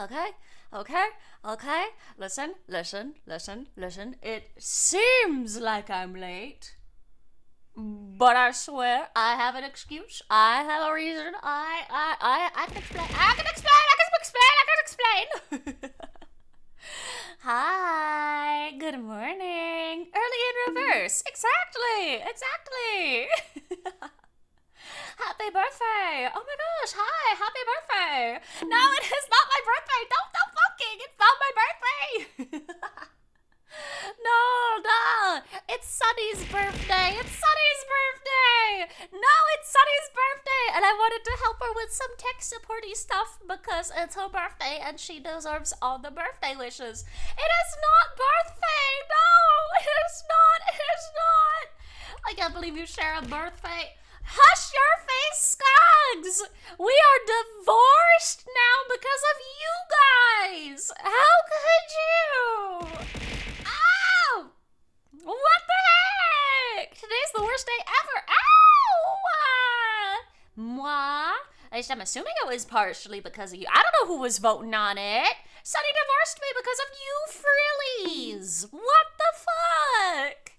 Okay. Listen. It seems like I'm late, but I swear I have an excuse. I have a reason. I can explain. I can explain. Hi, good morning. Early in reverse. Exactly. Happy birthday. Oh my gosh, hi, happy birthday. No, it is not my birthday. Don't fucking. It's not my birthday. No. It's Sunny's birthday. No, it's Sunny's birthday. And I wanted to help her with some tech supporty stuff because it's her birthday and she deserves all the birthday wishes. It is not birthday. No, it is not. I can't believe you share a birthday. Hush your face, Skaggs! We are divorced now because of you guys! How could you? Ow! What the heck? Today's the worst day ever. Ow! Moi? At least I'm assuming it was partially because of you. I don't know who was voting on it. Sunny divorced me because of you frillies. What the fuck?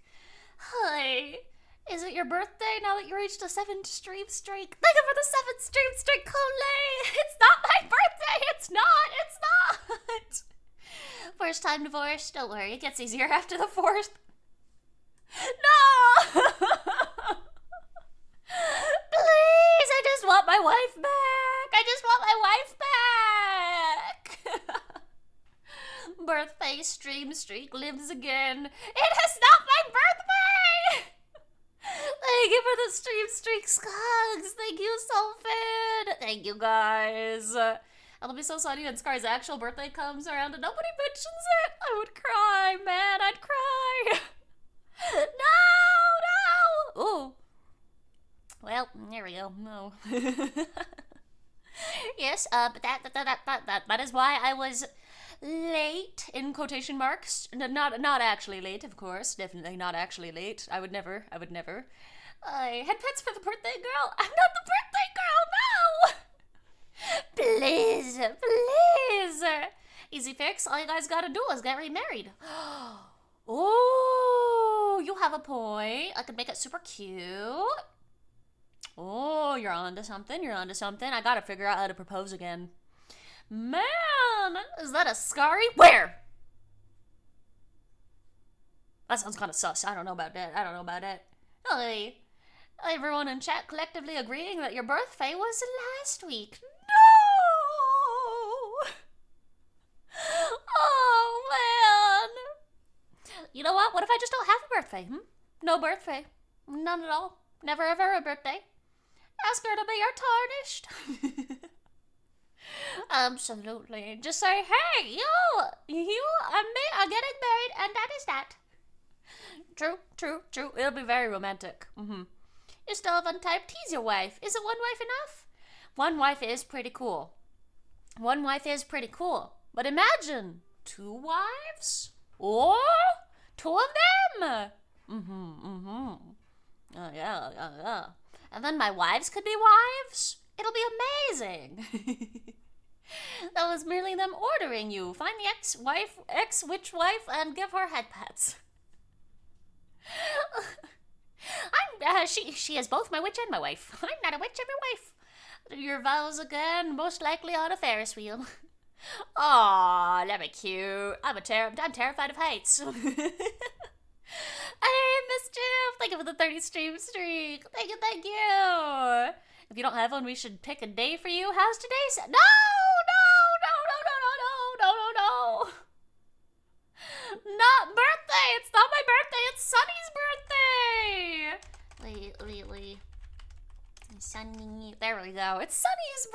Hi. Is it your birthday now that you reached a 7th stream streak? Thank you for the 7th stream streak, Coley! It's not my birthday! It's not! First time divorce, don't worry, it gets easier after the 4th. No! Please, I just want my wife back! Birthday stream streak lives again. It is not my birthday! Thank you for the stream streak, Skaggs. Thank you, Sulfid. Thank you, guys. It'll be so sunny when Skari's actual birthday comes around and nobody mentions it. I would cry, man. I'd cry. No. Ooh. Well, there we go. No. Yes, but that is why I was late, in quotation marks. Not actually late, of course. Definitely not actually late. I would never. I had pets for the birthday girl. I'm not the birthday girl, no! Please. Easy fix. All you guys gotta do is get remarried. Oh, you have a point. I could make it super cute. Oh, you're onto something. I gotta figure out how to propose again. Man, is that a Skari? Where? That sounds kind of sus. I don't know about that. Hey, everyone in chat collectively agreeing that your birthday was last week. No! Oh, man. You know what? What if I just don't have a birthday? No birthday. None at all. Never ever a birthday. Ask her to be your tarnished. Absolutely. Just say, hey, you and me are getting married, and that is that. True. It'll be very romantic. You still haven't time. Tease your wife. Is it one wife enough? One wife is pretty cool. But imagine 2 wives? Or 2 of them? Yeah. And then my wives could be wives? It'll be amazing. That was merely them ordering you. Find the ex-witch wife, and give her head pats. She is both my witch and my wife. I'm not a witch, I'm your wife. Your vows again, most likely on a Ferris wheel. Aw, that'd be cute. I'm terrified of heights. Hey, Mischief! Thank you for the 30 stream streak. Thank you. If you don't have one, we should pick a day for you. How's today? No! Not birthday! It's not my birthday, it's Sunny's birthday! Wait. Sunny. There we go. It's Sunny's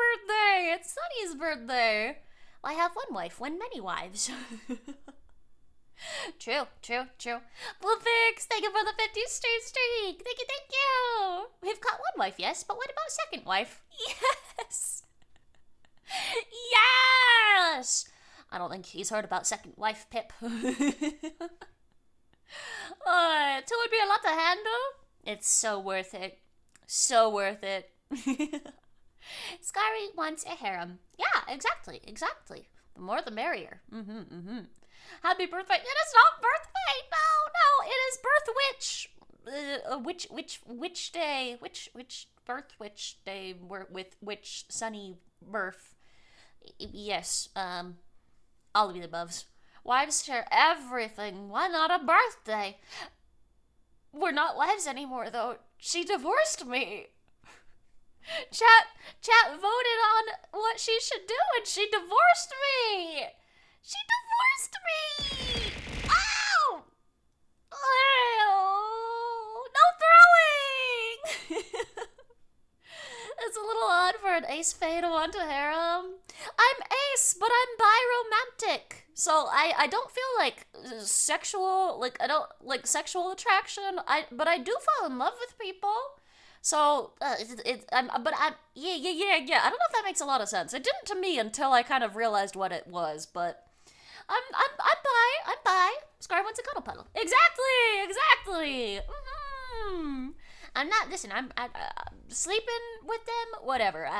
birthday! Well, I have one wife, many wives. True. Bluefix, thank you for the 50 streak. Thank you. We've got one wife, yes, but what about second wife? Yes! I don't think he's heard about second wife, Pip. Two would be a lot to handle. It's so worth it. Skari wants a harem. Yeah, exactly. The more the merrier. Happy birthday. It is not birthday. No. It is which day? Which birth? Which day? With which sunny birth? Yes. All of the aboves. Wives share everything. Why not a birthday? We're not wives anymore, though. She divorced me. Chat voted on what she should do, and she divorced me. She divorced me. Ow! Oh, no throwing. It's a little odd for an ace fae to want a harem. I'm ace, but I'm bi-romantic. So I don't feel like sexual, like I don't like sexual attraction. But I do fall in love with people. So yeah. I don't know if that makes a lot of sense. It didn't to me until I kind of realized what it was. But I'm bi. Skari wants a cuddle puddle. Exactly. I'm not. Listen, I'm sleeping with them. Whatever.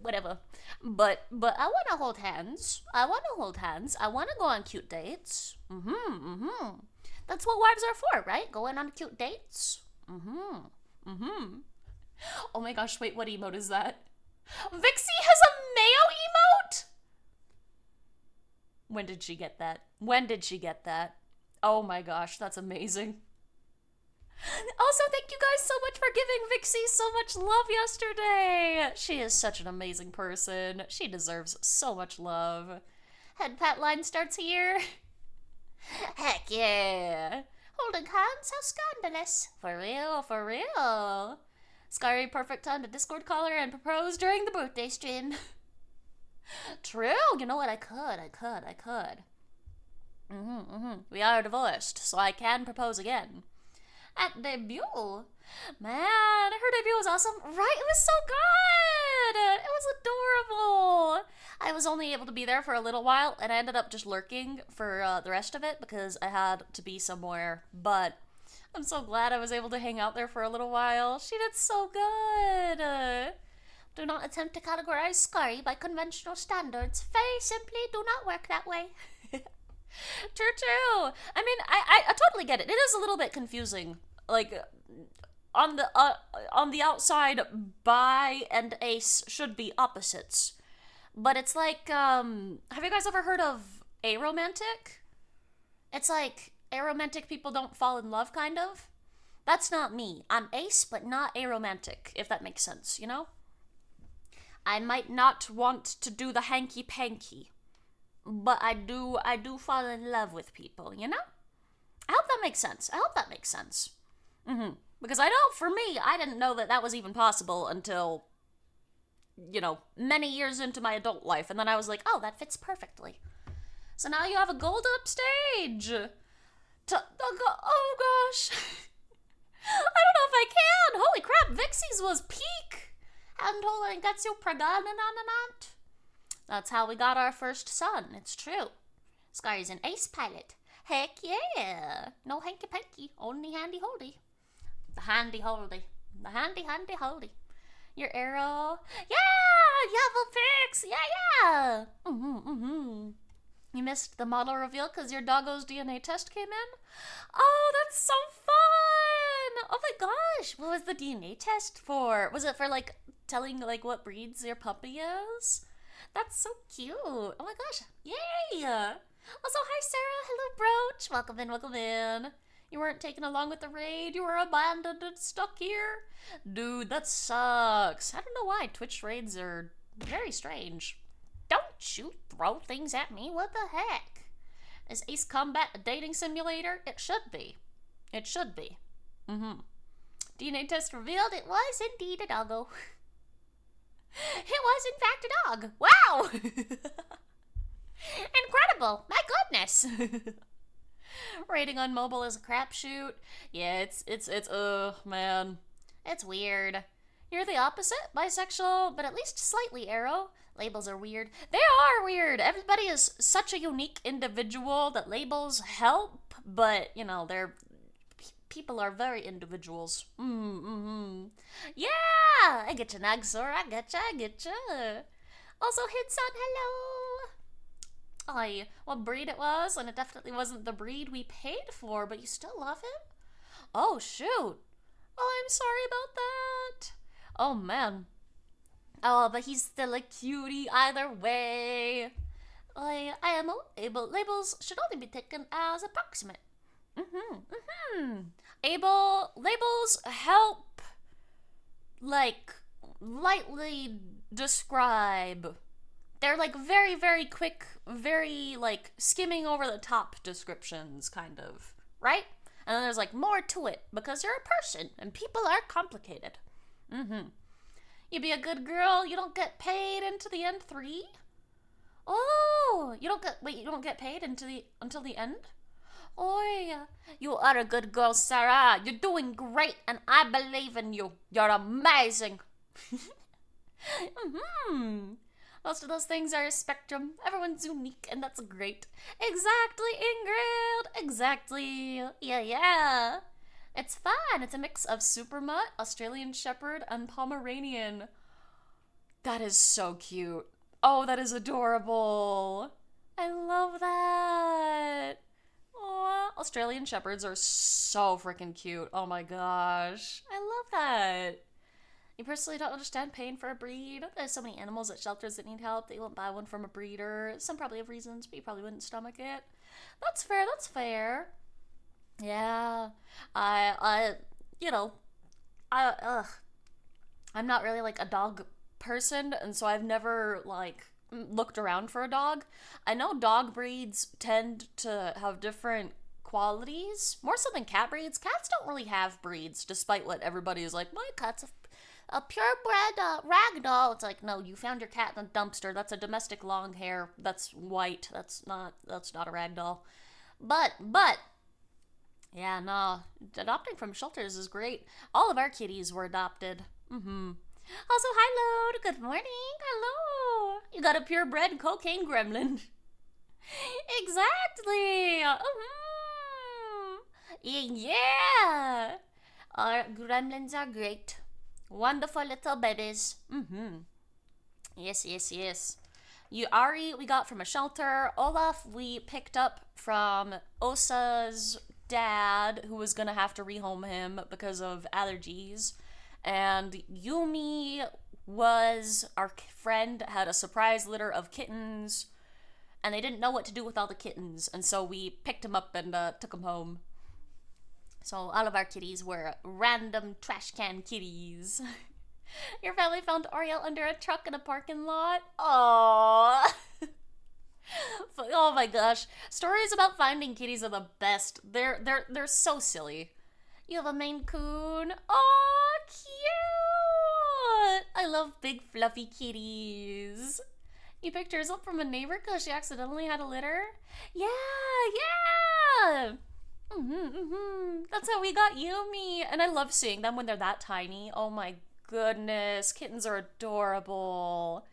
Whatever. But I want to hold hands. I want to go on cute dates. That's what wives are for, right? Going on cute dates. Oh my gosh! Wait, what emote is that? Vixie has a mayo emote. When did she get that? Oh my gosh, that's amazing. Also, thank you guys so much for giving Vixie so much love yesterday. She is such an amazing person. She deserves so much love. Head pat line starts here. Heck yeah. Holding hands, how scandalous. For real. Skari, perfect time to Discord call her and propose during the birthday stream. True, you know what, I could. We are divorced, so I can propose again. At debut. Man, her debut was awesome. Right? It was so good. It was adorable. I was only able to be there for a little while, and I ended up just lurking for the rest of it because I had to be somewhere. But I'm so glad I was able to hang out there for a little while. She did so good. Do not attempt to categorize Skari by conventional standards. Fae simply do not work that way. True. I mean, I totally get it. It is a little bit confusing. Like, on the outside, bi and ace should be opposites. But it's like, have you guys ever heard of aromantic? It's like, aromantic people don't fall in love, kind of. That's not me. I'm ace, but not aromantic, if that makes sense, you know? I might not want to do the hanky-panky. But I do fall in love with people, you know? I hope that makes sense. Because I know, for me, I didn't know that was even possible until, many years into my adult life. And then I was like, oh, that fits perfectly. So now you have a gold upstage. Oh, gosh. I don't know if I can. Holy crap, Vixie's was peak. And holding gets you pregnant on an aunt. That's how we got our first son. It's true. Skari's an ace pilot. Heck yeah. No hanky-panky, only handy-holdy. The handy-holdy. Your arrow. Yeah! Yavel Pix! Yeah! You missed the model reveal because your doggo's DNA test came in? Oh, that's so fun! Oh my gosh! What was the DNA test for? Was it for, telling, what breeds your puppy is? That's so cute. Oh my gosh. Yay! Also, hi Sarah. Hello, Brooch. Welcome in. You weren't taken along with the raid. You were abandoned and stuck here. Dude, that sucks. I don't know why. Twitch raids are very strange. Don't you throw things at me. What the heck? Is Ace Combat a dating simulator? It should be. DNA test revealed it was indeed a doggo. It was, in fact, a dog. Wow! Incredible. My goodness. Rating on mobile is a crapshoot. Yeah, man. It's weird. You're the opposite, bisexual, but at least slightly arrow. Labels are weird. They are weird. Everybody is such a unique individual that labels help, but, people are very individuals. Yeah! I get you, Nagsor. I get you. Also, Hidson, hello! what breed it was, and it definitely wasn't the breed we paid for, but you still love him? Oh, shoot. Well, I'm sorry about that. Oh, man. Oh, but he's still a cutie either way. I am able. Labels should only be taken as approximate. Labels help, like, lightly describe. They're like very, very quick, very like skimming over the top descriptions, kind of, right? And then there's like more to it because you're a person and people are complicated. You be a good girl, you don't get paid into the end 3? Oh, you don't get paid until the end? Oh, yeah. You are a good girl, Sarah. You're doing great, and I believe in you. You're amazing. Most of those things are a spectrum. Everyone's unique, and that's great. Exactly, Ingrid. Exactly. Yeah. It's fun. It's a mix of Super Mutt, Australian Shepherd, and Pomeranian. That is so cute. Oh, that is adorable. I love that. Aww. Australian Shepherds are so freaking cute. Oh my gosh. I love that. You personally don't understand paying for a breed. There's so many animals at shelters that need help that you won't buy one from a breeder. Some probably have reasons, but you probably wouldn't stomach it. That's fair. Yeah. I'm not really like a dog person, and so I've never like looked around for a dog. I know dog breeds tend to have different qualities, more so than cat breeds. Cats don't really have breeds, despite what everybody is like, my cat's a purebred ragdoll. It's like, no, you found your cat in the dumpster. That's a domestic long hair. That's white. That's not a ragdoll. But yeah, no, adopting from shelters is great. All of our kitties were adopted. Also, hi, Lode. Good morning. Hello. You got a purebred cocaine gremlin. Exactly. Yeah. Our gremlins are great. Wonderful little babies. Yes. Ari, we got from a shelter. Olaf, we picked up from Osa's dad, who was gonna have to rehome him because of allergies. And Yumi was our friend, had a surprise litter of kittens, and they didn't know what to do with all the kittens, and so we picked them up and took them home. So all of our kitties were random trash can kitties. Your family found Ariel under a truck in a parking lot? Aww. Oh my gosh. Stories about finding kitties are the best. They're so silly. You have a Maine Coon. Oh, cute. I love big fluffy kitties. You picked yours up from a neighbor because she accidentally had a litter? Yeah. That's how we got Yumi. And I love seeing them when they're that tiny. Oh my goodness. Kittens are adorable.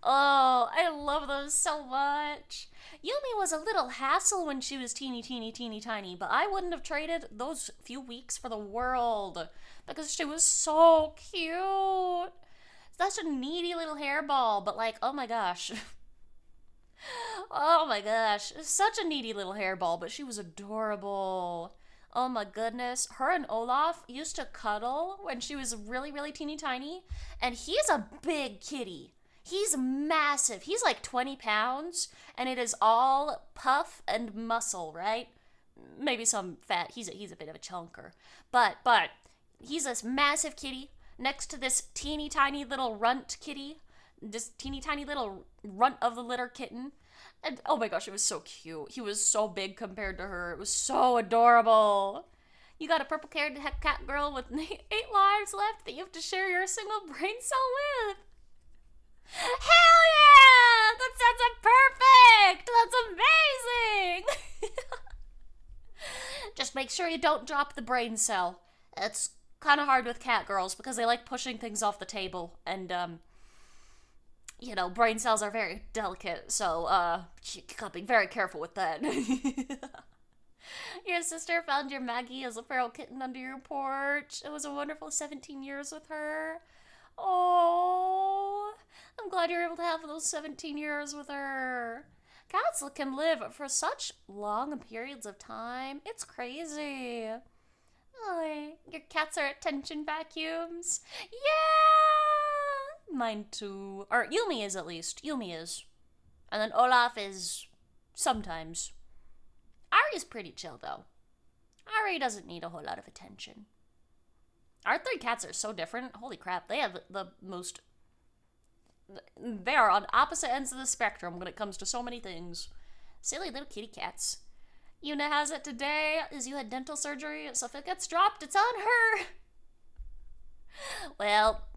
Oh, I love those so much. Yumi was a little hassle when she was teeny tiny, but I wouldn't have traded those few weeks for the world because she was so cute. Such a needy little hairball, but like, oh my gosh. Oh my gosh. Such a needy little hairball, but she was adorable. Oh my goodness. Her and Olaf used to cuddle when she was really, really teeny tiny, and he's a big kitty. He's massive. He's like 20 pounds, and it is all puff and muscle, right? Maybe some fat. He's a bit of a chunker. But he's this massive kitty next to this teeny tiny little runt kitty. This teeny tiny little runt of the litter kitten. And oh my gosh, it was so cute. He was so big compared to her. It was so adorable. You got a purple-haired cat girl with 8 lives left that you have to share your single brain cell with. Hell yeah! That sounds perfect! That's amazing! Just make sure you don't drop the brain cell. It's kind of hard with cat girls because they like pushing things off the table, and brain cells are very delicate, so you gotta be very careful with that. Your sister found your Maggie as a feral kitten under your porch. It was a wonderful 17 years with her. Oh, I'm glad you're able to have those 17 years with her. Cats can live for such long periods of time. It's crazy. Oh, your cats are attention vacuums. Yeah! Mine too. Or Yumi is, at least. Yumi is. And then Olaf is sometimes. Ari's pretty chill, though. Ari doesn't need a whole lot of attention. Our three cats are so different. Holy crap, they have the most... They are on opposite ends of the spectrum when it comes to so many things. Silly little kitty cats. Yuna has it today, as you had dental surgery, so if it gets dropped, it's on her. Well,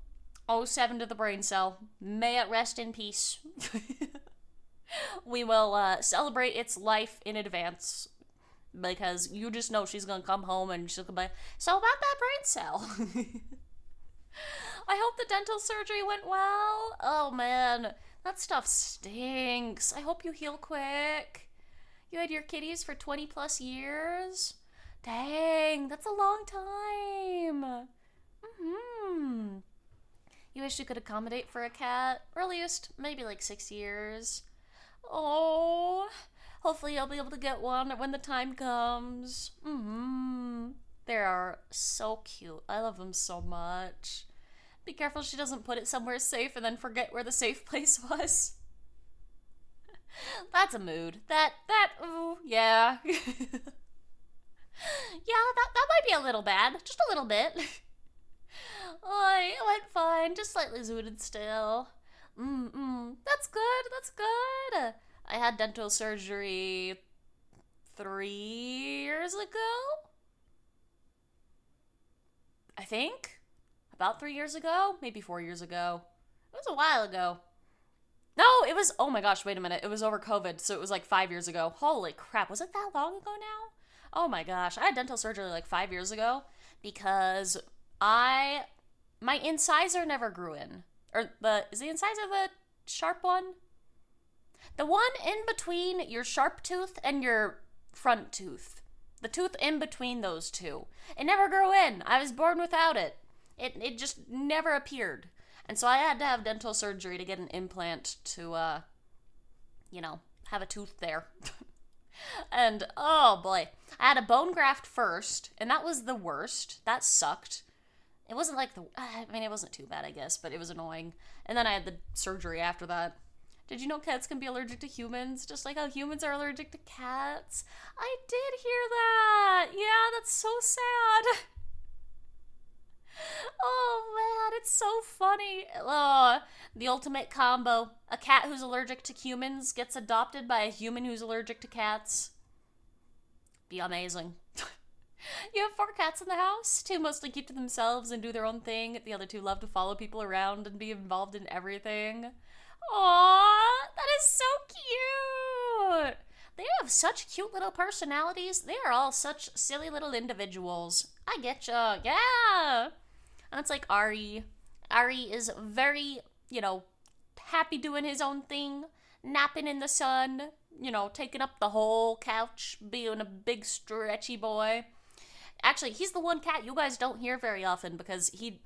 07 to the brain cell. May it rest in peace. We will celebrate its life in advance, because you just know she's gonna come home and she's gonna be, so about that brain cell. I hope the dental surgery went well. Oh man, that stuff stinks. I hope you heal quick. You had your kitties for 20 plus years? Dang, that's a long time. You wish you could accommodate for a cat? Earliest, maybe like 6 years. Oh, hopefully you'll be able to get one when the time comes. They are so cute. I love them so much. Be careful she doesn't put it somewhere safe and then forget where the safe place was. That's a mood. Ooh, yeah. Yeah, that might be a little bad. Just a little bit. Oh, it went fine. Just slightly zooted still. That's good. I had dental surgery 3 years ago? I think? About 3 years ago? Maybe 4 years ago. It was a while ago. No, it was, oh my gosh, wait a minute. It was over COVID, so it was like 5 years ago. Holy crap, was it that long ago now? Oh my gosh, I had dental surgery like 5 years ago because my incisor never grew in. Or is the incisor the sharp one? The one in between your sharp tooth and your front tooth. The tooth in between those two. It never grew in. I was born without it. It just never appeared. And so I had to have dental surgery to get an implant to, have a tooth there. And, oh boy. I had a bone graft first, and that was the worst. That sucked. It wasn't like it wasn't too bad, I guess, but it was annoying. And then I had the surgery after that. Did you know cats can be allergic to humans? Just like how humans are allergic to cats? I did hear that! Yeah, that's so sad. Oh man, it's so funny. The ultimate combo. A cat who's allergic to humans gets adopted by a human who's allergic to cats. Be amazing. You have 4 cats in the house. 2 mostly keep to themselves and do their own thing. The other 2 love to follow people around and be involved in everything. Aww, that is so cute. They have such cute little personalities. They are all such silly little individuals. I getcha, yeah. And it's like Ari. Ari is very, happy doing his own thing, napping in the sun, taking up the whole couch, being a big stretchy boy. Actually, he's the one cat you guys don't hear very often because he's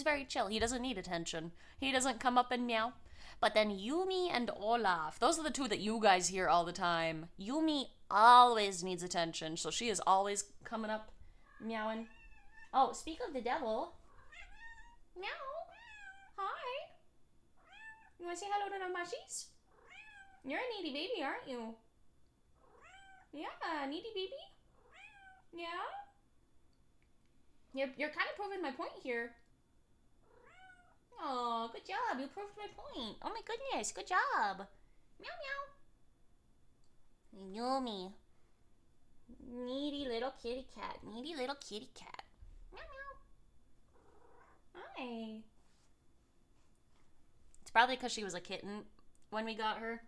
very chill. He doesn't need attention. He doesn't come up and meow. But then Yumi and Olaf, those are the 2 that you guys hear all the time. Yumi always needs attention, so she is always coming up, meowing. Oh, speak of the devil. Meow. Hi. You want to say hello to the mushies? You're a needy baby, aren't you? Yeah, needy baby. Yeah? You're kind of proving my point here. Oh, good job. You proved my point. Oh my goodness, good job. Meow meow. Yummy. Needy little kitty cat. Needy little kitty cat. Meow meow. Hi. It's probably because she was a kitten when we got her.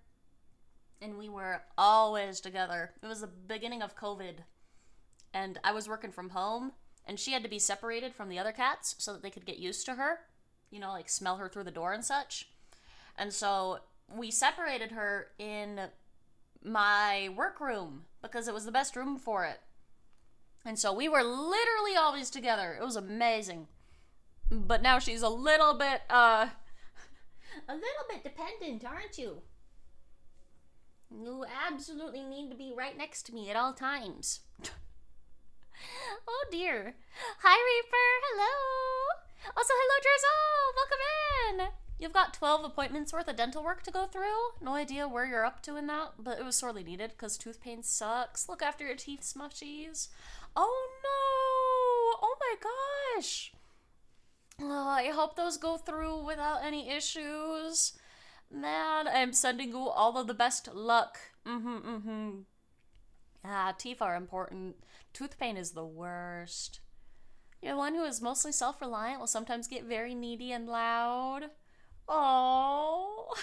And we were always together. It was the beginning of COVID. And I was working from home. And she had to be separated from the other cats so that they could get used to her. Like smell her through the door and such. And so we separated her in my workroom because it was the best room for it. And so we were literally always together. It was amazing. But now she's a little bit dependent, aren't you? You absolutely need to be right next to me at all times. Oh dear. Hi Reaper, hello. Also hello Drizzle, welcome in. You've got 12 appointments worth of dental work to go through. No idea where you're up to in that, but it was sorely needed because tooth pain sucks. Look after your teeth, mushies. Oh no! Oh my gosh! Oh, I hope those go through without any issues. Man, I'm sending you all of the best luck. Ah, teeth are important. Tooth pain is the worst. You're one who is mostly self-reliant will sometimes get very needy and loud. Oh,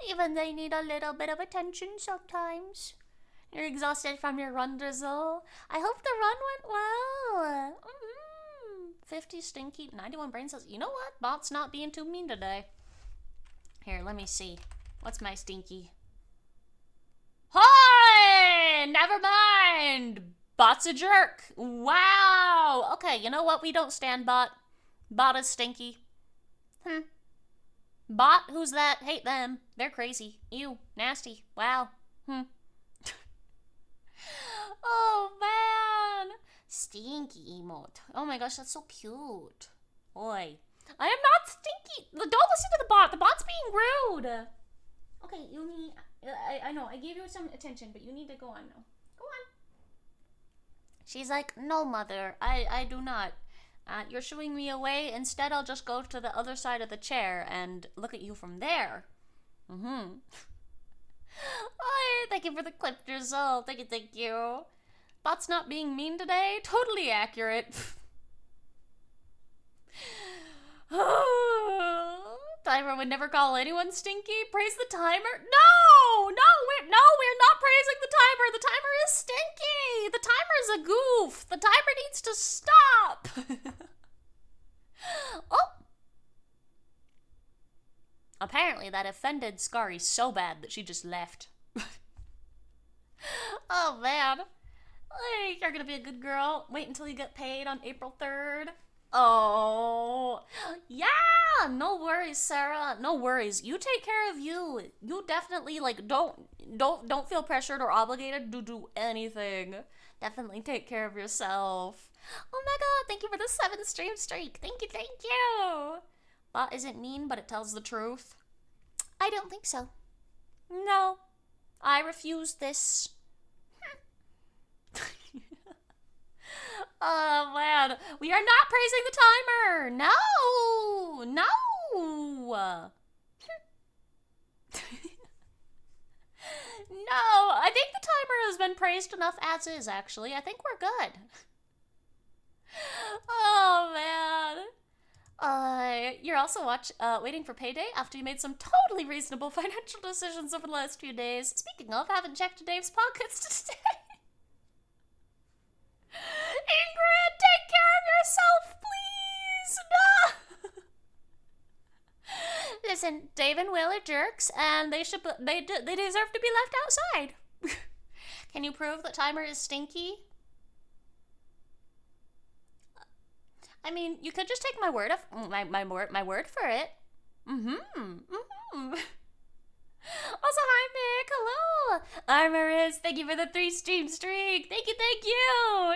even they need a little bit of attention sometimes. You're exhausted from your run, Drizzle. I hope the run went well. 50 stinky, 91 brain cells. You know what? Bot's not being too mean today. Here, let me see. What's my stinky? Hi! Never mind! Bot's a jerk. Wow! Okay, you know what? We don't stand Bot. Bot is stinky. Bot? Who's that? Hate them. They're crazy. Ew. Nasty. Wow. Oh, man. Stinky emote. Oh my gosh, that's so cute. Oi. I am not stinky. Don't listen to the bot. The bot's being rude. Okay, you need... I know, I gave you some attention, but you need to go on now. Go on. She's like, no, mother, I do not. You're shooing me away. Instead, I'll just go to the other side of the chair and look at you from there. Oh, thank you for the clip, Drizzle. Thank you. Bot's not being mean today? Totally accurate. Timer would never call anyone stinky. Praise the timer. No, we're not praising the timer. The timer is stinky. The timer is a goof. The timer needs to stop. Oh. Apparently that offended Skari so bad that she just left. Oh man. Like, you're gonna be a good girl. Wait until you get paid on April 3rd. Oh, yeah, no worries, Sarah. No worries. You take care of you. You definitely, like, don't feel pressured or obligated to do anything. Definitely take care of yourself. Oh my god, thank you for the 7 stream streak. Thank you. Bot isn't mean, but it tells the truth. I don't think so. No, I refuse this. Oh man, we are not praising the timer. No. No, I think the timer has been praised enough as is, actually. I think we're good. Oh man. You're also waiting for payday after you made some totally reasonable financial decisions over the last few days. Speaking of, I haven't checked Dave's pockets today. Ingrid, take care of yourself, please. No. Listen, Dave and Will are jerks, and they deserve to be left outside. Can you prove that timer is stinky? I mean, you could just take my word my word for it. Also, hi, Mick. Hello. Armorist, thank you for the 3 stream streak. Thank you.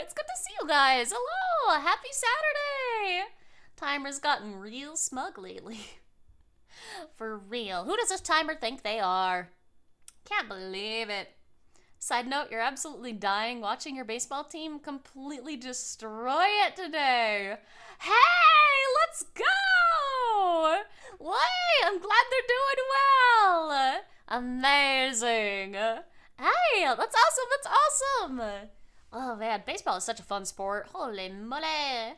It's good to see you guys. Hello. Happy Saturday. Timer's gotten real smug lately. For real. Who does this timer think they are? Can't believe it. Side note, you're absolutely dying watching your baseball team completely destroy it today. Hey, let's go! Wait, I'm glad they're doing well. Amazing. Hey, that's awesome. Oh man, baseball is such a fun sport. Holy moly.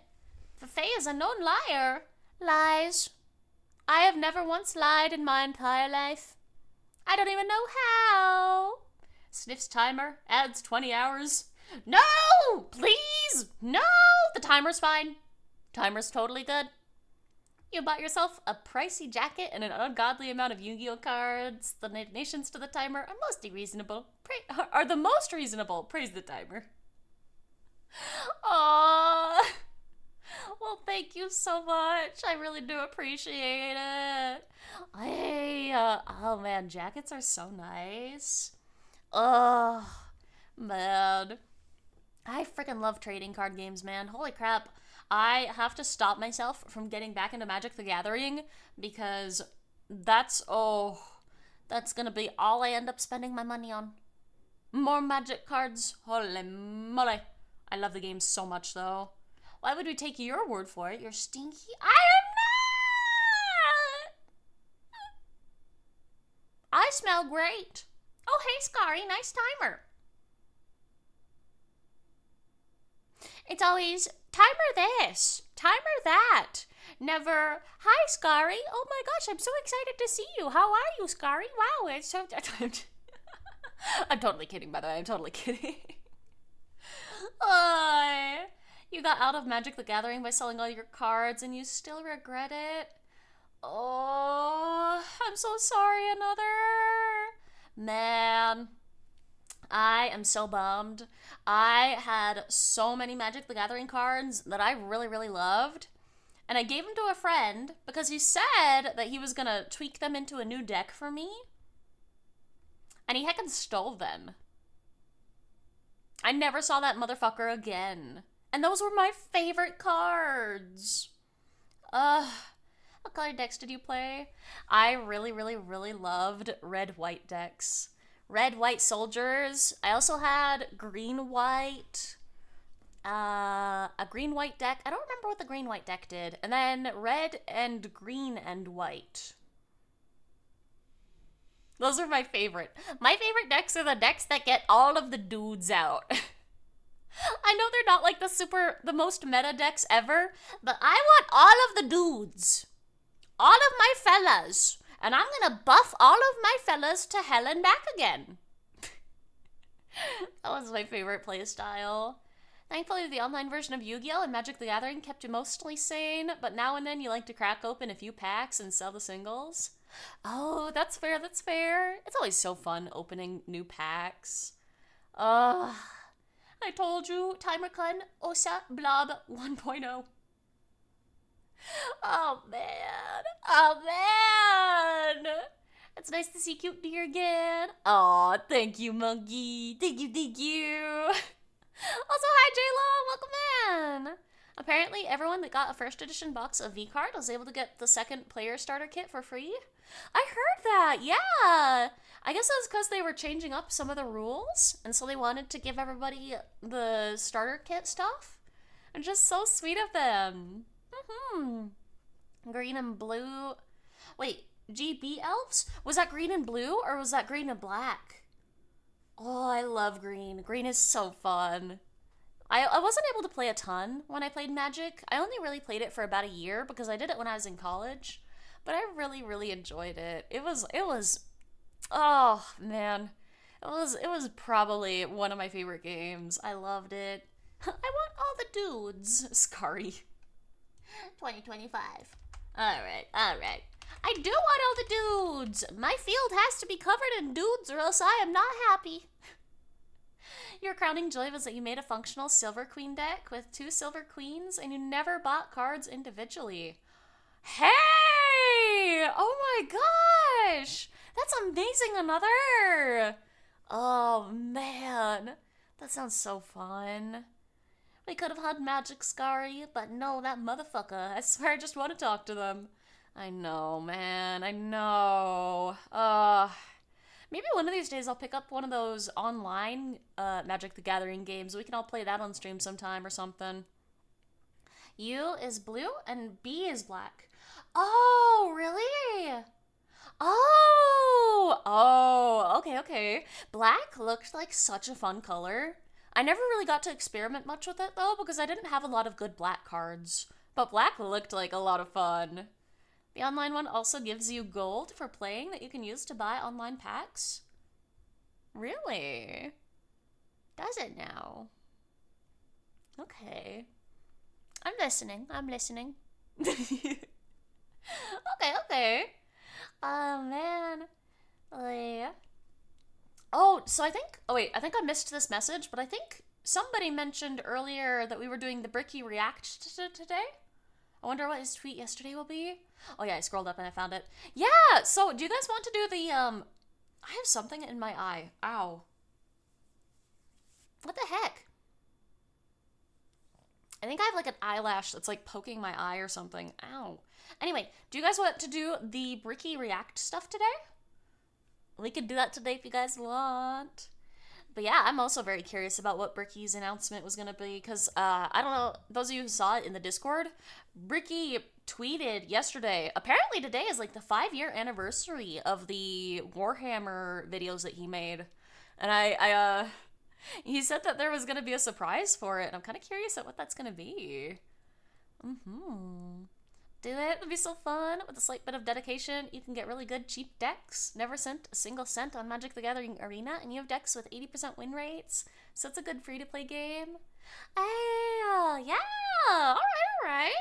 Faye is a known liar. Lies. I have never once lied in my entire life. I don't even know how. Sniffs timer, adds 20 hours. No! Please! No! The timer's fine. Timer's totally good. You bought yourself a pricey jacket and an ungodly amount of Yu-Gi-Oh cards. The donations to the timer are mostly reasonable. Are the most reasonable. Praise the timer. Aww. Well, thank you so much. I really do appreciate it. Oh man, jackets are so nice. Oh, man. I freaking love trading card games, man. Holy crap. I have to stop myself from getting back into Magic the Gathering because that's gonna be all I end up spending my money on. More Magic cards. Holy moly. I love the game so much, though. Why would we take your word for it? You're stinky? I am not! I smell great. Oh, hey, Skari. Nice timer. It's always, timer this, timer that. Never, hi, Skari. Oh my gosh, I'm so excited to see you. How are you, Skari? Wow, it's so... I'm totally kidding, by the way. I'm totally kidding. You got out of Magic the Gathering by selling all your cards and you still regret it? Oh, I'm so sorry, another. Man, I am so bummed. I had so many Magic the Gathering cards that I really, really loved. And I gave them to a friend because he said that he was going to tweak them into a new deck for me. And he heckin' stole them. I never saw that motherfucker again. And those were my favorite cards. What color decks did you play? I really, really, really loved red-white decks. Red-white soldiers. I also had green-white. A green-white deck. I don't remember what the green-white deck did. And then red and green and white. Those are my favorite. My favorite decks are the decks that get all of the dudes out. I know they're not like the most meta decks ever, but I want all of the dudes. All of my fellas. And I'm gonna buff all of my fellas to hell and back again. That was my favorite playstyle. Thankfully, the online version of Yu-Gi-Oh! And Magic the Gathering kept you mostly sane, but now and then you like to crack open a few packs and sell the singles. Oh, that's fair, that's fair. It's always so fun opening new packs. I told you, TimerCon, Osa, Blob 1.0. Oh, man. Oh, man. It's nice to see Cute Deer again. Aw, thank you, Monkey. Thank you, thank you. Also, hi, J-Lo. Welcome in. Apparently, everyone that got a first edition box of V-Card was able to get the second player starter kit for free. I heard that, yeah. I guess that's because they were changing up some of the rules, and so they wanted to give everybody the starter kit stuff. And just so sweet of them. Green and blue. Wait, GB elves? Was that green and blue, or was that green and black? Oh, I love green. Green is so fun. I wasn't able to play a ton when I played Magic. I only really played it for about a year because I did it when I was in college. But I really, really enjoyed it. It was, oh man. It was probably one of my favorite games. I loved it. I want all the dudes. Skari. 2025. Alright. I do want all the dudes. My field has to be covered in dudes or else I am not happy. Your crowning joy was that you made a functional Silver Queen deck with 2 Silver Queens and you never bought cards individually. Hey! Oh my gosh! That's amazing, another! Oh man, that sounds so fun. We could have had Magic Skari, but no, that motherfucker. I swear I just want to talk to them. I know, man, I know. Maybe one of these days I'll pick up one of those online Magic the Gathering games. We can all play that on stream sometime or something. U is blue and B is black. Oh, really? Oh, okay. Black looked like such a fun color. I never really got to experiment much with it, though, because I didn't have a lot of good black cards. But black looked like a lot of fun. The online one also gives you gold for playing that you can use to buy online packs. Really? Does it now? Okay. I'm listening. Okay. Oh, man. Oh, so I think I missed this message, but I think somebody mentioned earlier that we were doing the Bricky React today. I wonder what his tweet yesterday will be. Oh yeah, I scrolled up and I found it. Yeah, so do you guys want to do the, I have something in my eye. Ow. What the heck? I think I have like an eyelash that's like poking my eye or something. Ow. Anyway, do you guys want to do the Bricky React stuff today? We could do that today if you guys want. But yeah, I'm also very curious about what Bricky's announcement was going to be, because I don't know, those of you who saw it in the Discord, Bricky tweeted yesterday, apparently today is like the 5-year anniversary of the Warhammer videos that he made. And he said that there was going to be a surprise for it, and I'm kind of curious at what that's going to be. Do it. It'll be so fun. With a slight bit of dedication, you can get really good cheap decks. Never sent a single cent on Magic the Gathering Arena, and you have decks with 80% win rates. So it's a good free-to-play game. Yeah. Alright.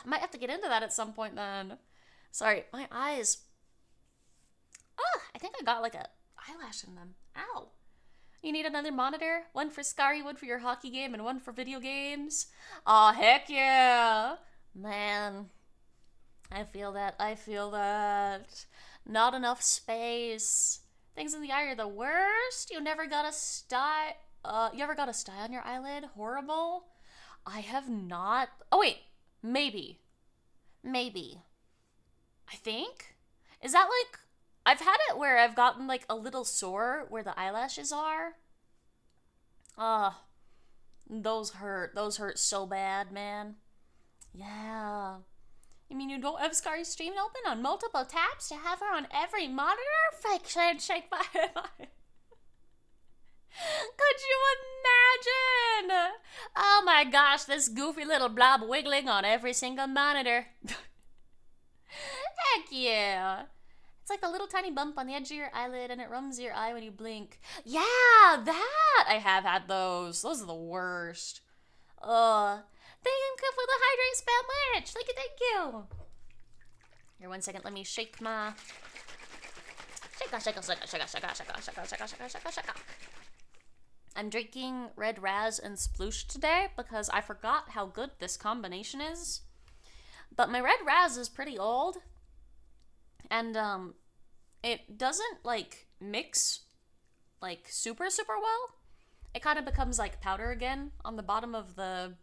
Might have to get into that at some point then. Sorry, my eyes. I think I got like a eyelash in them. Ow. You need another monitor? One for Skari, one for your hockey game, and one for video games? Aw, heck yeah! Man, I feel that. Not enough space. Things in the eye are the worst. You never got a sty. You ever got a sty on your eyelid? Horrible. I have not. Oh wait, maybe. I think. Is that like? I've had it where I've gotten like a little sore where the eyelashes are. Those hurt. Those hurt so bad, man. Yeah. You mean you don't have Skari stream open on multiple tabs to have her on every monitor? Shake my head. Could you imagine? Oh my gosh, this goofy little blob wiggling on every single monitor. Heck yeah. It's like a little tiny bump on the edge of your eyelid and it rums your eye when you blink. Yeah, that! I have had those. Those are the worst. Thank you for the hydrate spam witch. Thank you. Here, 1 second. Let me shake my... Shaka. I'm drinking Red Raz and Sploosh today because I forgot how good this combination is. But my Red Raz is pretty old. And, it doesn't, like, mix, like, super well. It kind of becomes, like, powder again on the bottom of the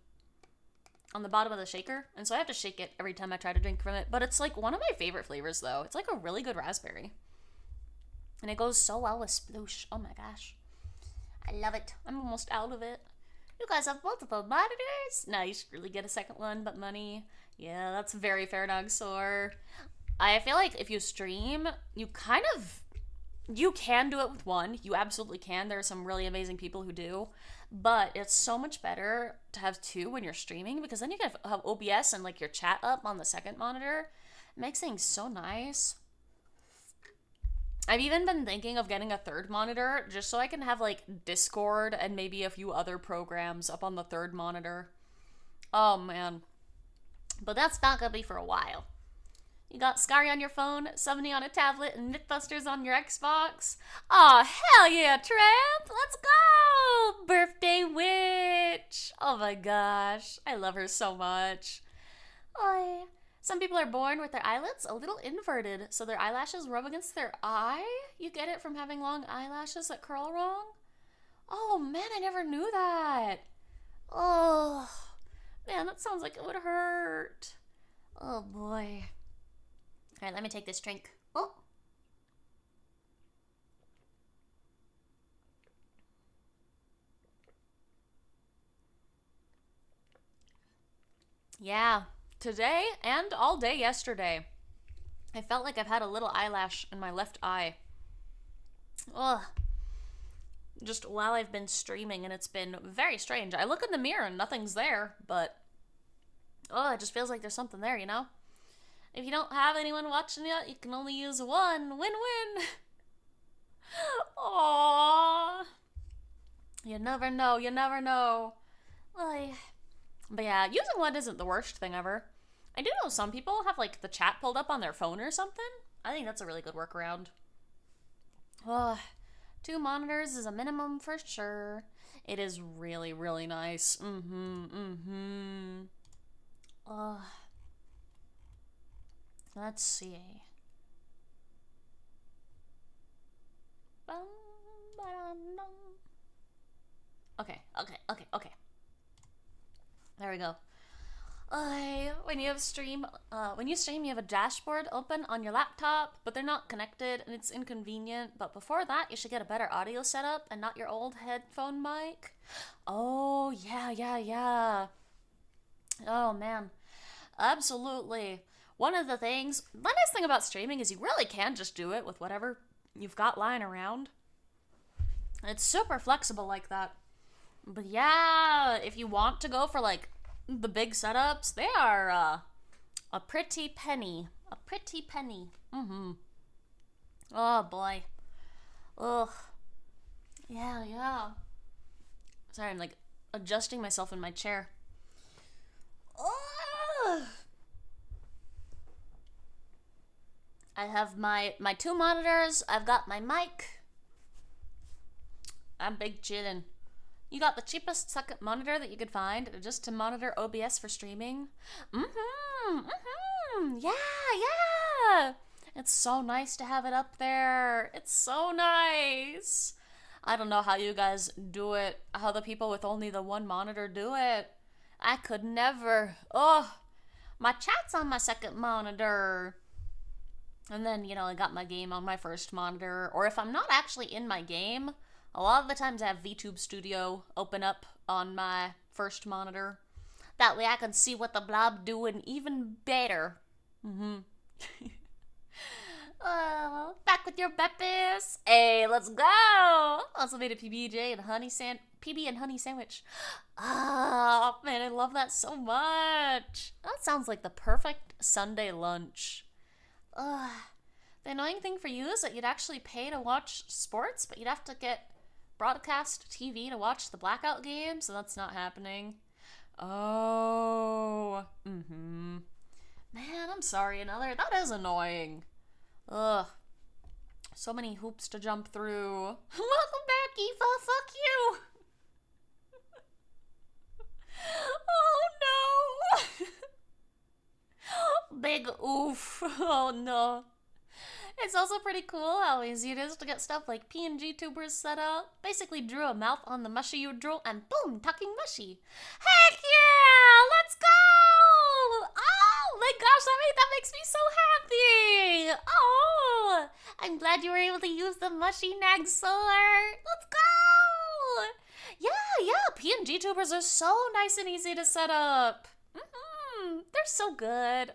shaker. And so I have to shake it every time I try to drink from it. But it's, like, one of my favorite flavors, though. It's, like, a really good raspberry. And it goes so well with Sploosh. Oh, my gosh. I love it. I'm almost out of it. You guys have multiple monitors? No, you should really get a second one, but money. Yeah, that's very fair, Nogsor. I feel like if you stream, you can do it with one. You absolutely can. There are some really amazing people who do. But it's so much better to have two when you're streaming because then you can have OBS and like your chat up on the second monitor. It makes things so nice. I've even been thinking of getting a third monitor just so I can have like Discord and maybe a few other programs up on the third monitor. Oh man. But that's not gonna be for a while. You got Skari on your phone, Summoning on a tablet, and Mythbusters on your Xbox. Aw, hell yeah, Tramp! Let's go! Birthday Witch! Oh my gosh, I love her so much. Oy. Some people are born with their eyelids a little inverted, so their eyelashes rub against their eye? You get it from having long eyelashes that curl wrong? Oh man, I never knew that. Oh, man, that sounds like it would hurt. Oh boy. All right, let me take this drink. Oh. Yeah, today and all day yesterday, I felt like I've had a little eyelash in my left eye. Ugh. Just while I've been streaming, and it's been very strange. I look in the mirror and nothing's there, but it just feels like there's something there, you know? If you don't have anyone watching you, you can only use one. Win-win. Aww. You never know. But yeah, using one isn't the worst thing ever. I do know some people have, like, the chat pulled up on their phone or something. I think that's a really good workaround. 2 monitors is a minimum for sure. It is really, really nice. Let's see. Okay. There we go. When you stream, you have a dashboard open on your laptop, but they're not connected and it's inconvenient. But before that, you should get a better audio setup and not your old headphone mic. Oh, yeah. Oh, man. Absolutely. The nice thing about streaming is you really can just do it with whatever you've got lying around. It's super flexible like that. But yeah, if you want to go for like the big setups, they are a pretty penny. Oh boy. Ugh. Yeah. Sorry, I'm like adjusting myself in my chair. Ugh. I have my 2 monitors. I've got my mic. I'm big chillin'. You got the cheapest second monitor that you could find just to monitor OBS for streaming. Yeah. It's so nice to have it up there. It's so nice. I don't know how you guys do it, how the people with only the 1 monitor do it. I could never. Oh, my chat's on my second monitor. And then, I got my game on my first monitor. Or if I'm not actually in my game, a lot of the times I have VTube Studio open up on my first monitor. That way I can see what the blob doing even better. Back with your Beppis. Hey, let's go. Also made a PB and honey sandwich. Oh, man, I love that so much. That sounds like the perfect Sunday lunch. The annoying thing for you is that you'd actually pay to watch sports, but you'd have to get broadcast TV to watch the blackout games, so that's not happening. Oh. Man, I'm sorry, that is annoying. Ugh. So many hoops to jump through. Welcome back, Eva. Fuck you. Oh no. Big oof. Oh no. It's also pretty cool how easy it is to get stuff like PNG tubers set up. Basically drew a mouth on the mushy you drew and boom, talking mushy. Heck yeah! Let's go! Oh my gosh, that makes me so happy! Oh! I'm glad you were able to use the mushy nag solar. Let's go! Yeah, PNG tubers are so nice and easy to set up. They're so good.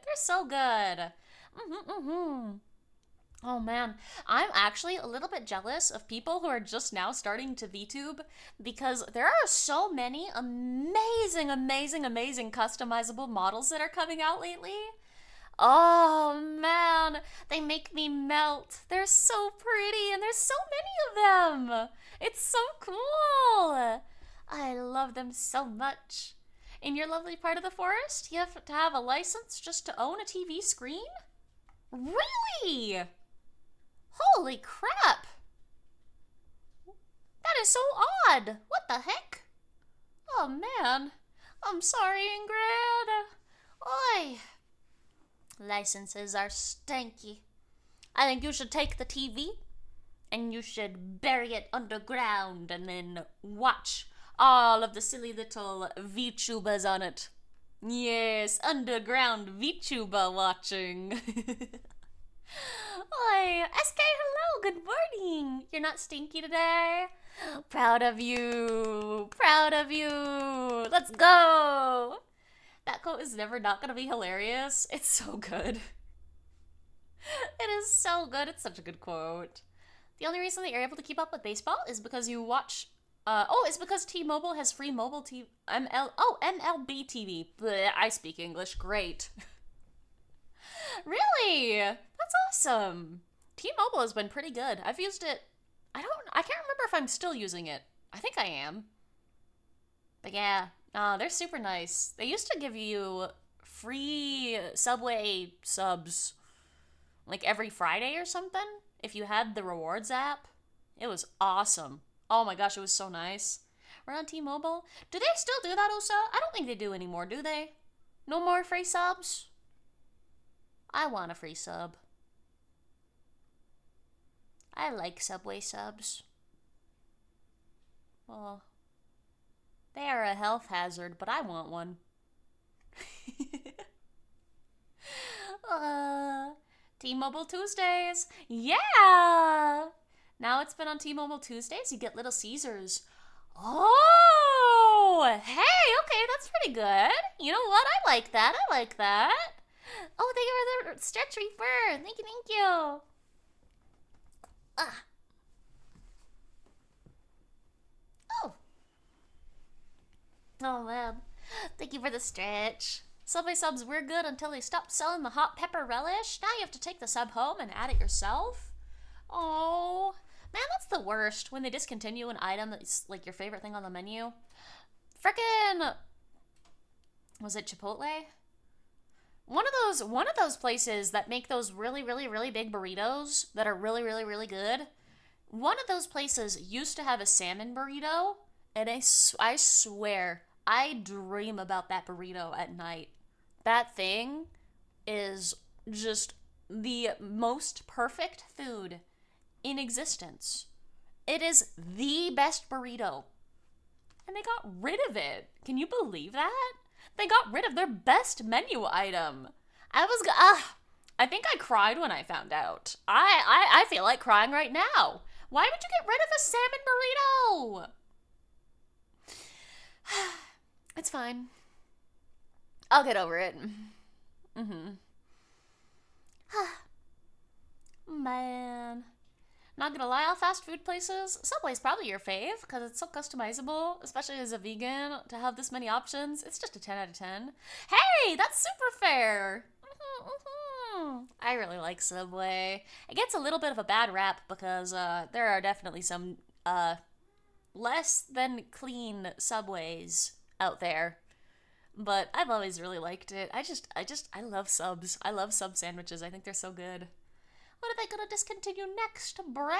Oh man, I'm actually a little bit jealous of people who are just now starting to VTube because there are so many amazing customizable models that are coming out lately. Oh man, they make me melt. They're so pretty and there's so many of them. It's so cool. I love them so much. In your lovely part of the forest, you have to have a license just to own a TV screen? Really? Holy crap! That is so odd! What the heck? Oh man, I'm sorry, Ingrid. Oi! Licenses are stanky. I think you should take the TV and you should bury it underground and then watch all of the silly little VTubers on it. Yes, underground VTuber watching. Oi, SK, hello, good morning. You're not stinky today? Proud of you. Let's go. That quote is never not gonna be hilarious. It's so good. It is so good. It's such a good quote. The only reason that you're able to keep up with baseball is because you watch it's because T-Mobile has free mobile TV. MLB TV. Blech, I speak English. Great. Really? That's awesome. T-Mobile has been pretty good. I've used it. I can't remember if I'm still using it. I think I am. But yeah, they're super nice. They used to give you free Subway subs like every Friday or something if you had the rewards app. It was awesome. Oh my gosh, it was so nice. We're on T-Mobile. Do they still do that, Osa? I don't think they do anymore, do they? No more free subs? I want a free sub. I like Subway subs. Well, they are a health hazard, but I want one. T-Mobile Tuesdays. Yeah! Now it's been on T-Mobile Tuesdays, you get Little Caesars. Oh! Hey, okay, that's pretty good. You know what? I like that. Oh, thank you for the stretch reefer. Thank you. Oh, man. Thank you for the stretch. Subway subs were good until they stopped selling the hot pepper relish. Now you have to take the sub home and add it yourself. Oh, man, that's the worst. When they discontinue an item that's like your favorite thing on the menu. Frickin'... Was it Chipotle? One of those places that make those really, really, really big burritos that are really, really, really good. One of those places used to have a salmon burrito, and I swear, I dream about that burrito at night. That thing is just the most perfect food in existence. It is the best burrito. And they got rid of it. Can you believe that? They got rid of their best menu item. I think I cried when I found out. I feel like crying right now. Why would you get rid of a salmon burrito? It's fine. I'll get over it. Man. Not gonna lie, all fast food places, Subway's probably your fave, because it's so customizable, especially as a vegan, to have this many options. It's just a 10 out of 10. Hey, that's super fair! I really like Subway. It gets a little bit of a bad rap, because there are definitely some less than clean Subways out there. But I've always really liked it. I love subs. I love sub sandwiches. I think they're so good. What are they gonna discontinue next? Bread?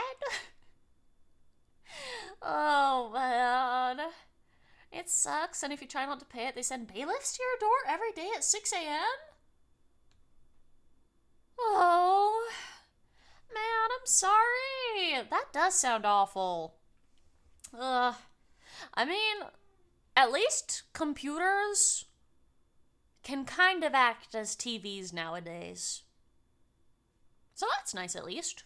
Oh, man. It sucks, and if you try not to pay it, they send bailiffs to your door every day at 6 a.m.? Oh, man, I'm sorry. That does sound awful. I mean, at least computers can kind of act as TVs nowadays. So that's nice, at least.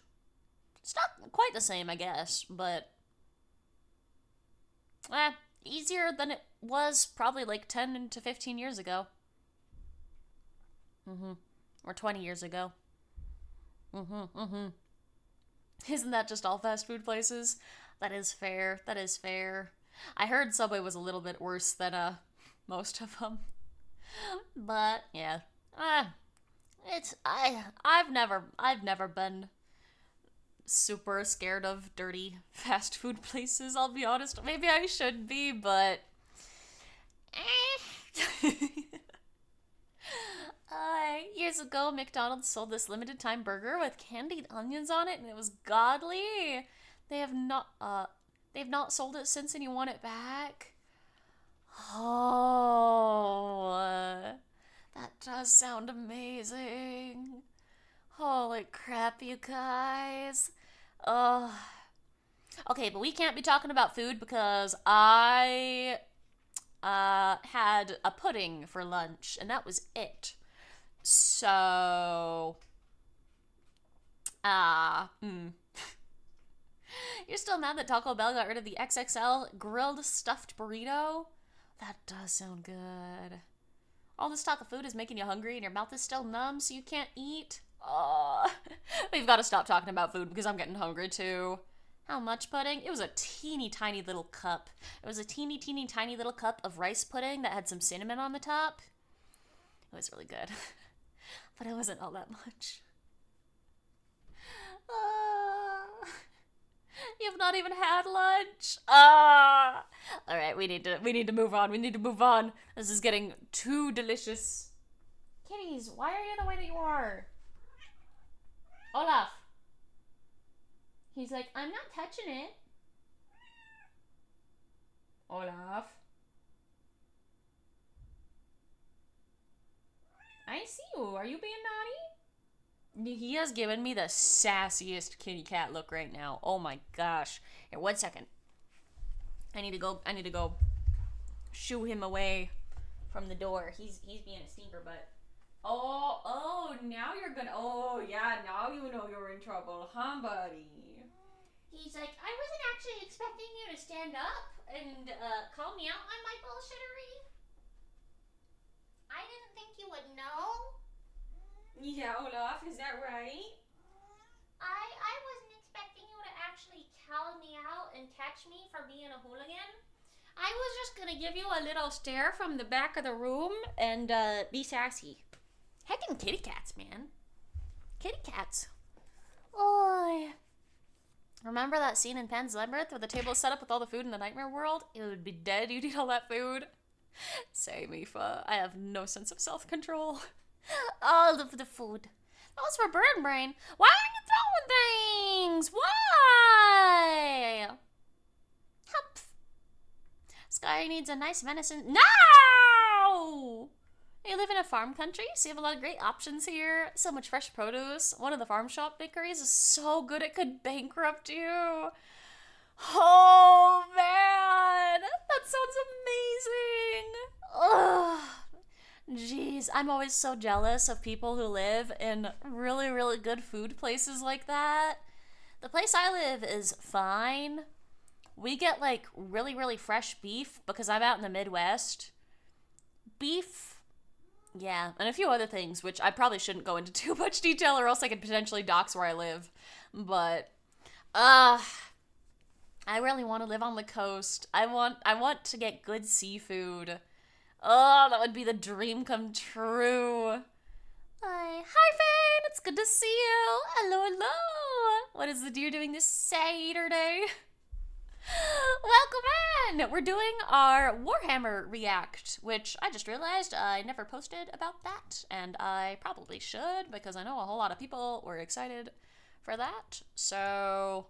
It's not quite the same, I guess, but... easier than it was probably like 10 to 15 years ago. Or 20 years ago. Isn't that just all fast food places? That is fair. I heard Subway was a little bit worse than, most of them. But, yeah. I've never been super scared of dirty fast food places, I'll be honest. Maybe I should be, but years ago, McDonald's sold this limited time burger with candied onions on it, and it was godly. They've not sold it since, and you want it back? Oh, that does sound amazing. Holy crap, you guys. Okay, but we can't be talking about food because I had a pudding for lunch, and that was it. So, You're still mad that Taco Bell got rid of the XXL grilled stuffed burrito? That does sound good. All this talk of food is making you hungry and your mouth is still numb so you can't eat? Oh, we've got to stop talking about food because I'm getting hungry too. How much pudding? It was a teeny tiny little cup. It was a teeny tiny little cup of rice pudding that had some cinnamon on the top. It was really good. But it wasn't all that much. You've not even had lunch. All right, we need to move on. This is getting too delicious. Kitties, why are you the way that you are? Olaf. He's like, I'm not touching it. Olaf. I see you. Are you being naughty? He has given me the sassiest kitty cat look right now. Oh my gosh. Here, 1 second. I need to go shoo him away from the door. He's being a stinker, but now you're gonna now you know you're in trouble, huh, buddy? He's like, I wasn't actually expecting you to stand up and call me out on my bullshittery. I didn't think you would know. Yeah, Olaf, is that right? I wasn't expecting you to actually call me out and catch me for being a hooligan. I was just gonna give you a little stare from the back of the room and be sassy. Heckin' kitty cats, man. Kitty cats. Oh. Remember that scene in Pan's Labyrinth where the table is set up with all the food in the nightmare world? It would be dead. You'd eat all that food. Say, Mifa, I have no sense of self-control. All of the food. That was for Bird Brain. Why are you throwing things? Why? Humph. Skari needs a nice venison. No! You live in a farm country, so you have a lot of great options here. So much fresh produce. One of the farm shop bakeries is so good it could bankrupt you. Oh, man. That sounds amazing. Ugh. Jeez, I'm always so jealous of people who live in really, really good food places like that. The place I live is fine. We get, like, really, really fresh beef because I'm out in the Midwest. Beef, yeah, and a few other things, which I probably shouldn't go into too much detail or else I could potentially dox where I live. But, I really want to live on the coast. I want to get good seafood. Oh, that would be the dream come true. Hi, Fane. It's good to see you. Hello, hello. What is the deer doing this Saturday? Welcome in. We're doing our Warhammer React, which I just realized I never posted about that, and I probably should because I know a whole lot of people were excited for that. So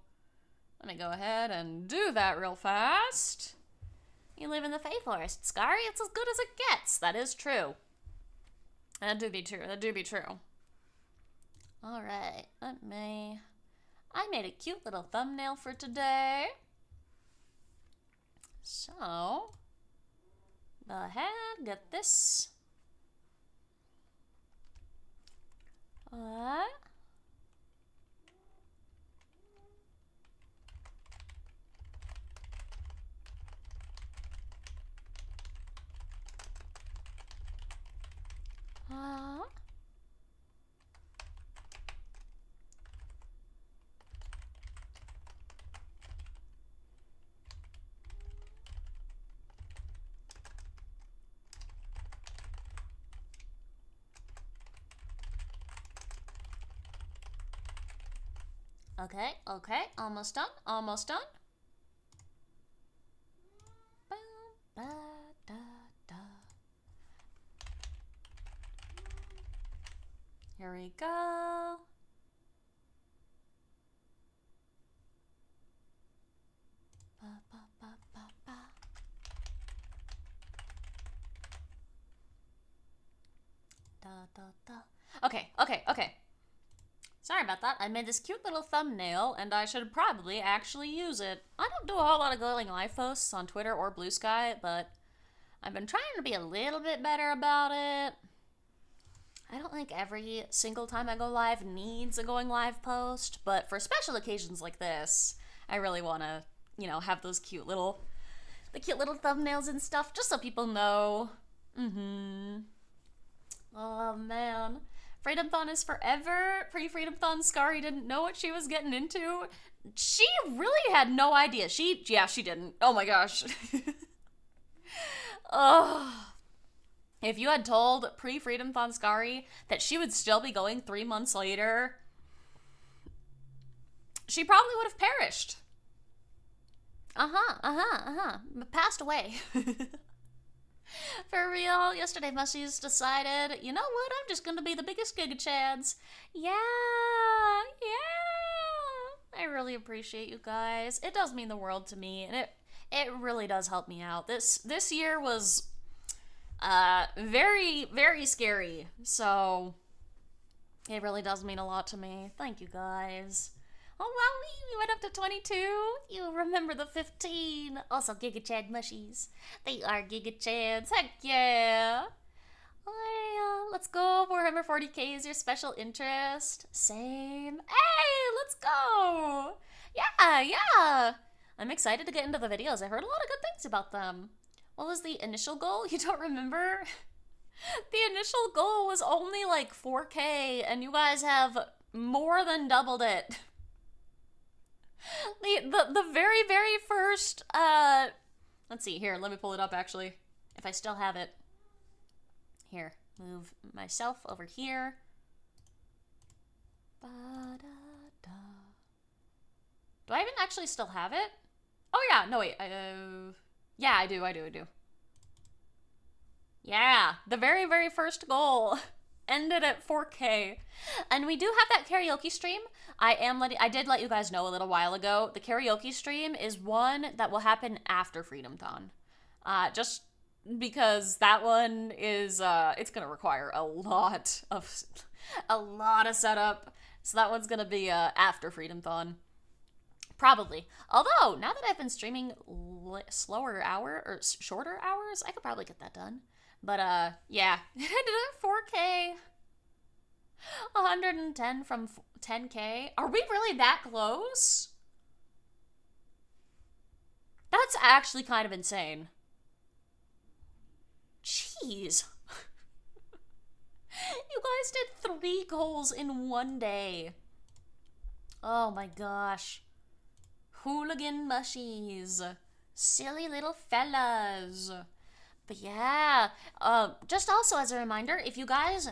let me go ahead and do that real fast. You live in the Fey Forest, Skari. It's as good as it gets. That is true. That do be true. Alright, I made a cute little thumbnail for today. So, go ahead, get this. Okay, almost done. Here we go. Okay. Sorry about that. I made this cute little thumbnail, and I should probably actually use it. I don't do a whole lot of going live posts on Twitter or Blue Sky, but I've been trying to be a little bit better about it. I don't think every single time I go live needs a going live post, but for special occasions like this, I really want to, have those cute little thumbnails and stuff, just so people know. Oh, man. Freedomthon is forever. Pre-Freedomthon, Skari didn't know what she was getting into. She really had no idea. She didn't. Oh my gosh. Oh. If you had told pre-Freedomthon Skari that she would still be going 3 months later, she probably would have perished. Passed away. For real, yesterday mushies decided, you know what, I'm just gonna be the biggest Giga Chads. Yeah. I really appreciate you guys. It does mean the world to me, and it really does help me out. This year was Very, very scary. So, it really does mean a lot to me. Thank you guys. Oh wow, we went up to 22. You remember the 15. Also, Giga Chad mushies. They are Giga Chads. Heck yeah. Let's go. Warhammer 40k is your special interest. Same. Hey, let's go. Yeah. I'm excited to get into the videos. I heard a lot of good things about them. What was the initial goal? You don't remember? The initial goal was only like 4k, and you guys have more than doubled it. The very, very first, let's see, here, let me pull it up actually, if I still have it. Here, move myself over here. Ba-da-da. Do I even actually still have it? Oh yeah, no wait, yeah, I do. Yeah, the very, very first goal ended at 4k. And we do have that karaoke stream. I did let you guys know a little while ago. The karaoke stream is one that will happen after Freedomthon. Just because that one is, it's gonna require a lot of setup. So that one's gonna be, after Freedomthon. Probably. Although, now that I've been streaming shorter hours, I could probably get that done. But, yeah. I did it 4k. 110 from 10k. Are we really that close? That's actually kind of insane. Jeez. You guys did 3 goals in one day. Oh my gosh. Hooligan mushies. Silly little fellas. But yeah, just also as a reminder, if you guys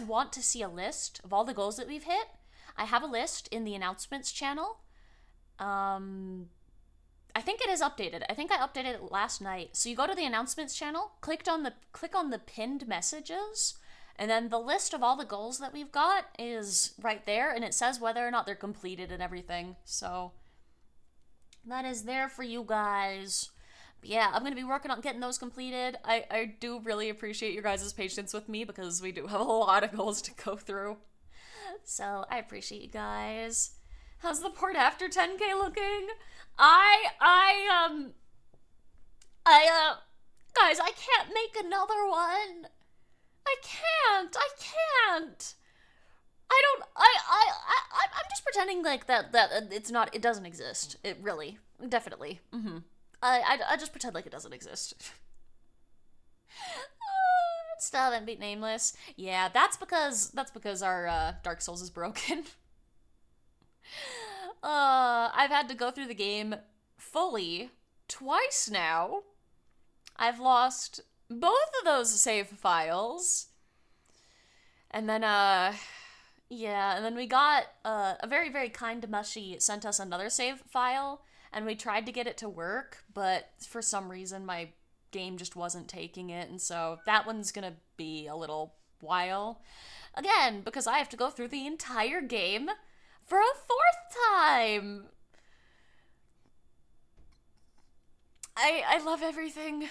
want to see a list of all the goals that we've hit, I have a list in the announcements channel. I think it is updated. I think I updated it last night. So you go to the announcements channel, click on the pinned messages, and then the list of all the goals that we've got is right there, and it says whether or not they're completed and everything. So that is there for you guys. But yeah, I'm going to be working on getting those completed. I do really appreciate your guys' patience with me because we do have a lot of goals to go through. So I appreciate you guys. How's the port after 10k looking? Guys, I can't make another one. I can't. I'm just pretending like that it doesn't exist. It really, definitely. I just pretend like it doesn't exist. Still haven't beat Nameless. Yeah, that's because our Dark Souls is broken. I've had to go through the game fully twice now. I've lost both of those save files. And then yeah, and then we got a very, very kind mushy sent us another save file. And we tried to get it to work, but for some reason my game just wasn't taking it, and so that one's gonna be a little while. Again, because I have to go through the entire game for a 4th time! I love everything.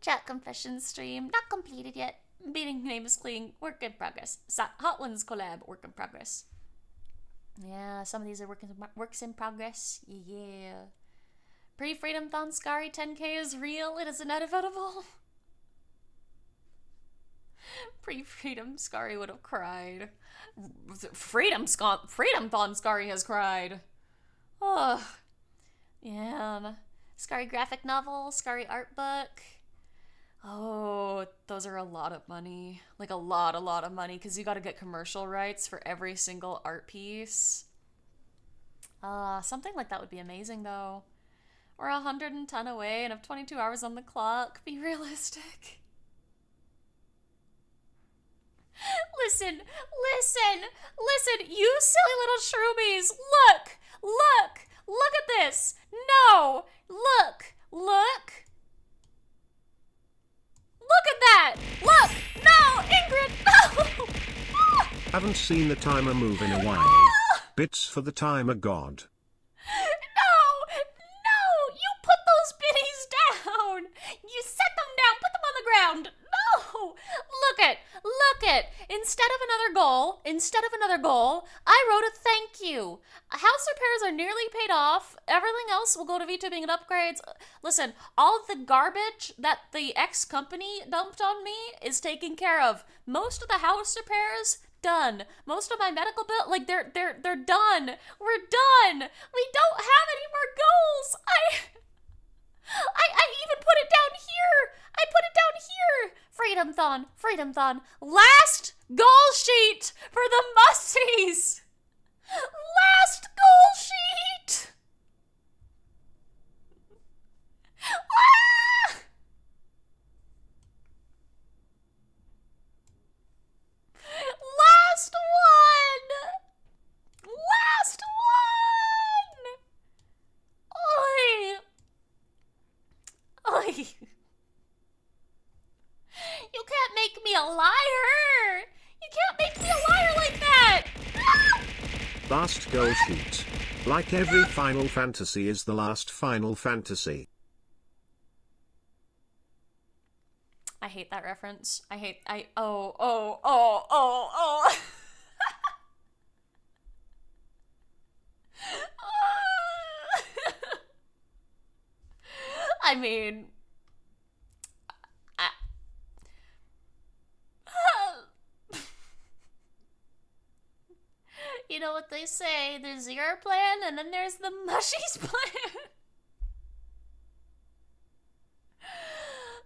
Chat confession stream, not completed yet. Beating name is clean, work in progress. Hot Ones collab, work in progress. Yeah, some of these are works in progress. Yeah. Pre-Freedomthon Skari 10k is real. It is inevitable. Pre-Freedom Skari would have cried. Freedomthon Skari has cried. Oh. Yeah. Skari graphic novel, Skari art book. Oh, those are a lot of money. Like a lot of money, because you gotta get commercial rights for every single art piece. Something like that would be amazing, though. We're 110 away and have 22 hours on the clock. Be realistic. Listen, you silly little shroomies. Look at this. No, look. Look at that! Look! No! Ingrid! No! Haven't seen the timer move in a while. Bits for the timer god. No! You put those fuck it. Instead of another goal, I wrote a thank you. House repairs are nearly paid off. Everything else will go to VTubing and upgrades. Listen, all of the garbage that the ex-company dumped on me is taken care of. Most of the house repairs, done. Most of my medical bill, like, they're done. We're done. We don't have any more goals. I even put it down here. I put it down here. Freedomthon. Last goal sheet for the mushies. Last goal sheet. Ah! Last one. Oi. You can't make me a liar. You can't make me a liar like that. No. Last goal sheet. Like every Final Fantasy is the last Final Fantasy. I hate that reference. I I mean, you know what they say, there's your plan and then there's the mushies plan.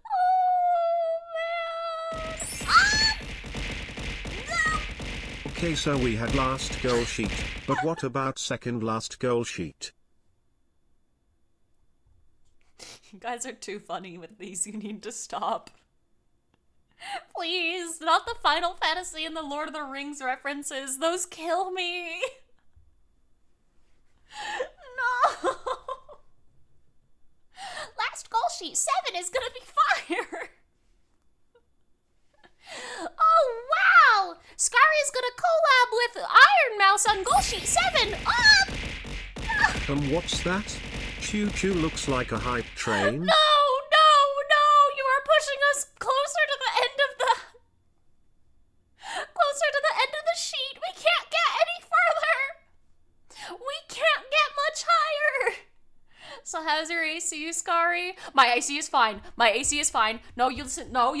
Oh, man. Ah! No! Okay, so we had last goal sheet, but what about second last goal sheet? You guys are too funny with these. You need to stop. Please, not the Final Fantasy and the Lord of the Rings references. Those kill me. No. Last goal sheet 7 is gonna be fire. Oh, wow. Skari is gonna collab with Iron Mouse on goal sheet 7. What's that? Choo Choo looks like a hype train. No, you are pushing us closer to the end of the sheet. We can't get any further. We can't get much higher. So how's your AC, Skari? My AC is fine. No, you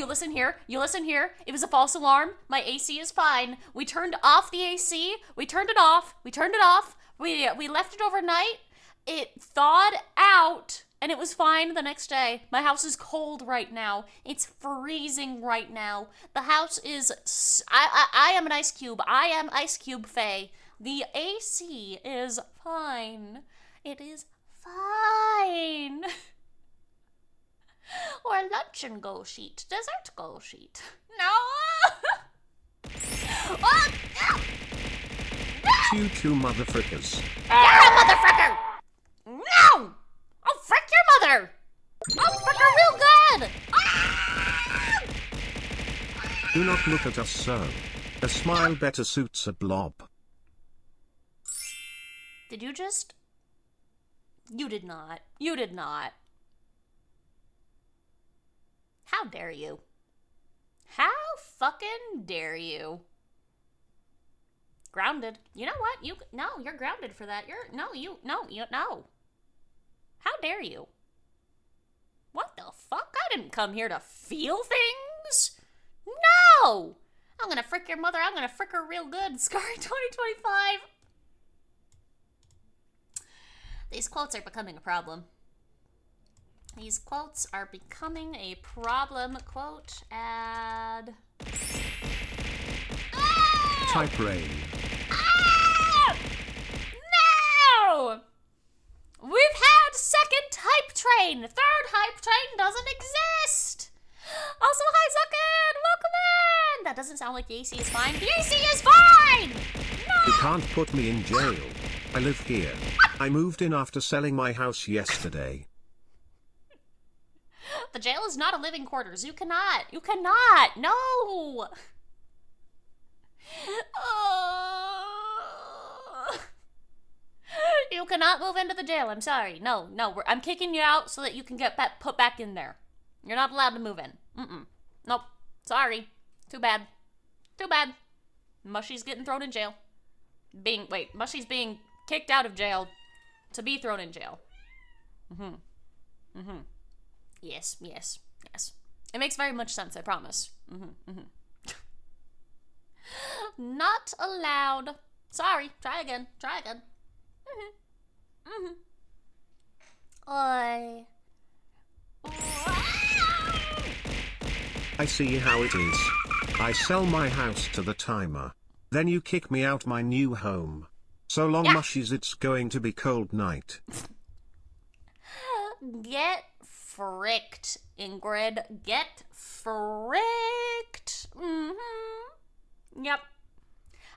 listen here. It was a false alarm. My AC is fine. We turned off the AC. We turned it off. We left it overnight. It thawed out, and it was fine the next day. My house is cold right now. It's freezing right now. The house is... I am an ice cube. I am Ice Cube Faye. The AC is fine. It is fine. Or luncheon goal sheet. Dessert goal sheet. No! Oh, no! Choo Choo motherfrickers. You're a motherfricker! No! I'll frick your mother! I'll frick her real good! Ah! Do not look at us so. A smile better suits a blob. Did you just... You did not. You did not. How dare you? How fucking dare you? Grounded. You know what? You're grounded for that. No. How dare you? What the fuck? I didn't come here to feel things. No! I'm gonna frick your mother. I'm gonna frick her real good. Skari 2025. These quotes are becoming a problem. Quote add. Ah! Type rain. Ah! No! We've had second hype train. Third hype train doesn't exist. Also, hi Zuckin! Welcome in! That doesn't sound like the AC is fine. The AC is fine! No! You can't put me in jail. I live here. I moved in after selling my house yesterday. The jail is not a living quarters. You cannot. No! You cannot move into the jail. I'm sorry. No. I'm kicking you out so that you can get put back in there. You're not allowed to move in. Nope. Sorry. Too bad. Too bad. Mushy's getting thrown in jail. Mushy's being kicked out of jail to be thrown in jail. Yes. It makes very much sense, I promise. Not allowed. Sorry, try again. Oi. I see how it is. I sell my house to the timer. Then you kick me out my new home. So long, mushies, it's going to be cold night. Get fricked, Ingrid. Get fricked. Yep.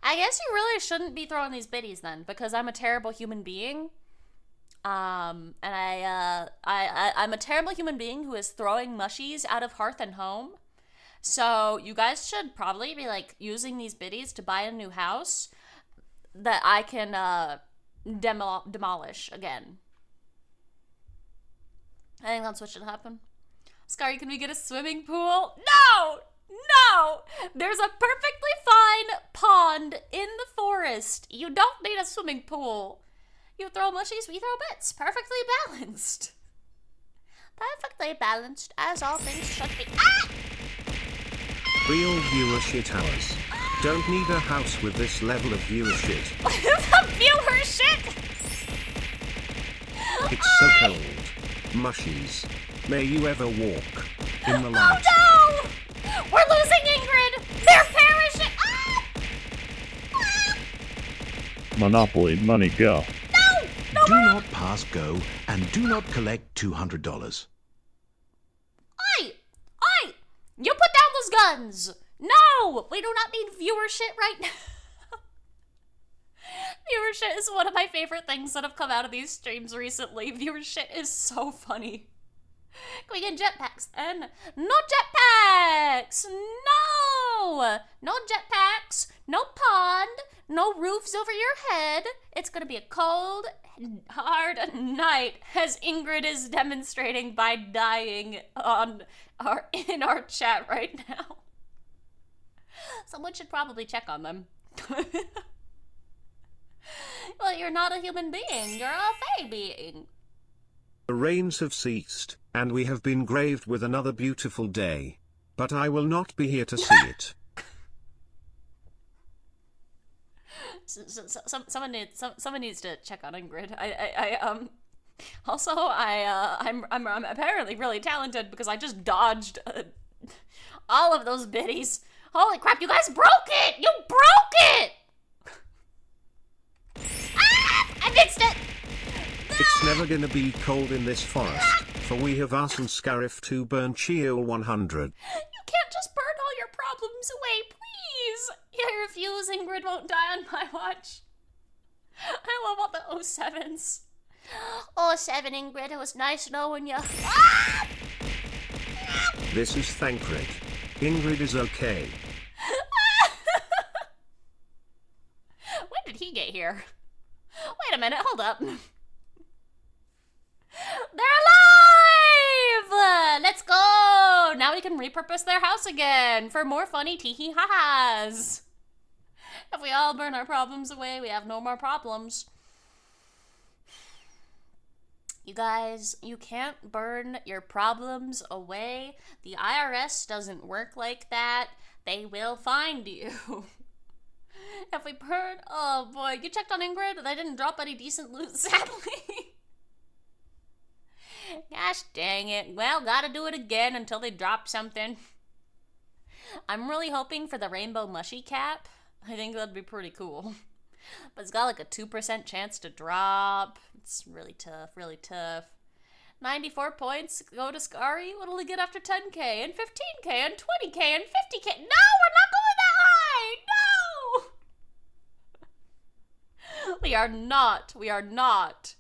I guess you really shouldn't be throwing these biddies then, because I'm a terrible human being. And I'm a terrible human being who is throwing mushies out of hearth and home. So you guys should probably be like using these biddies to buy a new house that I can demolish again. I think that's what should happen. Skari, can we get a swimming pool? No! There's a perfectly fine pond in the forest. You don't need a swimming pool. You throw mushies, we throw bits. Perfectly balanced. Perfectly balanced, as all things should be. Ah! Real viewer shit hours. Don't need a house with this level of viewer shit. Viewer shit! It's so cold. Mushies. May you ever walk in the light. Oh no! We're losing Ingrid! They're perishing! Ah! Monopoly, money, go. No! Do not pass go, and do not collect $200. Oi! You put down those guns! No! We do not need viewer shit right now. Viewer shit is one of my favorite things that have come out of these streams recently. Viewer shit is so funny. Can we get jetpacks then? No jetpacks! No! No jetpacks, no pond, no roofs over your head. It's gonna be a cold, hard night, as Ingrid is demonstrating by dying in our chat right now. Someone should probably check on them. Well, you're not a human being, you're a fae being. The rains have ceased, and we have been graved with another beautiful day. But I will not be here to see it. Someone needs to check on Ingrid. I'm apparently really talented because I just dodged all of those biddies. Holy crap, you guys broke it! You broke it! Ah! I fixed it! It's never gonna be cold in this forest, for we have asked Scarif to burn Chiel 100. You can't just burn all your problems away, please! I refuse, Ingrid won't die on my watch. I love all the 07s. 07, Ingrid, it was nice knowing you. Ah! This is Thancred. Ingrid is okay. When did he get here? Wait a minute, hold up. They're alive! Let's go! Now we can repurpose their house again for more funny tee-hee-ha-has. If we all burn our problems away, we have no more problems. You guys, you can't burn your problems away. The IRS doesn't work like that. They will find you. If we burn... Oh boy, you checked on Ingrid? They didn't drop any decent loot, sadly. Gosh dang it. Well, gotta do it again until they drop something. I'm really hoping for the rainbow mushy cap. I think that'd be pretty cool. But it's got like a 2% chance to drop. It's really tough, really tough. 94 points go to Skari. What'll he get after 10k and 15k and 20k and 50k? No, we're not going that high! No! We are not. We are not.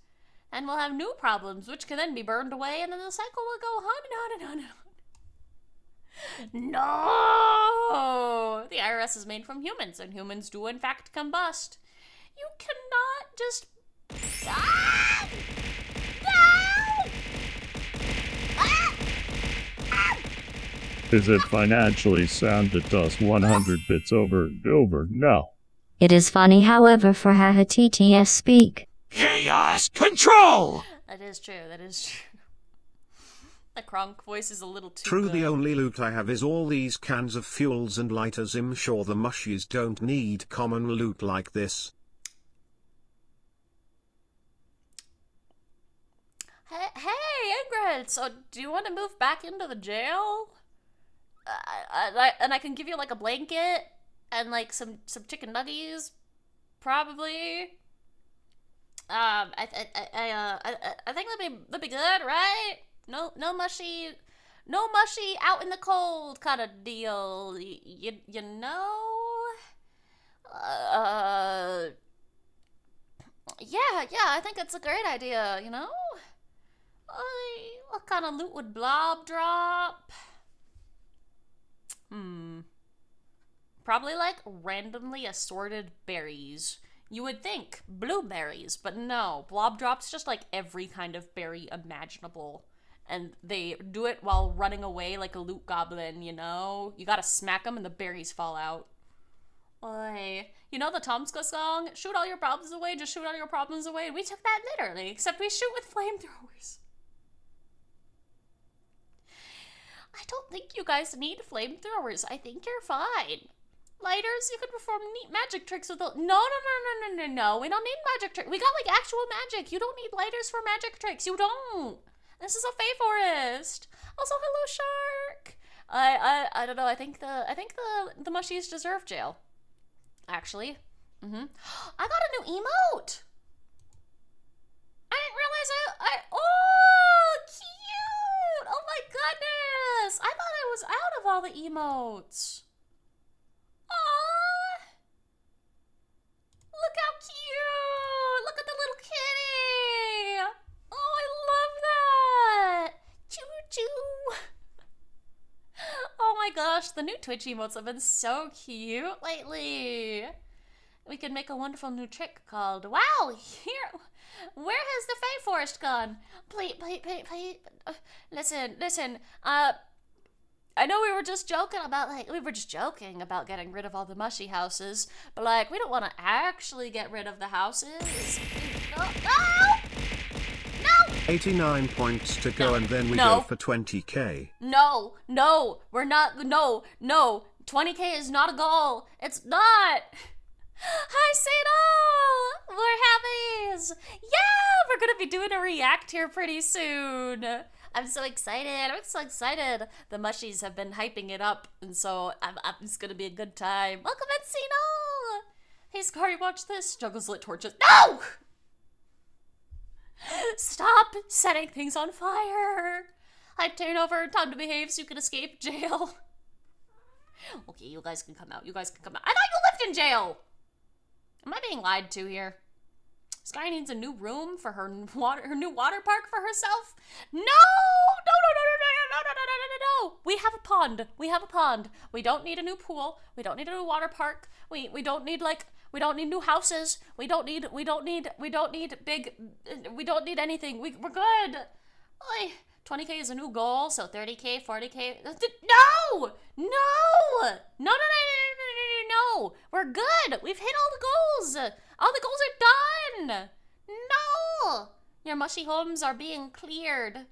And we'll have new problems, which can then be burned away, and then the cycle will go on and on and on and on. No! The IRS is made from humans, and humans do in fact combust. You cannot just... Ah! No! Ah! Ah! Is it financially sound to toss 100 bits over and over? No. It is funny, however, for TTS speak. Chaos control! That is true, that is true. The Kronk voice is a little too True, good. the only loot I have is all these cans of fuels and lighters. I'm sure the mushies don't need common loot like this. Hey, Ingrid, so do you want to move back into the jail? And I can give you like a blanket and like some chicken nuggies, probably. I think that'd be good, right? No mushy out in the cold kind of deal. You know? Yeah, I think it's a great idea, you know? What kind of loot would Blob drop? Probably like randomly assorted berries. You would think blueberries, but no. Blob drops just like every kind of berry imaginable. And they do it while running away like a loot goblin, you know? You gotta smack them and the berries fall out. Oy. You know the Tomska song? Shoot all your problems away, just shoot all your problems away. We took that literally, except we shoot with flamethrowers. I don't think you guys need flamethrowers. I think you're fine. Lighters, you can perform neat magic tricks with the... No. We don't need magic tricks. We got, like, actual magic. You don't need lighters for magic tricks. You don't. This is a Fey forest. Also, hello, Shark. I don't know. I think the mushies deserve jail. Actually. I got a new emote. I didn't realize oh, cute. Oh, my goodness. I thought I was out of all the emotes. Aww. Look how cute. Look at the little kitty. Oh, I love that. Choo-choo. Oh my gosh, the new Twitch emotes have been so cute lately. We could make a wonderful new trick called, wow, here, where has the Fey Forest gone? Please, listen, I know we were just joking about getting rid of all the mushy houses, but like, we don't want to actually get rid of the houses. No! 89 points to go, and then we go for 20k. No, we're not, no. 20k is not a goal. It's not. Hi, Sino! We're Happies! Yeah, we're gonna be doing a react here pretty soon. I'm so excited. The mushies have been hyping it up, and so it's gonna be a good time. Welcome in, Sino! Hey, Skari, watch this. Juggles lit torches. No! Stop setting things on fire. I turn over. Time to behave so you can escape jail. Okay, you guys can come out. I thought you lived in jail. Am I being lied to here? Skari needs a new room for her new water park for herself. No. We have a pond. We don't need a new pool. We don't need a new water park. We don't need new houses. We don't need anything. We're good. Oy, 20k is a new goal, so 30k, 40k. No. We're good. We've hit all the goals. All the goals are done. No. Your mushy homes are being cleared.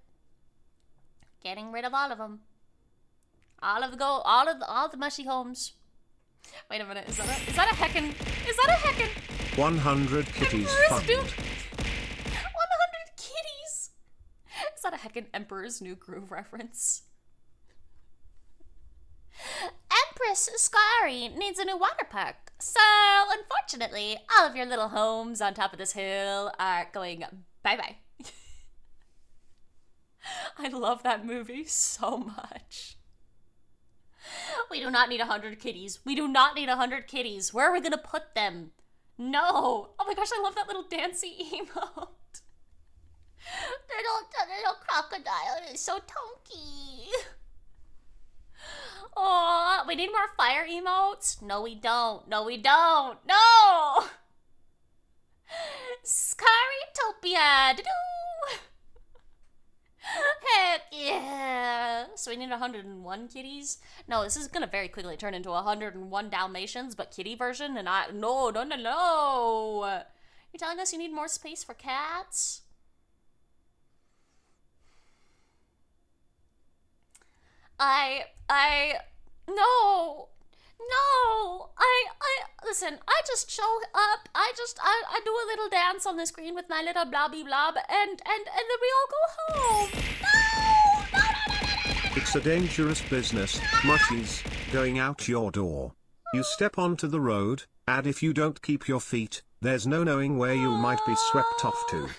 Getting rid of all of them. All the mushy homes. Wait a minute, is that a heckin'? 100 kitties fund. 100 kitties? Is that a heckin' Emperor's New Groove reference? Empress Skari needs a new water park. So, unfortunately, all of your little homes on top of this hill are going bye-bye. I love that movie so much. We do not need 100 kitties. Where are we gonna put them? No. Oh my gosh, I love that little dancey emote. Little crocodile is so tonky. Oh, we need more fire emotes? No, we don't. No! Skaritopia! Heck yeah! So we need 101 kitties? No, this is gonna very quickly turn into 101 Dalmatians, but kitty version, and no. You're telling us you need more space for cats? No, listen, I just show up, I do a little dance on the screen with my little blobby blob, and then we all go home. No. It's a dangerous business, mushies, going out your door. You step onto the road, and if you don't keep your feet, there's no knowing where you might be swept off to.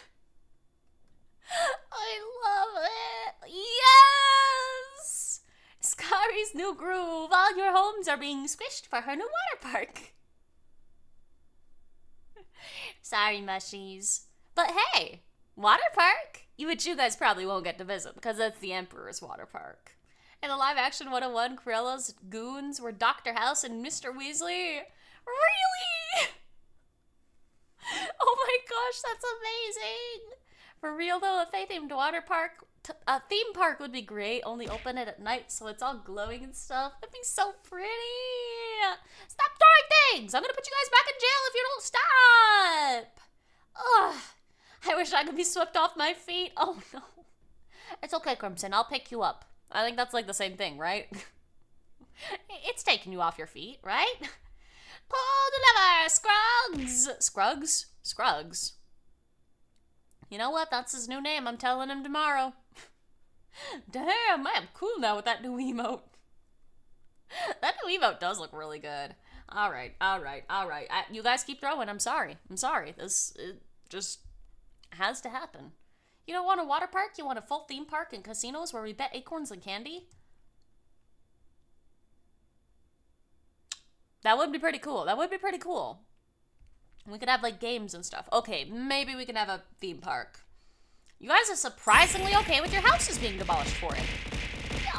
I love it. Yes! Skari's new groove. All your homes are being squished for her new water park. Sorry, mushies. But hey, water park? Which you guys probably won't get to visit because that's the Emperor's water park. In the live action 101, Cruella's goons were Dr. House and Mr. Weasley. Really? Oh my gosh, that's amazing. For real though, a fae-themed water park, a theme park would be great, only open it at night so it's all glowing and stuff. That'd be so pretty. Stop throwing things! I'm gonna put you guys back in jail if you don't stop! Ugh, I wish I could be swept off my feet. Oh no. It's okay, Crimson, I'll pick you up. I think that's like the same thing, right? It's taking you off your feet, right? Pull the lever, Scruggs! Scruggs? You know what? That's his new name. I'm telling him tomorrow. Damn, I am cool now with that new emote. That new emote does look really good. All right. You guys keep throwing. I'm sorry. This just has to happen. You don't want a water park? You want a full theme park and casinos where we bet acorns and candy? That would be pretty cool. We could have, like, games and stuff. Okay, maybe we can have a theme park. You guys are surprisingly okay with your houses being demolished for it.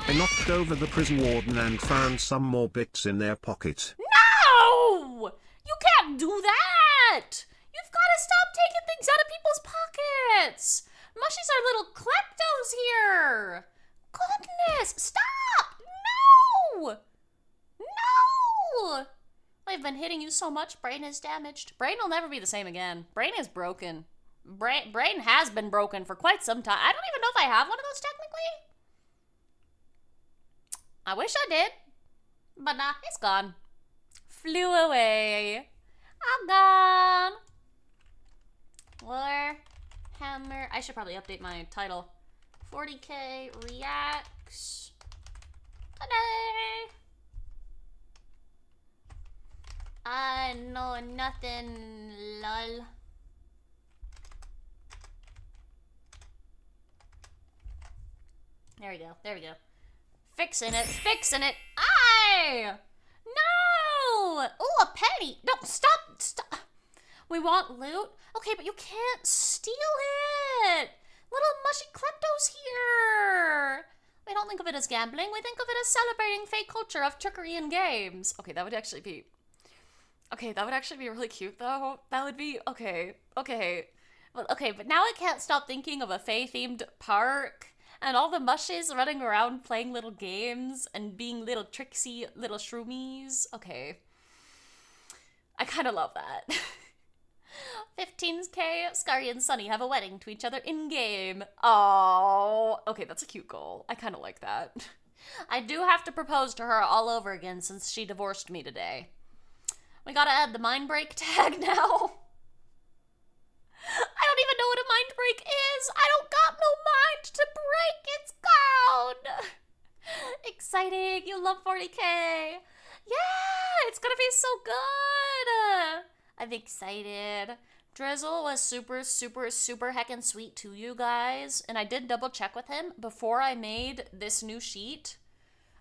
I knocked over the prison warden and found some more bits in their pocket. No! You can't do that! You've got to stop taking things out of people's pockets! Mushies are little kleptos here! Goodness! Stop! No! I've been hitting you so much, Brain is damaged. Brain will never be the same again. Brain is broken. Brain has been broken for quite some time. I don't even know if I have one of those technically. I wish I did. But nah, it's gone. Flew away. I'm gone. Warhammer. I should probably update my title. 40k reacts today. I know nothing, lol. There we go. Fixing it. Aye! No! Oh, a penny! No, stop! We want loot? Okay, but you can't steal it! Little mushy kleptos here! We don't think of it as gambling, we think of it as celebrating fake culture of trickery in games. Okay, that would actually be really cute, though. That would be, okay. Well, okay, but now I can't stop thinking of a fae-themed park, and all the mushies running around playing little games, and being little tricksy little shroomies. Okay. I kind of love that. 15k, Skari and Sunny have a wedding to each other in-game. Oh, okay, that's a cute goal. I kind of like that. I do have to propose to her all over again since she divorced me today. We gotta add the mind break tag now. I don't even know what a mind break is. I don't got no mind to break. It's gone. Exciting. You love 40k. Yeah, it's gonna be so good. I'm excited. Drizzle was super heckin' sweet to you guys. And I did double check with him before I made this new sheet.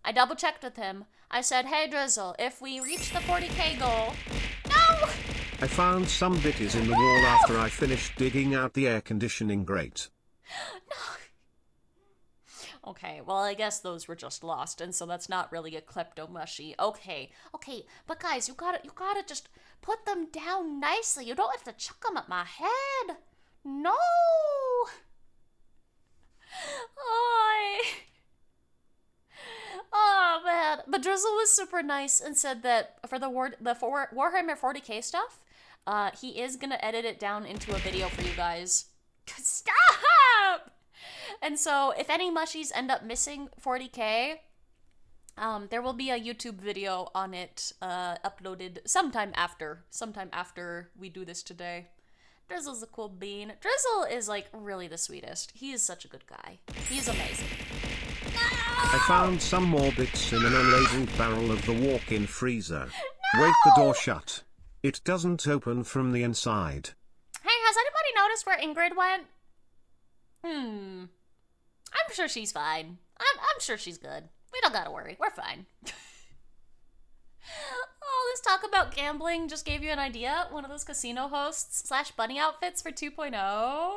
I double checked with him. I said, hey Drizzle, if we reach the 40k goal... No! I found some bitties in the wall after I finished digging out the air conditioning grate. No. Okay, well I guess those were just lost, and so that's not really a klepto mushy. Okay, but guys, you gotta just put them down nicely. You don't have to chuck them at my head. No! Oh, oh man. But Drizzle was super nice and said that for the Warhammer 40k stuff, he is gonna edit it down into a video for you guys. Stop! And so if any mushies end up missing 40k, there will be a YouTube video on it uploaded sometime after we do this today. Drizzle's a cool bean. Drizzle is like really the sweetest. He is such a good guy. He's amazing. I found some more bits in an unlabeled barrel of the walk-in freezer. Wait, the door shut. It doesn't open from the inside. Hey, has anybody noticed where Ingrid went? I'm sure she's fine. I'm sure she's good. We don't gotta worry. We're fine. Oh, this talk about gambling just gave you an idea. One of those casino hosts / bunny outfits for 2.0.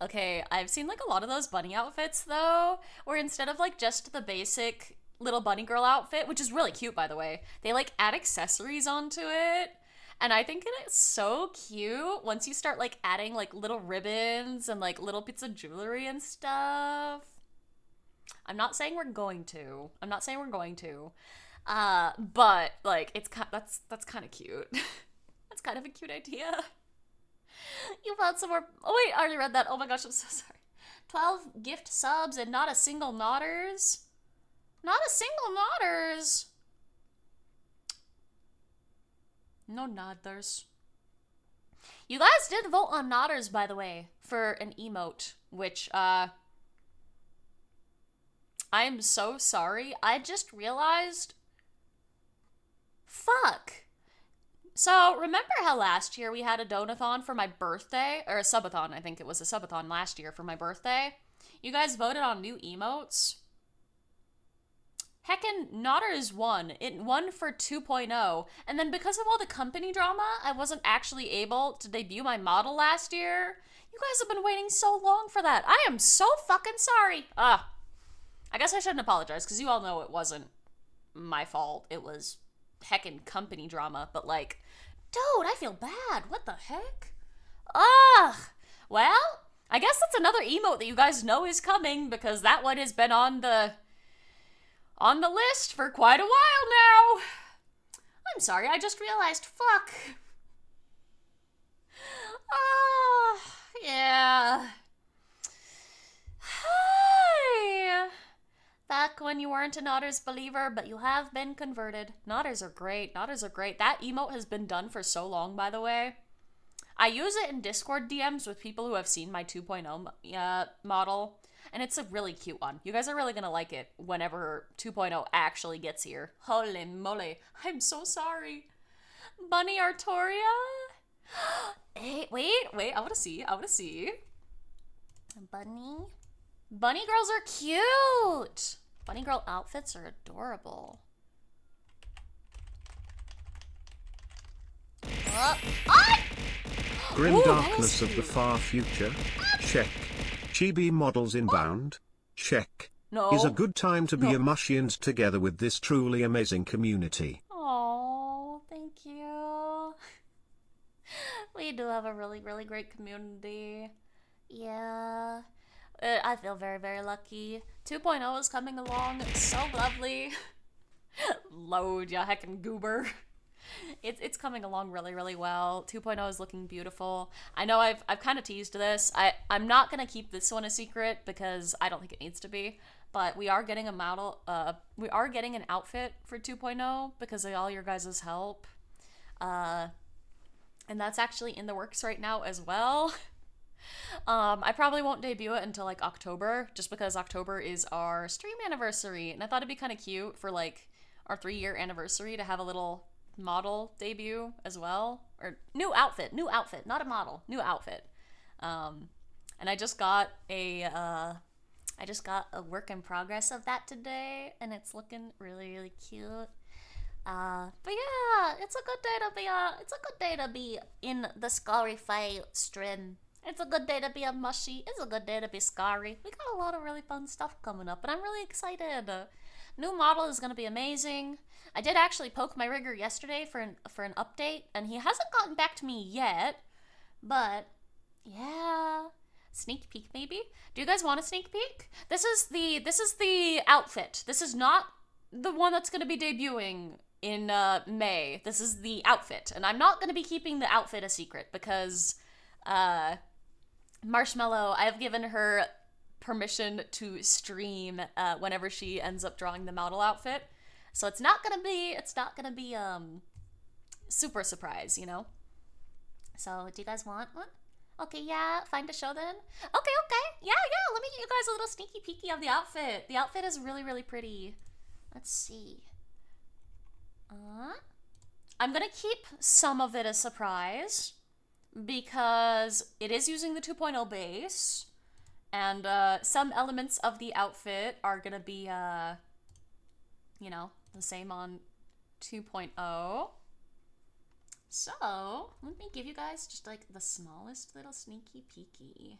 Okay, I've seen like a lot of those bunny outfits though, where instead of like just the basic little bunny girl outfit, which is really cute by the way, they like add accessories onto it. And I think it's so cute once you start like adding like little ribbons and like little bits of jewelry and stuff. I'm not saying we're going to. But like that's kind of cute. That's kind of a cute idea. You found some more. Oh wait, I already read that. Oh my gosh, I'm so sorry. 12 gift subs and not a single nodders. Not a single nodders. No nodders. You guys did vote on nodders, by the way, for an emote, which I'm so sorry. I just realized. Fuck. So, remember how last year we had a donathon for my birthday? Or a subathon, I think it was a subathon last year for my birthday. You guys voted on new emotes. Heckin' Nodders won. It won for 2.0. And then because of all the company drama, I wasn't actually able to debut my model last year. You guys have been waiting so long for that. I am so fucking sorry. I guess I shouldn't apologize, because you all know it wasn't my fault. It was heckin' company drama. But like, dude, I feel bad. What the heck? Well, I guess that's another emote that you guys know is coming, because that one has been on the list for quite a while now. I'm sorry, I just realized. Fuck. Yeah. Hi. Back when you weren't a Nodders believer, but you have been converted. Nodders are great. Nodders are great. That emote has been done for so long, by the way. I use it in Discord DMs with people who have seen my 2.0 model. And it's a really cute one. You guys are really gonna like it whenever 2.0 actually gets here. Holy moly. I'm so sorry. Bunny Artoria? Hey, wait. I wanna see. Bunny girls are cute. Bunny girl outfits are adorable. Grim darkness of the far future? Check. Chibi models inbound? Check. No. Is a good time to be a mushy and together with this truly amazing community. Oh, thank you. We do have a really, really great community. Yeah. I feel very, very lucky. 2.0 is coming along. It's so lovely. Load, ya heckin' goober. It's coming along really, really well. 2.0 is looking beautiful. I know I've kind of teased this. I'm not going to keep this one a secret because I don't think it needs to be. But we are getting a model, we are getting an outfit for 2.0 because of all your guys' help. And that's actually in the works right now as well. I probably won't debut it until like October, just because October is our stream anniversary. And I thought it'd be kind of cute for like our 3-year anniversary to have a little model debut as well, or new outfit, not a model, new outfit. And I just got a work in progress of that today, and it's looking really, really cute. But yeah, it's a good day to be in the Skari stream. It's a good day to be a mushy. It's a good day to be Skari. We got a lot of really fun stuff coming up, and I'm really excited. New model is going to be amazing. I did actually poke my rigger yesterday for an update, and he hasn't gotten back to me yet. But yeah, Sneak peek, maybe? Do you guys want a sneak peek? This is the outfit. This is not the one that's gonna be debuting in May. This is the outfit, and I'm not gonna be keeping the outfit a secret because Marshmallow, I've given her permission to stream whenever she ends up drawing the model outfit, so it's not gonna be super surprise, you know. So do you guys want one? Okay, yeah, find a show then. Okay, yeah. Let me get you guys a little sneaky peeky of the outfit. The outfit is really, really pretty. Let's see. I'm gonna keep some of it a surprise because it is using the 2.0 base, and some elements of the outfit are gonna be, you know, the same on 2.0. So, let me give you guys just like the smallest little sneaky peeky.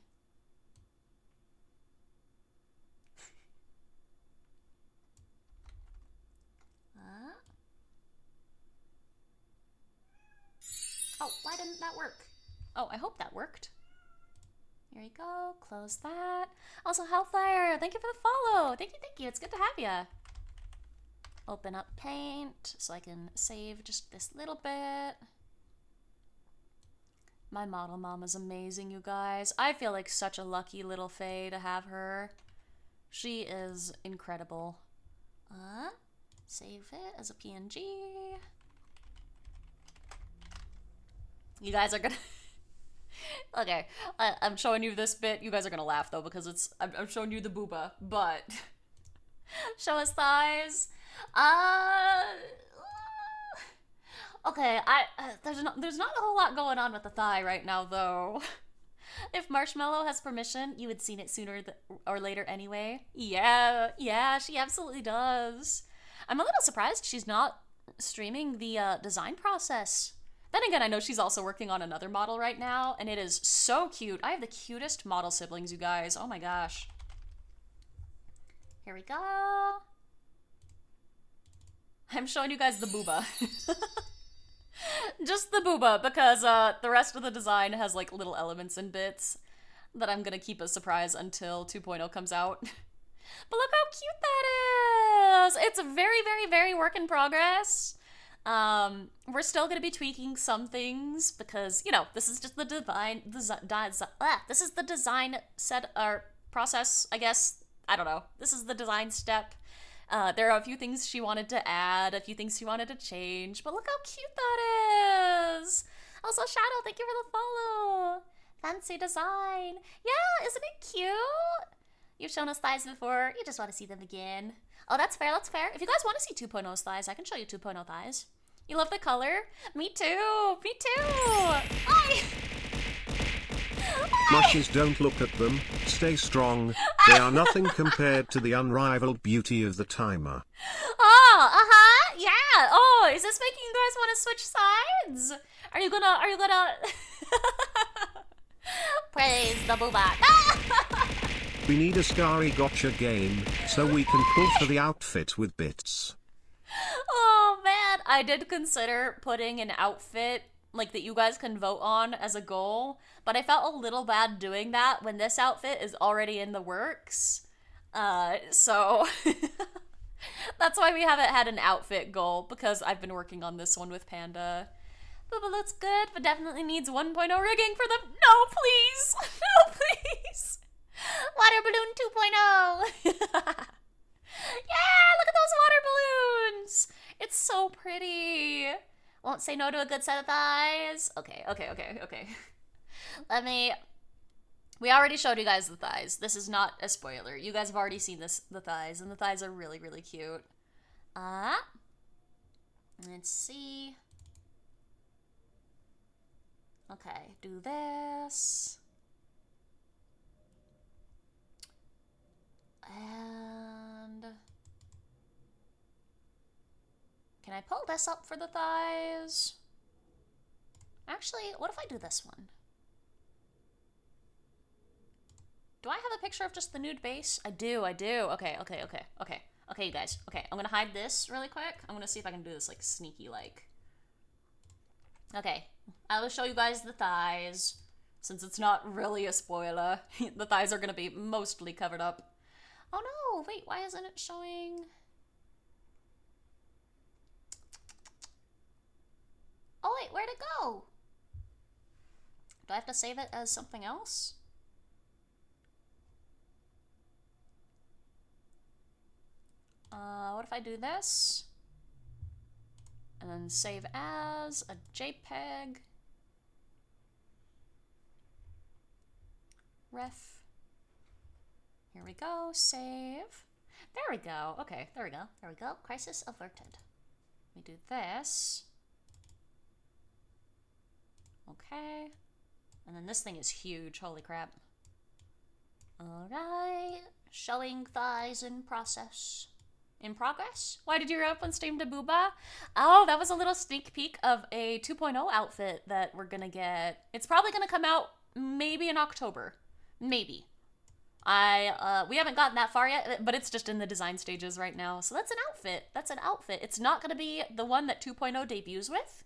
Oh, why didn't that work? Oh, I hope that worked. Here you go. Close that. Also, Hellfire, thank you for the follow. Thank you. It's good to have you. Open up Paint so I can save just this little bit. My model mom is amazing, you guys. I feel like such a lucky little fae to have her. She is incredible. Save it as a PNG. You guys are gonna... Okay, I'm showing you this bit. You guys are gonna laugh, though, because it's... I'm showing you the booba, but... Show us thighs. Okay, there's not a whole lot going on with the thigh right now, though. If Marshmallow has permission, you had seen it sooner or later anyway. Yeah, she absolutely does. I'm a little surprised she's not streaming the design process. Then again, I know she's also working on another model right now, and it is so cute. I have the cutest model siblings, you guys. Oh my gosh. Here we go. I'm showing you guys the booba. Just the booba, because the rest of the design has like little elements and bits that I'm gonna keep a surprise until 2.0 comes out. But look how cute that is! It's a very, very, very work in progress. We're still gonna be tweaking some things because, you know, this is just the this is the design set or process, I guess. I don't know. This is the design step. There are a few things she wanted to add, a few things she wanted to change, but look how cute that is! Also, Shadow, thank you for the follow! Fancy design! Yeah, isn't it cute? You've shown us thighs before, you just want to see them again. Oh, that's fair, that's fair. If you guys want to see 2.0's thighs, I can show you 2.0 thighs. You love the color? Me too! Me too! Hi! Mushies, don't look at them. Stay strong. They are nothing compared to the unrivaled beauty of the timer. Oh, yeah. Oh, is this making you guys want to switch sides? Are you gonna praise the booba? We need a Skari gotcha game, so we can pull for the outfit with bits. Oh man, I did consider putting an outfit like that you guys can vote on as a goal, but I felt a little bad doing that when this outfit is already in the works. So that's why we haven't had an outfit goal, because I've been working on this one with Panda. Booba looks good, but definitely needs 1.0 rigging for the... No, please! No, please! Water balloon 2.0! Yeah, look at those water balloons! It's so pretty. Won't say no to a good set of thighs. Okay. We already showed you guys the thighs. This is not a spoiler. You guys have already seen the thighs, and the thighs are really, really cute. Let's see. Okay, do this. And can I pull this up for the thighs? Actually, what if I do this one? Do I have a picture of just the nude base? I do. Okay, you guys. Okay, I'm gonna hide this really quick. I'm gonna see if I can do this like sneaky like. Okay, I will show you guys the thighs. since it's not really a spoiler. The thighs are gonna be mostly covered up. Oh no, wait, why isn't it showing? Oh wait, where'd it go? Do I have to save it as something else? What if I do this? And then save as a JPEG. Ref. Here we go, save. There we go, okay, there we go, there we go. Crisis averted. We do this. Okay. And then this thing is huge, holy crap. Alright, showing thighs in process. In progress? Why did you open stream to Booba? Oh, that was a little sneak peek of a 2.0 outfit that we're gonna get. It's probably gonna come out maybe in October. Maybe. We haven't gotten that far yet, but it's just in the design stages right now. So that's an outfit. That's an outfit. It's not gonna be the one that 2.0 debuts with.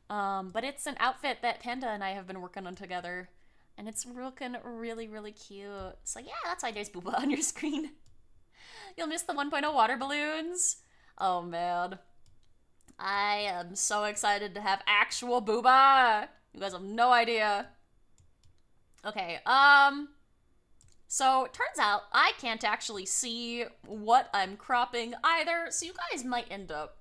But it's an outfit that Panda and I have been working on together. And it's looking really, really cute. So yeah, that's why there's Booba on your screen. You'll miss the 1.0 water balloons. Oh man. I am so excited to have actual Booba. You guys have no idea. Okay, so it turns out I can't actually see what I'm cropping either, so you guys might end up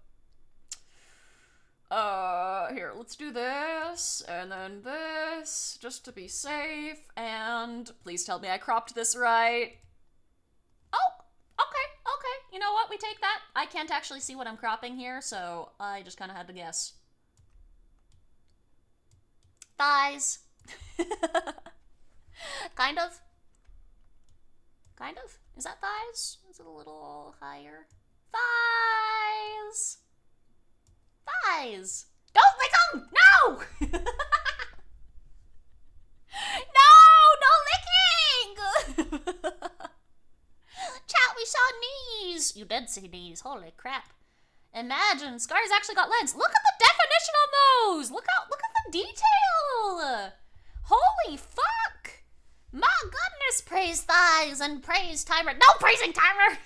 here, let's do this, and then this, just to be safe, and please tell me I cropped this right. Oh, okay, you know what, we take that. I can't actually see what I'm cropping here, so I just kind of had to guess. Thighs. Kind of. Kind of? Is that thighs? Is it a little higher? Thighs! Thighs! Don't lick them! No! No! No licking! Chat, we saw knees! You did see knees. Holy crap. Imagine, Skari's actually got legs. Look at the definition on those! Look at the detail! Holy fuck! My goodness, praise thighs and praise timer. No praising timer!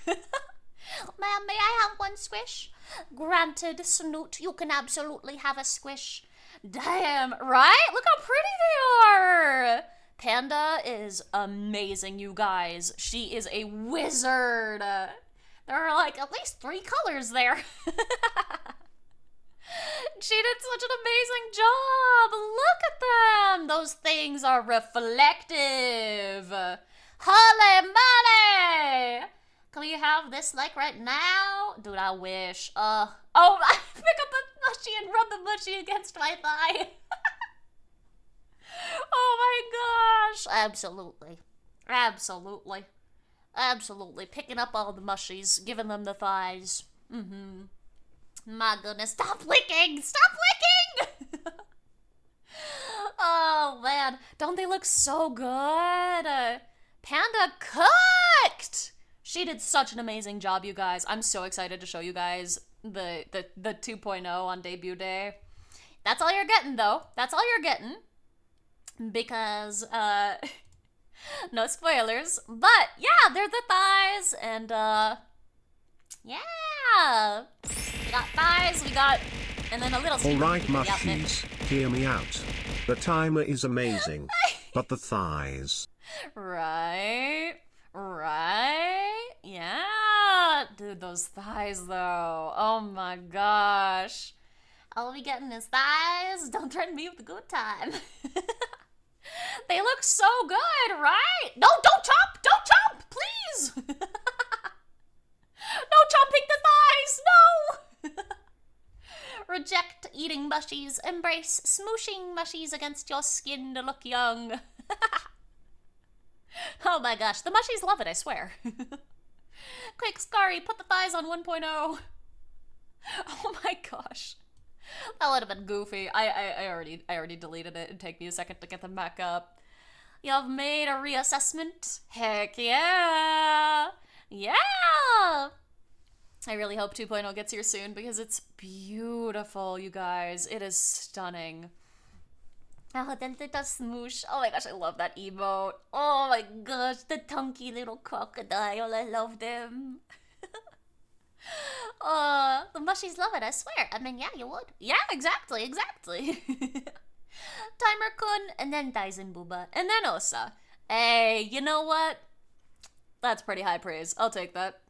Ma'am, may I have one squish? Granted, Snoot, you can absolutely have a squish. Damn, right? Look how pretty they are! Panda is amazing, you guys. She is a wizard. There are like at least 3 colors there. She did such an amazing job. Look at them. Those things are reflective. Holy moly! Can we have this like right now? Dude, I wish. Oh, I pick up the mushy and rub the mushy against my thigh. Oh my gosh. Absolutely. Absolutely. Absolutely. Picking up all the mushies, giving them the thighs. Mm-hmm. My goodness. Stop licking! Stop licking! Oh man. Don't they look so good? Panda cooked! She did such an amazing job, you guys. I'm so excited to show you guys the 2.0 on debut day. That's all you're getting, though. That's all you're getting. Because, no spoilers. But, yeah, they're the thighs. And, yeah. We got thighs, and then a little... Alright, mushies, hear me out. The timer is amazing. But the thighs... Right? Yeah. Dude, those thighs, though. Oh my gosh. All we getting is thighs. Don't threaten me with a good time. They look so good, right? No, don't chomp! Don't chomp, please! No chomping the thighs, no! Reject eating mushies. Embrace smooshing mushies against your skin to look young. Oh my gosh, the mushies love it, I swear. Quick, Skari, put the thighs on 1.0. Oh my gosh. That would have been goofy. I already deleted it. It'd take me a second to get them back up. You've made a reassessment? Heck yeah! Yeah! I really hope 2.0 gets here soon because it's beautiful, you guys. It is stunning. Oh, then the smoosh. Oh my gosh, I love that emote. Oh my gosh, the tunky little crocodile. I love them. The mushies love it, I swear. I mean, yeah, you would. Yeah, exactly. Timer-kun, and then Daisen Booba, and then Osa. Hey, you know what? That's pretty high praise. I'll take that.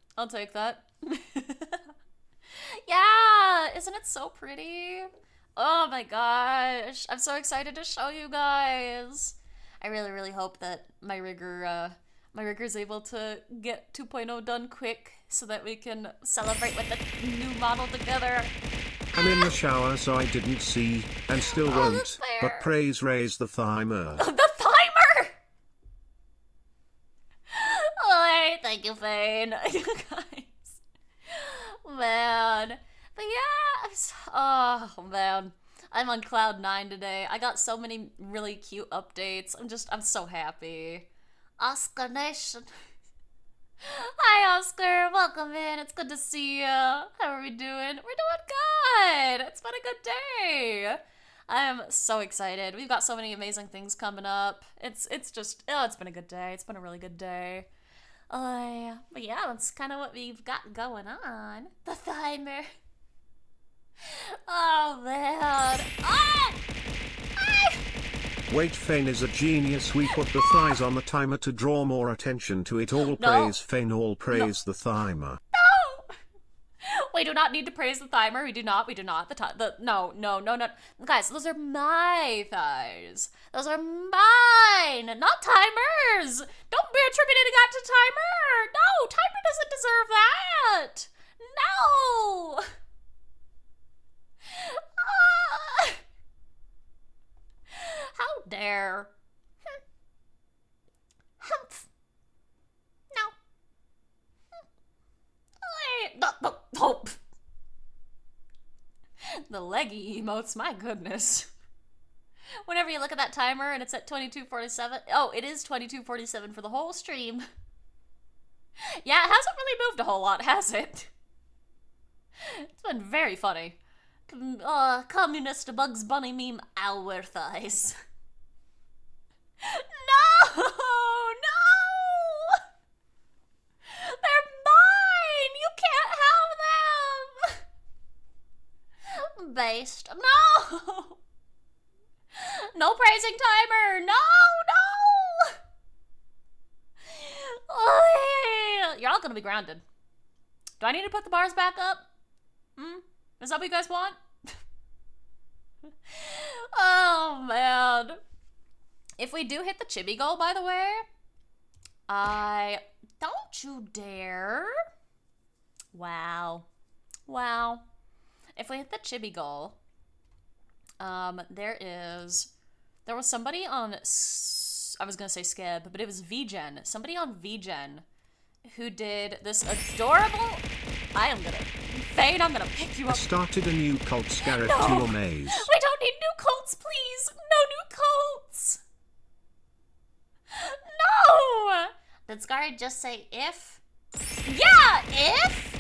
Yeah, isn't it so pretty? Oh my gosh, I'm so excited to show you guys. I really hope that my rigger's able to get 2.0 done quick so that we can celebrate with the new model together. I'm in the shower, so I didn't see, and still won't. That's fair. But praise raise the timer. The timer! Oh, thank you, Fane. You guys. Man. But yeah, oh man. I'm on cloud 9 today. I got so many really cute updates. I'm so happy. Oscar Nation. Hi, Oscar. Welcome in. It's good to see you. How are we doing? We're doing good. It's been a good day. I'm so excited. We've got so many amazing things coming up. It's been a good day. It's been a really good day. But yeah, that's kind of what we've got going on. The timer. Oh, man. Oh! Wait, Fane is a genius. We put the thighs on the timer to draw more attention to it. All praise Fane, all praise the timer. No! We do not need to praise the timer. We do not. No. Guys, those are my thighs. Those are mine, not timers. Don't be attributing that to timer. No, timer doesn't deserve that. No. How dare. Humph. No. No. The leggy emotes, my goodness. Whenever you look at that timer and it's at 22:47, oh, it is 22:47 for the whole stream. Yeah, it hasn't really moved a whole lot, has it? It's been very funny. Communist Bugs Bunny meme, our thighs. No! They're mine! You can't have them! Based. No! No praising timer! No! Oh, you're all gonna be grounded. Do I need to put the bars back up? Is that what you guys want? Oh, man. If we do hit the chibi goal, by the way, don't you dare. Wow. If we hit the chibi goal, there was somebody on, I was gonna say Skeb, but it was VGen. Somebody on VGen who did this adorable, Fane, I'm gonna pick you up. I started a new cult, Skari, No. to your maze. We don't need new cults, please. No new cults. No. Did Skari just say if? Yeah, if.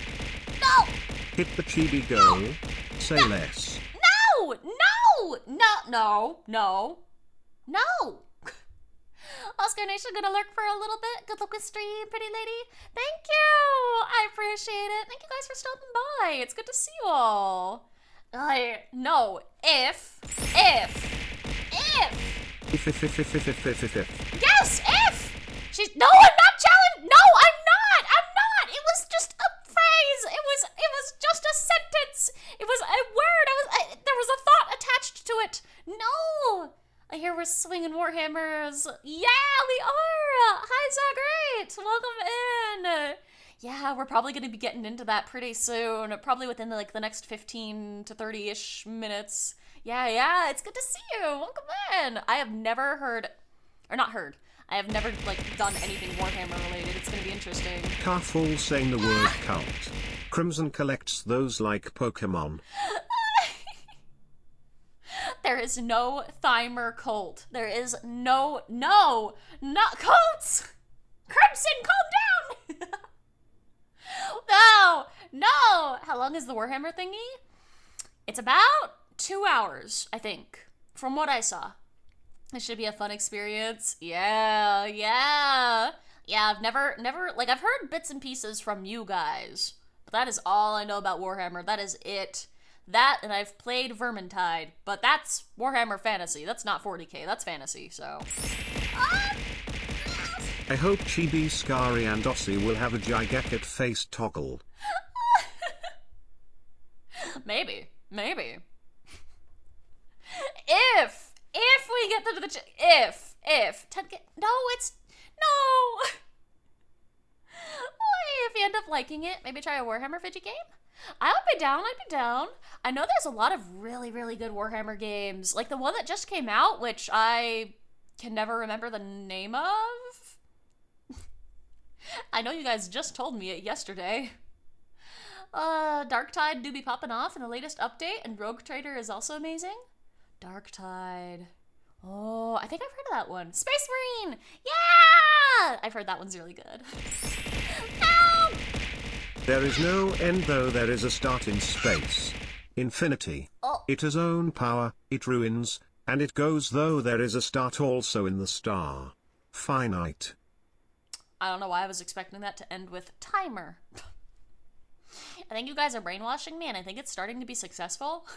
No. Hit the chibi goal. Say less. No. Oscar Nation gonna lurk for a little bit. Good luck with stream, pretty lady. Thank you. I appreciate it. Thank you guys for stopping by. It's good to see you all. No. If. Yes, if. No, I'm not challenging. No, I'm not. It was just a phrase. It was just a sentence. It was a word. There was a thought attached to it. No. I hear we're swinging Warhammers. Yeah, we are. Hi, Zagreat. Welcome in. Yeah, we're probably going to be getting into that pretty soon. Probably within the next 15 to 30-ish minutes. Yeah, it's good to see you. Welcome in. I have never I have never, done anything Warhammer related. It's going to be interesting. Careful saying the word cult. Crimson collects those like Pokemon. There is no Thymer cult. There is not cults! Crimson, calm down! No! How long is the Warhammer thingy? It's about 2 hours, I think, from what I saw. It should be a fun experience. Yeah, yeah. Yeah, I've never, like, I've heard bits and pieces from you guys, but that is all I know about Warhammer. That is it. That, and I've played Vermintide, but that's Warhammer Fantasy. That's not 40k, that's fantasy, so. I hope Chibi, Skari, and Ossie will have a gigantic face toggle. Maybe. If we get to the, if, 10k, no, it's, no. If you end up liking it, maybe try a Warhammer fidget game. I'd be down. I know there's a lot of really, really good Warhammer games. Like the one that just came out, which I can never remember the name of. I know you guys just told me it yesterday. Darktide do be popping off in the latest update, and Rogue Trader is also amazing. Darktide. Oh, I think I've heard of that one. Space Marine! Yeah! I've heard that one's really good. No! There is no end, though there is a start in space. Infinity. Oh. It has own power, it ruins, and it goes, though there is a start also in the star. Finite. I don't know why I was expecting that to end with timer. I think you guys are brainwashing me, and I think it's starting to be successful.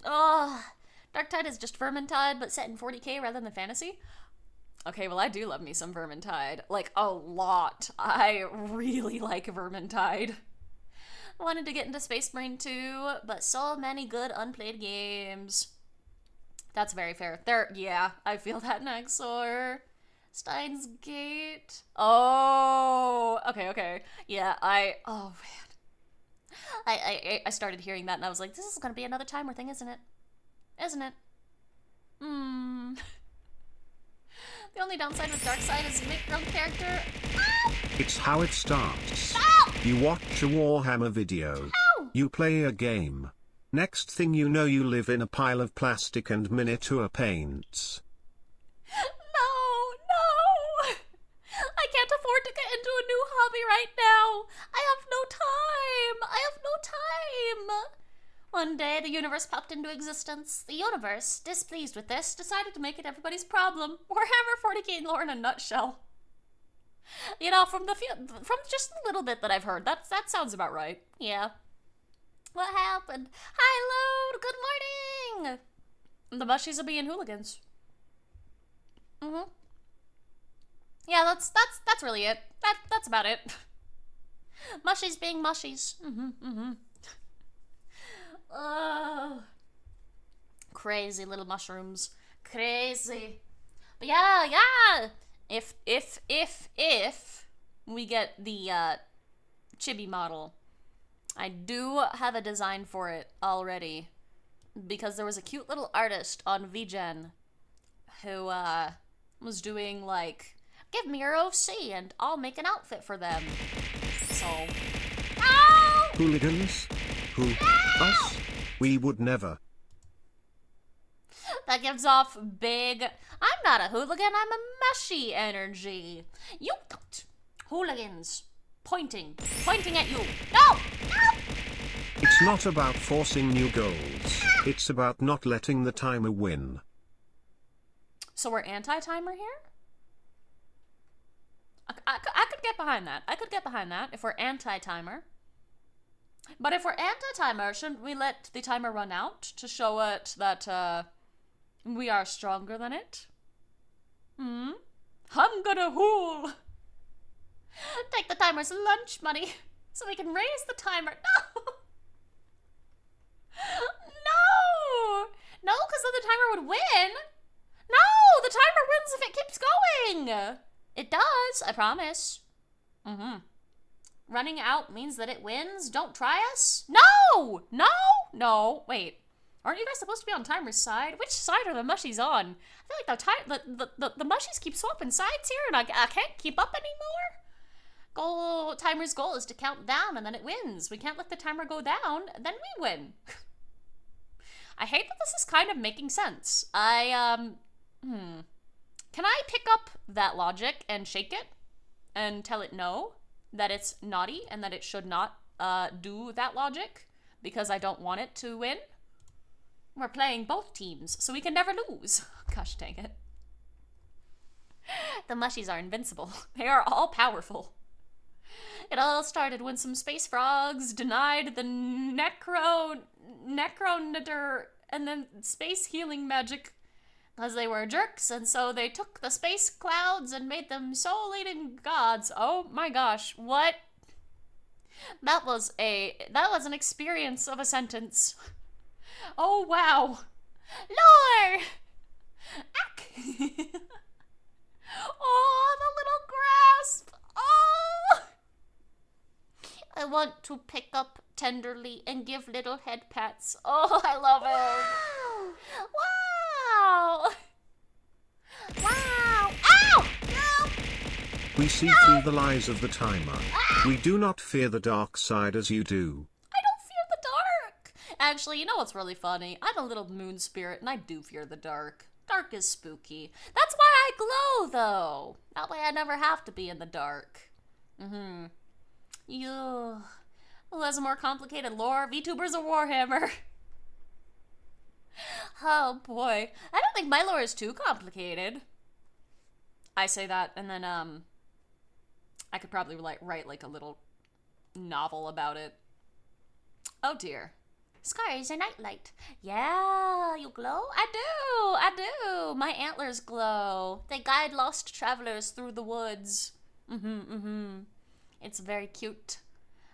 Darktide is just Vermintide, but set in 40k rather than fantasy. Okay, well, I do love me some Vermintide. Like, a lot. I really like Vermintide. Wanted to get into Space Marine 2, but so many good unplayed games. That's very fair. Yeah, I feel that, Naxor. Steins Gate. Oh, okay. Yeah, oh man. I started hearing that and I was like, this is gonna be another timer thing, isn't it? The only downside with Darkside is you make your own character. Ow! It's how it starts. Ow! You watch a Warhammer video. Ow! You play a game. Next thing you know, you live in a pile of plastic and miniature paints. No! I can't afford to get into a new hobby right now. I have no time. One day, the universe popped into existence. The universe, displeased with this, decided to make it everybody's problem. Warhammer 40k lore in a nutshell. You know, from just a little bit that I've heard, that sounds about right. Yeah. What happened? Hi, Load. Good morning. The mushies are being hooligans. Yeah, that's really it. That's about it. Mushies being mushies. Crazy little mushrooms. Crazy. But yeah. If we get the chibi model, I do have a design for it already, because there was a cute little artist on VGen who was doing like, give me your OC and I'll make an outfit for them. So, ow! Hooligans? Who? Ow! Us? We would never. That gives off big, I'm not a hooligan, I'm a mushy energy. You don't. Hooligans. Pointing at you. No! It's not about forcing new goals. It's about not letting the timer win. So we're anti-timer here? I could get behind that. If we're anti-timer. But if we're anti-timer, shouldn't we let the timer run out to show it that we are stronger than it? I'm gonna hool. Take the timer's lunch money so we can raise the timer. No, because then the timer would win. No, the timer wins if it keeps going. It does, I promise. Running out means that it wins. Don't try us. No. Wait, aren't you guys supposed to be on timer's side? Which side are the mushies on? I feel like the mushies keep swapping sides here, and I can't keep up anymore. Timer's goal is to count down, and then it wins. We can't let the timer go down, then we win. I hate that this is kind of making sense. Can I pick up that logic and shake it and tell it no, that it's naughty and that it should not do that logic because I don't want it to win? We're playing both teams, so we can never lose. Gosh dang it. The mushies are invincible. They are all powerful. It all started when some space frogs denied the necronator and then space healing magic because they were jerks, and so they took the space clouds and made them soul-eating gods. Oh my gosh, what? That was an experience of a sentence. Oh wow. Lore! Ack! Oh, the little grasp! Oh! I want to pick up tenderly and give little head pats. Oh, I love it. Wow! Wow! Ow! No! We see through the lies of the timer. We do not fear the dark side as you do. I don't fear the dark! Actually, you know what's really funny? I'm a little moon spirit and I do fear the dark. Dark is spooky. That's why I glow, though. That way I never have to be in the dark. You. Who has a more complicated lore? VTubers or Warhammer? Oh boy. I don't think my lore is too complicated. I say that, and then, I could probably write like a little novel about it. Oh dear. Skari is a nightlight. Yeah, you glow? I do. My antlers glow. They guide lost travelers through the woods. It's very cute.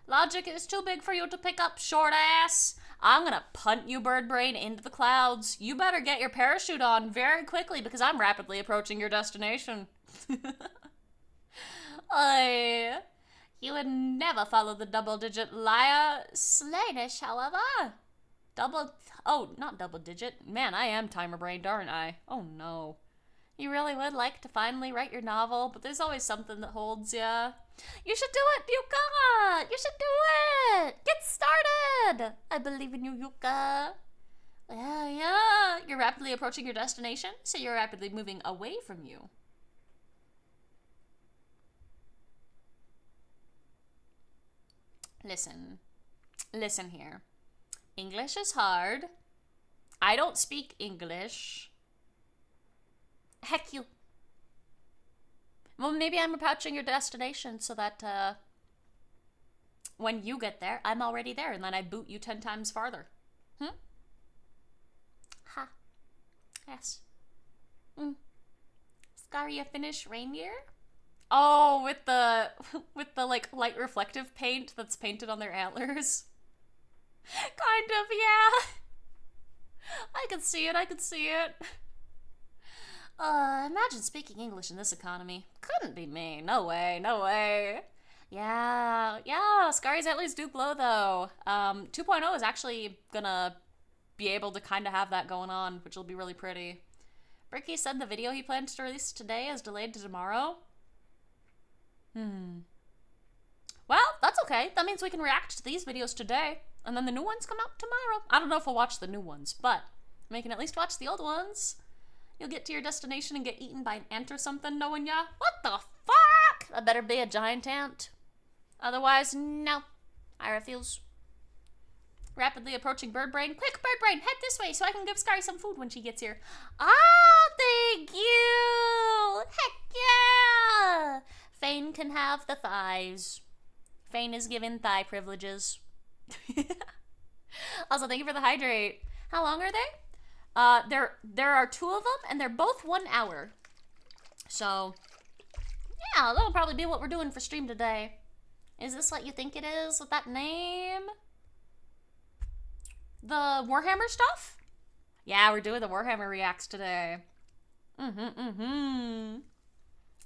Logic is too big for you to pick up, short ass. I'm gonna punt you, bird brain, into the clouds. You better get your parachute on very quickly because I'm rapidly approaching your destination. You would never follow the double-digit liar Slanish, however. Not double-digit. Man, I am timer-brained, aren't I? Oh, no. You really would like to finally write your novel, but there's always something that holds ya. You should do it, Yuka! You should do it! Get started! I believe in you, Yuka. Yeah. You're rapidly approaching your destination, so you're rapidly moving away from you. Listen here. English is hard. I don't speak English. Heck you. Well, maybe I'm approaching your destination so that, when you get there, I'm already there, and then I boot you 10 times farther. Ha. Yes. Skari, a Finnish reindeer? Oh, with the like light reflective paint that's painted on their antlers. Kind of, yeah. I could see it. Imagine speaking English in this economy. Couldn't be me. No way. Yeah, Skari's antlers do glow, though. 2.0 is actually gonna be able to kind of have that going on, which will be really pretty. Bricky said the video he planned to release today is delayed to tomorrow. Well, that's okay. That means we can react to these videos today, and then the new ones come out tomorrow. I don't know if we'll watch the new ones, but we can at least watch the old ones. You'll get to your destination and get eaten by an ant or something, knowing ya. What the fuck? That better be a giant ant. Otherwise, no. I refuse. Rapidly approaching bird brain. Quick, bird brain, head this way so I can give Skari some food when she gets here. Ah, thank you. Heck yeah. Fane can have the thighs. Fane is given thigh privileges. Also, thank you for the hydrate. How long are they? There are 2 of them, and they're both 1 hour. So, yeah, that'll probably be what we're doing for stream today. Is this what you think it is with that name? The Warhammer stuff? Yeah, we're doing the Warhammer reacts today.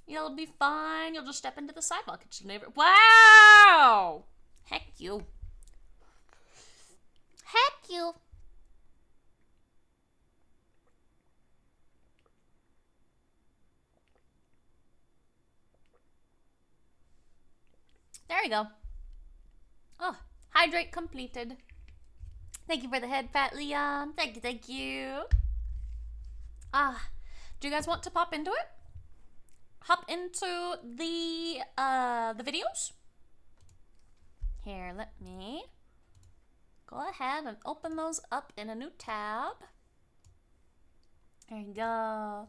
You'll be fine. You'll just step into the sidewalk kitchen neighbor. Wow! Heck you. Heck you. There you go. Oh, hydrate completed. Thank you for the head pat, Leon. Thank you. Do you guys want to pop into it? Hop into the videos? Here, let me go ahead and open those up in a new tab. There you go.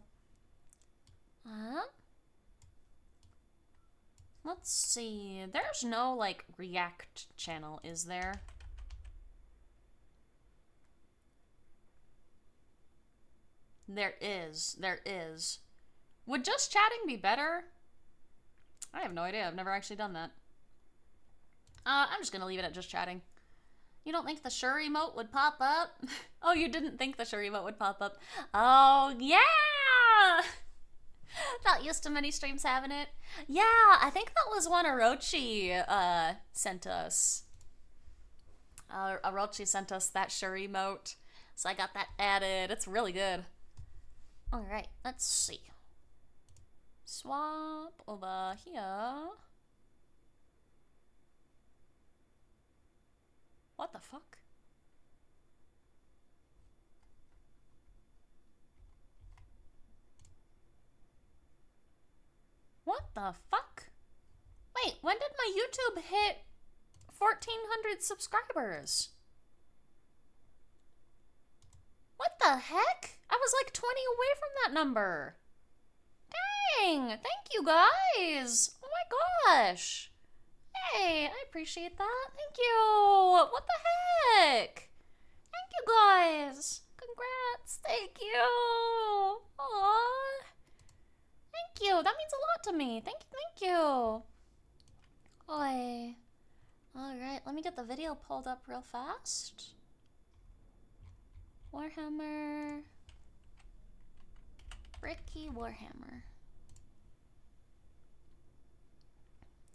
Let's see. There's no, like, React channel, is there? There is. There is. Would just chatting be better? I have no idea. I've never actually done that. I'm just gonna leave it at just chatting. You don't think the sure emote would pop up? Oh, you didn't think the sure emote would pop up. Oh, yeah! Not used to many streams having it. Yeah, I think that was one Orochi sent us. Orochi sent us that sure emote. So I got that added. It's really good. Alright, let's see. Swap over here. What the fuck? What the fuck? Wait, when did my YouTube hit 1,400 subscribers? What the heck? I was like 20 away from that number. Dang, thank you guys. Oh my gosh. Hey, I appreciate that. Thank you. What the heck? Thank you guys. Congrats. Thank you. Aww. Thank you. That means a lot to me. Thank you. Oi. Alright, let me get the video pulled up real fast. Warhammer. Bricky Warhammer.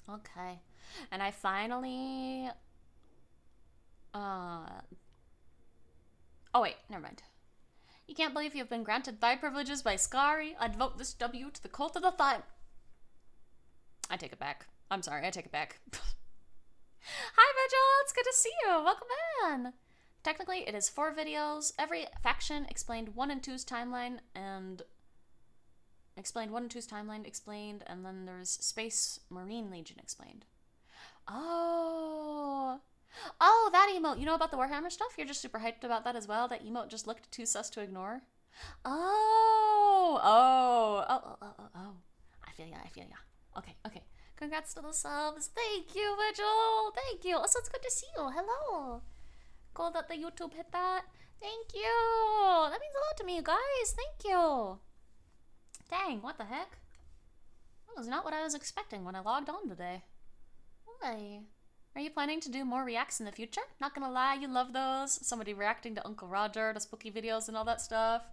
Okay. And I finally... Oh wait, never mind. You can't believe you've been granted thigh privileges by Skari. I'd vote this W to the cult of the thigh. I take it back. I'm sorry, I take it back. Hi, Vigil! It's good to see you! Welcome in! Technically, it is 4 videos. Every faction explained 1 and 2's timeline, and... Explained 1 and 2's timeline explained, and then there's Space Marine Legion explained. Oh! Oh, that emote! You know about the Warhammer stuff? You're just super hyped about that as well? That emote just looked too sus to ignore? Oh! I feel ya. Okay. Congrats to the subs. Thank you, Vigil. Thank you. Also, it's good to see you. Hello. Cool that the YouTube hit that. Thank you. That means a lot to me, you guys. Thank you. Dang, what the heck? That was not what I was expecting when I logged on today. Why? Are you planning to do more reacts in the future? Not gonna lie, you love those. Somebody reacting to Uncle Roger, to spooky videos and all that stuff.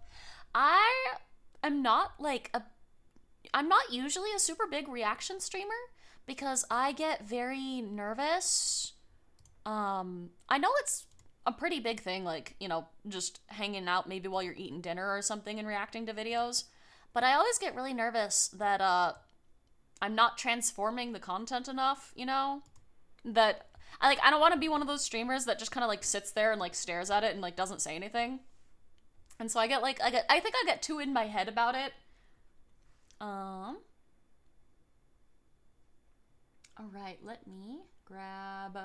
I'm not usually a super big reaction streamer because I get very nervous. I know it's a pretty big thing, like, you know, just hanging out maybe while you're eating dinner or something and reacting to videos. But I always get really nervous that I'm not transforming the content enough, you know? That I don't want to be one of those streamers that just kind of like sits there and like stares at it and like doesn't say anything. And so I think I get too in my head about it. All right, let me grab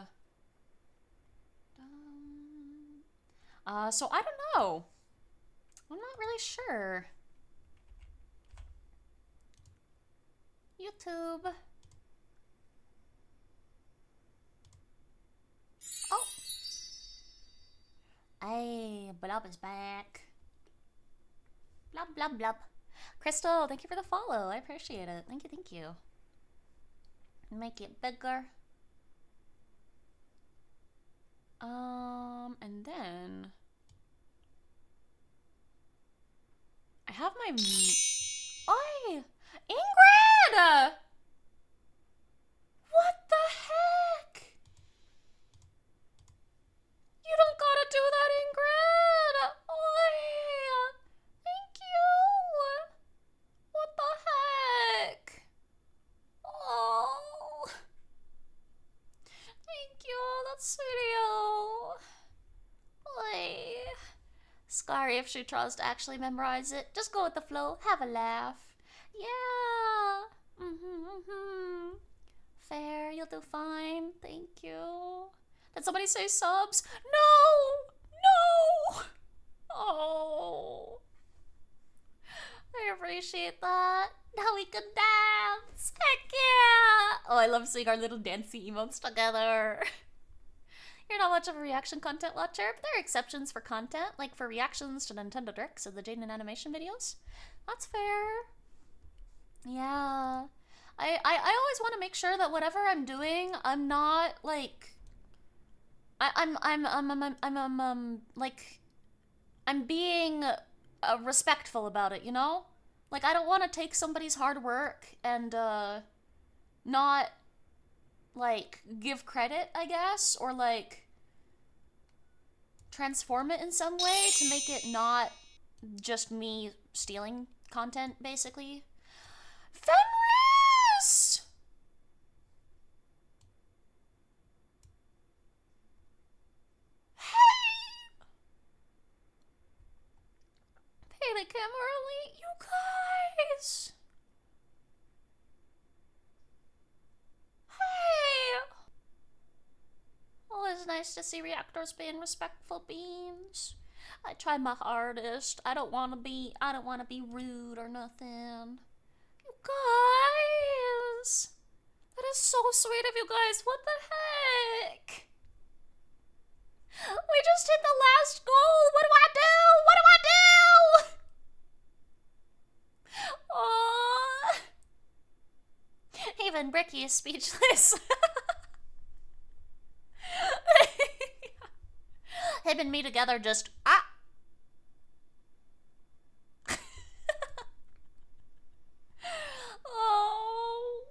so I don't know. I'm not really sure. YouTube. Oh. Hey, Blub is back. Blub. Crystal, thank you for the follow. I appreciate it. Thank you. Make it bigger. And then I have my... Oi! Ingrid! What the heck? You don't gotta do that, Ingrid! Oi! Thank you! What the heck? Oh! Thank you, that's sweet of you. Oi! Skari, if she tries to actually memorize it, just go with the flow, have a laugh. Yeah. Fair, you'll do fine. Thank you. Did somebody say subs? No! No! Oh. I appreciate that. Now we can dance. Heck yeah! Oh, I love seeing our little dancey emotes together. You're not much of a reaction content watcher, but there are exceptions for content, like for reactions to Nintendo Directs or the Jaden animation videos. That's fair. Yeah. I always want to make sure that whatever I'm doing, I'm not like I'm being respectful about it, you know? Like, I don't want to take somebody's hard work and not like give credit, I guess, or like transform it in some way to make it not just me stealing content, basically. Fenris! Hey, the camera early, you guys! Hey! Always nice to see reactors being respectful beings. I try my hardest. I don't want to be rude or nothing. You guys! That is so sweet of you guys. What the heck? We just hit the last goal. What do I do? What do I do? Oh. Even Bricky is speechless. Him and me together just Oh.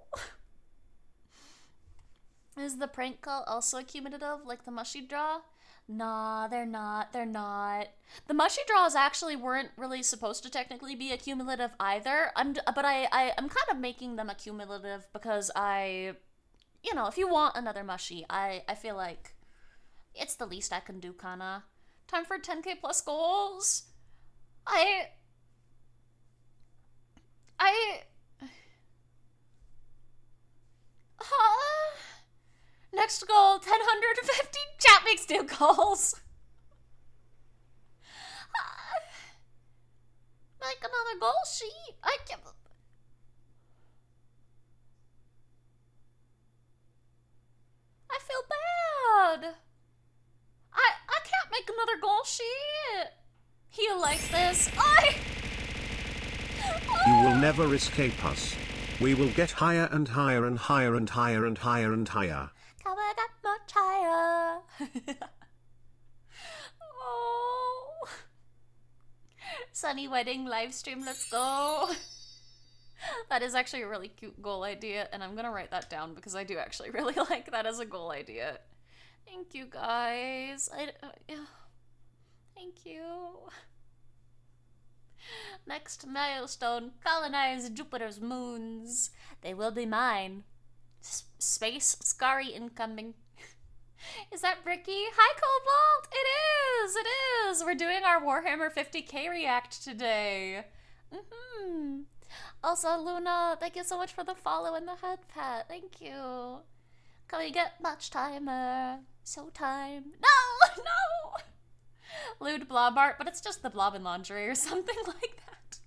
Is the prank call also accumulative like the mushy draw? Nah, they're not. They're not. The mushy draws actually weren't really supposed to technically be accumulative either. I'm kind of making them accumulative because you know, if you want another mushy, I feel like it's the least I can do, kinda. Time for 10k plus goals. Next goal, 1050. Chat makes new goals. Make another goal sheet. I feel bad. I can't make another goal sheet. He'll like this. You will never escape us. We will get higher and higher and higher and higher and higher and higher. Come on, that much higher. Oh. Sunny wedding live stream, let's go. That is actually a really cute goal idea, and I'm gonna write that down because I do actually really like that as a goal idea. Thank you, guys. Thank you. Next milestone, colonize Jupiter's moons. They will be mine. Space Skari incoming. Is that Bricky? Hi, Cobalt! It is! It is! We're doing our Warhammer 50k react today. Also, Luna, thank you so much for the follow and the head pat. Thank you. Can we get much timer? So time. No! No! Lewd blob art, but it's just the blob in lingerie or something like that.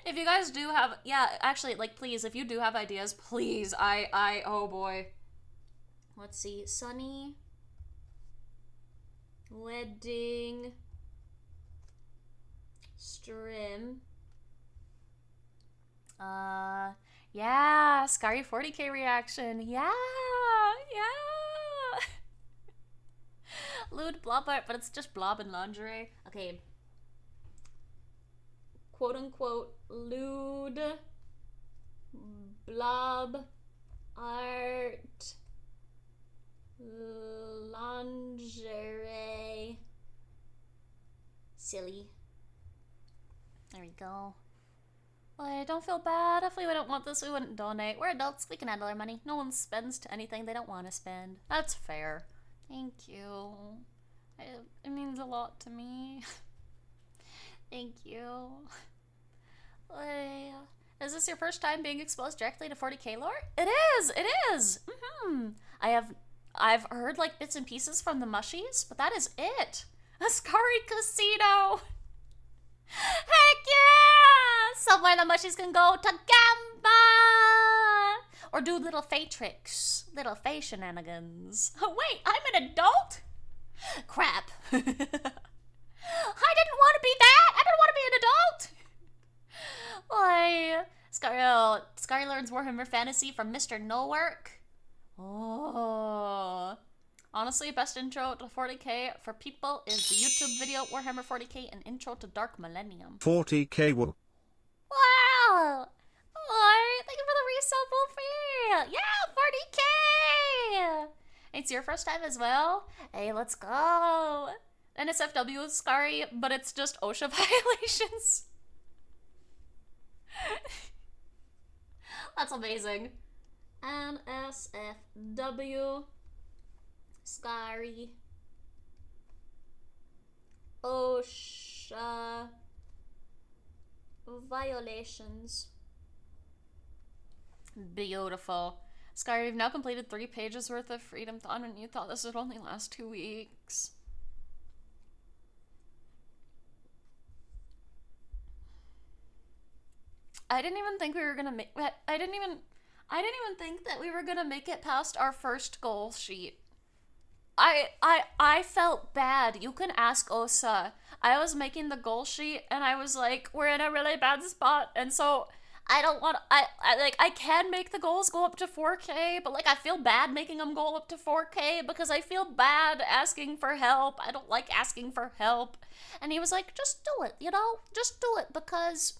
If you guys do have, yeah, actually, like, please, if you do have ideas, please, oh boy. Let's see, Sunny, wedding, stream, yeah, Skari 40k reaction, yeah. Lewd blob art, but it's just blob in lingerie. Okay. Quote unquote lewd blob art lingerie. Silly. There we go. Well, don't feel bad. If we wouldn't want this, we wouldn't donate. We're adults. We can handle our money. No one spends to anything they don't want to spend. That's fair. Thank you. It means a lot to me. Thank you. Is this your first time being exposed directly to 40k lore? It is! I've heard like bits and pieces from the mushies, but that is it. A Skari casino! Heck yeah! Somewhere the mushies can go to gamba! Or do little fae tricks. Little fae shenanigans. Oh wait, I'm an adult? Crap. I didn't want to be that! I didn't want to be an adult! Why? Skari learns Warhammer Fantasy from Mr. No Work. Oh. Honestly, best intro to 40k for people is the YouTube video Warhammer 40k and Intro to Dark Millennium. 40k woo. Wow! Oh, thank you for the resub, Wolfie! Yeah, 40k! It's your first time as well? Hey, let's go! NSFW is Skari, but it's just OSHA violations. That's amazing. NSFW Skari OSHA violations. Beautiful. Skari, we've now completed 3 pages worth of Freedomthon and you thought this would only last 2 weeks. I didn't even think we were gonna make I didn't even think that we were gonna make it past our first goal sheet. I felt bad. You can ask Osa. I was making the goal sheet and I was like, we're in a really bad spot, and so I don't want I can make the goals go up to 4k, but like I feel bad making them go up to 4k because I feel bad asking for help. I don't like asking for help. And he was like, just do it, you know? Just do it because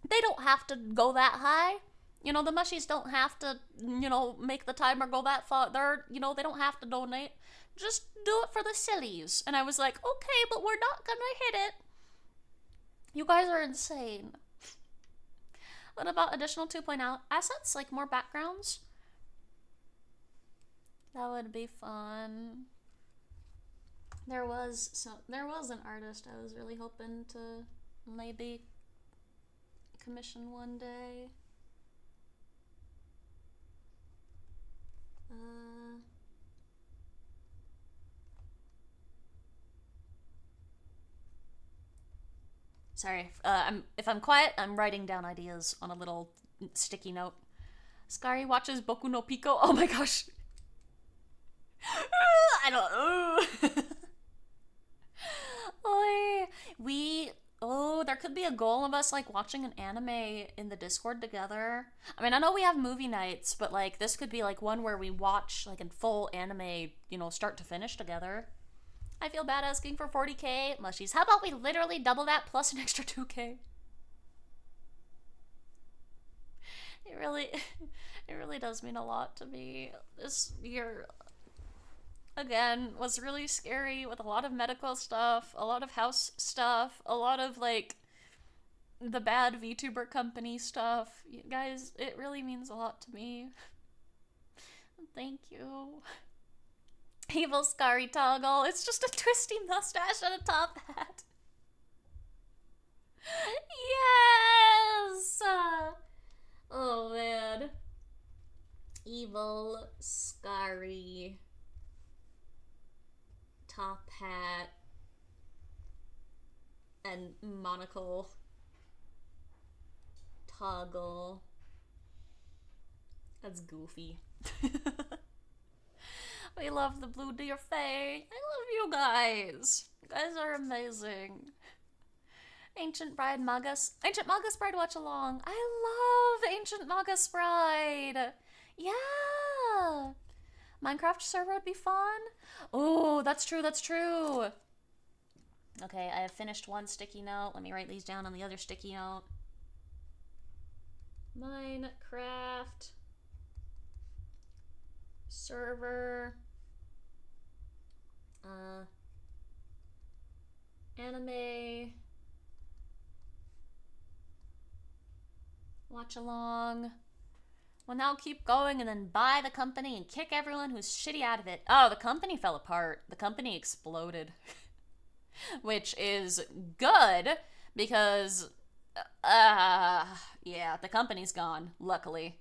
they don't have to go that high. You know, the mushies don't have to, you know, make the timer go that far. You know, they don't have to donate. Just do it for the sillies. And I was like, okay, but we're not gonna hit it. You guys are insane. What about additional 2.0 assets, like more backgrounds? That would be fun. There was an artist I was really hoping to maybe commission one day. Sorry, if I'm quiet, I'm writing down ideas on a little sticky note. Skari watches Boku no Pico. Oh my gosh. I don't. There could be a goal of us like watching an anime in the Discord together. I mean, I know we have movie nights, but like this could be like one where we watch like in full anime, you know, start to finish together. I feel bad asking for 40k mushies. How about we literally double that plus an extra 2k? It really does mean a lot to me. This year, again, was really scary with a lot of medical stuff, a lot of house stuff, a lot of like the bad VTuber company stuff. You guys, it really means a lot to me. Thank you. Evil Skari toggle. It's just a twisty mustache and a top hat. Yes! Oh man. Evil Skari. Top hat. And monocle. Toggle. That's goofy. We love the Blue Deer Fae. I love you guys. You guys are amazing. Ancient Bride Magus. Ancient Magus Bride watch along. I love Ancient Magus Bride. Yeah. Minecraft server would be fun. Oh, that's true, that's true. Okay, I have finished one sticky note. Let me write these down on the other sticky note. Minecraft server anime watch along. Well, now keep going and then buy the company and kick everyone who's shitty out of it. Oh, the company fell apart. The company exploded. Which is good because Yeah, the company's gone, luckily.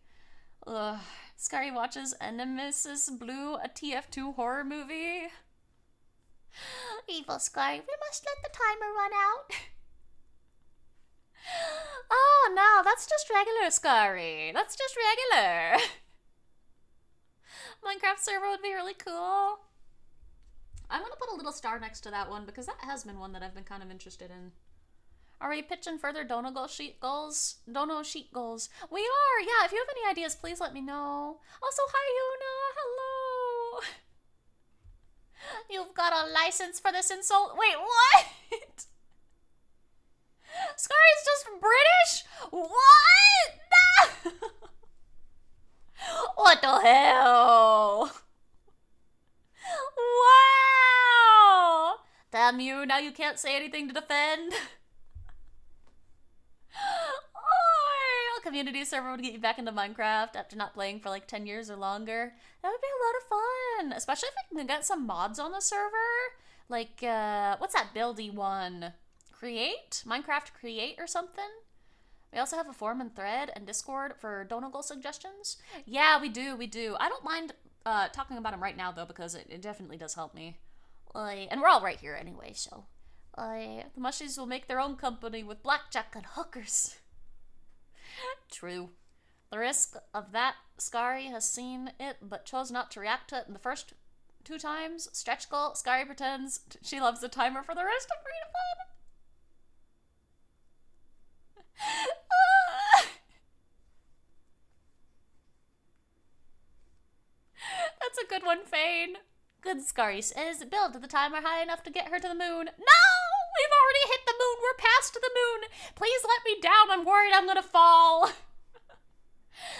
Ugh. Skari watches Nemesis Blue, a TF2 horror movie. Evil Skari, we must let the timer run out. Oh no, that's just regular Skari. That's just regular. Minecraft server would be really cool. I'm gonna put a little star next to that one because that has been one that I've been kind of interested in. Are we pitching further Dono sheet goals? Dono sheet goals. We are, yeah. If you have any ideas, please let me know. Also, hi Yuna, hello. You've got a license for this insult? Wait, what? Skari's just British? What? No! What the hell? Wow! Damn you, now you can't say anything to defend. Oh, a community server would get you back into Minecraft after not playing for like 10 years or longer. That would be a lot of fun, especially if we can get some mods on the server. Like, what's that buildy one? Create? Minecraft Create or something? We also have a forum and thread and Discord for Dono goal suggestions. Yeah, we do. I don't mind talking about them right now, though, because it definitely does help me. And we're all right here anyway, so... the mushies will make their own company with blackjack and hookers. True. The risk of that, Skari has seen it, but chose not to react to it in the first 2 times. Stretch goal, Skari pretends she loves the timer for the rest of Freedomthon. That's a good one, Fane. Good, Skari says, build the timer high enough to get her to the moon. No! We've already hit the moon. We're past the moon. Please let me down. I'm worried I'm gonna fall.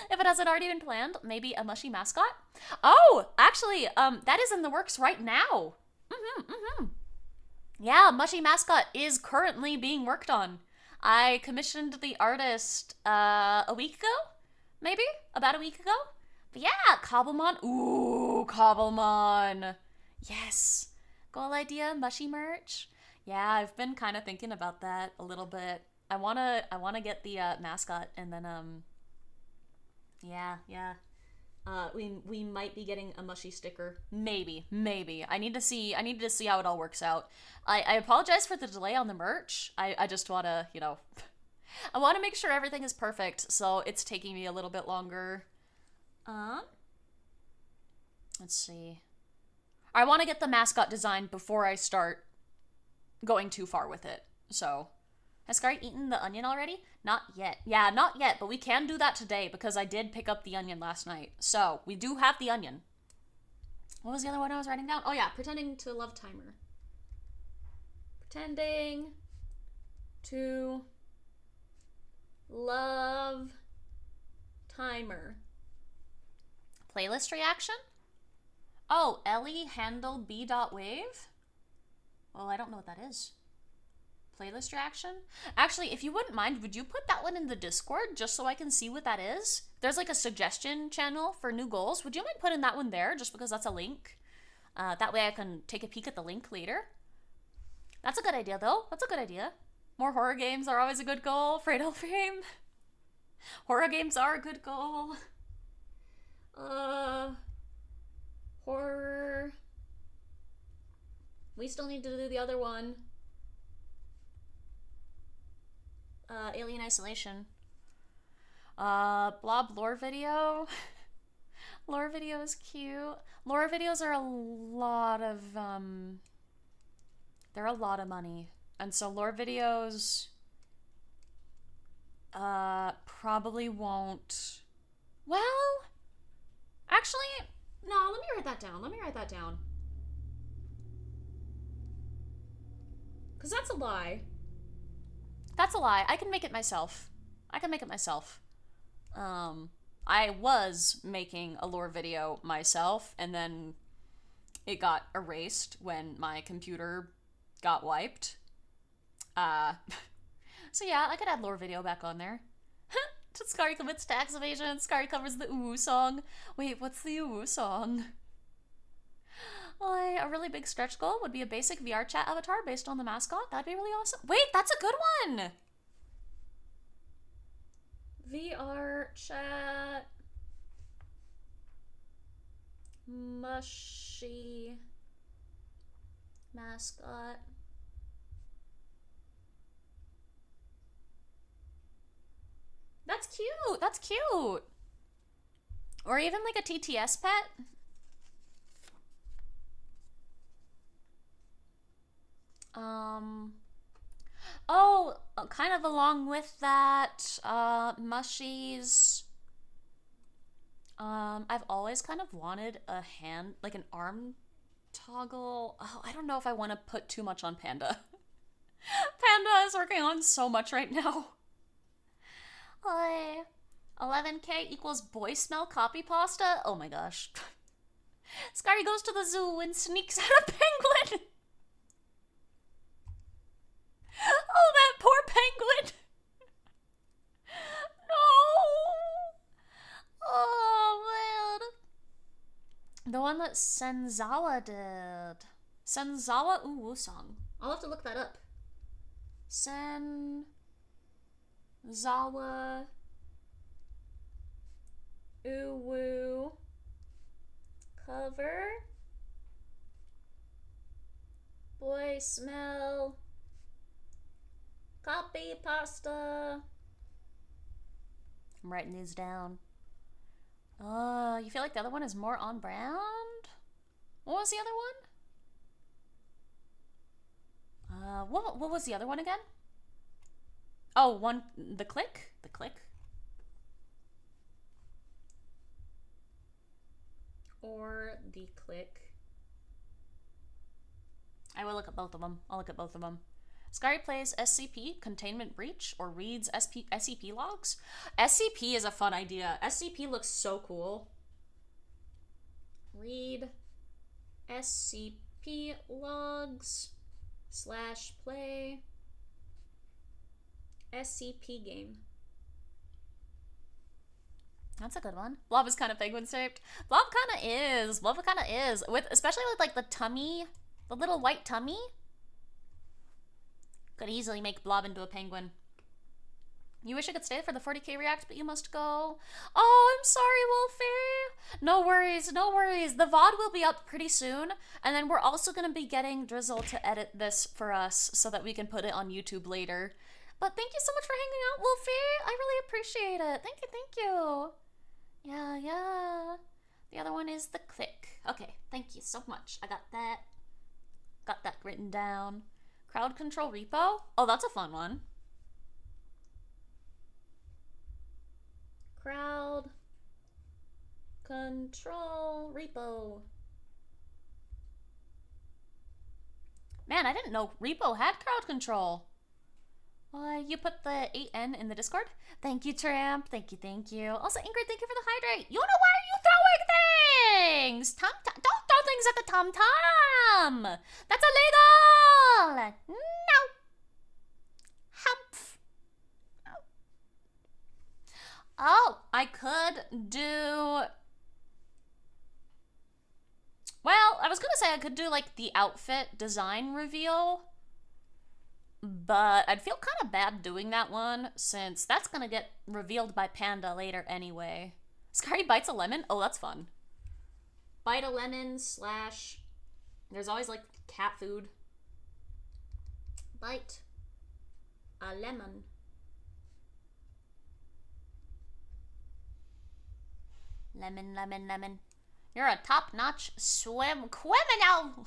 If it hasn't already been planned, maybe a mushy mascot? Oh, actually, that is in the works right now. Yeah, mushy mascot is currently being worked on. I commissioned the artist a week ago? Maybe? About a week ago? But yeah, Cobblemon. Ooh, Cobblemon. Yes. Goal idea, mushy merch. Yeah, I've been kind of thinking about that a little bit. I wanna get the mascot, and then yeah. We might be getting a mushy sticker. Maybe. I need to see how it all works out. I apologize for the delay on the merch. I just wanna, I wanna make sure everything is perfect, so it's taking me a little bit longer. Let's see. I want to get the mascot design before I start going too far with it. So, has Skari eaten the onion already? Not yet. Yeah, not yet, but we can do that today because I did pick up the onion last night. So, we do have the onion. What was the other one I was writing down? Oh yeah, pretending to love timer. Pretending to love timer. Playlist reaction? Oh, Ellie handle b.wave? Well, I don't know what that is. Playlist reaction? Actually, if you wouldn't mind, would you put that one in the Discord just so I can see what that is? There's like a suggestion channel for new goals. Would you mind putting that one there just because that's a link? That way I can take a peek at the link later. That's a good idea, though. That's a good idea. More horror games are always a good goal. Fredo Fame. Horror games are a good goal. Horror. We still need to do the other one. Alien Isolation. Blob lore video. Lore video is cute. Lore videos are a lot of, they're a lot of money. And so lore videos, probably won't, well, actually, no, let me write that down. Because that's a lie. I can make it myself. I was making a lore video myself, and then it got erased when my computer got wiped. So yeah, I could add lore video back on there. Skari commits tax evasion. Skari covers the Ooh song. Wait, what's the Ooh song? Well, a really big stretch goal would be a basic VR chat avatar based on the mascot. That'd be really awesome. Wait, that's a good one! VR chat. Mushy mascot. That's cute. That's cute. Or even like a TTS pet. Oh, kind of along with that, mushies. I've always kind of wanted a hand, like an arm toggle. Oh, I don't know if I want to put too much on Panda. Panda is working on so much right now. 11K equals boy smell copy pasta? Oh my gosh. Skari goes to the zoo and sneaks out a penguin. Oh, that poor penguin. No. Oh, man. The one that Senzawa did. Senzawa Uwu-song. I'll have to look that up. Senzawa Uwu cover. Boy smell copy pasta. I'm writing these down. You feel like the other one is more on brand? What was the other one? What was the other one again? Oh, the click? The click? Or the click. I will look at both of them. I'll look at both of them. Skari plays SCP, Containment Breach, or reads SCP logs. SCP is a fun idea. SCP looks so cool. Read SCP logs / play SCP game. That's a good one. Blob is kind of penguin shaped. Blob kind of is. Blob kind of is. Especially with like the tummy, the little white tummy. Could easily make Blob into a penguin. You wish I could stay for the 40K react, but you must go. Oh, I'm sorry, Wolfie. No worries, no worries. The VOD will be up pretty soon, and then we're also going to be getting Drizzle to edit this for us so that we can put it on YouTube later. But thank you so much for hanging out, Wolfie. I really appreciate it. Thank you, thank you. Yeah. The other one is the click. Okay, thank you so much. I got that. Got that written down. Crowd control repo? Oh, that's a fun one. Crowd control repo. Man, I didn't know repo had crowd control. You put the 8N in the Discord? Thank you, Tramp. Thank you, thank you. Also, Ingrid, thank you for the hydrate. You know, why are you throwing things? Don't throw things at the tom-tom. That's illegal. No. Humph. Oh, I could do... Well, I was going to say I could do, like, the outfit design reveal. But I'd feel kind of bad doing that one, since that's gonna get revealed by Panda later anyway. Skari bites a lemon? Oh, that's fun. Bite a lemon / there's always, like, cat food. Bite a lemon. Lemon, lemon, lemon. You're a top-notch criminal!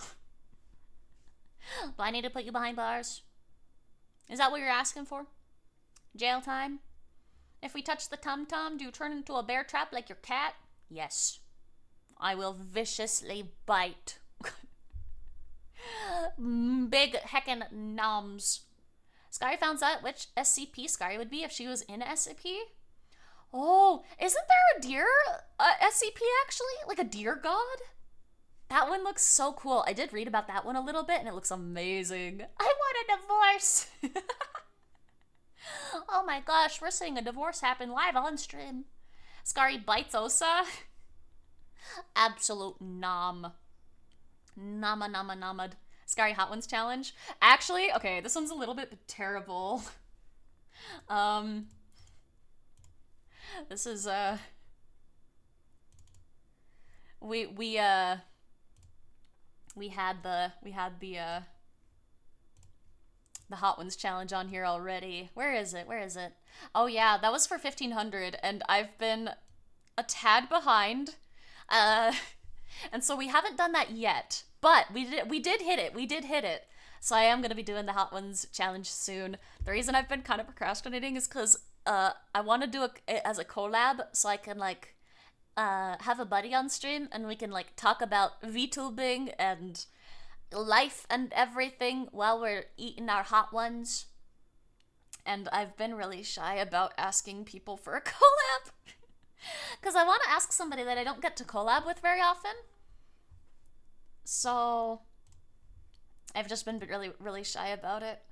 Do I need to put you behind bars? Is that what you're asking for? Jail time? If we touch the tum-tum, do you turn into a bear trap like your cat? Yes. I will viciously bite. Big heckin' noms. Skari found out which SCP Skari would be if she was in SCP. Oh, isn't there a deer SCP actually? Like a deer god? That one looks so cool. I did read about that one a little bit, and it looks amazing. I want a divorce. Oh my gosh, we're seeing a divorce happen live on stream. Skari bites Osa. Absolute nom. Nama nama namad. Skari Hot Ones challenge. Actually, okay, this one's a little bit terrible. This is, we had the Hot Ones challenge on here already. Where is it? Where is it? Oh yeah, that was for 1500, and I've been a tad behind. And so we haven't done that yet. But we did hit it. We did hit it. So I am going to be doing the Hot Ones challenge soon. The reason I've been kind of procrastinating is because I want to do it as a collab so I can like have a buddy on stream and we can like talk about VTubing and life and everything while we're eating our Hot Ones. And I've been really shy about asking people for a collab because I want to ask somebody that I don't get to collab with very often. So I've just been really, really shy about it.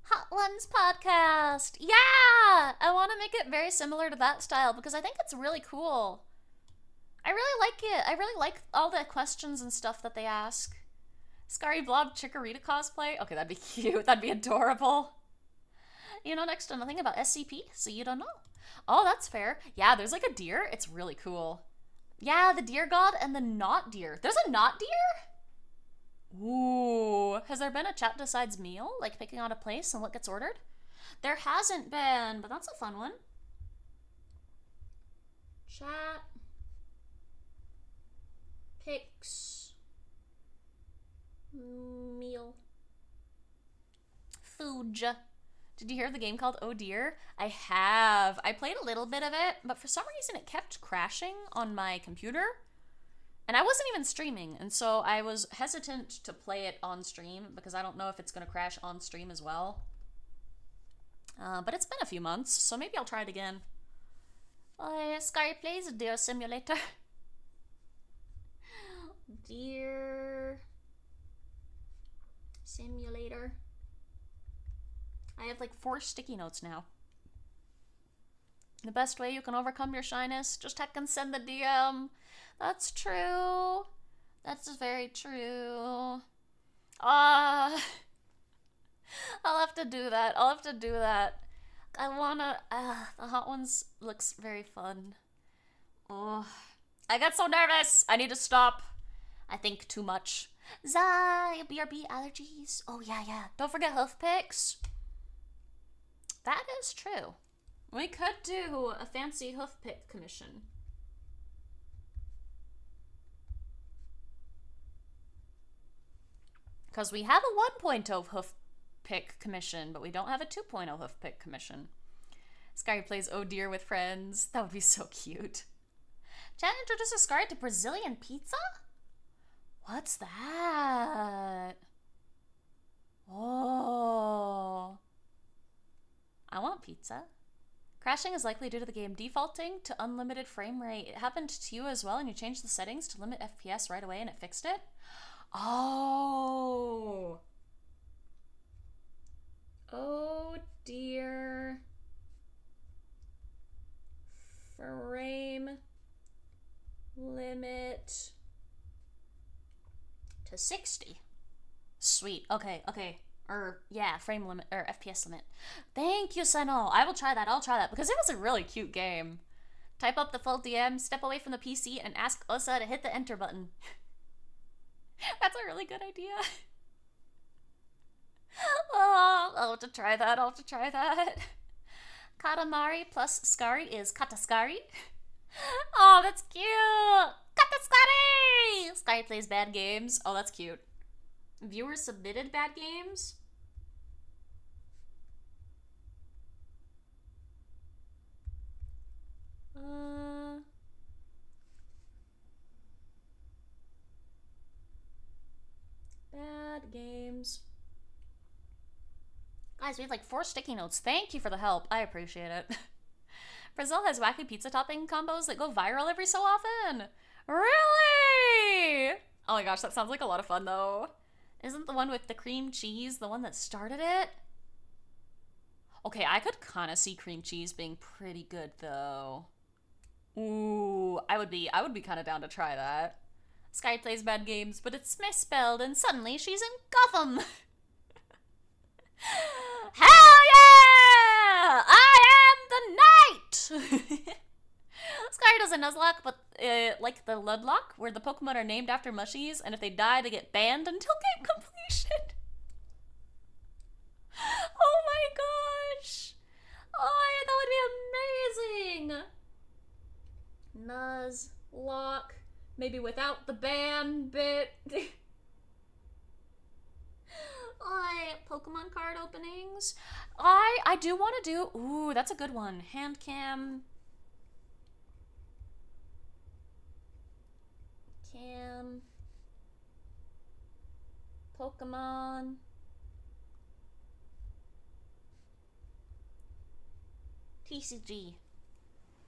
Hot Ones podcast. Yeah! I want to make it very similar to that style because I think it's really cool. I really like it. I really like all the questions and stuff that they ask. Skari Blob Chikorita cosplay? Okay, that'd be cute. That'd be adorable. You know next to nothing about SCP, so you don't know. Oh, that's fair. Yeah, there's like a deer. It's really cool. Yeah, the deer god and the not deer. There's a not deer? Ooh. Has there been a chat decides meal? Like picking out a place and what gets ordered? There hasn't been, but that's a fun one. Chat. Picks. Meal. Food. Did you hear of the game called Oh Dear? I have. I played a little bit of it, but for some reason it kept crashing on my computer. And I wasn't even streaming, and so I was hesitant to play it on stream because I don't know if it's going to crash on stream as well. But it's been a few months, so maybe I'll try it again. Skari plays Deer Simulator. Deer Simulator. I have like 4 sticky notes now. The best way you can overcome your shyness, just heck and send the DM. That's true. That's very true. I'll have to do that. I'll have to do that. I wanna, the Hot Ones looks very fun. Oh, I got so nervous. I need to stop. I think too much. BRB allergies. Oh yeah. Don't forget hoof picks. That is true. We could do a fancy hoof pick commission. Because we have a 1.0 hoof pick commission, but we don't have a 2.0 hoof pick commission. Skari plays Oh Dear with friends. That would be so cute. Chat introduces Skari to Brazilian pizza? What's that? Oh. I want pizza. Crashing is likely due to the game defaulting to unlimited frame rate. It happened to you as well and you changed the settings to limit FPS right away and it fixed it? Oh. Oh dear. Frame limit to 60. Sweet. Okay. Yeah, frame limit, or FPS limit. Thank you, Seno. I will try that. I'll try that because it was a really cute game. Type up the full DM, step away from the PC, and ask Osa to hit the enter button. That's a really good idea. Oh, I'll have to try that. I'll have to try that. Katamari plus Skari is Kataskari. Oh, that's cute. Kataskari! Skari plays bad games. Oh, that's cute. Viewers submitted bad games? Bad games. Guys, we have like 4 sticky notes. Thank you for the help. I appreciate it. Brazil has wacky pizza topping combos that go viral every so often. Really? Oh my gosh, that sounds like a lot of fun though. Isn't the one with the cream cheese the one that started it? Okay, I could kind of see cream cheese being pretty good though. Ooh, I would be kind of down to try that. Skari plays bad games, but it's misspelled and suddenly she's in Gotham. Hell yeah! I am the knight! Skari does a Nuzlocke, but like the Ludlock, where the Pokemon are named after mushies, and if they die, they get banned until game completion. Oh my gosh! Oh, that would be amazing! Nuzlocke, maybe without the ban bit. Pokemon card openings. I do want to do. Ooh, that's a good one. Hand cam. Pokemon. TCG.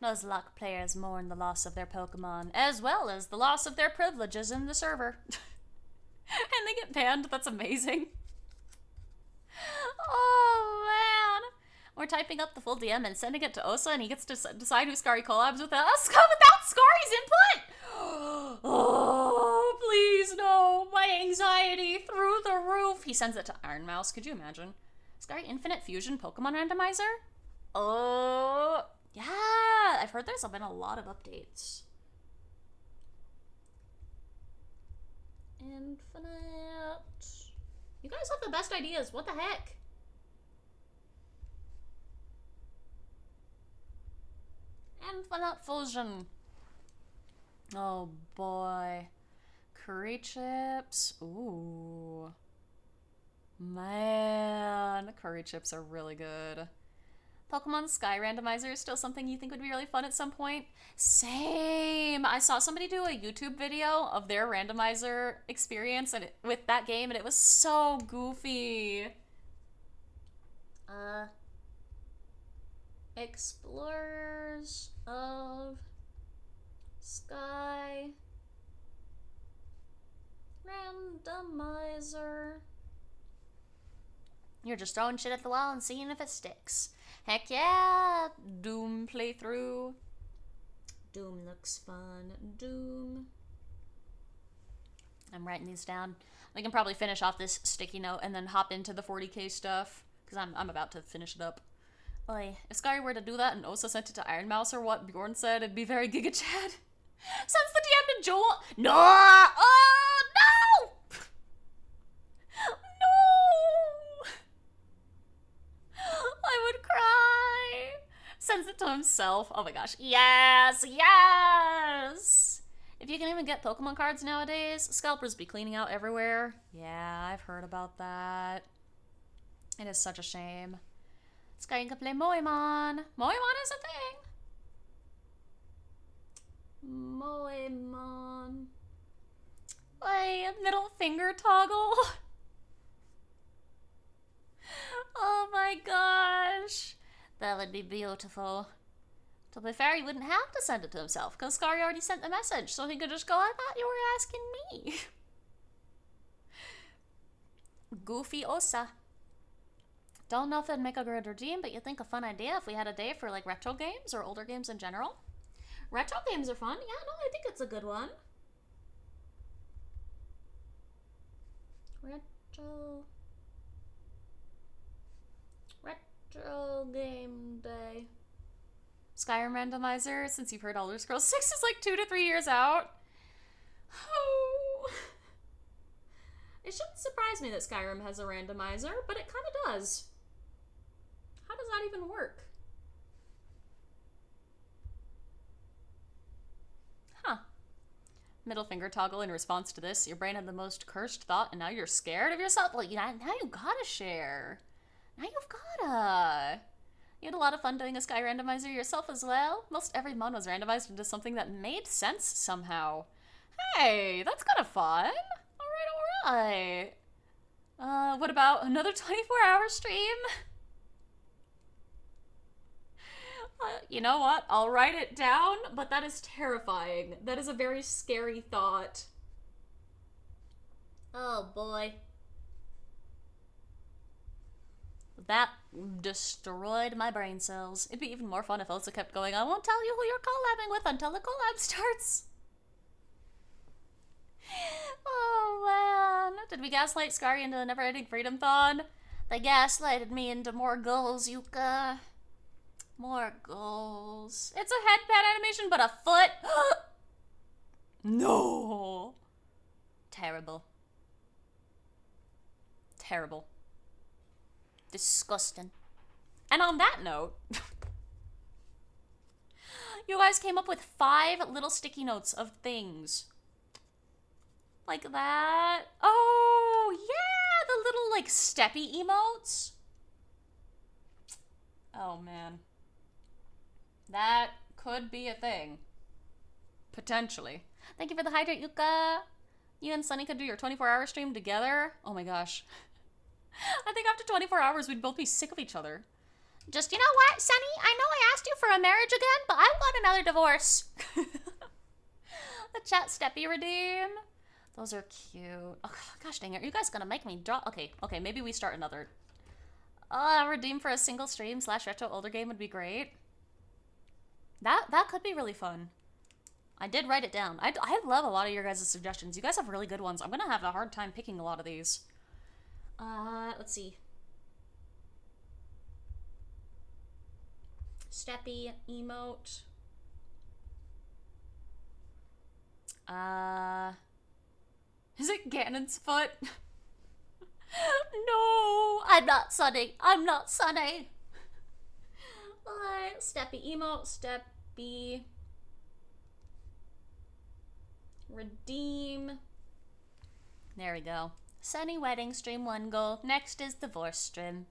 Nuzlocke players mourn the loss of their Pokemon, as well as the loss of their privileges in the server. And they get banned. That's amazing. Oh, man. We're typing up the full DM and sending it to Osa, and he gets to decide who Skari collabs with us without Skari's input! Oh, please no. My anxiety through the roof. He sends it to Iron Mouse. Could you imagine? Skari Infinite Fusion Pokemon Randomizer? Oh, yeah. I've heard there's been a lot of updates. Infinite. You guys have the best ideas. What the heck? Infinite Fusion. Oh boy. Curry chips. Ooh. Man, curry chips are really good. Pokemon Sky Randomizer is still something you think would be really fun at some point? Same! I saw somebody do a YouTube video of their randomizer experience with that game, and it was so goofy. Explorers of Sky Randomizer. You're just throwing shit at the wall and seeing if it sticks. Heck yeah! Doom playthrough. Doom looks fun. Doom. I'm writing these down. We can probably finish off this sticky note and then hop into the 40k stuff, because I'm about to finish it up. Oy, if Skari were to do that and Osa sent it to Iron Mouse or what Bjorn said, it'd be very Giga Chad. Sends the DM to Joel. No! Oh, no! No! I would cry. Sends it to himself. Oh my gosh. Yes! Yes! If you can even get Pokemon cards nowadays, scalpers be cleaning out everywhere. Yeah, I've heard about that. It is such a shame. Skari can play Moemon. Moemon is a thing. Moemon. Wait, middle finger toggle. Oh my gosh. That would be beautiful. To be fair, he wouldn't have to send it to himself, because Skari already sent the message, so he could just go, I thought you were asking me. Goofy Osa. Don't know if it'd make a good redeem, but you think a fun idea if we had a day for like retro games or older games in general. Retro games are fun. Yeah, no, I think it's a good one. Retro game day. Skyrim randomizer, since you've heard Elder Scrolls 6 is like 2 to 3 years out. Oh. It shouldn't surprise me that Skyrim has a randomizer, but it kind of does. How does that even work? Huh. Middle finger toggle in response to this. Your brain had the most cursed thought, and now you're scared of yourself? Well, now you gotta share. Now you've gotta. You had a lot of fun doing a Sky randomizer yourself as well. Most every mon was randomized into something that made sense somehow. Hey, that's kind of fun. Alright. What about another 24-hour stream? You know what? I'll write it down, but that is terrifying. That is a very scary thought. Oh boy. That destroyed my brain cells. It'd be even more fun if Elsa kept going, I won't tell you who you're collabing with until the collab starts. Oh man. Did we gaslight Skari into a never-ending Freedomthon? They gaslighted me into more goals, Yuka. More goals. It's a headband animation, but a foot. No. Terrible. Terrible. Disgusting. And on that note, you guys came up with 5 little sticky notes of things. Like that. Oh, yeah, the little, like, steppy emotes. Oh, man. That could be a thing. Potentially. Thank you for the hydrate, Yuka. You and Sunny could do your 24-hour stream together. Oh my gosh. I think after 24 hours, we'd both be sick of each other. Just, you know what, Sunny? I know I asked you for a marriage again, but I want another divorce. The chat steppy redeem. Those are cute. Oh, gosh dang it. Are you guys gonna make me draw? Okay, maybe we start another. Redeem for a single stream / retro older game would be great. That could be really fun. I did write it down. I love a lot of your guys' suggestions. You guys have really good ones. I'm gonna have a hard time picking a lot of these. Let's see. Steppy emote. Is it Ganon's foot? No, I'm not Sunny. I'm not Sunny. Steppy emote, steppy redeem. There we go. Sunny wedding stream 1 goal. Next is divorce stream.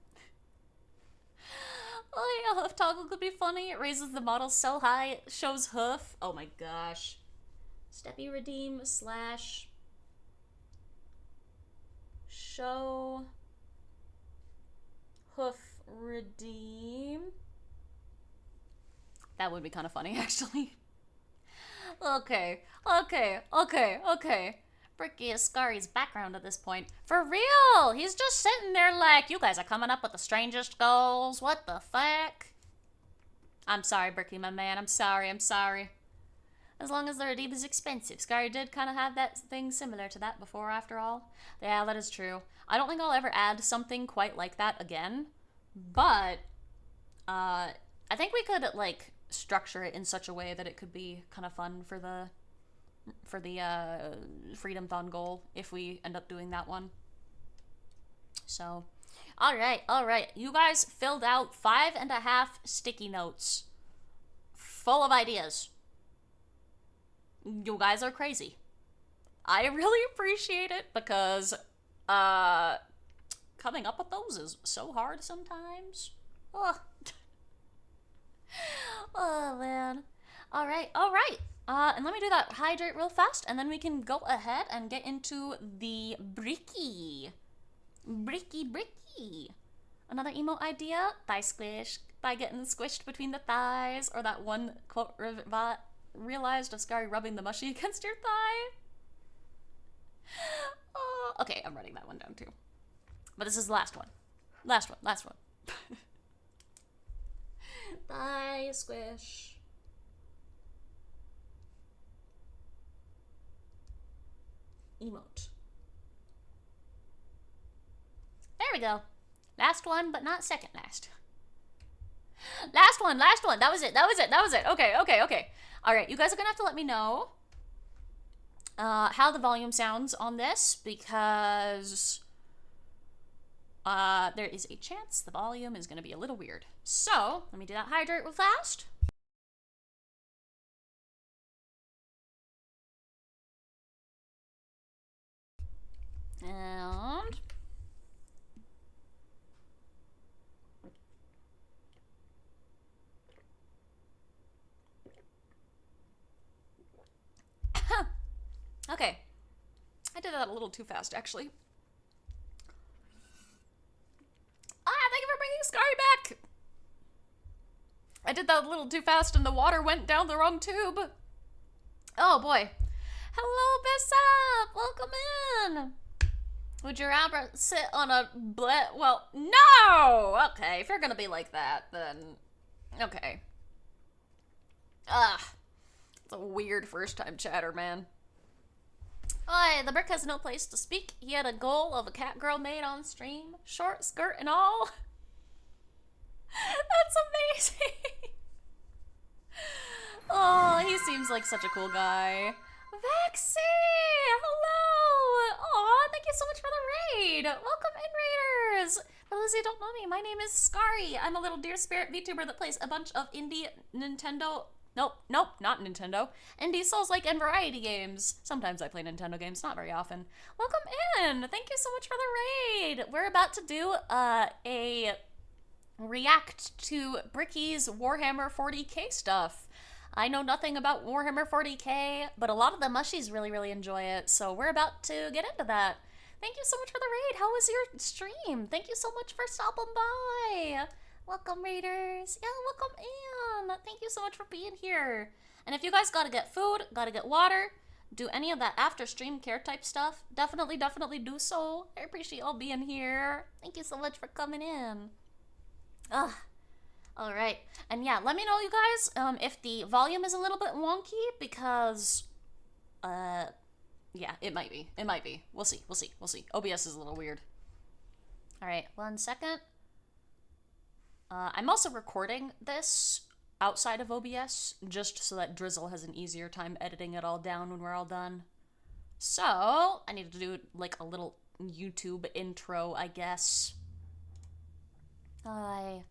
Oh yeah, hoof toggle could be funny. It raises the model so high it shows hoof. Oh my gosh. Steppy redeem / show hoof redeem. That would be kind of funny, actually. Okay. Bricky is Skari's background at this point. For real! He's just sitting there like, you guys are coming up with the strangest goals. What the fuck? I'm sorry, Bricky, my man. I'm sorry. As long as the redeem is expensive. Skari did kind of have that thing similar to that before, after all. Yeah, that is true. I don't think I'll ever add something quite like that again. But, I think we could, like, structure it in such a way that it could be kind of fun for the Freedomthon goal if we end up doing that one. So, all right. You guys filled out 5.5 sticky notes full of ideas. You guys are crazy. I really appreciate it because coming up with those is so hard sometimes. Oh, oh man. All right. And let me do that hydrate real fast, and then we can go ahead and get into the Bricky. Bricky. Another emote idea? Thigh squish. By getting squished between the thighs, or that one quote realized of Skari rubbing the mushy against your thigh. Oh, okay, I'm writing that one down too. But this is the last one. Last one. Thigh squish. Emote. There we go. Last one, but not second last. Last one. That was it. Okay. All right, you guys are gonna have to let me know how the volume sounds on this, because there is a chance the volume is gonna be a little weird. So let me do that hydrate real fast. And okay. I did that a little too fast, actually. Thank you for bringing Skari back. I did that a little too fast and the water went down the wrong tube. Oh boy. Hello, Bishop. Welcome in. Would your abra sit on a well, no! Okay, if you're gonna be like that, then okay. It's a weird first-time chatter, man. Oi, the Brick has no place to speak. He had a goal of a cat girl made on stream. Short skirt and all. That's amazing. Oh, he seems like such a cool guy. Vexy! Hello! Aw, thank you so much for the raid! Welcome in, raiders! For those who don't know me, my name is Skari. I'm a little deer spirit VTuber that plays a bunch of indie Nintendo... Nope, not Nintendo. Indie Souls-like and variety games. Sometimes I play Nintendo games, not very often. Welcome in! Thank you so much for the raid! We're about to do a react to Bricky's Warhammer 40k stuff. I know nothing about Warhammer 40k, but a lot of the mushies really enjoy it, so we're about to get into that. Thank you so much for the raid. How was your stream? Thank you so much for stopping by. Welcome, raiders. Yeah, welcome in. Thank you so much for being here. And if you guys gotta get food, gotta get water, do any of that after stream care type stuff, definitely do so. I appreciate y'all being here. Thank you so much for coming in. Ugh. Alright, and yeah, let me know, you guys, if the volume is a little bit wonky, because, yeah, it might be. We'll see. OBS is a little weird. Alright, 1 second. I'm also recording this outside of OBS, just so that Drizzle has an easier time editing it all down when we're all done. So, I need to do, like, a little YouTube intro, I guess. Alright,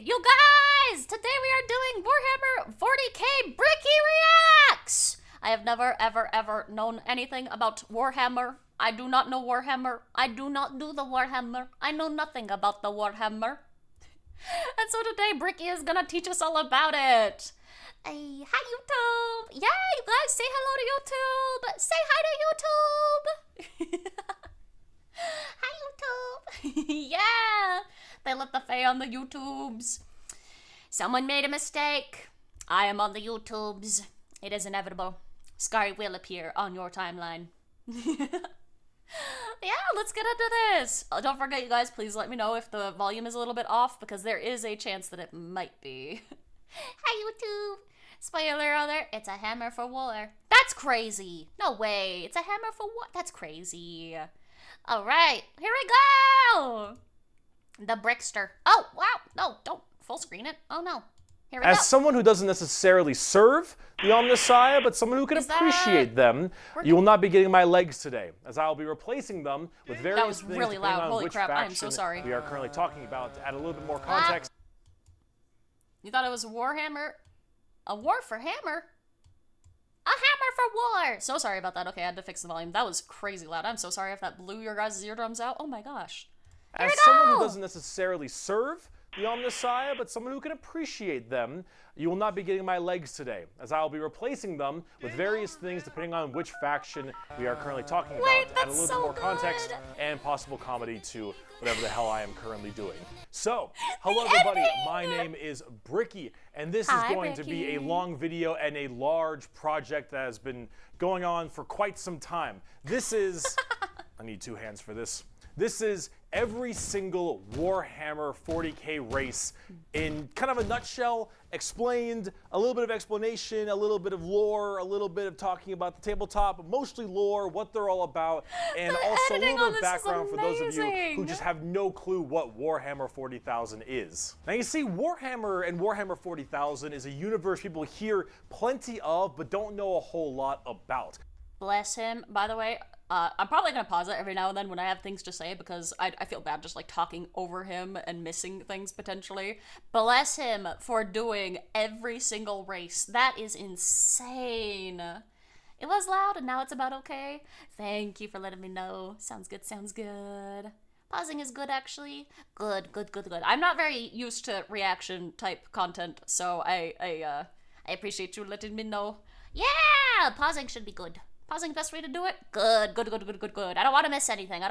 you guys! Today we are doing Warhammer 40k Bricky Reacts! I have never, ever known anything about Warhammer. I do not know Warhammer. I do not do the Warhammer. I know nothing about the Warhammer. And so today Bricky is gonna teach us all about it. Hey, hi YouTube! Yeah, you guys, say hello to YouTube! Say hi to YouTube! Hi YouTube! Yeah! They let the Fae on the YouTubes. Someone made a mistake. I am on the YouTubes. It is inevitable. Skari will appear on your timeline. Yeah, let's get into this. Don't forget, you guys, please let me know if the volume is a little bit off, because there is a chance that it might be. Hi YouTube! Spoiler alert, it's a hammer for war. That's crazy! No way, it's a hammer for war? That's crazy. Alright, here we go! The Brickster. Oh, wow, no, don't full screen it. Oh no. Here we go. As someone who doesn't necessarily serve the Omnissiah, but someone who can appreciate them, you will not be getting my legs today, as I will be replacing them with various things really depending loud. on Holy which crap, I am faction so sorry. we are currently talking about to add a little bit more context. You thought it was Warhammer? A war for hammer? A hammer for war! So sorry about that. Okay, I had to fix the volume. That was crazy loud. I'm so sorry if that blew your guys' eardrums out. Oh my gosh. As someone who doesn't necessarily serve the Omnissiah, but someone who can appreciate them, you will not be getting my legs today, as I will be replacing them with various things depending on which faction we are currently talking about to add a little bit more context and possible comedy to whatever the hell I am currently doing. So, hello everybody, my name is Bricky, and this is going to be a long video and a large project that has been going on for quite some time. This is, I need 2 hands for this. This is every single Warhammer 40k race in kind of a nutshell, explained, a little bit of explanation, a little bit of lore, a little bit of talking about the tabletop, but mostly lore, what they're all about, and also a little bit of background for those of you who just have no clue what Warhammer 40,000 is. Now you see, Warhammer and Warhammer 40,000 is a universe people hear plenty of, but don't know a whole lot about. Bless him, by the way. I'm probably gonna pause it every now and then when I have things to say, because I feel bad just like talking over him and missing things potentially. Bless him for doing every single race. That is insane. It was loud and now it's about okay. Thank you for letting me know. Sounds good, sounds good. Pausing is good, actually. Good. I'm not very used to reaction type content, so I appreciate you letting me know. Yeah, pausing should be good. Pausing the best way to do it? Good. I don't want to miss anything.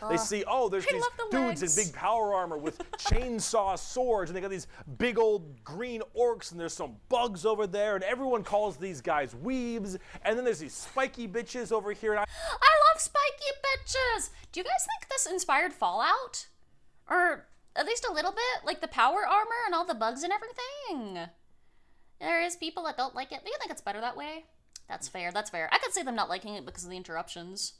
They see, oh, there's these dudes in big power armor with chainsaw swords, and they got these big old green orcs, and there's some bugs over there, and everyone calls these guys weebs, and then there's these spiky bitches over here. And I love spiky bitches! Do you guys think this inspired Fallout? Or at least a little bit? Like the power armor and all the bugs and everything? There is people that don't like it. Do you think it's better that way? That's fair. I could see them not liking it because of the interruptions.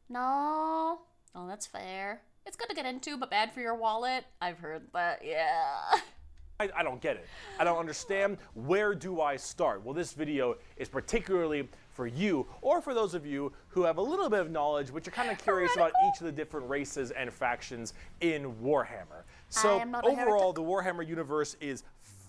No. Oh, that's fair. It's good to get into, but bad for your wallet. I've heard that, yeah. I don't get it. I don't understand. Where do I start? Well, this video is particularly for you, or for those of you who have a little bit of knowledge, but you're kind of curious about each of the different races and factions in Warhammer. So overall, the Warhammer universe is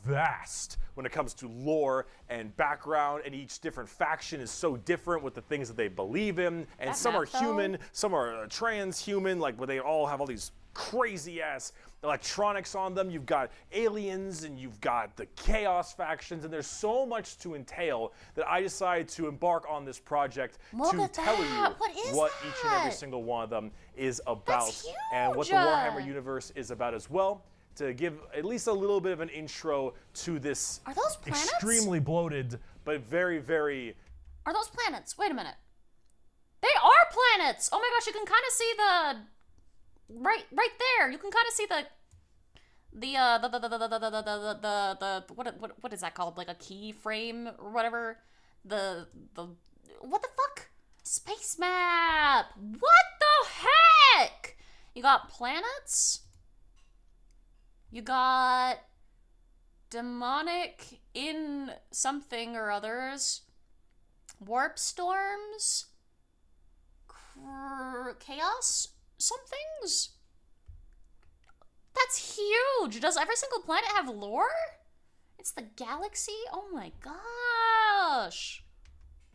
vast when it comes to lore and background, and each different faction is so different with the things that they believe in, and some are human, some are transhuman, like where they all have all these crazy ass electronics on them. You've got aliens and you've got the chaos factions, and there's so much to entail that I decided to embark on this project to tell you what each and every single one of them is about, and what the Warhammer universe is about as well, to give at least a little bit of an intro to this extremely bloated but very, very... Are those planets? Wait a minute. They are planets! Oh my gosh, you can kind of see the... Right there. You can kind of see what is that called? Like a key frame or whatever. The what the fuck? Space map. What the heck? You got planets. You got demonic in something or others. Warp storms. Chaos. Some things. That's huge. Does every single planet have lore? It's the galaxy? Oh my gosh.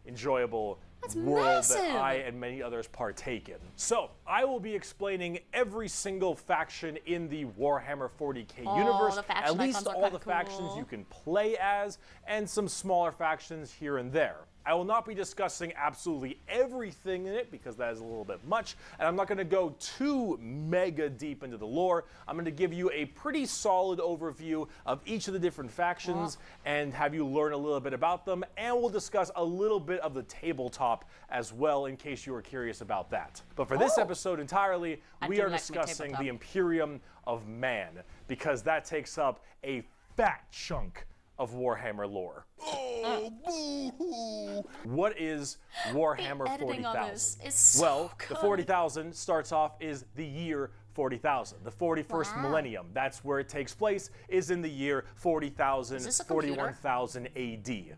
Enjoyable world that I and many others partake in. So, I will be explaining every single faction in the Warhammer 40k universe, at least all the factions you can play as, and some smaller factions here and there. I will not be discussing absolutely everything in it because that is a little bit much, and I'm not going to go too mega deep into the lore. I'm going to give you a pretty solid overview of each of the different factions and have you learn a little bit about them, and we'll discuss a little bit of the tabletop as well in case you were curious about that. But for this episode entirely, we are discussing the Imperium of Man, because that takes up a fat chunk of Warhammer lore. Oh, boo-hoo. What is Warhammer 40,000? Well, the 40,000 starts off is the year 40,000, the 41st millennium. That's where it takes place, is in the year 40,000, 41,000 AD.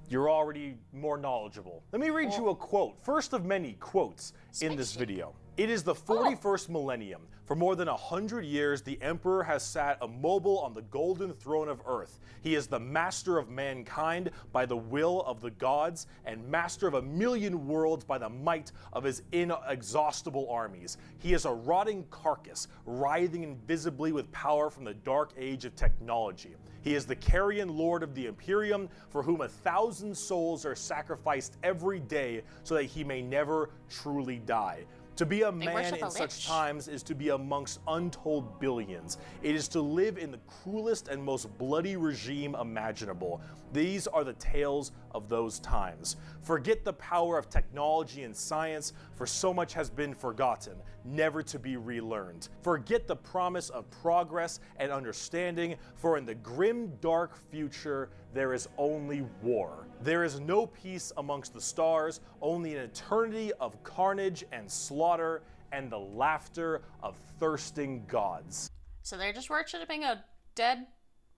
You're already more knowledgeable. Let me read you a quote, first of many quotes in this video. It is the 41st millennium. For more than 100 years, the Emperor has sat immobile on the golden throne of Earth. He is the master of mankind by the will of the gods, and master of 1,000,000 worlds by the might of his inexhaustible armies. He is a rotting carcass, writhing invisibly with power from the dark age of technology. He is the carrion lord of the Imperium, for whom 1,000 souls are sacrificed every day so that he may never truly die. To be a man in such times is to be amongst untold billions. It is to live in the cruelest and most bloody regime imaginable. These are the tales of those times. Forget the power of technology and science, for so much has been forgotten, never to be relearned. Forget the promise of progress and understanding, for in the grim, dark future, there is only war. There is no peace amongst the stars, only an eternity of carnage and slaughter, and the laughter of thirsting gods. So they're just worshiping a dead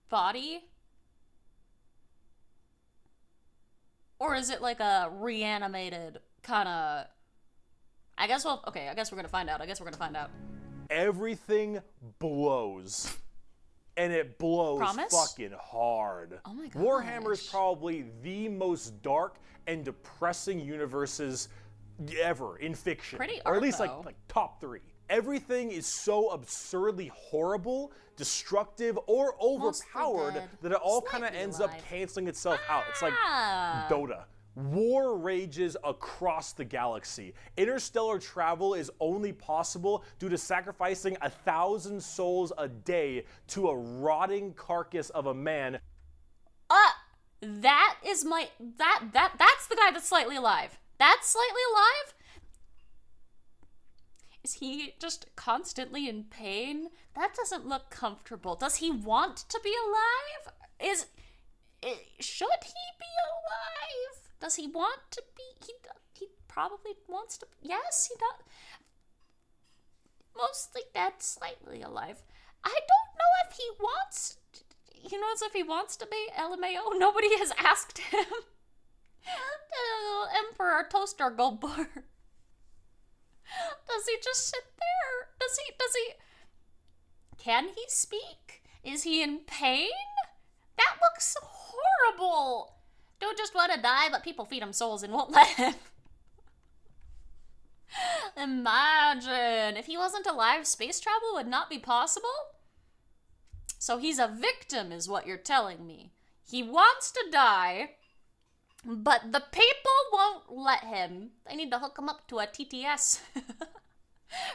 body? Or is it like a reanimated kind of... I guess we're gonna find out. Everything blows. And it blows fucking hard. Oh my gosh. Warhammer is probably the most dark and depressing universes ever in fiction. Or at least like top 3. Everything is so absurdly horrible, destructive, or overpowered that it all kind of ends up canceling itself out. It's like Dota. War rages across the galaxy. Interstellar travel is only possible due to sacrificing 1,000 souls a day to a rotting carcass of a man. That's the guy that's slightly alive. That's slightly alive? Is he just constantly in pain? That doesn't look comfortable. Does he want to be alive? Should he be alive? Does he want to be? He probably wants to. Yes, he does. Mostly dead, slightly alive. I don't know if he wants... He knows if he wants to be LMAO. Nobody has asked him. Emperor Toaster Goldbar. Does he just sit there? Does he... Can he speak? Is he in pain? That looks horrible. Dude just want to die, but people feed him souls and won't let him. Imagine. If he wasn't alive, space travel would not be possible? So he's a victim, is what you're telling me. He wants to die, but the people won't let him. They need to hook him up to a TTS.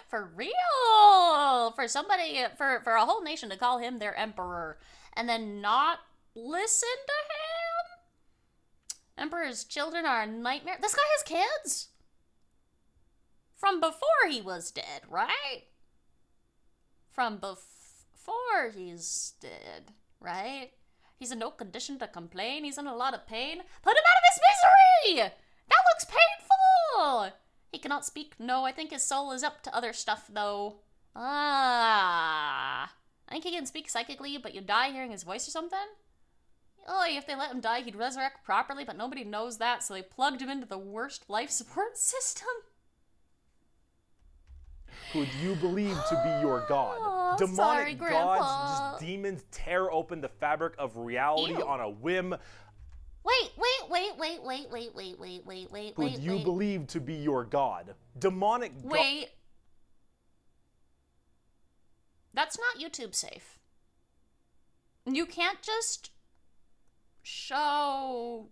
For real! For somebody, for a whole nation to call him their emperor and then not listen to him? Emperor's children are a nightmare. This guy has kids? From before he was dead, right? From before he's dead, right? He's in no condition to complain. He's in a lot of pain. Put him out of his misery! That looks painful! He cannot speak. No, I think his soul is up to other stuff, though. I think he can speak psychically, but you die hearing his voice or something? Oh, if they let him die, he'd resurrect properly, but nobody knows that, so they plugged him into the worst life support system. Who you believe to be your god. Oh, Demonic sorry, Grandpa. gods, just demons tear open the fabric of reality Ew. on a whim. Wait. Who you believe to be your god. Demonic Wait. That's not YouTube safe. You can't just show...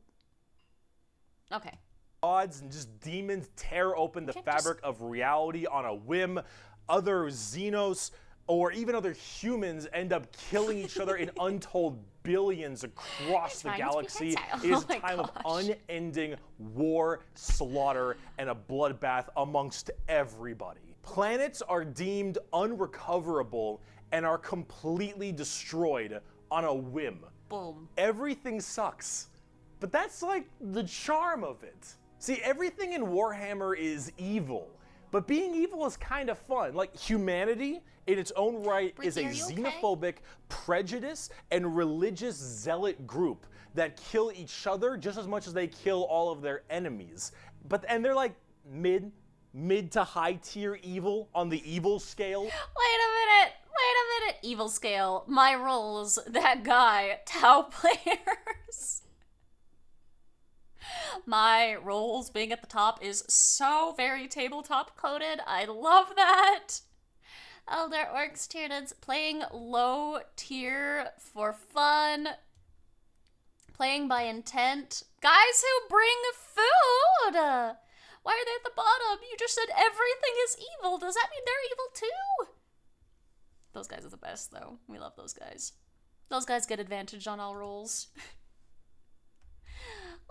Okay. gods and just demons tear open the fabric of reality on a whim. Other Xenos or even other humans end up killing each other in untold billions across the galaxy. It is a time of unending war, slaughter, and a bloodbath amongst everybody. Planets are deemed unrecoverable and are completely destroyed on a whim. Boom. Everything sucks. But that's like the charm of it. See, everything in Warhammer is evil, but being evil is kind of fun. Like, humanity, in its own right, is a xenophobic, prejudice, and religious zealot group that kill each other just as much as they kill all of their enemies. And they're like mid to high tier evil on the evil scale. Wait a minute. Evil scale. My roles, that guy, Tau players. My roles being at the top is so very tabletop coded. I love that. Elder Orcs Tyranids playing low tier for fun. Playing by intent. Guys who bring food! Why are they at the bottom? You just said everything is evil. Does that mean they're evil too? Those guys are the best though. We love those guys. Those guys get advantage on all rolls.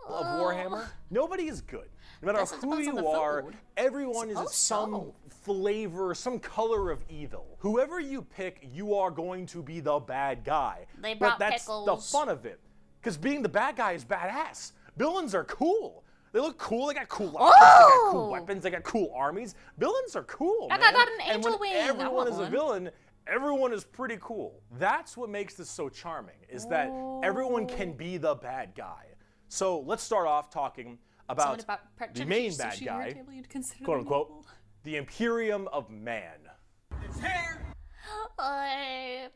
Of Warhammer, nobody is good. No matter who you are, everyone is some flavor, some color of evil. Whoever you pick, you are going to be the bad guy. They brought but that's pickles. the fun of it. Because being the bad guy is badass. Villains are cool. They look cool, they got cool outfits, they got cool weapons, they got cool armies. Villains are cool, man. I got an angel and when wing. everyone is a villain, everyone is pretty cool. That's what makes this so charming, is that everyone can be the bad guy. So let's start off talking about the main bad guy, quote unquote, the Imperium of Man.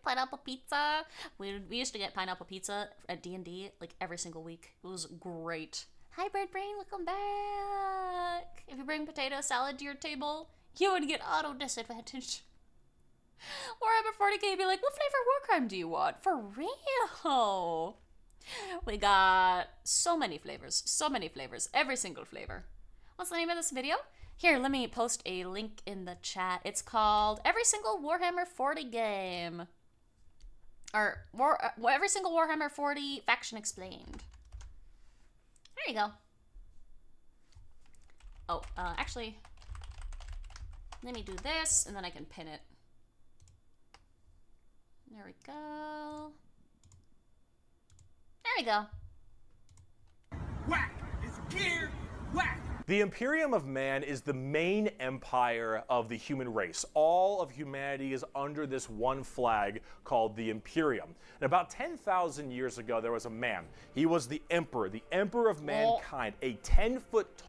Pineapple pizza. We used to get pineapple pizza at D&D like every single week. It was great. Hi, Bread Brain, welcome back. If you bring potato salad to your table, you would get auto disadvantage. Warhammer 40k be like, what flavor war crime do you want? For real? We got so many flavors, every single flavor. What's the name of this video? Here, let me post a link in the chat. It's called Every Single Warhammer 40 Game. Or Every Single Warhammer 40 Faction Explained. There you go. Oh, actually, let me do this, and then I can pin it. There we go. There we go. Whack! It's gear! Whack! The Imperium of Man is the main empire of the human race. All of humanity is under this one flag called the Imperium. And about 10,000 years ago, there was a man. He was the emperor of mankind, a 10-foot.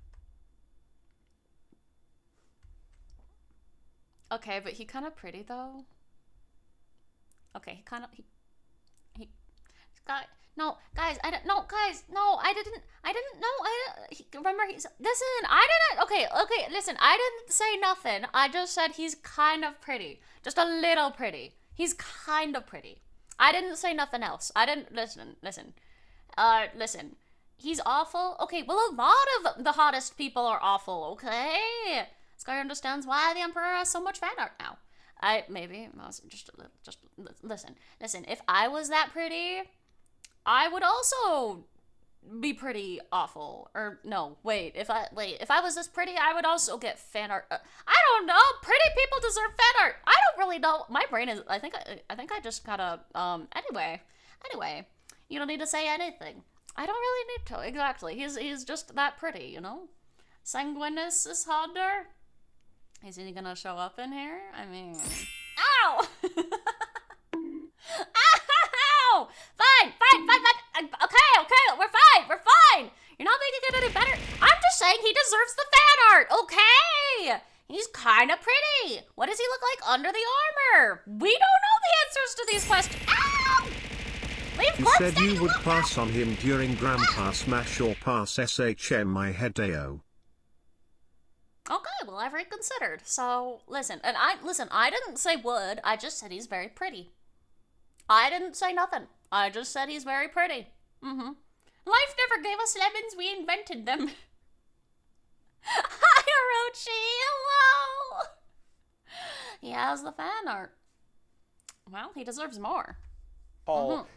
Okay, but he kind of pretty though. Okay, he kind of he's got. No, guys, I didn't. No, guys, no, I didn't know. Remember, listen. I didn't. Okay. Listen, I didn't say nothing. I just said he's kind of pretty, just a little pretty. He's kind of pretty. I didn't say nothing else. I didn't listen. Listen. He's awful. Okay, well, a lot of the hottest people are awful. Okay, Skari understands why the Emperor has so much fan art now. Just listen. If I was that pretty, I would also be pretty awful. Or no, wait. If I was this pretty, I would also get fan art. I don't know. Pretty people deserve fan art. I don't really know. My brain is. I think I just gotta. Anyway. You don't need to say anything. I don't really need to. Exactly. He's just that pretty. You know. Sanguinus is harder. Is he gonna show up in here? I mean. Ow! Ow! Fine. Okay, we're fine. You're not making it any better. I'm just saying he deserves the fan art, okay? He's kind of pretty. What does he look like under the armor? We don't know the answers to these questions. Ow! You said you would pass on him during Grandpa Smash or pass SHM my headao. Okay, well, I've reconsidered. So, I didn't say would. I just said he's very pretty. I didn't say nothing. I just said he's very pretty. Life never gave us lemons, we invented them. Hi, Orochi, hello! He has the fan art. Well, he deserves more.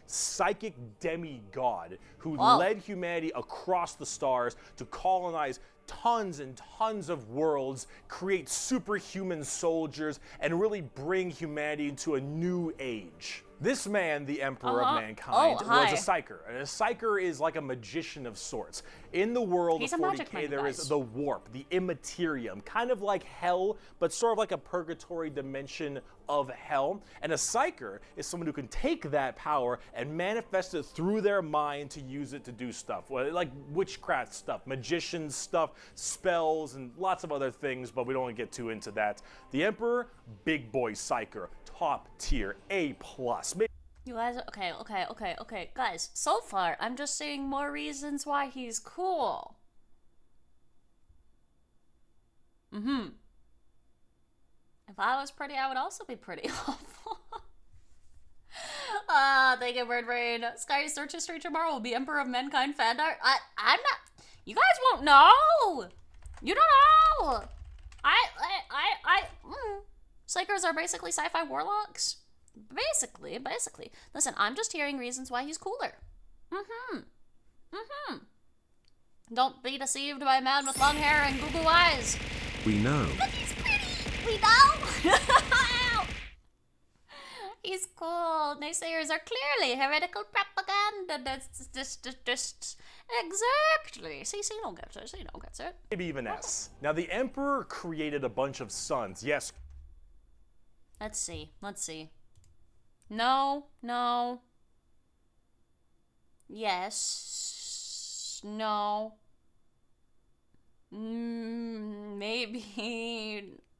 Psychic demigod who led humanity across the stars to colonize tons and tons of worlds, create superhuman soldiers, and really bring humanity into a new age. This man, the Emperor of Mankind, was a psyker. And a psyker is like a magician of sorts. In the world of 40K, there is the warp, the immaterium, kind of like hell, but sort of like a purgatory dimension of hell. And a psyker is someone who can take that power and manifest it through their mind to use it to do stuff, like witchcraft stuff, magician stuff, spells, and lots of other things, but we don't want to get too into that. The Emperor, big boy psyker, top tier, A+. You guys, okay. Guys, so far, I'm just seeing more reasons why he's cool. If I was pretty, I would also be pretty awful. Thank you, Bird Brain. Skari search history tomorrow will be Emperor of Mankind fan art. I'm not. You guys won't know. You don't know. Psychers are basically sci-fi warlocks. Basically. Listen, I'm just hearing reasons why he's cooler. Don't be deceived by a man with long hair and goo-goo eyes. We know. But he's pretty. We know. He's cool. Naysayers are clearly heretical propaganda. That's just exactly. See, don't get it. Maybe even S. Now, the Emperor created a bunch of sons. Yes. Let's see. No. Yes. No. Maybe.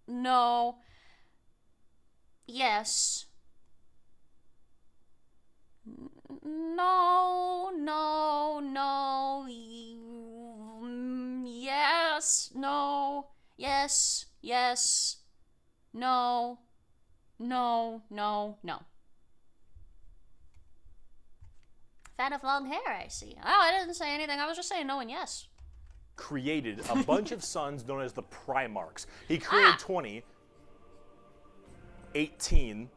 No. Yes. No. Yes. No. Yes. No. Fan of long hair, I see. Oh, I didn't say anything. I was just saying no and yes. Created a bunch of sons known as the Primarchs. He created 18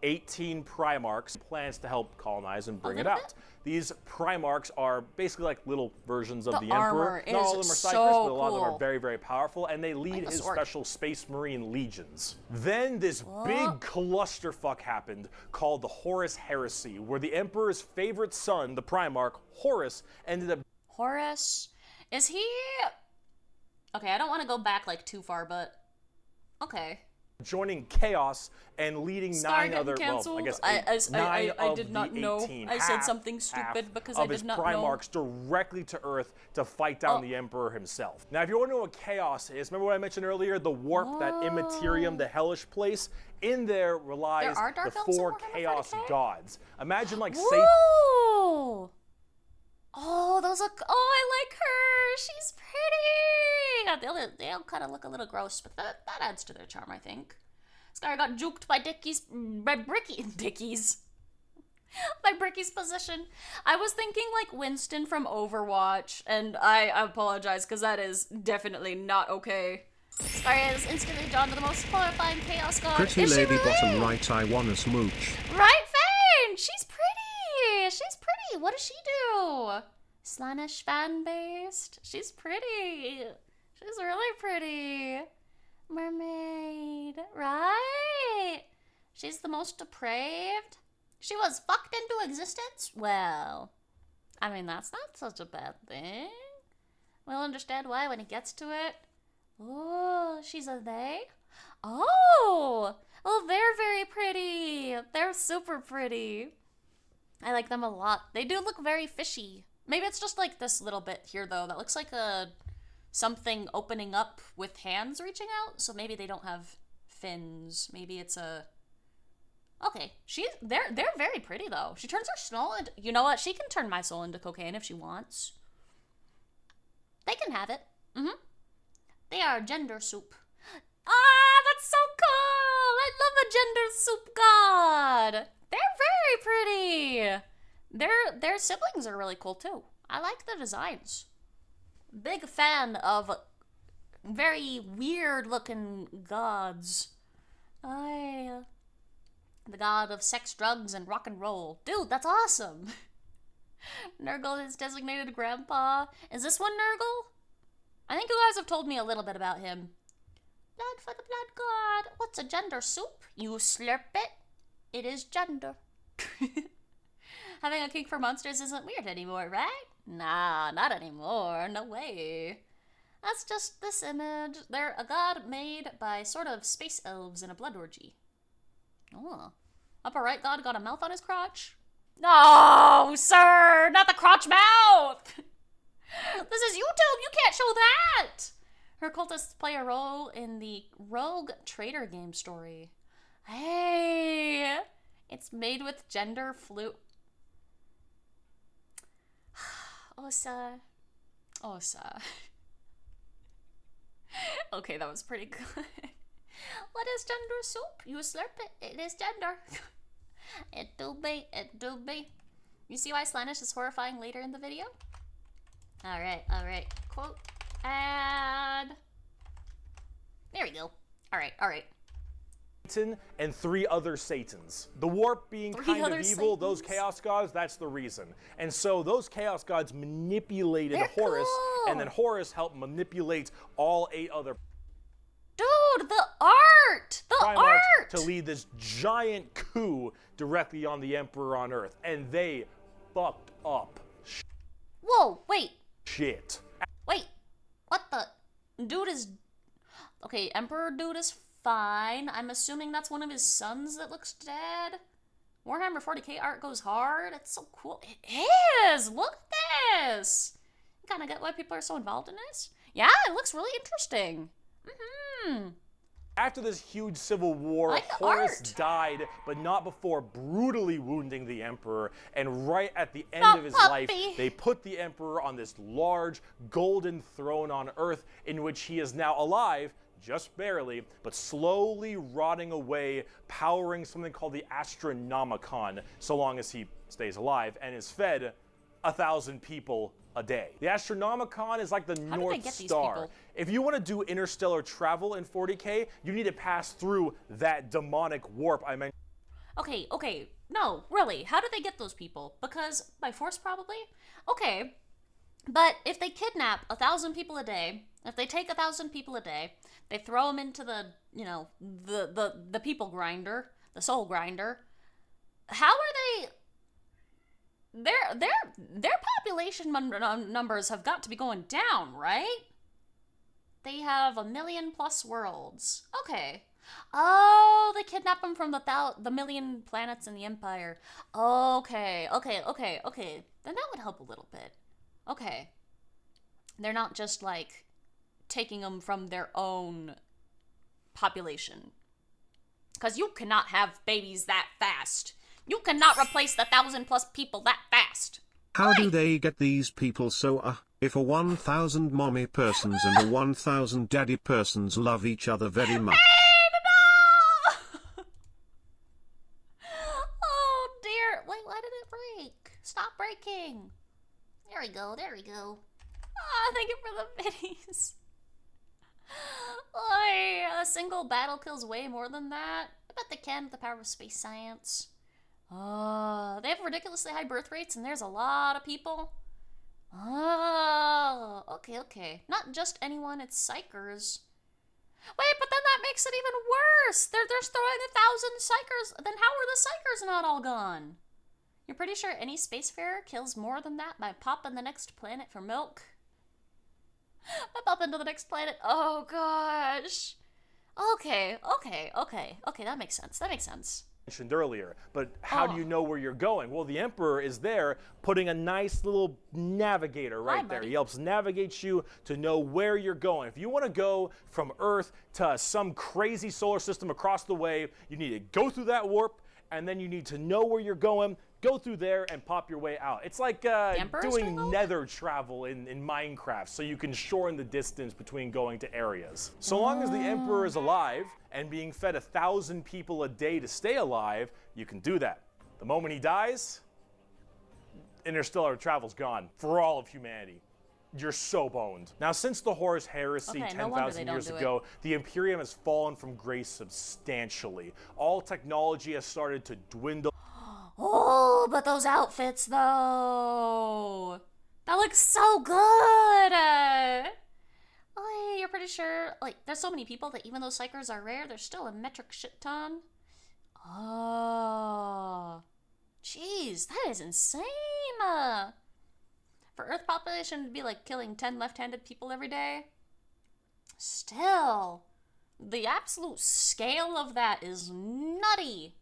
Primarchs, plans to help colonize and bring it out. These Primarchs are basically like little versions of the Emperor. Not all of them are psychers, but a lot of them are very, very powerful, and they lead his special Space Marine legions. Then this big clusterfuck happened called the Horus Heresy, where the Emperor's favorite son, the Primarch, Horus, ended up... Horus? Is he... Okay, I don't want to go back like too far, but okay. Joining Chaos and leading Skari 9 other, canceled. well, I I guess 9 I of did the not know. 18, I said half- something stupid half because of I did his not know. Primarchs directly to Earth to fight down the Emperor himself. Now, if you want to know what Chaos is, remember what I mentioned earlier? The warp, that immaterium, the hellish place? In there relies are dark the elves in 4 Warhammer Chaos 40K? gods. Imagine like Satan. Whoa! Oh, those look. Oh, I like her. She's pretty. They all kind of look a little gross, but that adds to their charm, I think. Skari got juked by Bricky's position. I was thinking like Winston from Overwatch, and I apologize because that is definitely not okay. Skari is instantly drawn to the most horrifying chaos god. Pretty Is she lady really? bottom right, I wanna smooch. Right, Fane! She's pretty! She's pretty! What does she do? Slanish fan-based? She's pretty! She's really pretty! Mermaid, right? She's the most depraved? She was fucked into existence? Well, I mean, that's not such a bad thing. We'll understand why when it gets to it. Oh, she's a they? Oh, they're very pretty. They're super pretty. I like them a lot. They do look very fishy. Maybe it's just like this little bit here, though, that looks like something opening up with hands reaching out. So maybe they don't have fins. Maybe it's a... Okay, they're very pretty, though. She turns her soul into... You know what? She can turn my soul into cocaine if she wants. They can have it. Mm-hmm. They are gender soup. Ah, that's so cool! I love a gender soup god! They're very pretty! Their siblings are really cool, too. I like the designs. Big fan of very weird-looking gods. The god of sex, drugs, and rock and roll. Dude, that's awesome! Nurgle is designated grandpa. Is this one Nurgle? I think you guys have told me a little bit about him. Blood for the blood god. What's a gender soup? You slurp it. It is gender. Having a kink for monsters isn't weird anymore, right? Nah, not anymore. No way. That's just this image. They're a god made by sort of space elves in a blood orgy. Oh. Upper right god got a mouth on his crotch. No, sir! Not the crotch mouth! This is YouTube! You can't show that! Her cultists play a role in the Rogue Trader game story. Hey! It's made with gender fluid. Osa. Okay, that was pretty good. What is gender soup? You slurp it. It is gender. It do be. You see why Slanish is horrifying later in the video? Alright. Quote. Add. There we go. Alright. Satan and 3 other Satans. The warp being kind of evil, those Satans. chaos gods, that's the reason. And so those chaos gods manipulated They're Horus, cool. and then Horus helped manipulate all 8 other Dude, the art! The Primarchs art! to lead this giant coup directly on the Emperor on Earth. And they fucked up Whoa, wait. shit. What the? Dude is... Okay, Emperor dude is fine. I'm assuming that's one of his sons that looks dead. Warhammer 40k art goes hard. It's so cool. It is! Look at this! You kind of get why people are so involved in this? Yeah, it looks really interesting. After this huge civil war, like the Horus art. died, but not before brutally wounding the Emperor. And right at the end The of his puppy. life, they put the Emperor on this large golden throne on Earth, in which he is now alive, just barely, but slowly rotting away, powering something called the Astronomicon, so long as he stays alive, and is fed 1,000 people a day. The Astronomicon is like the How did they North get these Star. people? If you want to do interstellar travel in 40k, you need to pass through that demonic warp I mentioned. Okay. No, really. How did they get those people? Because by force, probably? Okay. But if they kidnap 1,000 people a day, if they take 1,000 people a day, they throw them into the, the people grinder, the soul grinder, how are they... Their population numbers have got to be going down, right? They have 1,000,000+ worlds. Okay. Oh, they kidnap them from the 1,000,000 planets in the Empire. Okay. Then that would help a little bit. Okay. They're not just, like, taking them from their own population. Because you cannot have babies that fast. You cannot replace the 1,000+ people that fast. How do they get these people so, if a 1,000 mommy persons and a 1,000 daddy persons love each other very much? No! Oh, dear. Wait, why did it break? Stop breaking. There we go. Ah, thank you for the biddies. A single battle kills way more than that. I bet they can with the power of space science. Oh, they have ridiculously high birth rates and there's a lot of people. Oh, okay. Not just anyone, it's psychers. Wait, but then that makes it even worse. They're throwing 1,000 psychers. Then how are the psychers not all gone? You're pretty sure any spacefarer kills more than that by popping the next planet for milk? I pop into the next planet. Oh, gosh. Okay, that makes sense. Mentioned earlier, but how do you know where you're going? Well, the Emperor is there putting a nice little navigator right there. Buddy. He helps navigate you to know where you're going. If you want to go from Earth to some crazy solar system across the way, you need to go through that warp, and then you need to know where you're going, go through there, and pop your way out. It's like doing nether travel in Minecraft, so you can shorten the distance between going to areas. So long as the Emperor is alive and being fed 1,000 people a day to stay alive, you can do that. The moment he dies, interstellar travel's gone for all of humanity. You're so boned. Now, since the Horus Heresy 10,000 years ago, the Imperium has fallen from grace substantially. All technology has started to dwindle. Oh, but those outfits, though. That looks so good. You're pretty sure, like, there's so many people that even though psychers are rare, there's still a metric shit ton. Oh. Jeez, that is insane. For Earth population to be like killing 10 left-handed people every day. Still, the absolute scale of that is nutty.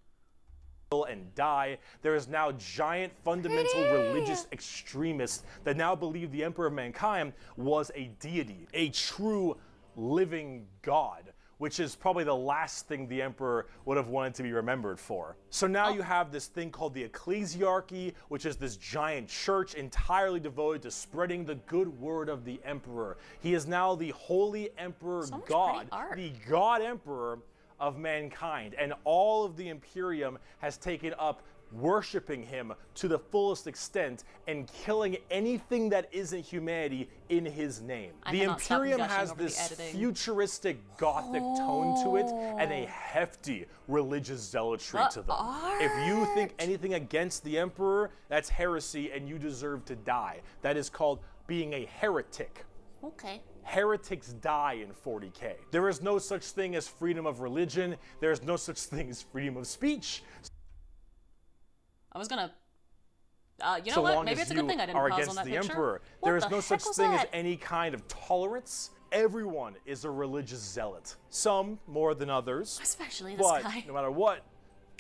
And die. There is now giant fundamental religious extremists that now believe the Emperor of Mankind was a deity, a true living god, which is probably the last thing the Emperor would have wanted to be remembered for. So now you have this thing called the Ecclesiarchy, which is this giant church entirely devoted to spreading the good word of the Emperor. He is now the Holy Emperor God, the God Emperor of mankind, and all of the Imperium has taken up worshiping him to the fullest extent and killing anything that isn't humanity in his name. The Imperium has this futuristic gothic tone to it and a hefty religious zealotry to them. If you think anything against the Emperor, that's heresy and you deserve to die. That is called being a heretic. Okay. Heretics die in 40K. There is no such thing as freedom of religion. There is no such thing as freedom of speech. I was gonna, you know what? Maybe it's a good thing I didn't pause on that picture. Emperor, there is no such thing as any kind of tolerance. Everyone is a religious zealot. Some more than others. Especially this guy. No matter what,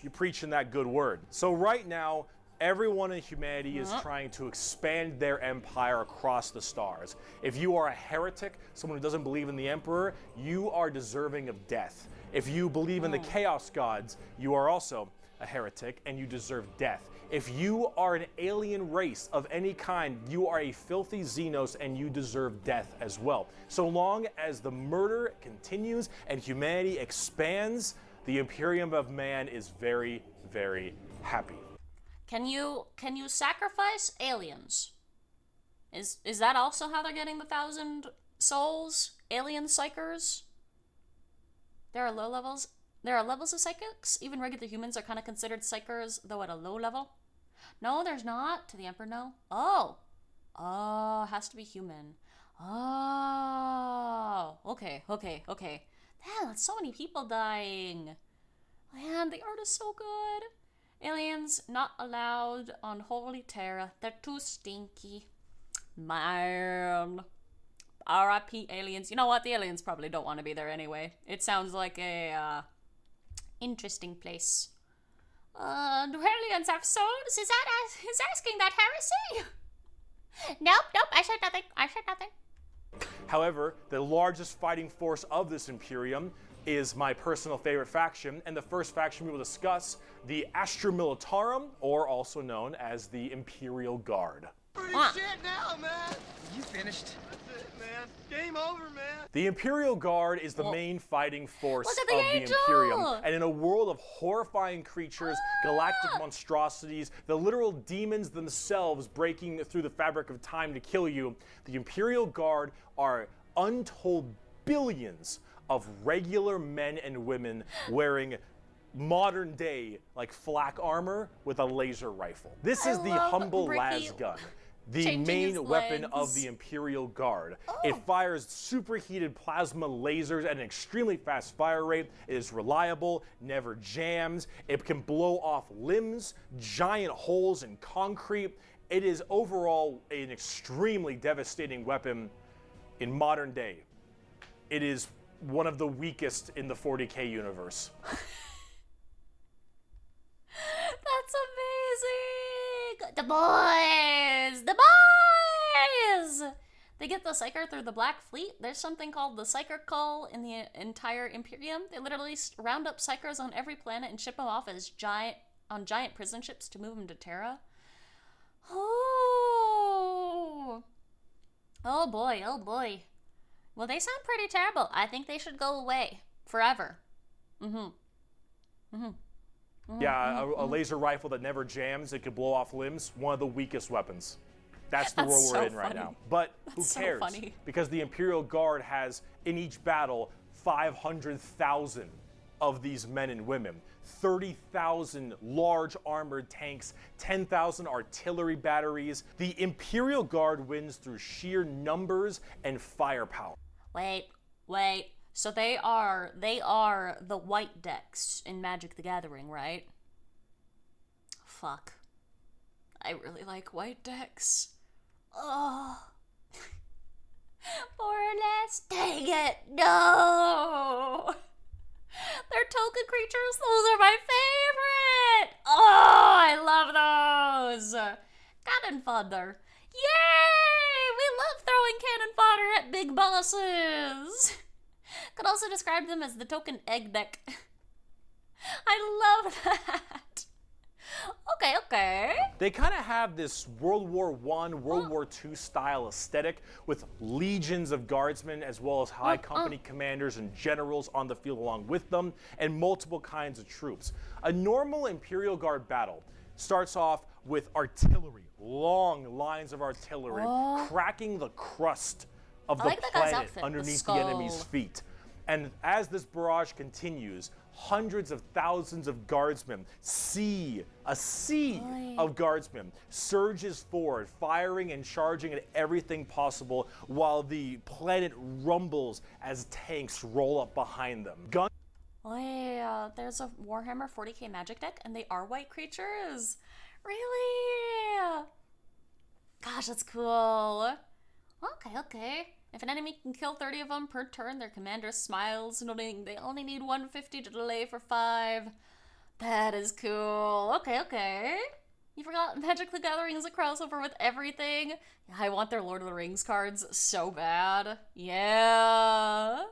you're preaching that good word. So right now, everyone in humanity is trying to expand their empire across the stars. If you are a heretic, someone who doesn't believe in the Emperor, you are deserving of death. If you believe in the Chaos Gods, you are also a heretic and you deserve death. If you are an alien race of any kind, you are a filthy Xenos and you deserve death as well. So long as the murder continues and humanity expands, the Imperium of Man is very, very happy. Can you sacrifice aliens? Is that also how they're getting the 1,000 souls? Alien psychers? There are low levels. There are levels of psychics. Even regular humans are kind of considered psychers, though at a low level. No, there's not. To the Emperor, no. Oh, has to be human. Oh, okay. Damn, that's so many people dying. Man, the art is so good. Aliens not allowed on Holy Terra. They're too stinky. Man. R.I.P. aliens. You know what? The aliens probably don't want to be there anyway. It sounds like a interesting place. Do aliens have souls? Is asking that heresy? Nope. I said nothing. However, the largest fighting force of this Imperium is my personal favorite faction, and the first faction we will discuss, the Astra Militarum, or also known as the Imperial Guard. Pretty shit now, man. You finished? That's it, man. Game over, man. The Imperial Guard is the main fighting force Look of at the the angel! Imperium. And in a world of horrifying creatures, galactic monstrosities, the literal demons themselves breaking through the fabric of time to kill you, the Imperial Guard are untold billions of regular men and women wearing modern day like flak armor with a laser rifle. This is the humble las gun, the main weapon of the Imperial Guard. It fires superheated plasma lasers at an extremely fast fire rate. It is reliable, never jams. It can blow off limbs, giant holes in concrete. It is overall an extremely devastating weapon in modern day. It is one of the weakest in the 40K universe. That's amazing! The boys! They get the Psyker through the Black Fleet. There's something called the Psyker Cull in the entire Imperium. They literally round up Psykers on every planet and ship them off as giant prison ships to move them to Terra. Oh boy. Well, they sound pretty terrible. I think they should go away forever. Yeah, a laser rifle that never jams, it could blow off limbs, one of the weakest weapons. That's the world we're in right now. But who cares? So funny. Because the Imperial Guard has, in each battle, 500,000 of these men and women. 30,000 large armored tanks, 10,000 artillery batteries. The Imperial Guard wins through sheer numbers and firepower. Wait. So they are the white decks in Magic the Gathering, right? Fuck. I really like white decks. Oh. More or less. Dang it. No. They're token creatures. Those are my favorite. Oh, I love those. Cannon fodder. Yay! We love throwing cannon fodder at big bosses. Could also describe them as the token egg deck. I love that. Okay. They kind of have this World War I, World War II style aesthetic with legions of guardsmen as well as high company commanders and generals on the field along with them, and multiple kinds of troops. A normal Imperial Guard battle starts off with artillery, long lines of artillery, cracking the crust of the planet underneath the enemy's feet. And as this barrage continues, hundreds of thousands of guardsmen, a sea of guardsmen surges forward, firing and charging at everything possible while the planet rumbles as tanks roll up behind them. There's a Warhammer 40k magic deck and they are white creatures. Really? Gosh, that's cool. Okay. If an enemy can kill 30 of them per turn, their commander smiles, noting they only need 150 to delay for 5. That is cool. Okay. You forgot Magic the Gathering is a crossover with everything? I want their Lord of the Rings cards so bad. Yeah.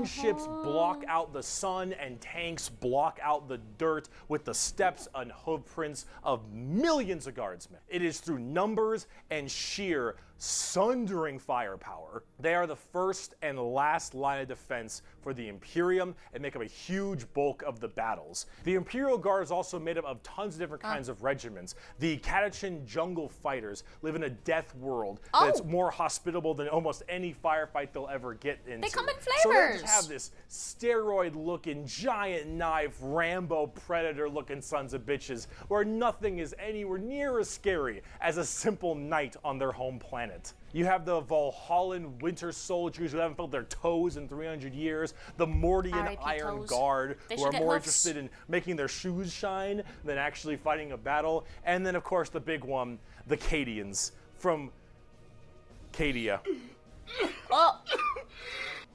Ships block out the sun and tanks block out the dirt with the steps and hoofprints of millions of guardsmen. It is through numbers and sheer sundering firepower. They are the first and last line of defense for the Imperium and make up a huge bulk of the battles. The Imperial Guard is also made up of tons of different kinds of regiments. The Catachin Jungle Fighters live in a death world that's more hospitable than almost any firefight they'll ever get into. They come in So flavors. they just have this steroid-looking, giant knife, Rambo Predator-looking sons of bitches where nothing is anywhere near as scary as a simple knight on their home planet. You have the Valhallan Winter Soldiers who haven't felt their toes in 300 years, the Mordian Iron Guard who are more interested in making their shoes shine than actually fighting a battle, and then of course the big one, the Cadians from Cadia. Oh!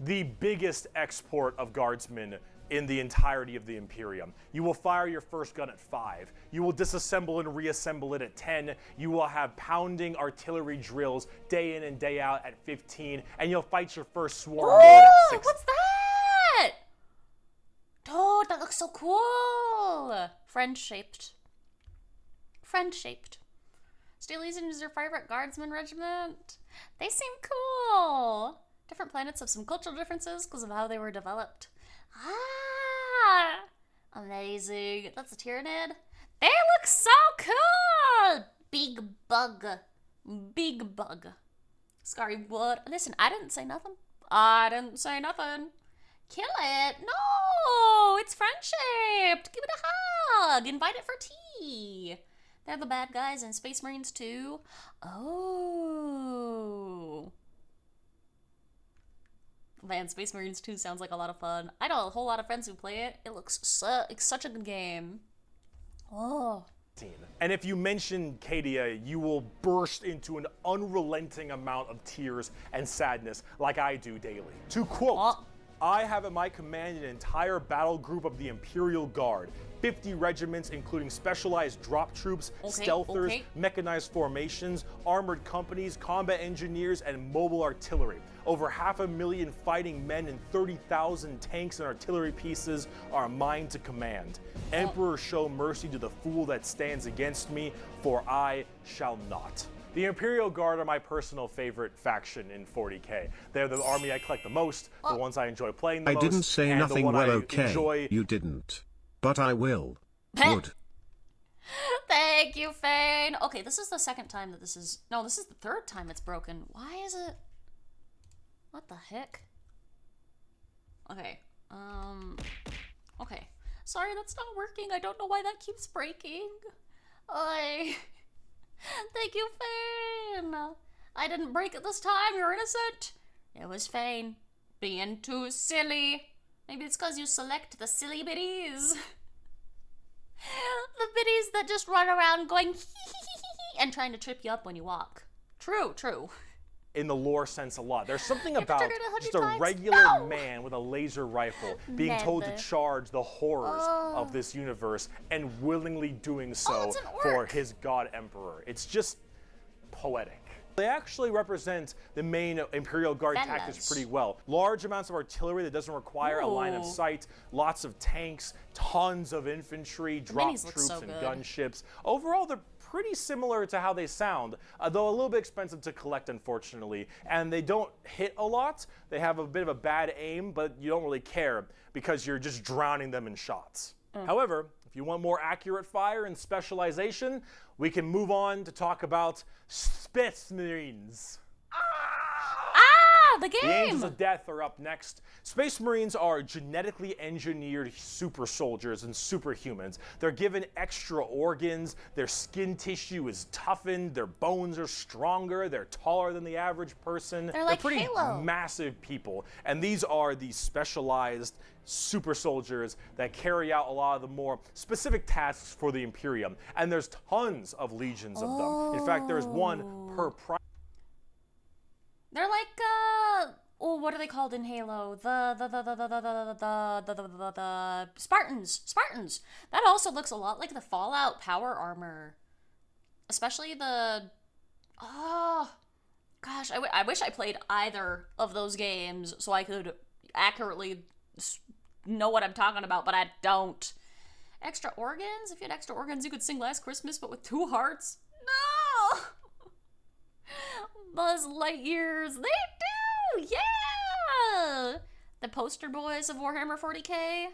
The biggest export of guardsmen in the entirety of the Imperium. You will fire your first gun at 5. You will disassemble and reassemble it at 10. You will have pounding artillery drills day in and day out at 15. And you'll fight your first swarm lord at 16. What's that? Dude, that looks so cool. Friend-shaped. Friend-shaped. Steelysian is your favorite guardsman regiment? They seem cool. Different planets have some cultural differences because of how they were developed. Ah! Amazing. That's a Tyranid. They look so cool! Big bug. Big bug. Skari wood. Listen, I didn't say nothing. I didn't say nothing. Kill it. No! It's friend-shaped. Give it a hug. Invite it for tea. They're the bad guys in Space Marines too. Oh. Man, Space Marines 2 sounds like a lot of fun. I know a whole lot of friends who play it. It looks it's such a good game. Oh. And if you mention Cadia, you will burst into an unrelenting amount of tears and sadness like I do daily. To quote, I have at my command an entire battle group of the Imperial Guard. 50 regiments, including specialized drop troops, stealthers, mechanized formations, armored companies, combat engineers, and mobile artillery. Over 500,000 fighting men and 30,000 tanks and artillery pieces are mine to command. Emperor, show mercy to the fool that stands against me, for I shall not. The Imperial Guard are my personal favorite faction in 40k. They're the army I collect the most, the ones I enjoy playing the most. I didn't say and nothing. the one Well, I okay, enjoy. you didn't. But I will. Would. Thank you, Fane. Okay, this is the second time that this is... No, this is the third time it's broken. Why is it... What the heck? Okay. Okay. Sorry, that's not working. I don't know why that keeps breaking. Thank you, Fane. I didn't break it this time. You're innocent. It was Fane. Being too silly. Maybe it's because you select the silly biddies. The biddies that just run around going and trying to trip you up when you walk. True, true. In the lore sense a lot. There's something about just a times? regular man with a laser rifle being told to Never. charge the horrors of this universe and willingly doing so it's an for orc. his god emperor. It's just poetic. They actually represent the main Imperial Guard tactics pretty well. Large amounts of artillery that doesn't require a line of sight, lots of tanks, tons of infantry, drop troops, and gunships. Overall, they're pretty similar to how they sound, though a little bit expensive to collect, unfortunately. And they don't hit a lot. They have a bit of a bad aim, but you don't really care because you're just drowning them in shots. However, if you want more accurate fire and specialization, we can move on to talk about Space Marines. The game! The Angels of Death are up next. Space Marines are genetically engineered super soldiers and superhumans. They're given extra organs, their skin tissue is toughened, their bones are stronger, they're taller than the average person. They're like pretty Halo. massive people. And these are the specialized super soldiers that carry out a lot of the more specific tasks for the Imperium. And there's tons of legions of them. In fact, there's one per prime. They're like, what are they called in Halo? The Spartans. Spartans. That also looks a lot like the Fallout power armor. Especially the, gosh, I wish I played either of those games so I could accurately know what I'm talking about, but I don't. Extra organs? If you had extra organs, you could sing Last Christmas, but with 2 hearts? No! Buzz Lightyears, they do! Yeah! The poster boys of Warhammer 40k?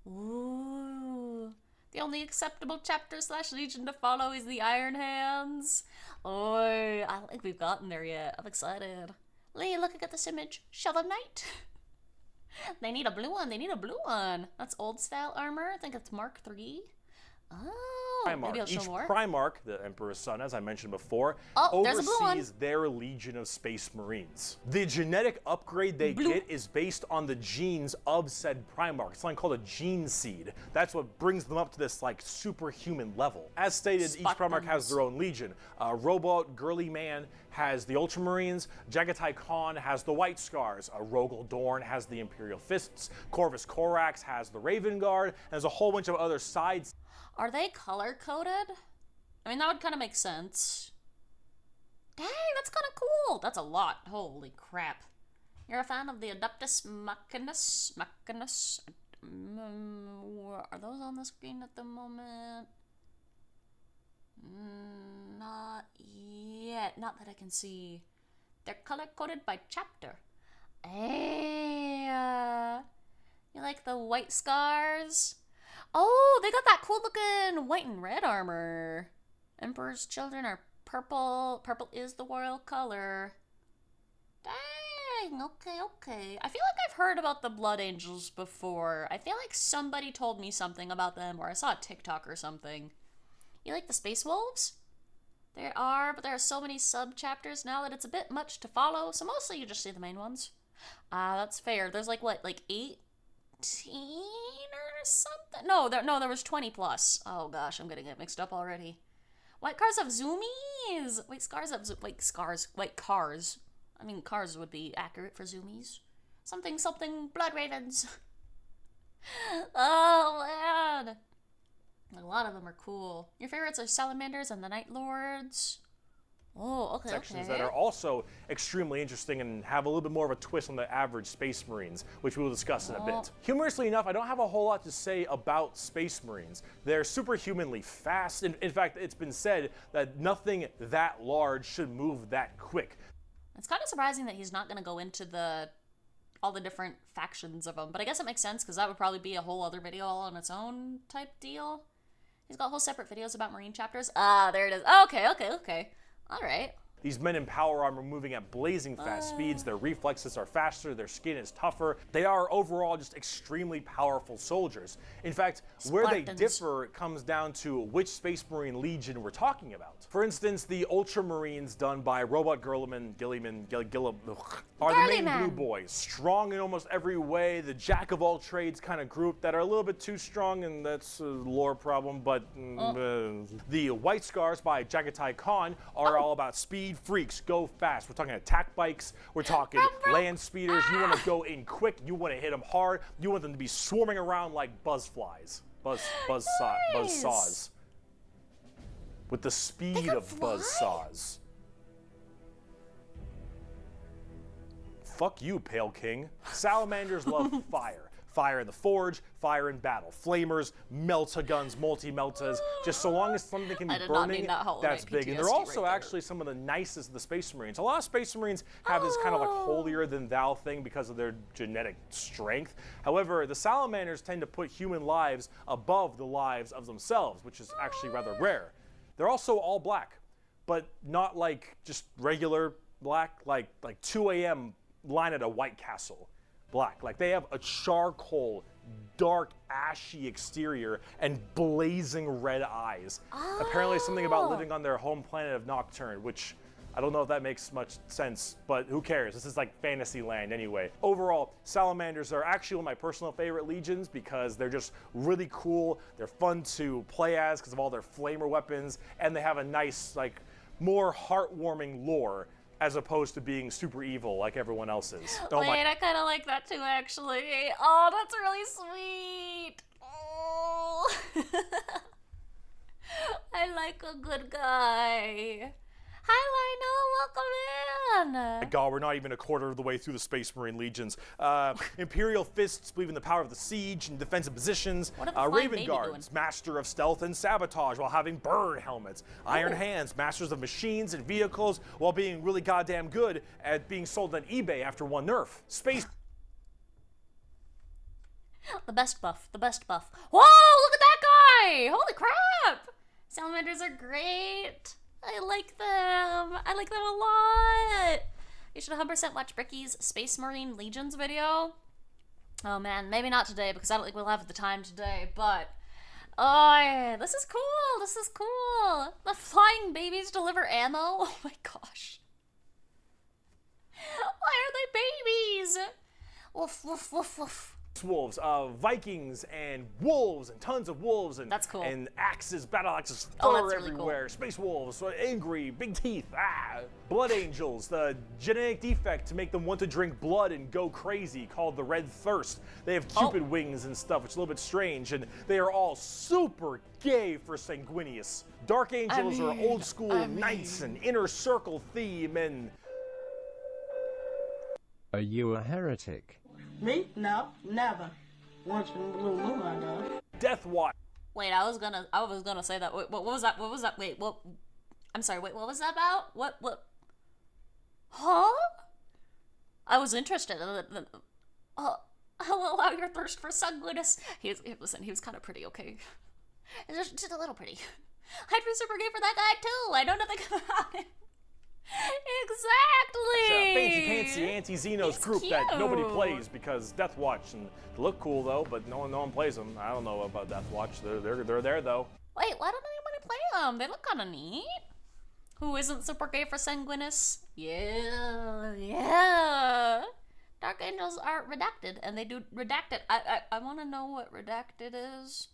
Ooh. The only acceptable chapter / legion to follow is the Iron Hands. Oh, I don't think we've gotten there yet. I'm excited. Lee, look at this image. Shovel Knight. They need a blue one. They need a blue one. That's old style armor. I think it's Mark III. Oh, maybe I'll show Each more. Primarch, the Emperor's son, as I mentioned before, Oh, there's a blue one. oversees their legion of Space Marines. The genetic upgrade they get is based on the genes of said Primarch. It's something called a gene seed. That's what brings them up to this like superhuman level. As stated, each Primarch has their own legion. Robot Girly Man has the Ultramarines, Jagatai Khan has the White Scars, Rogel Dorn has the Imperial Fists, Corvus Corax has the Raven Guard, and there's a whole bunch of other sides. Are they color-coded? I mean, that would kind of make sense. Dang, that's kind of cool. That's a lot. Holy crap. You're a fan of the Adeptus Machinus? Are those on the screen at the moment? Not yet. Not that I can see. They're color-coded by chapter. Hey, you like the White Scars? Oh, they got that cool looking white and red armor. Emperor's children are purple. Purple is the royal color. Dang, okay. I feel like I've heard about the Blood Angels before. I feel like somebody told me something about them, or I saw a TikTok or something. You like the Space Wolves? There are, but there are so many sub-chapters now that it's a bit much to follow, so mostly you just see the main ones. That's fair. There's like, what, like 18 or something? No, there was 20 plus. Oh gosh, I'm gonna get mixed up already. White cars have zoomies! White cars. I mean, cars would be accurate for zoomies. Something, Blood Ravens. Oh, man. A lot of them are cool. Your favorites are Salamanders and the Night Lords. Oh, okay, sections that are also extremely interesting and have a little bit more of a twist on the average Space Marines, which we will discuss in a bit. Humorously enough, I don't have a whole lot to say about Space Marines. They're superhumanly fast. In fact, it's been said that nothing that large should move that quick. It's kind of surprising that he's not going to go into all the different factions of them, but I guess it makes sense because that would probably be a whole other video all on its own type deal. He's got whole separate videos about Marine chapters. Ah, there it is. Okay. All right. These men in power armor moving at blazing fast speeds. Their reflexes are faster. Their skin is tougher. They are overall just extremely powerful soldiers. In fact, where they differ comes down to which Space Marine Legion we're talking about. For instance, the Ultramarines done by Robot Gilliman are the main blue boys. Strong in almost every way. The jack of all trades kind of group that are a little bit too strong, and that's a lore problem. But the White Scars by Jagatai Khan are all about speed. Freaks, go fast. We're talking attack bikes. We're talking land speeders. You want to go in quick. You want to hit them hard. You want them to be swarming around like buzzflies. Buzzsaws. With the speed of buzzsaws. Fuck you, Pale King. Salamanders love fire. Fire in the forge, fire in battle. Flamers, melta-guns, multi-meltas. Just so long as something can be burning, that's big. And they're also actually some of the nicest of the Space Marines. A lot of Space Marines have this kind of like holier-than-thou thing because of their genetic strength. However, the Salamanders tend to put human lives above the lives of themselves, which is actually rather rare. They're also all black, but not like just regular black, like 2 a.m. line at a White Castle. Black. Like they have a charcoal, dark, ashy exterior and blazing red eyes. Apparently something about living on their home planet of Nocturne, which I don't know if that makes much sense, but who cares? This is like fantasy land anyway. Overall, Salamanders are actually one of my personal favorite legions because they're just really cool. They're fun to play as because of all their flamer weapons, and they have a nice, like, more heartwarming lore as opposed to being super evil like everyone else is. I kind of like that too, actually. Oh, that's really sweet. Oh. I like a good guy. Hi, Lionel. Welcome in. God, we're not even a quarter of the way through the Space Marine legions. Imperial Fists believe in the power of the siege and defensive positions. Raven Guards, master of stealth and sabotage while having bird helmets. Iron Hands, masters of machines and vehicles while being really goddamn good at being sold on eBay after one nerf. The best buff. Whoa, look at that guy! Holy crap! Salamanders are great. I like them a lot. You should 100% watch Bricky's Space Marine Legions video. Oh man, maybe not today because I don't think we'll have the time today, but Oh, yeah, this is cool. This is cool. The flying babies deliver ammo. Oh my gosh. Why are they babies? Woof, woof, woof, woof. Wolves, Vikings, and wolves, and tons of wolves, and That's cool. And axes, battle axes, Oh, fur that's really everywhere. cool. Space wolves, angry, big teeth, blood angels, the genetic defect to make them want to drink blood and go crazy, called the red thirst. They have Cupid wings and stuff, which is a little bit strange, and they are all super gay for Sanguinius. Dark angels are old school knights and inner circle theme, and Are you a heretic? Me? No, never. Once in a blue moon, I know. Death Watch. Wait, I was gonna say that. Wait, what was that? What was that? Wait, what? I'm sorry. Wait, what was that about? What? Huh? I was interested in it. I'll allow your thirst for Sanguinus. Listen, he was kind of pretty, okay? Just a little pretty. I'd be super gay for that guy too. I know nothing about him. Exactly. Fancy anti-Xenos group cute. that nobody plays because Death Watch, and they look cool though, but no one plays them. I don't know about Death Watch. They're there though. Wait, why don't anybody play them? They look kind of neat. Who isn't super gay for Sanguinus? Yeah. Dark Angels are redacted, and they do redacted. I want to know what redacted is.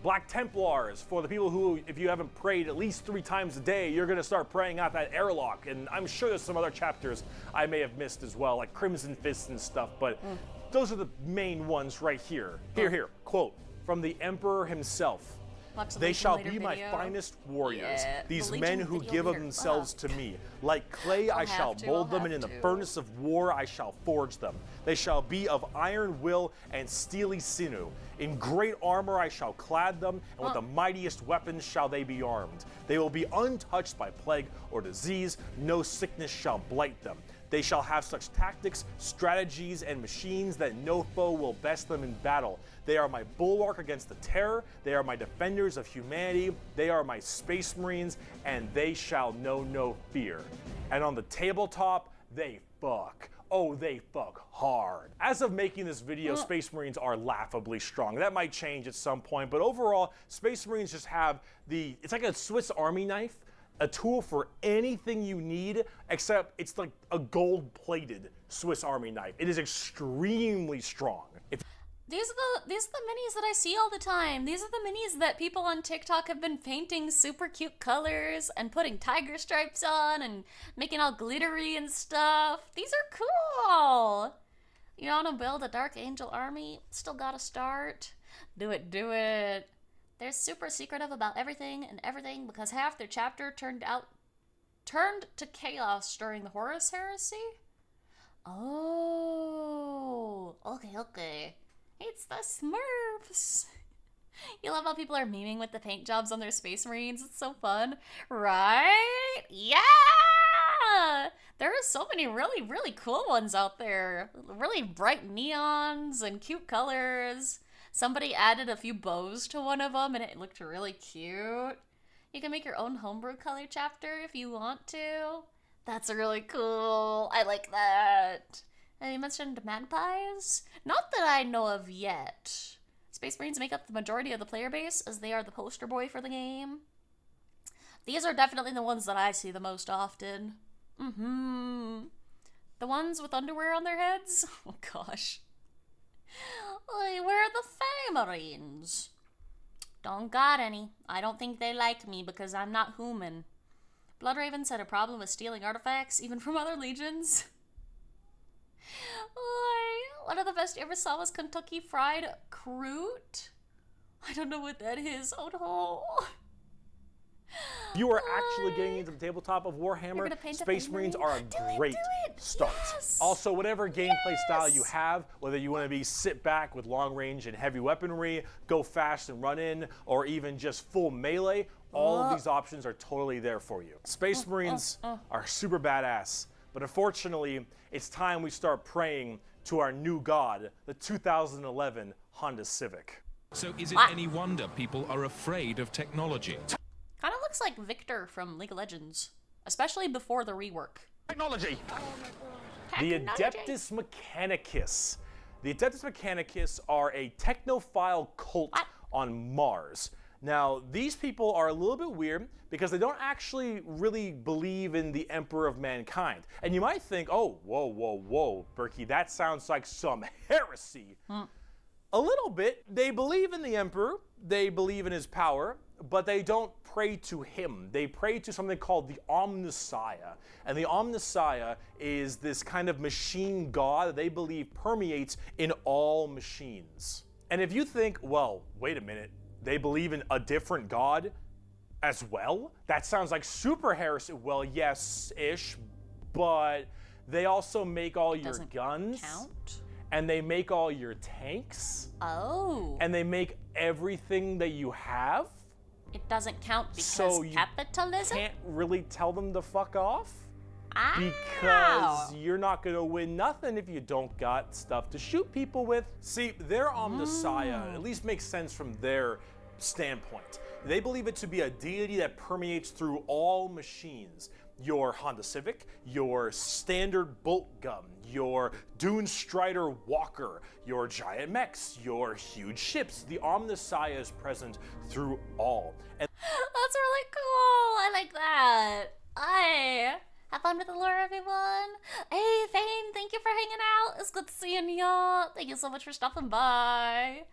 Black Templars, for the people who, if you haven't prayed at least 3 times a day, you're gonna start praying out that airlock. And I'm sure there's some other chapters I may have missed as well, like Crimson Fists and stuff, but those are the main ones right here. Here, quote, from the Emperor himself. They shall be my finest warriors, Yeah, these the men Legion who video give of later. themselves to me. Like clay I shall mold them, and in the furnace of war I shall forge them. They shall be of iron will and steely sinew. In great armor I shall clad them, and with the mightiest weapons shall they be armed. They will be untouched by plague or disease, no sickness shall blight them. They shall have such tactics, strategies, and machines that no foe will best them in battle. They are my bulwark against the terror. They are my defenders of humanity. They are my space marines, and they shall know no fear. And on the tabletop, they fuck. Oh, they fuck hard. As of making this video, Space Marines are laughably strong. That might change at some point, but overall, Space Marines just have it's like a Swiss Army knife, a tool for anything you need, except it's like a gold-plated Swiss Army knife. It is extremely strong. These are the minis that I see all the time. These are the minis that people on TikTok have been painting super cute colors and putting tiger stripes on and making all glittery and stuff. These are cool. You want to build a Dark Angel army? Still gotta start. Do it. They're super secretive about everything because half their chapter turned to chaos during the Horus Heresy. Oh, okay. It's the Smurfs. You love how people are memeing with the paint jobs on their Space Marines. It's so fun, right? Yeah! There are so many really, really cool ones out there. Really bright neons and cute colors. Somebody added a few bows to one of them and it looked really cute. You can make your own homebrew color chapter if you want to. That's really cool. I like that. And you mentioned magpies? Not that I know of yet. Space Marines make up the majority of the player base as they are the poster boy for the game. These are definitely the ones that I see the most often. The ones with underwear on their heads? Oh gosh. Where are the Fey Marines? Don't got any. I don't think they like me because I'm not human. Blood Ravens had a problem with stealing artifacts, even from other legions. One of the best you ever saw was Kentucky Fried Croûte. I don't know what that is. Oh no. You are actually getting into the tabletop of Warhammer. Space Marines are a great start. Yes. Also, whatever gameplay style you have, whether you want to be sit back with long range and heavy weaponry, go fast and run in, or even just full melee, all of these options are totally there for you. Space Marines are super badass, but unfortunately, it's time we start praying to our new god, the 2011 Honda Civic. So is it any wonder people are afraid of technology? Kind of looks like Victor from League of Legends, especially before the rework. Technology! The Adeptus Mechanicus. The Adeptus Mechanicus are a technophile cult on Mars. Now, these people are a little bit weird because they don't actually really believe in the Emperor of Mankind. And you might think, oh, whoa, Bricky, that sounds like some heresy. A little bit. They believe in the Emperor, they believe in his power, but they don't pray to him. They pray to something called the Omnissiah. And the Omnissiah is this kind of machine god that they believe permeates in all machines. And if you think, well, wait a minute, they believe in a different god as well? That sounds like super heresy. Well, yes-ish, but they also make all your guns. Count? And they make all your tanks. Oh. And they make everything that you have. It doesn't count because so you capitalism? Can't really tell them to fuck off. Ow. Because you're not gonna win nothing if you don't got stuff to shoot people with. See, their Omnissiah at least makes sense from their standpoint. They believe it to be a deity that permeates through all machines. Your Honda Civic, your standard bolt gun, your Dune Strider Walker, your giant mechs, your huge ships. The Omnissiah is present through all. And that's really cool. I like that. Have fun with the lore, everyone. Hey, Thane, thank you for hanging out. It's good seeing ya. Thank you so much for stopping by.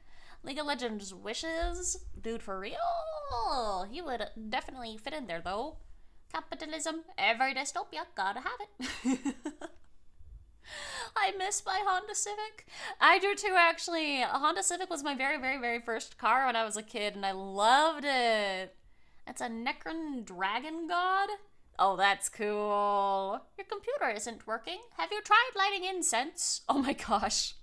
League of Legends wishes? Dude, for real? He would definitely fit in there, though. Capitalism, every dystopia, gotta have it. I miss my Honda Civic. I do too, actually. A Honda Civic was my very, very, very first car when I was a kid, and I loved it. It's a Necron Dragon God. Oh, that's cool. Your computer isn't working. Have you tried lighting incense? Oh my gosh.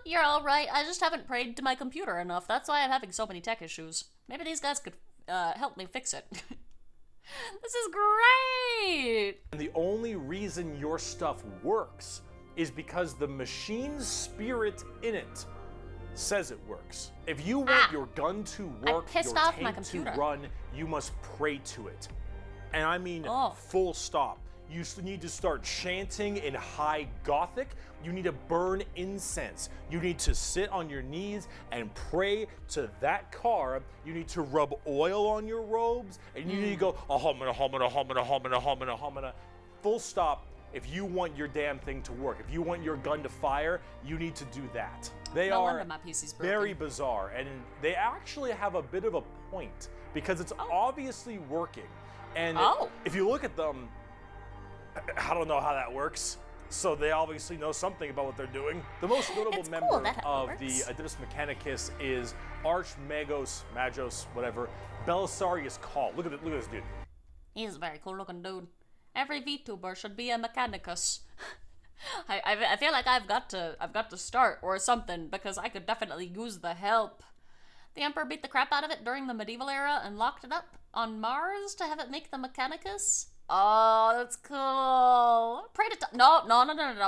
You're alright. I just haven't prayed to my computer enough. That's why I'm having so many tech issues. Maybe these guys could help me fix it. This is great! And the only reason your stuff works is because the machine's spirit in it says it works. If you want your gun to work, your tank to run, you must pray to it. And I mean full stop. You need to start chanting in high Gothic. You need to burn incense. You need to sit on your knees and pray to that car. You need to rub oil on your robes, and you need to go ahomina, homina, homina, homina, homina, homina. Full stop. If you want your damn thing to work, if you want your gun to fire, you need to do that. They are very bizarre, and they actually have a bit of a point because it's obviously working. And if you look at them, I don't know how that works. So they obviously know something about what they're doing. The most notable member of the Adeptus Mechanicus is Archmagos, whatever, Belisarius Call. Look at this dude. He's a very cool looking dude. Every VTuber should be a Mechanicus. I feel like I've got to start or something because I could definitely use the help. The Emperor beat the crap out of it during the medieval era and locked it up on Mars to have it make the Mechanicus. Oh, that's cool. Pray to no.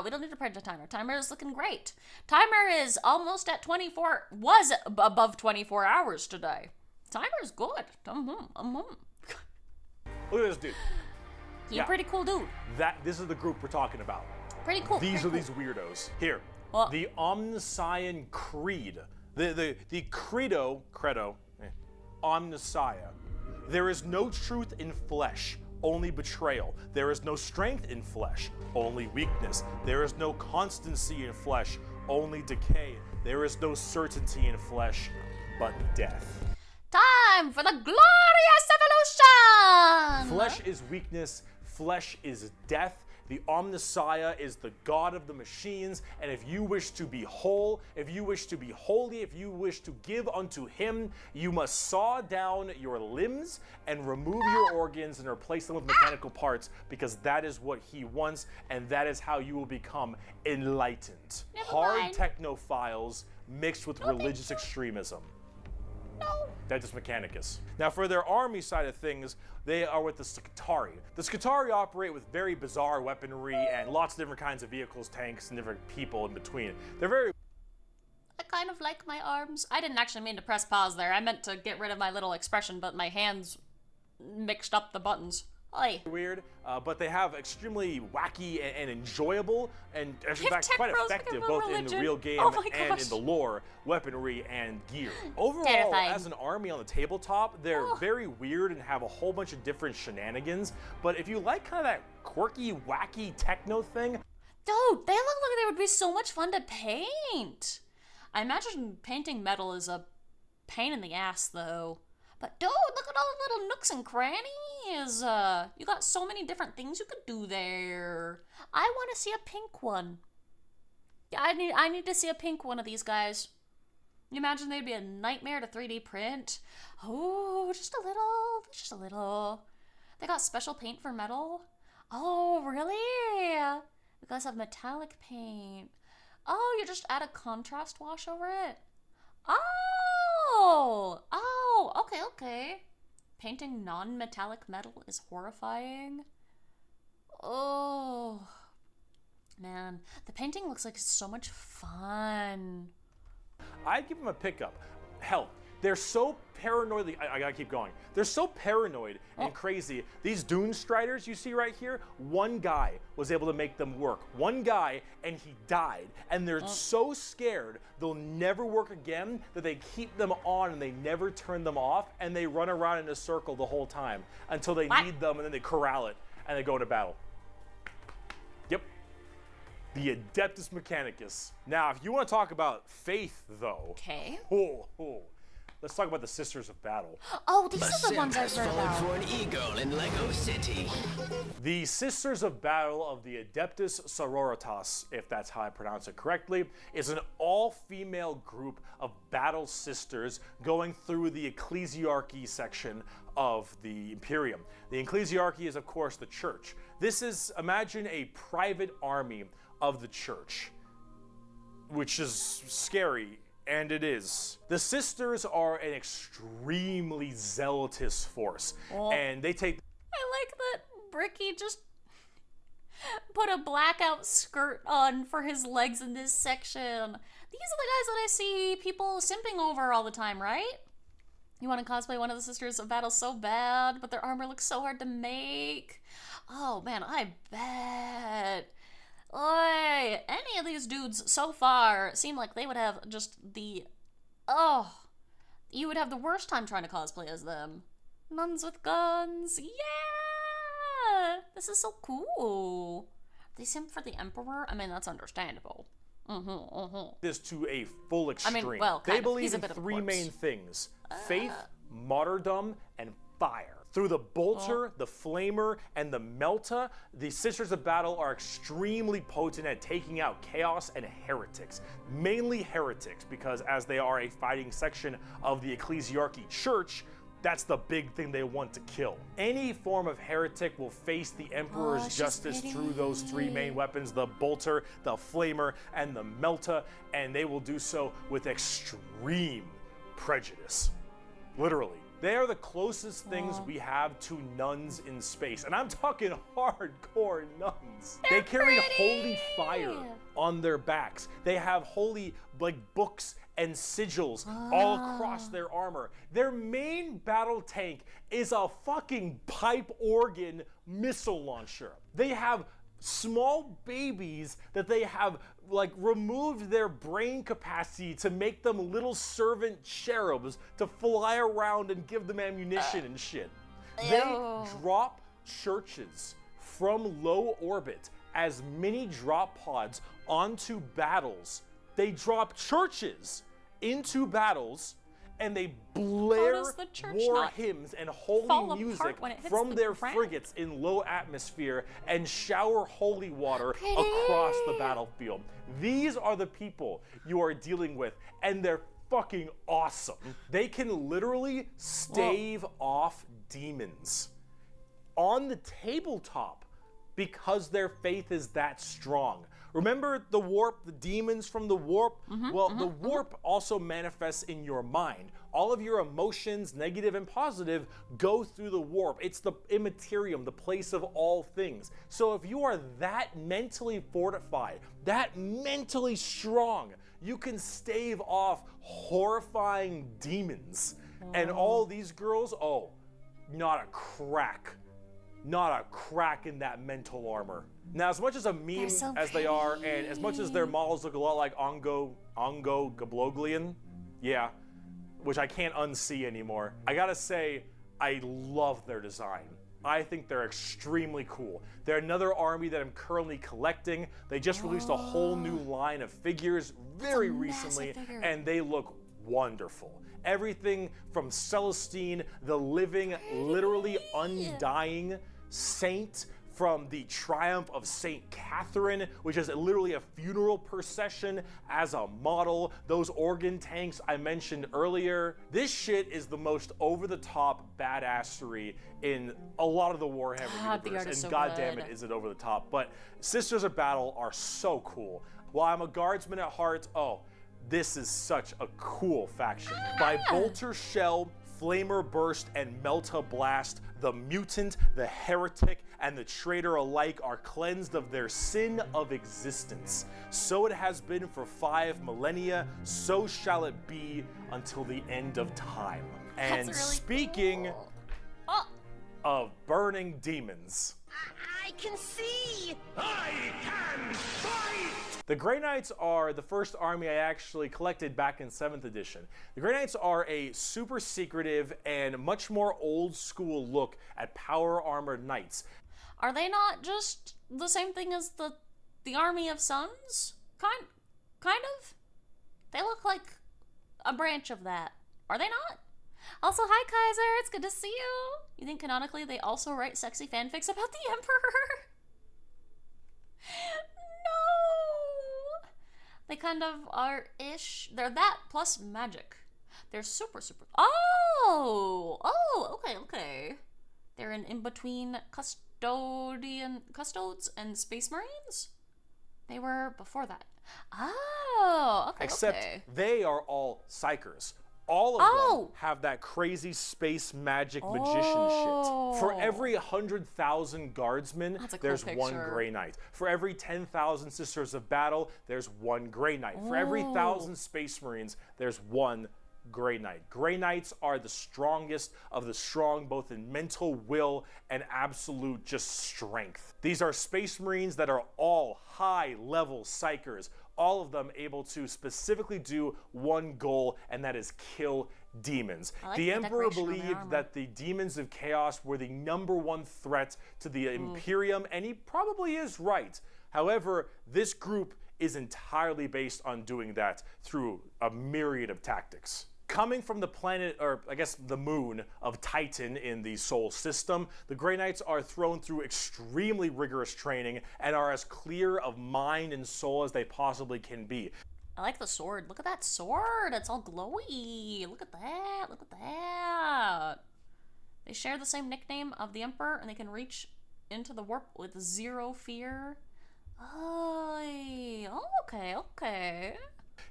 We don't need to pray to timer. Timer is looking great. Timer is almost at 24. Was above 24 hours today. Timer's good. Look at this dude. He's a pretty cool dude. This is the group we're talking about. Pretty cool. These are these weirdos. Here. The Omnissiah Creed. The credo, Omnissiah. There is no truth in flesh, only betrayal. There is no strength in flesh, only weakness. There is no constancy in flesh, only decay. There is no certainty in flesh, but death. Time for the glorious evolution! Flesh is weakness, flesh is death. The Omnissiah is the god of the machines, and if you wish to be whole, if you wish to be holy, if you wish to give unto him, you must saw down your limbs and remove your organs and replace them with mechanical parts, because that is what he wants, and that is how you will become enlightened. Hard technophiles mixed with religious extremism. Adeptus Mechanicus. Now, for their army side of things, they are with the Skari. The Skari operate with very bizarre weaponry and lots of different kinds of vehicles, tanks, and different people in between. They're very... I kind of like my arms. I didn't actually mean to press pause there. I meant to get rid of my little expression, but my hands mixed up the buttons. Oi. Weird, but they have extremely wacky and enjoyable, and in If fact tech quite bros effective become a both in the religion. real game Oh my and gosh. in the lore, weaponry, and gear. Overall, Terrifying. as an army on the tabletop, they're very weird and have a whole bunch of different shenanigans, but if you like kind of that quirky, wacky techno thing, Dude, they look like they would be so much fun to paint. I imagine painting metal is a pain in the ass, though. But dude, look at all the little nooks and crannies. You got so many different things you could do there. I want to see a pink one. Yeah, I need to see a pink one of these guys. You imagine they'd be a nightmare to 3D print? Oh, just a little. They got special paint for metal? Oh, really? You guys have metallic paint. Oh, you just add a contrast wash over it? Oh, okay. Painting non-metallic metal is horrifying. Oh, man. The painting looks like it's so much fun. I'd give them a pickup. Hell, they're so paranoid. I gotta keep going. They're so paranoid and crazy. These Dune Striders you see right here, one guy was able to make them work. One guy, and he died. And they're so scared they'll never work again that they keep them on and they never turn them off, and they run around in a circle the whole time until they need them, and then they corral it and they go to battle. Yep. The Adeptus Mechanicus. Now, if you want to talk about faith, though, Okay. Let's talk about the Sisters of Battle. Oh, these are the ones I've heard about. for an eagle in Lego City. The Sisters of Battle of the Adeptus Sororitas, if that's how I pronounce it correctly, is an all-female group of battle sisters going through the ecclesiarchy section of the Imperium. The ecclesiarchy is, of course, the church. This is, imagine a private army of the church, which is scary. And it is. The sisters are an extremely zealotous force, and they take... I like that Bricky just put a blackout skirt on for his legs in this section. These are the guys that I see people simping over all the time, right? You want to cosplay one of the Sisters of Battle so bad, but their armor looks so hard to make. Oh man, I bet. Oy, any of these dudes so far seem like they would have just the... you would have the worst time trying to cosplay as them. Nuns with guns, yeah! This is so cool. They simp for the Emperor? I mean, that's understandable. This to a full extreme. I mean, well, they kind of. believe He's a in bit of a three corpse. main things: faith, martyrdom, and fire. Through the bolter, the flamer, and the melta, the Sisters of Battle are extremely potent at taking out chaos and heretics. Mainly heretics, because as they are a fighting section of the ecclesiarchy church, that's the big thing they want to kill. Any form of heretic will face the Emperor's she's justice pretty. through those three main weapons, the bolter, the flamer, and the melta, and they will do so with extreme prejudice. Literally. They are the closest things we have to nuns in space. And I'm talking hardcore nuns. They carry holy fire on their backs. They have holy books and sigils all across their armor. Their main battle tank is a fucking pipe organ missile launcher. They have small babies that they have removed their brain capacity to make them little servant cherubs to fly around and give them ammunition and shit. They drop churches from low orbit as mini drop pods onto battles. They drop churches into battles, and they blare the church war not hymns and fall holy apart music when it hits from the their ground? frigates in low atmosphere and shower holy water across the battlefield. These are the people you are dealing with, and they're fucking awesome. They can literally stave off demons on the tabletop because their faith is that strong. Remember the warp, the demons from the warp? The warp also manifests in your mind. All of your emotions, negative and positive, go through the warp. It's the immaterium, the place of all things. So if you are that mentally fortified, that mentally strong, you can stave off horrifying demons. And all these girls, not a crack not a crack in that mental armor. Now, as much as a meme so as they are, and as much as their models look a lot like Ongo Gabloglian, yeah, which I can't unsee anymore, I gotta say, I love their design. I think they're extremely cool. They're another army that I'm currently collecting. They just released a whole new line of figures very recently, and they look wonderful. Everything from Celestine, the living, literally undying saint, from the triumph of Saint Catherine, which is literally a funeral procession as a model, those organ tanks I mentioned earlier. This shit is the most over-the-top badassery in a lot of the Warhammer universe, and so goddamn it, is it over the top. But Sisters of Battle are so cool. While I'm a guardsman at heart, this is such a cool faction. By Bolter Shell, Flamer Burst, and Melta Blast, the mutant, the heretic, and the traitor alike are cleansed of their sin of existence. So it has been for 5 millennia, so shall it be until the end of time. And really speaking cool. of burning demons, I can see! I can fight! the Grey Knights are the first army I actually collected back in 7th edition. The Grey Knights are a super secretive and much more old school look at power armored knights. Are they not just the same thing as the Army of Suns? Kind of? They look like a branch of that. Are they not? Also, hi Kaiser, it's good to see you. You think canonically they also write sexy fanfics about the Emperor? No! They kind of are-ish. They're that plus magic. They're super. Okay. They're an in-between custodes and space marines? They were before that. Oh, okay. Except okay. they are all psychers. All of them have that crazy space magic magician shit. For every 100,000 guardsmen, there's one Grey Knight. For every 10,000 Sisters of Battle, there's one Grey Knight. For every 1,000 Space Marines, there's one Grey Knight. Grey Knights are the strongest of the strong, both in mental will and absolute just strength. These are Space Marines that are all high-level psychers, all of them able to specifically do one goal, and that is kill demons. The Emperor believed that the demons of chaos were the #1 threat to the Imperium, and he probably is right. However, this group is entirely based on doing that through a myriad of tactics. Coming from the planet, or I guess the moon, of Titan in the Sol system, the Grey Knights are thrown through extremely rigorous training and are as clear of mind and soul as they possibly can be. I like the sword. Look at that sword. It's all glowy. Look at that. Look at that. They share the same nickname of the Emperor, and they can reach into the warp with 0 fear. Oh, okay.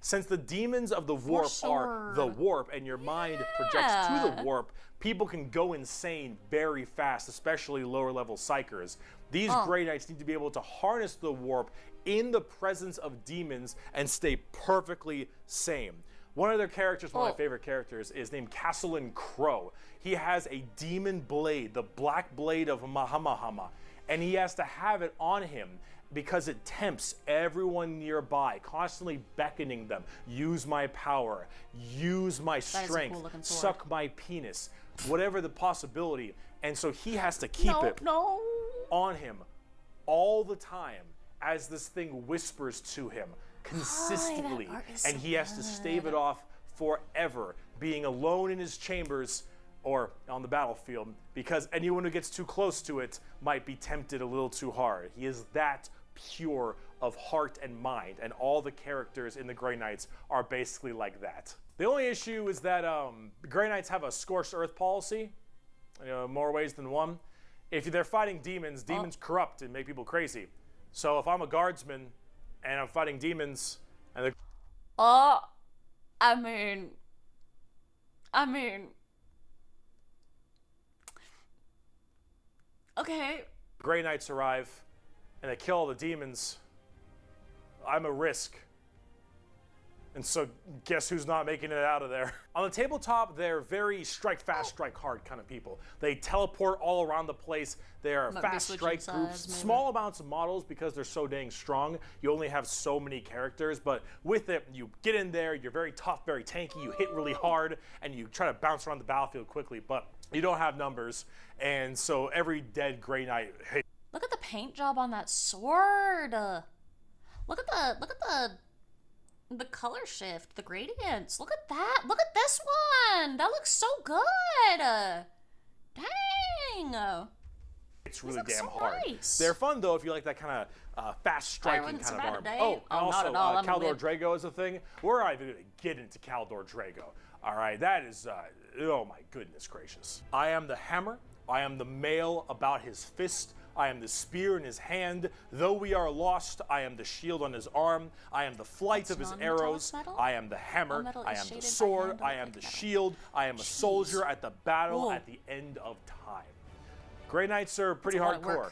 Since the demons of the warp are the warp and your mind projects to the warp, people can go insane very fast, especially lower level psychers. These Grey Knights need to be able to harness the warp in the presence of demons and stay perfectly sane. One of their characters, one of my favorite characters, is named Castellan Crow. He has a demon blade, the black blade of Mahamahama, and he has to have it on him because it tempts everyone nearby, constantly beckoning them. Use my power, use my strength, suck my penis, whatever the possibility. And so he has to keep it on him all the time as this thing whispers to him consistently. And he has to stave it off forever, being alone in his chambers or on the battlefield, because anyone who gets too close to it might be tempted a little too hard. He is that pure of heart and mind, and all the characters in the Grey Knights are basically like that. The only issue is that the Grey Knights have a scorched earth policy, more ways than one. If they're fighting demons, demons corrupt and make people crazy. So if I'm a guardsman and I'm fighting demons, and I mean, okay. Grey Knights arrive and they kill all the demons, I'm a risk. And so guess who's not making it out of there? On the tabletop, they're very strike fast, strike hard kind of people. They teleport all around the place. They are fast strike groups, small amounts of models because they're so dang strong. You only have so many characters, but with it, you get in there, you're very tough, very tanky, you hit really hard, and you try to bounce around the battlefield quickly, but you don't have numbers, and so every dead Grey Knight, hey. Look at the paint job on that sword. Look at the color shift, the gradients. Look at that. Look at this one. That looks so good. Dang. It's really damn so hard. Nice. They're fun though if you like that kind of fast striking kind of armor. Oh, and not also at all. Caldor Drago is a thing. We're not even gonna get into Caldor Drago. All right, that is oh my goodness gracious. I am the hammer. I am the mail about his fist. I am the spear in his hand. Though we are lost, I am the shield on his arm. I am the flight of his arrows. I am the hammer. I am the sword. I am the shield. I am a soldier at the battle at the end of time. Grey Knights are pretty hardcore.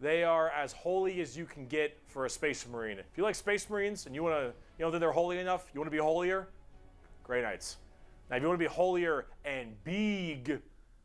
They are as holy as you can get for a Space Marine. If you like Space Marines and you want to, you know that they're holy enough, you want to be holier, Grey Knights. Now, if you want to be holier and big,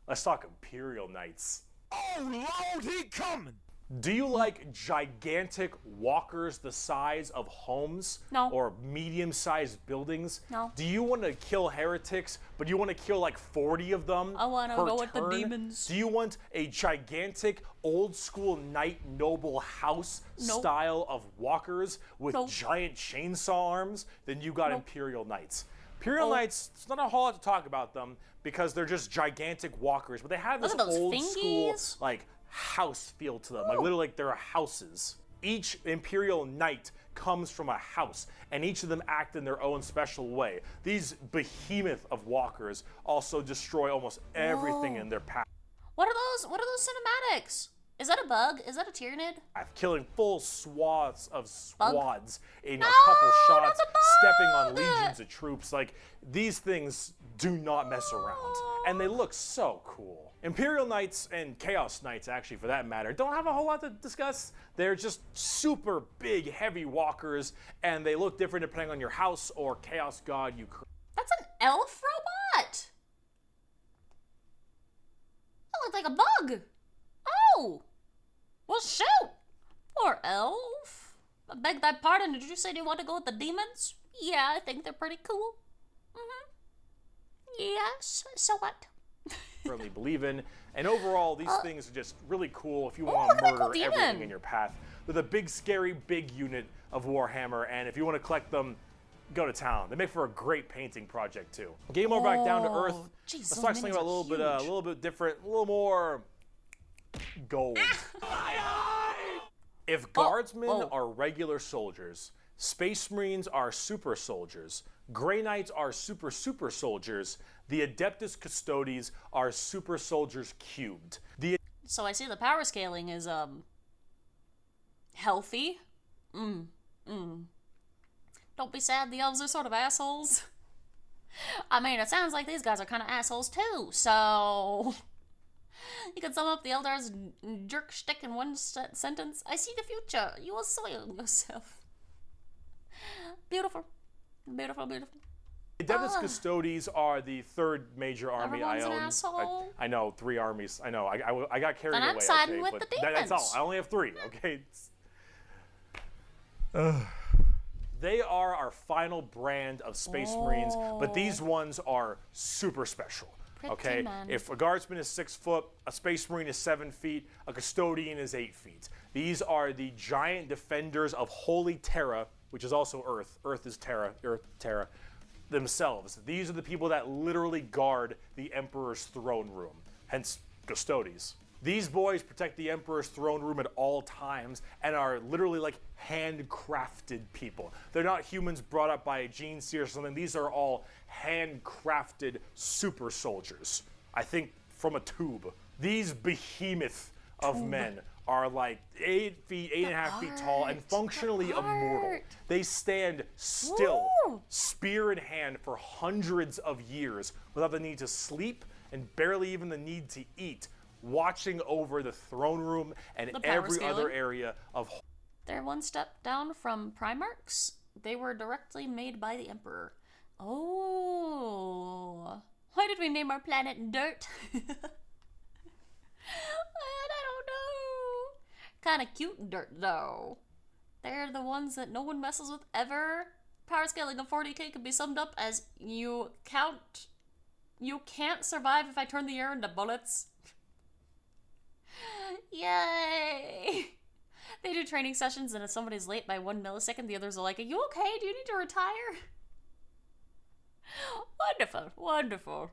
let's talk Imperial Knights. Oh, Lord, he coming! Do you like gigantic walkers the size of homes? No. Or medium-sized buildings? No. Do you want to kill heretics, but you want to kill like 40 of them? I want to per go with the turn? demons. Do you want a gigantic, old-school knight noble house style of walkers with giant chainsaw arms? Then you got Imperial Knights. Imperial Knights, it's not a whole lot to talk about them because they're just gigantic walkers, but they have this old school, like, house feel to them. Like, literally, like, they're houses. Each Imperial Knight comes from a house, and each of them act in their own special way. These behemoth of walkers also destroy almost everything in their path. What are those cinematics? Is that a bug? Is that a Tyranid? Killing full swaths of squads in a couple shots, stepping on legions of troops. Like, these things do not mess around. And they look so cool. Imperial Knights and Chaos Knights, actually, for that matter, don't have a whole lot to discuss. They're just super big, heavy walkers, and they look different depending on your house or Chaos God you create. That's an elf robot! That looks like a bug! Oh! Well, shoot! Poor elf. I beg thy pardon, did you say you want to go with the demons? Yeah, I think they're pretty cool. Yes, so what? Really believe in. And overall, these things are just really cool if you want to murder everything in your path. They're the big, scary, big unit of Warhammer, and if you want to collect them, go to town. They make for a great painting project too. Getting more back down to earth. Geez, let's talk something about a little bit different, a little more gold. If guardsmen are regular soldiers, Space Marines are super soldiers, Grey Knights are super soldiers, the Adeptus Custodes are super soldiers cubed. So I see the power scaling is healthy. Don't be sad, the elves are sort of assholes. I mean, it sounds like these guys are kind of assholes too, so you can sum up the Eldar's jerk shtick in one sentence. I see the future. You will soil yourself. Beautiful. Beautiful, beautiful. Adeptus Custodes are the third major army I own. An asshole. I know, 3 armies. I know. I got carried away. I'm siding with but the demons. That's all. I only have 3. Okay. They are our final brand of Space Marines, but these ones are super special. Okay, if a guardsman is 6 foot, a Space Marine is 7 feet, a custodian is 8 feet. These are the giant defenders of Holy Terra, which is also Earth. Earth is Terra, Terra, themselves. These are the people that literally guard the Emperor's throne room, hence Custodes. These boys protect the Emperor's throne room at all times and are literally like handcrafted people. They're not humans brought up by a gene seer or something. These are all handcrafted super soldiers. I think from a tube. These behemoth of men are like 8 feet, 8.5 feet tall and functionally immortal. They stand still, spear in hand for hundreds of years without the need to sleep and barely even the need to eat, watching over the throne room and every other area of. They're one step down from Primarchs. They were directly made by the Emperor. Oh. Why did we name our planet Dirt? I don't know. Kind of cute dirt, though. They're the ones that no one messes with ever. Power scaling of 40k could be summed up as you can't survive if I turn the air into bullets. Yay! They do training sessions, and if somebody's late by 1 millisecond, the others are like, "Are you okay? Do you need to retire?" Wonderful, wonderful.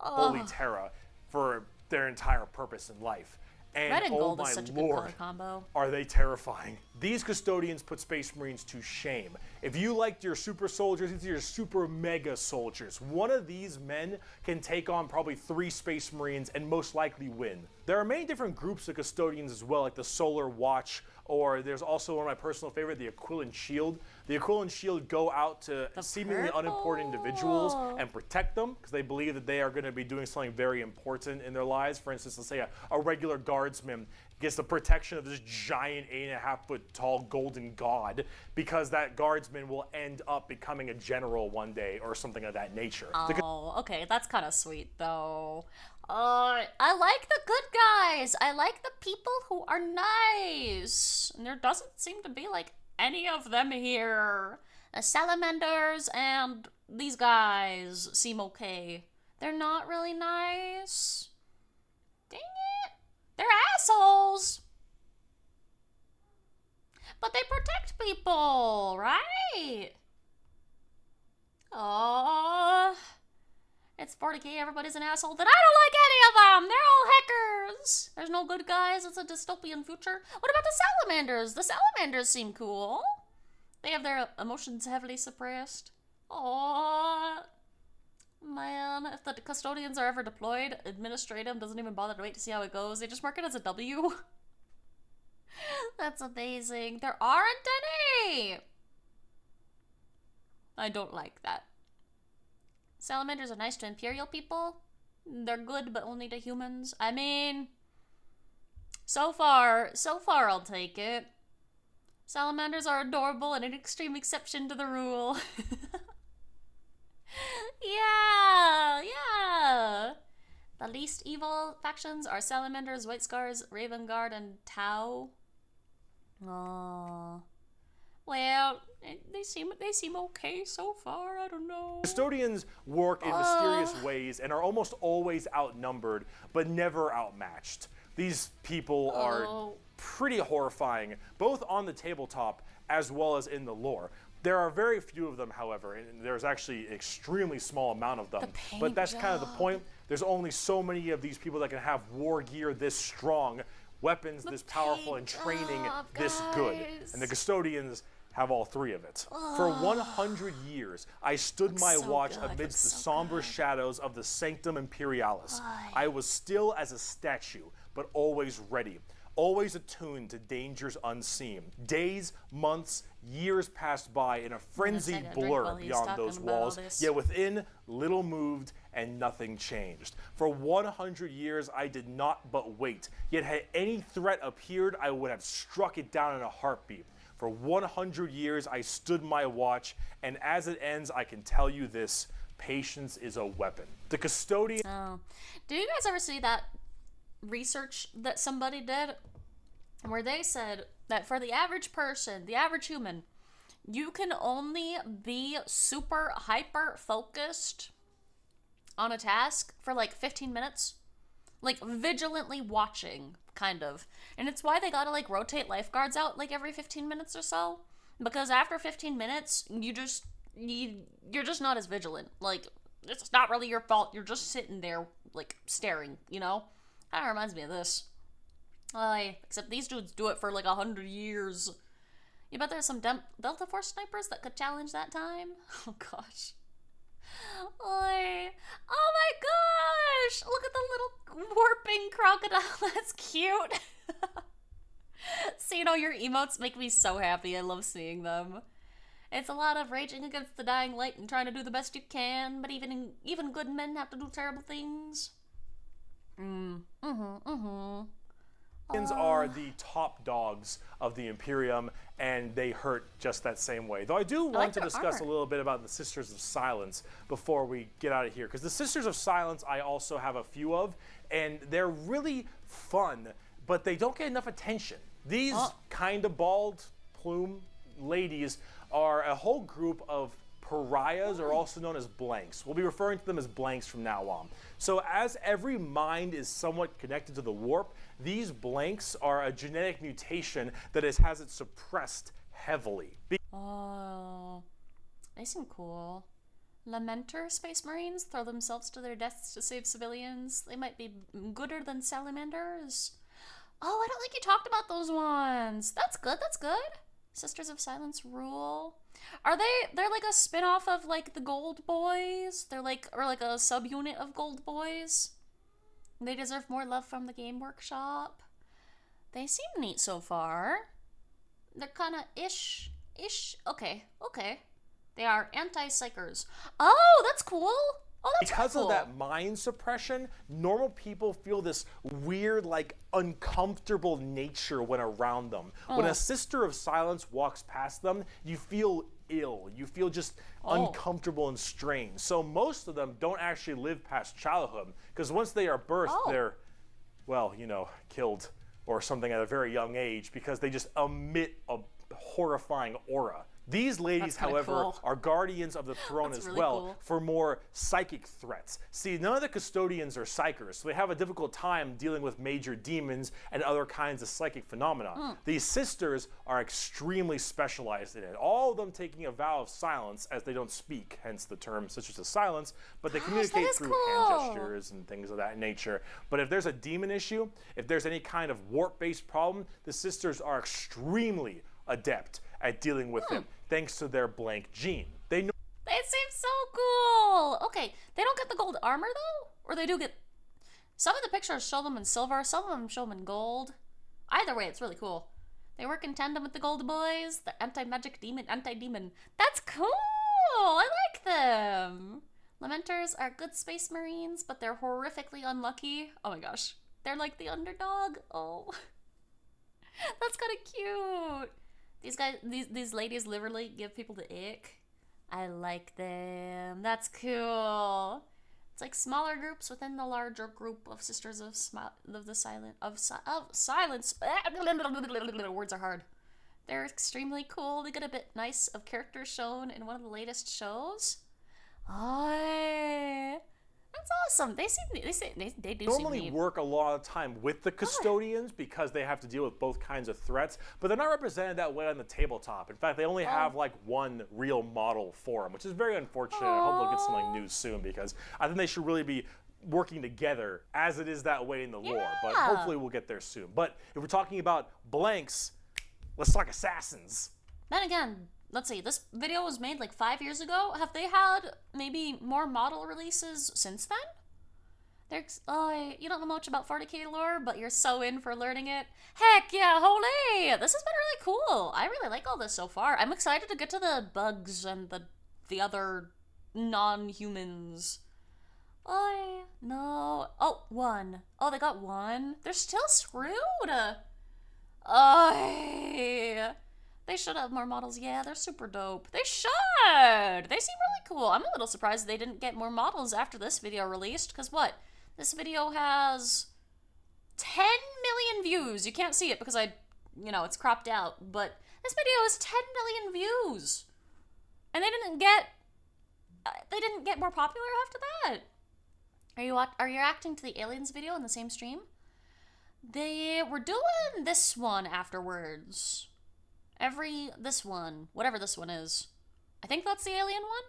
Holy Terra for their entire purpose in life. And Red and oh gold my is such a good lord, color combo. are they terrifying. These custodians put Space Marines to shame. If you liked your super soldiers, these are your super mega soldiers. One of these men can take on probably 3 Space Marines and most likely win. There are many different groups of custodians as well, like the Solar Watch, or there's also one of my personal favorite, the Aquilon Shield. The Aquilon Shield go out to seemingly unimportant individuals and protect them because they believe that they are going to be doing something very important in their lives. For instance, let's say a regular guardsman gets the protection of this giant 8.5-foot tall golden god because that guardsman will end up becoming a general one day or something of that nature. Oh, okay, that's kind of sweet though. I like the good guys. I like the people who are nice. And there doesn't seem to be like any of them here. The salamanders and these guys seem okay. They're not really nice. Dang it. They're assholes. But they protect people, right? Oh, it's 40k, everybody's an asshole. Then I don't like any of them. They're all hackers. There's no good guys. It's a dystopian future. What about the salamanders? The salamanders seem cool. They have their emotions heavily suppressed. Oh, man. If the custodians are ever deployed, Administratum doesn't even bother to wait to see how it goes. They just mark it as a W. That's amazing. There aren't any. I don't like that. Salamanders are nice to Imperial people. They're good, but only to humans. I mean, so far I'll take it. Salamanders are adorable and an extreme exception to the rule. Yeah. The least evil factions are Salamanders, White Scars, Raven Guard, and Tau. Aww. Well, they seem okay so far. I don't know. Custodians work in mysterious ways and are almost always outnumbered, but never outmatched. These people are pretty horrifying, both on the tabletop as well as in the lore. There are very few of them, however, and there's actually an extremely small amount of them. But that's kind of the point. There's only so many of these people that can have war gear this strong, weapons this powerful, and training this good. And the custodians have all 3 of it. For 100 years, I stood my watch amidst the somber shadows of the Sanctum Imperialis. I was still as a statue, but always ready, always attuned to dangers unseen. Days, months, years passed by in a frenzied blur beyond those walls, yet within, little moved and nothing changed. For 100 years, I did not but wait, yet had any threat appeared, I would have struck it down in a heartbeat. For 100 years, I stood my watch, and as it ends, I can tell you this: patience is a weapon. The custodian... Oh. Did you guys ever see that research that somebody did? Where they said that for the average person, the average human, you can only be super hyper focused on a task for like 15 minutes. Like vigilantly watching, kind of. And it's why they gotta like rotate lifeguards out like every 15 minutes or so. Because after 15 minutes, you're just not as vigilant. Like, it's not really your fault. You're just sitting there, like, staring, you know? Kinda reminds me of this. Except these dudes do it for like 100 years. You bet there's some Delta Force snipers that could challenge that time? Oh gosh. Oh my gosh! Look at the little warping crocodile. That's cute. Seeing all your emotes make me so happy. I love seeing them. It's a lot of raging against the dying light and trying to do the best you can, but even good men have to do terrible things. Are the top dogs of the Imperium, and they hurt just that same way. Though I do want to discuss a little bit about the Sisters of Silence before we get out of here, because the Sisters of Silence I also have a few of, and they're really fun, but they don't get enough attention. These kind of bald plume ladies are a whole group of pariahs, or also known as blanks. We'll be referring to them as blanks from now on. So as every mind is somewhat connected to the warp, these blanks are a genetic mutation that has it suppressed heavily. Oh, they seem cool. Lamenter Space Marines throw themselves to their deaths to save civilians. They might be gooder than salamanders. Oh, I don't think you talked about those ones. That's good, that's good. Sisters of Silence rule. They're like a spin-off of like the Gold Boys? They're like, or like a subunit of Gold Boys? They deserve more love from the Game Workshop. They seem neat so far. They're kind of ish. Okay. They are anti-psychers. Oh, that's cool. Oh, that's because cool. of that mind suppression, normal people feel this weird, like, uncomfortable nature when around them. When a Sister of Silence walks past them, you feel ill. You feel just uncomfortable and strange. So most of them don't actually live past childhood, because once they are birthed, they're, well, you know, killed or something at a very young age, because they just emit a horrifying aura. These ladies, however, are guardians of the throne as well for more psychic threats. See, none of the custodians are psychers, so they have a difficult time dealing with major demons and other kinds of psychic phenomena. These sisters are extremely specialized in it, all of them taking a vow of silence as they don't speak, hence the term Sisters of Silence, but they communicate through hand gestures and things of that nature. But if there's a demon issue, if there's any kind of warp-based problem, the sisters are extremely adept at dealing with them, thanks to their blank gene. They know. They seem so cool. Okay, they don't get the gold armor though, or they do get. Some of the pictures show them in silver, some of them show them in gold. Either way, it's really cool. They work in tandem with the Gold Boys, the anti-magic demon, anti-demon. That's cool. I like them. Lamenters are good space marines, but they're horrifically unlucky. Oh my gosh, they're like the underdog. Oh, that's kind of cute. These guys, these ladies literally give people the ick. I like them. That's cool. It's like smaller groups within the larger group of Sisters of Silence. Words are hard. They're extremely cool. They get a bit nice of characters shown in one of the latest shows. Oh, that's awesome. They do normally work a lot of time with the custodians because they have to deal with both kinds of threats, but they're not represented that way on the tabletop. In fact, they only have like one real model for them, which is very unfortunate. I hope they'll get some like news soon, because I think they should really be working together as it is that way in the lore, but hopefully we'll get there soon. But if we're talking about blanks, let's talk assassins. Then again, let's see, this video was made like 5 years ago. Have they had maybe more model releases since then? You don't know much about 40k lore, but you're so in for learning it. Heck yeah, holy! This has been really cool. I really like all this so far. I'm excited to get to the bugs and the other non-humans. No. Oh, one. Oh, they got one. They're still screwed. They should have more models. Yeah, they're super dope. They should. They seem really cool. I'm a little surprised they didn't get more models after this video released, because what? This video has 10 million views. You can't see it because it's cropped out, but this video has 10 million views. And they didn't get more popular after that. Are you reacting to the aliens video in the same stream? They were doing this one afterwards. This one, whatever this one is. I think that's the alien one.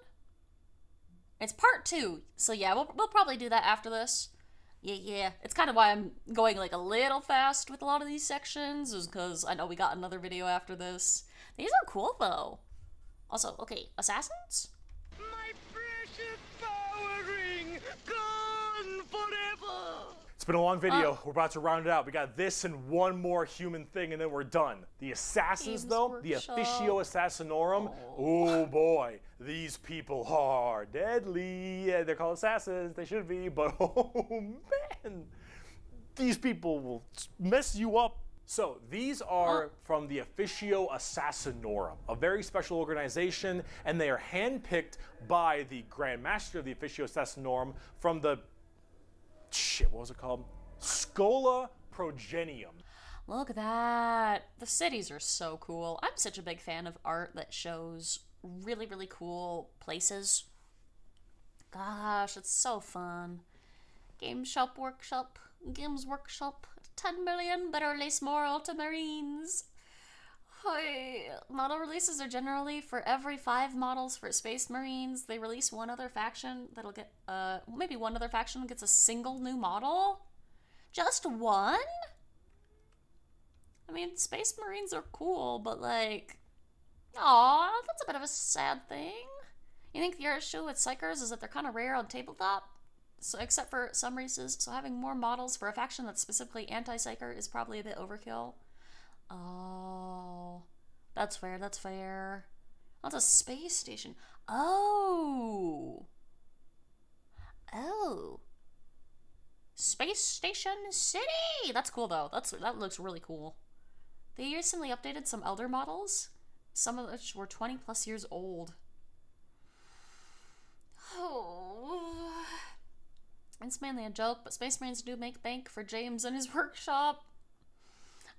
It's part 2. So yeah, we'll probably do that after this. Yeah. It's kind of why I'm going like a little fast with a lot of these sections, is because I know we got another video after this. These are cool though. Also, okay, assassins? My precious power ring, gone forever. It's been a long video. We're about to round it out. We got this and one more human thing, and then we're done. The assassins, though, the Officio Assassinorum, oh boy, these people are deadly. Yeah, they're called assassins. They should be, but oh man. these people will mess you up. So these are from the Officio Assassinorum, a very special organization, and they are handpicked by the Grand Master of the Officio Assassinorum from the, what was it called? Schola Progenium. Look at that. The cities are so cool. I'm such a big fan of art that shows really, really cool places. Gosh, it's so fun. Games Workshop, 10 million better release more Ultramarines. Model releases are generally for every 5 models for Space Marines. They release one other faction that'll get, maybe one other faction gets a single new model. Just one? I mean, Space Marines are cool, but like, aw, that's a bit of a sad thing. You think the issue with Psychers is that they're kind of rare on tabletop? So, except for some races, so having more models for a faction that's specifically anti-Psyker is probably a bit overkill. Oh, that's fair, that's fair. That's a space station. Oh. Space Station City! That's cool though, that looks really cool. They recently updated some Elder models, some of which were 20 plus years old. Oh. It's mainly a joke, but Space Marines do make bank for James and his workshop.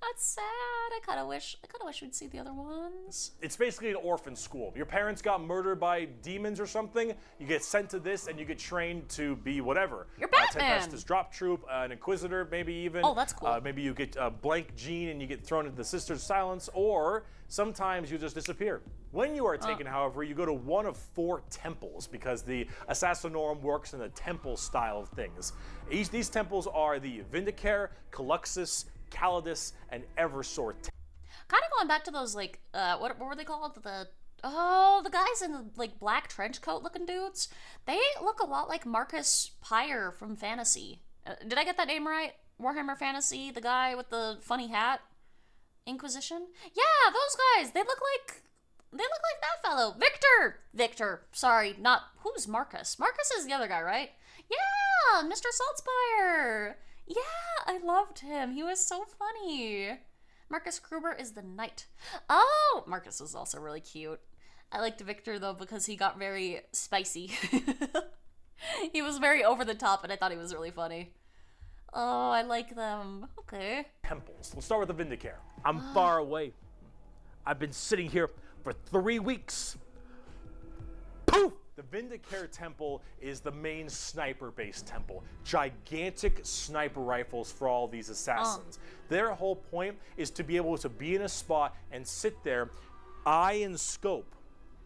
That's sad. I kind of wish we'd see the other ones. It's basically an orphan school. Your parents got murdered by demons or something. You get sent to this, and you get trained to be whatever. You're Batman. Tempestus Drop Troop, an Inquisitor, maybe even. Oh, that's cool. Maybe you get a blank gene and you get thrown into the Sisters of Silence, or sometimes you just disappear. When you are taken, however, you go to one of 4 temples, because the Assassinorum works in the temple style of things. These temples are the Vindicare, Caluxus, Calidus, and Eversor. Kind of going back to those, like, what were they called? The guys in the, like, black trench coat looking dudes. They look a lot like Marcus Pyre from Fantasy. Did I get that name right? Warhammer Fantasy, the guy with the funny hat? Inquisition? Yeah, those guys. They look like that fellow. Victor. Sorry, not, who's Marcus? Marcus is the other guy, right? Yeah, Mr. Saltspire. Yeah, I loved him. He was so funny. Marcus Kruber is the knight. Oh, Marcus was also really cute. I liked Victor, though, because he got very spicy. He was very over the top, and I thought he was really funny. Oh, I like them. Okay. Temples. Let's start with the Vindicare. I'm far away. I've been sitting here for 3 weeks. Poof! The Vindicare Temple is the main sniper-based temple. Gigantic sniper rifles for all these assassins. Their whole point is to be able to be in a spot and sit there, eye and scope,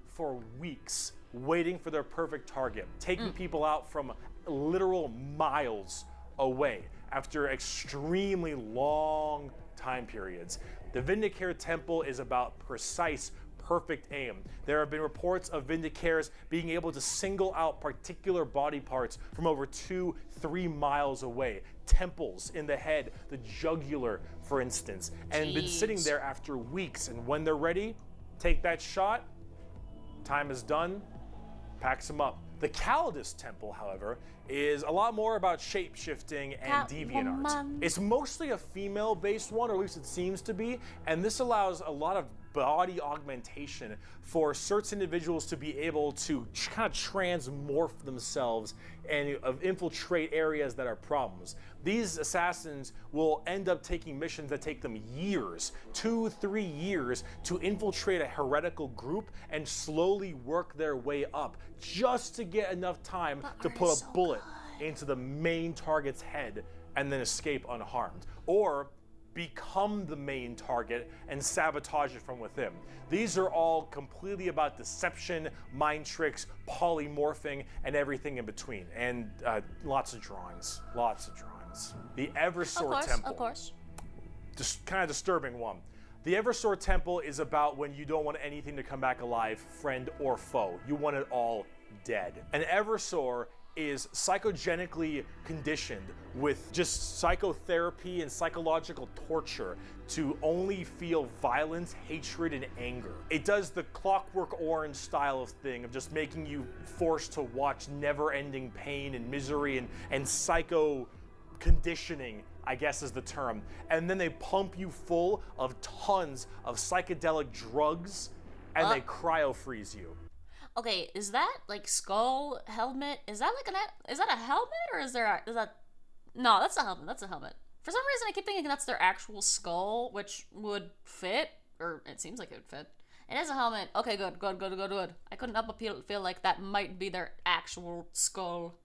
for weeks, waiting for their perfect target, taking people out from literal miles away after extremely long time periods. The Vindicare Temple is about precise, perfect aim. There have been reports of Vindicares being able to single out particular body parts from over 2-3 miles away. Temples in the head, the jugular, for instance, and been sitting there after weeks. And when they're ready, take that shot, time is done, packs them up. The Calidus Temple, however, is a lot more about shape-shifting and deviant art. It's mostly a female-based one, or at least it seems to be, and this allows a lot of body augmentation for certain individuals to be able to kind of transmorph themselves and infiltrate areas that are problems. These assassins will end up taking missions that take them years, 2-3 years, to infiltrate a heretical group and slowly work their way up just to get enough time to put a bullet into the main target's head and then escape unharmed. Or become the main target and sabotage it from within. These are all completely about deception, mind tricks, polymorphing, and everything in between. And lots of drawings. The Eversor Temple. Of course. Just kind of disturbing one. The Eversor Temple is about when you don't want anything to come back alive, friend or foe. You want it all dead. An Eversor is psychogenically conditioned with just psychotherapy and psychological torture to only feel violence, hatred, and anger. It does the Clockwork Orange style of thing of just making you forced to watch never-ending pain and misery and psycho conditioning I guess is the term. And then they pump you full of tons of psychedelic drugs, and they cryo-freeze you. Okay, is that like skull helmet? Is that like is that a helmet or is that no, that's a helmet. That's a helmet. For some reason I keep thinking that's their actual skull, which would fit, or it seems like it would fit. It is a helmet. Okay, good. I couldn't help but feel like that might be their actual skull.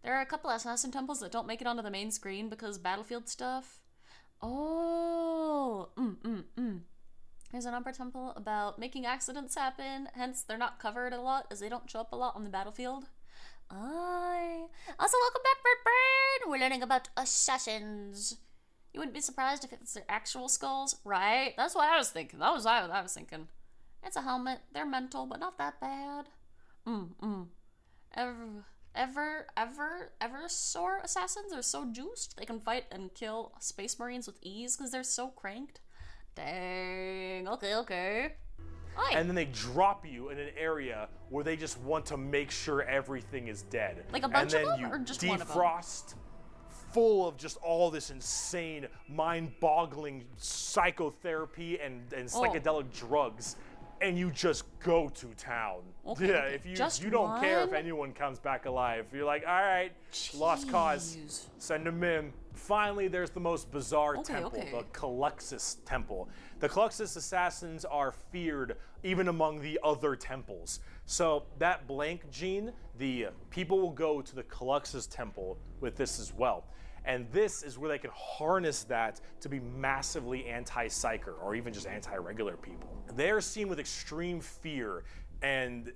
There are a couple assassin temples that don't make it onto the main screen because battlefield stuff. Oh, There's an Umbra temple about making accidents happen, hence they're not covered a lot as they don't show up a lot on the battlefield. Also, welcome back, Bird. We're learning about assassins. You wouldn't be surprised if it's their actual skulls, right? That's what I was thinking. That was what I was thinking. It's a helmet. They're mental, but not that bad. Eversor assassins are so juiced they can fight and kill space marines with ease because they're so cranked. Dang. Okay. Aye. And then they drop you in an area where they just want to make sure everything is dead. Like a bunch of them, or just one of them? defrost full of just all this insane, mind-boggling psychotherapy and psychedelic drugs, and you just go to town. Okay, yeah, okay. if Just you don't care if one? anyone comes back alive. You're like, all right, lost cause, send them in. Finally, there's the most bizarre temple, the Caluxus Temple. The Caluxus assassins are feared even among the other temples. So that blank gene, the people will go to the Caluxus Temple with this as well. And this is where they can harness that to be massively anti-psyker or even just anti-regular people. They're seen with extreme fear and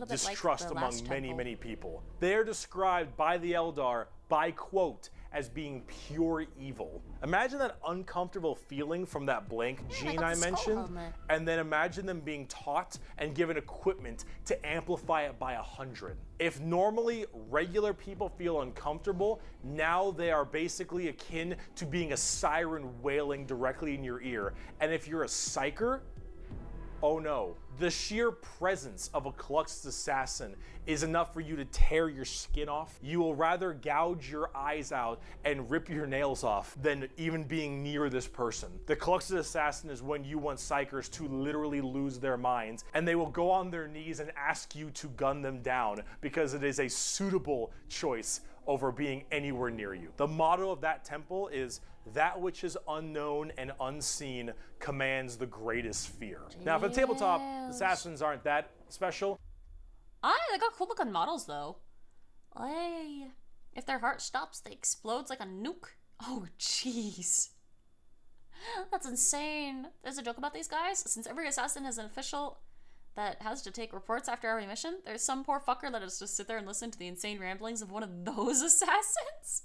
distrust among many people. They're described by the Eldar by quote as being pure evil. Imagine that uncomfortable feeling from that blank gene I mentioned, and then imagine them being taught and given equipment to amplify it by 100. If normally regular people feel uncomfortable, now they are basically akin to being a siren wailing directly in your ear. And if you're a psyker, oh no. The sheer presence of a Caluxus assassin is enough for you to tear your skin off. You will rather gouge your eyes out and rip your nails off than even being near this person. The Caluxus assassin is when you want psychers to literally lose their minds, and they will go on their knees and ask you to gun them down because it is a suitable choice over being anywhere near you. The motto of that temple is, "That which is unknown and unseen commands the greatest fear." Now, for the tabletop, assassins aren't that special. They got cool looking models though. If their heart stops, they explodes like a nuke. Oh, jeez. That's insane. There's a joke about these guys. Since every assassin has an official that has to take reports after every mission, there's some poor fucker that has to sit there and listen to the insane ramblings of one of those assassins.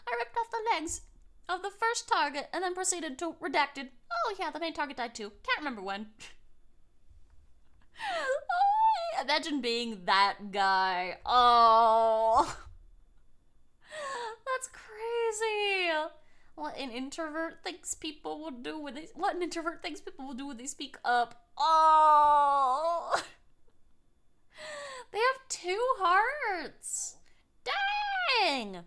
I ripped off the legs of the first target and then proceeded to redacted. Oh yeah, the main target died too. Can't remember when. Imagine being that guy. Oh, that's crazy. What an introvert thinks people will do when they speak up. Oh, they have 2 hearts. Dang.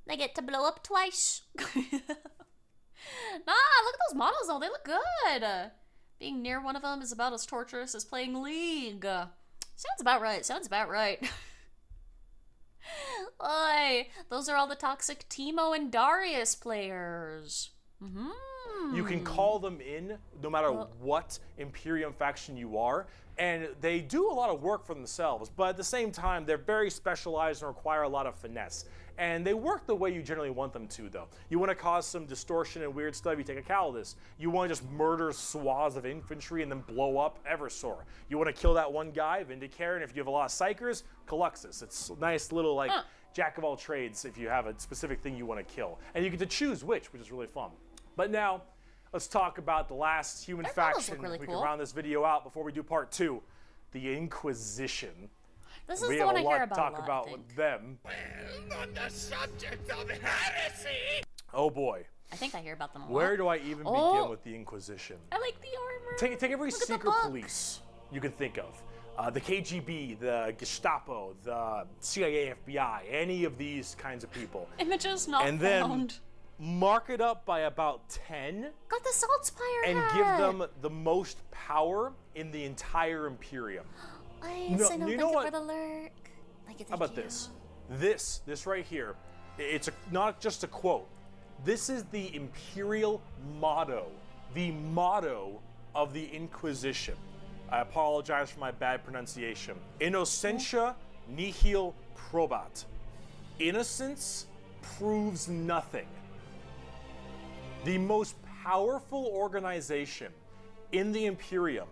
They get to blow up twice. Nah, look at those models though. They look good. Being near one of them is about as torturous as playing League. Sounds about right. Those are all the toxic Teemo and Darius players. You can call them in no matter what Imperium faction you are, and they do a lot of work for themselves, but at the same time, they're very specialized and require a lot of finesse. And they work the way you generally want them to, though. You want to cause some distortion and weird stuff, you take a Calidus. You want to just murder swaths of infantry and then blow up Eversor. You want to kill that one guy, Vindicare, and if you have a lot of Psychers, Caluxus. It's a nice little, jack of all trades if you have a specific thing you want to kill. And you get to choose which is really fun. But now, let's talk about the last human faction we can round this video out before we do part 2, the Inquisition. This is the one I hear about We have a lot to talk about with them. On the subject of heresy. Oh boy. I think I hear about them a lot. Where do I even begin with the Inquisition? I like the armor. Take every secret police you can think of. The KGB, the Gestapo, the CIA, FBI, any of these kinds of people. Images not and then found. mark it up by about 10, Got the Salt Spire and hat. give them the most power in the entire Imperium. Nice. I know. you Thank know you what? for the lurk. Thank you. How about this? This right here, it's not just a quote. This is the Imperial motto, the motto of the Inquisition. I apologize for my bad pronunciation. Innocentia nihil probat. Innocence proves nothing. The most powerful organization in the Imperium,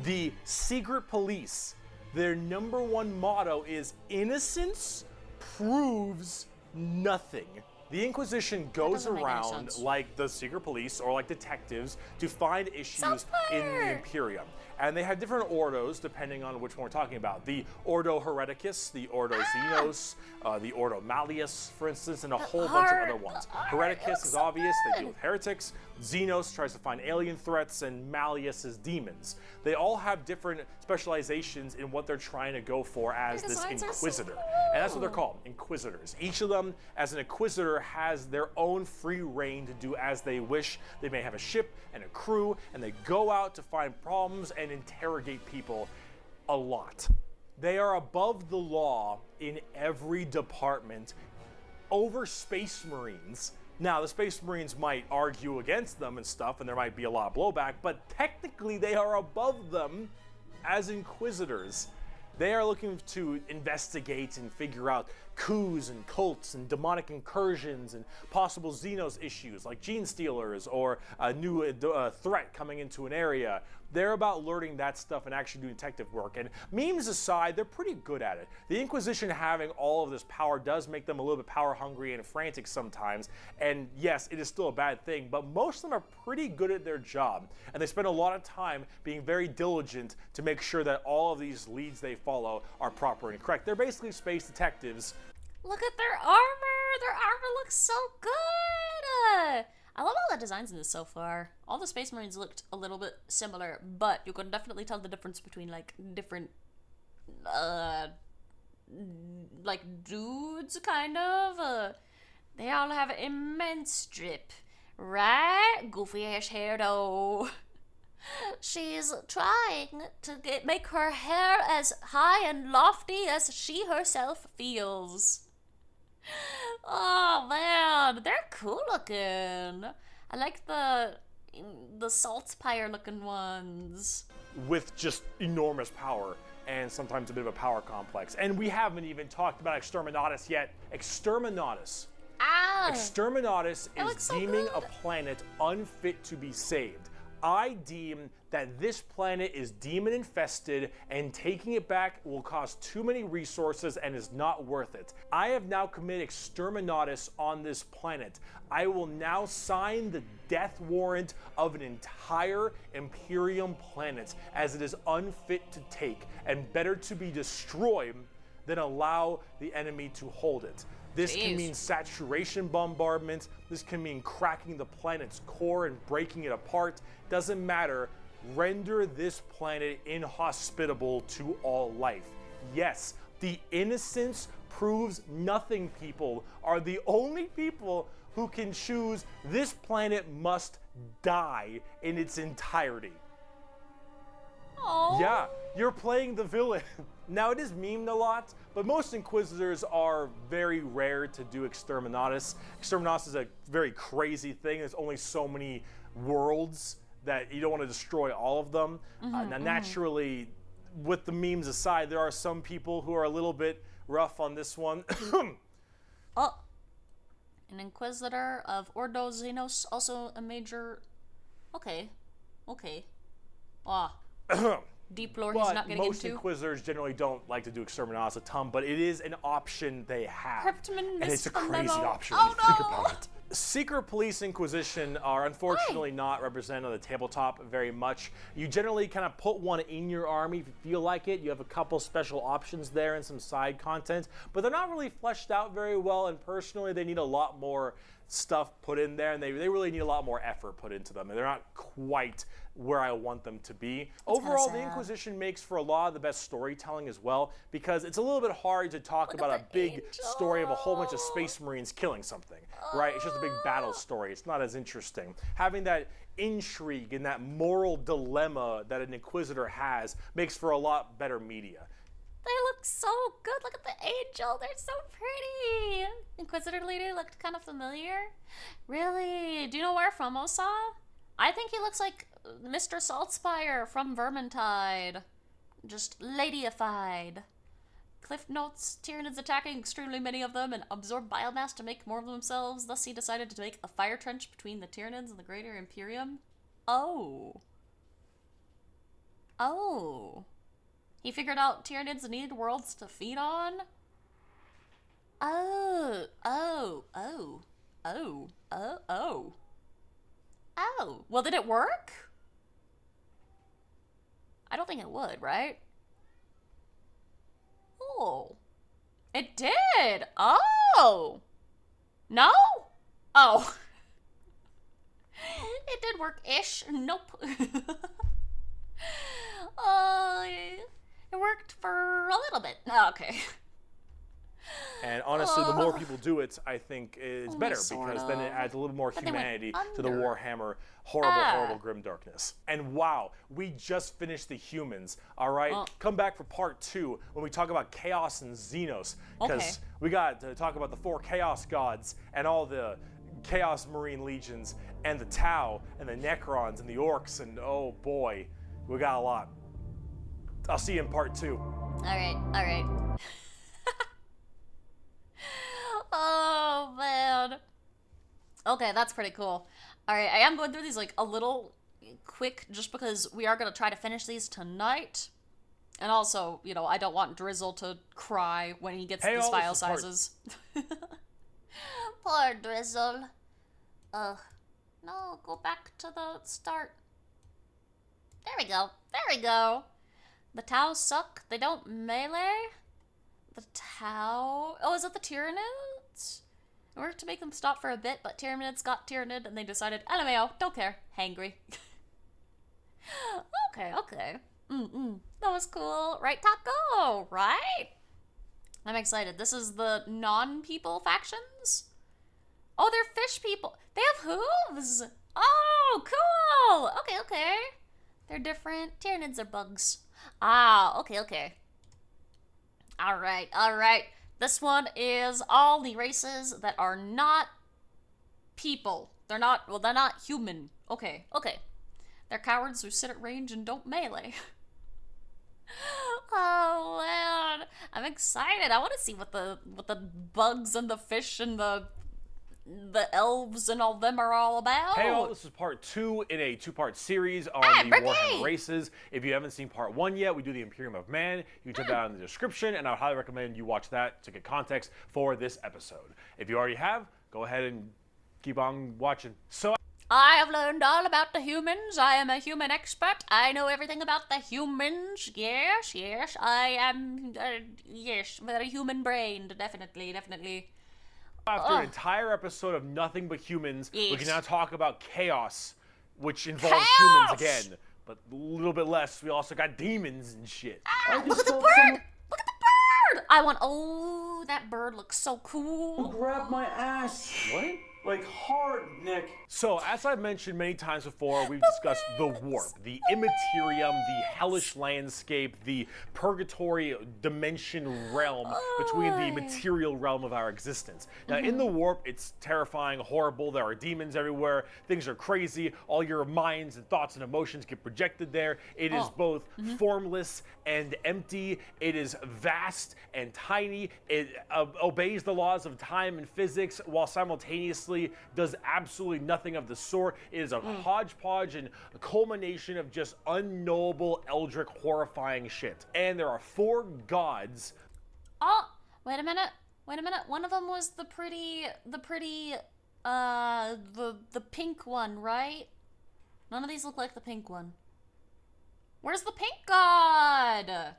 the secret police, their number one motto is innocence proves nothing. The Inquisition goes around like the secret police or like detectives to find issues in the Imperium. And they have different ordos depending on which one we're talking about. The Ordo Hereticus, the Ordo Xenos, the Ordo Malleus, for instance, and a whole bunch of other ones. Hereticus is obvious, they deal with heretics. Xenos tries to find alien threats, and Malleus is demons. They all have different specializations in what they're trying to go for as this Inquisitor. And that's what they're called, Inquisitors. Each of them, as an Inquisitor, has their own free reign to do as they wish. They may have a ship and a crew, and they go out to find problems and interrogate people a lot. They are above the law in every department over Space Marines. Now, the Space Marines might argue against them and stuff, and there might be a lot of blowback, but technically they are above them as Inquisitors. They are looking to investigate and figure out coups and cults and demonic incursions and possible Xenos issues like gene stealers or a new threat coming into an area. They're about learning that stuff and actually doing detective work. And memes aside, they're pretty good at it. The Inquisition having all of this power does make them a little bit power hungry and frantic sometimes. And yes, it is still a bad thing, but most of them are pretty good at their job. And they spend a lot of time being very diligent to make sure that all of these leads they follow are proper and correct. They're basically space detectives. Look at their armor. Their armor looks so good. I love all the designs in this so far. All the Space Marines looked a little bit similar, but you can definitely tell the difference between like different like dudes kind of. They all have an immense drip, right? Goofy-ish hair though. She's trying to make her hair as high and lofty as she herself feels. Oh man, they're cool looking. I like the Salt Spire looking ones. With just enormous power and sometimes a bit of a power complex. And we haven't even talked about Exterminatus yet. Exterminatus. Exterminatus is deeming a planet unfit to be saved. I deem that this planet is demon infested and taking it back will cost too many resources and is not worth it. I have now committed Exterminatus on this planet. I will now sign the death warrant of an entire Imperium planet as it is unfit to take and better to be destroyed than allow the enemy to hold it. This can mean saturation bombardment. This can mean cracking the planet's core and breaking it apart. Doesn't matter. Render this planet inhospitable to all life. Yes, the innocence proves nothing people are the only people who can choose this planet must die in its entirety. Aww. Yeah, you're playing the villain. Now, it is memed a lot, but most Inquisitors are very rare to do Exterminatus. Exterminatus is a very crazy thing. There's only so many worlds that you don't want to destroy all of them. Now, naturally, with the memes aside, there are some people who are a little bit rough on this one. Oh, an Inquisitor of Ordo Xenos, also a major... Okay. Deep lore he's not getting most into. Inquisitors generally don't like to do Exterminatus a ton, but it is an option they have. And it's a crazy option when you think about it. Secret Police Inquisition are unfortunately not represented on the tabletop very much. You generally kind of put one in your army if you feel like it. You have a couple special options there and some side content, but they're not really fleshed out very well, and personally they need a lot more stuff put in there, and they really need a lot more effort put into them, and they're not quite where I want them to be. That's Overall, kinda the sad. Inquisition makes for a lot of the best storytelling as well, because it's a little bit hard to talk Look about at a the big story of a whole bunch of angel. space marines killing something, right? It's just a big battle story. It's not as interesting. Having that intrigue and that moral dilemma that an Inquisitor has makes for a lot better media. They look so good. Look at the angel. They're so pretty. Inquisitor lady looked kind of familiar. Really? Do you know where from, Osa? I think he looks like Mr. Saltspire from Vermintide. Just ladyified. Cliff notes, Tyranids attacking extremely many of them and absorb biomass to make more of themselves. Thus he decided to make a fire trench between the Tyranids and the Greater Imperium. Oh. Oh. He figured out Tyranids needed worlds to feed on? Oh. Oh. Well, did it work? I don't think it would, right? Oh. It did! Oh! No? Oh. It did work-ish. Nope. Oh, it worked for a little bit. Oh, okay. And honestly, the more people do it, I think is better, because then it adds a little more But they went humanity to the under. Warhammer horrible grim darkness. And wow, we just finished the humans, all right? Come back for part 2 when we talk about Chaos and Xenos, because we got to talk about the 4 Chaos Gods and all the Chaos Marine Legions and the Tau and the Necrons and the Orcs, and oh boy, we got a lot. I'll see you in part 2. All right. Oh, man. Okay, that's pretty cool. All right, I am going through these, like, a little quick, just because we are going to try to finish these tonight. And also, you know, I don't want Drizzle to cry when he gets these file sizes. Poor Drizzle. Ugh. No, go back to the start. There we go. The Tau suck. They don't melee. The Tau... Oh, is it the Tyranids? It worked to make them stop for a bit, but Tyranids got Tyranid and they decided, LMAO, don't care. Hangry. Okay. That was cool. Right, Taco? Right? I'm excited. This is the non-people factions? Oh, they're fish people. They have hooves. Oh, cool. Okay. They're different. Tyranids are bugs. Ah, okay. All right. This one is all the races that are not people. They're not human. Okay. They're cowards who sit at range and don't melee. Oh, man. I'm excited. I want to see what the bugs and the fish and the elves and all them are all about. Hey all, this is part 2 in a 2-part series on the Bricky! Warhammer races. If you haven't seen part 1 yet, we do the Imperium of Man. You can check that out in the description, and I would highly recommend you watch that to get context for this episode. If you already have, go ahead and keep on watching. So I have learned all about the humans. I am a human expert. I know everything about the humans. Yes. I am, very human-brained. Definitely. after an entire episode of nothing but humans, we can now talk about chaos, which involves humans again. But a little bit less, we also got demons and shit. Look at the bird! Look at the bird! I want, that bird looks so cool. Grab my ass. What? Like hard, Nick. So, as I've mentioned many times before, we've discussed the warp, the immaterium, the hellish landscape, the purgatory dimension realm between the material realm of our existence. Now, in the warp, it's terrifying, horrible, there are demons everywhere, things are crazy, all your minds and thoughts and emotions get projected there. It is both formless and empty, it is vast and tiny, it obeys the laws of time and physics while simultaneously does absolutely nothing of the sort. It is a hodgepodge and a culmination of just unknowable, eldritch, horrifying shit. And there are 4 gods. Oh, wait a minute. One of them was the pink one, right? None of these look like the pink one. Where's the pink god?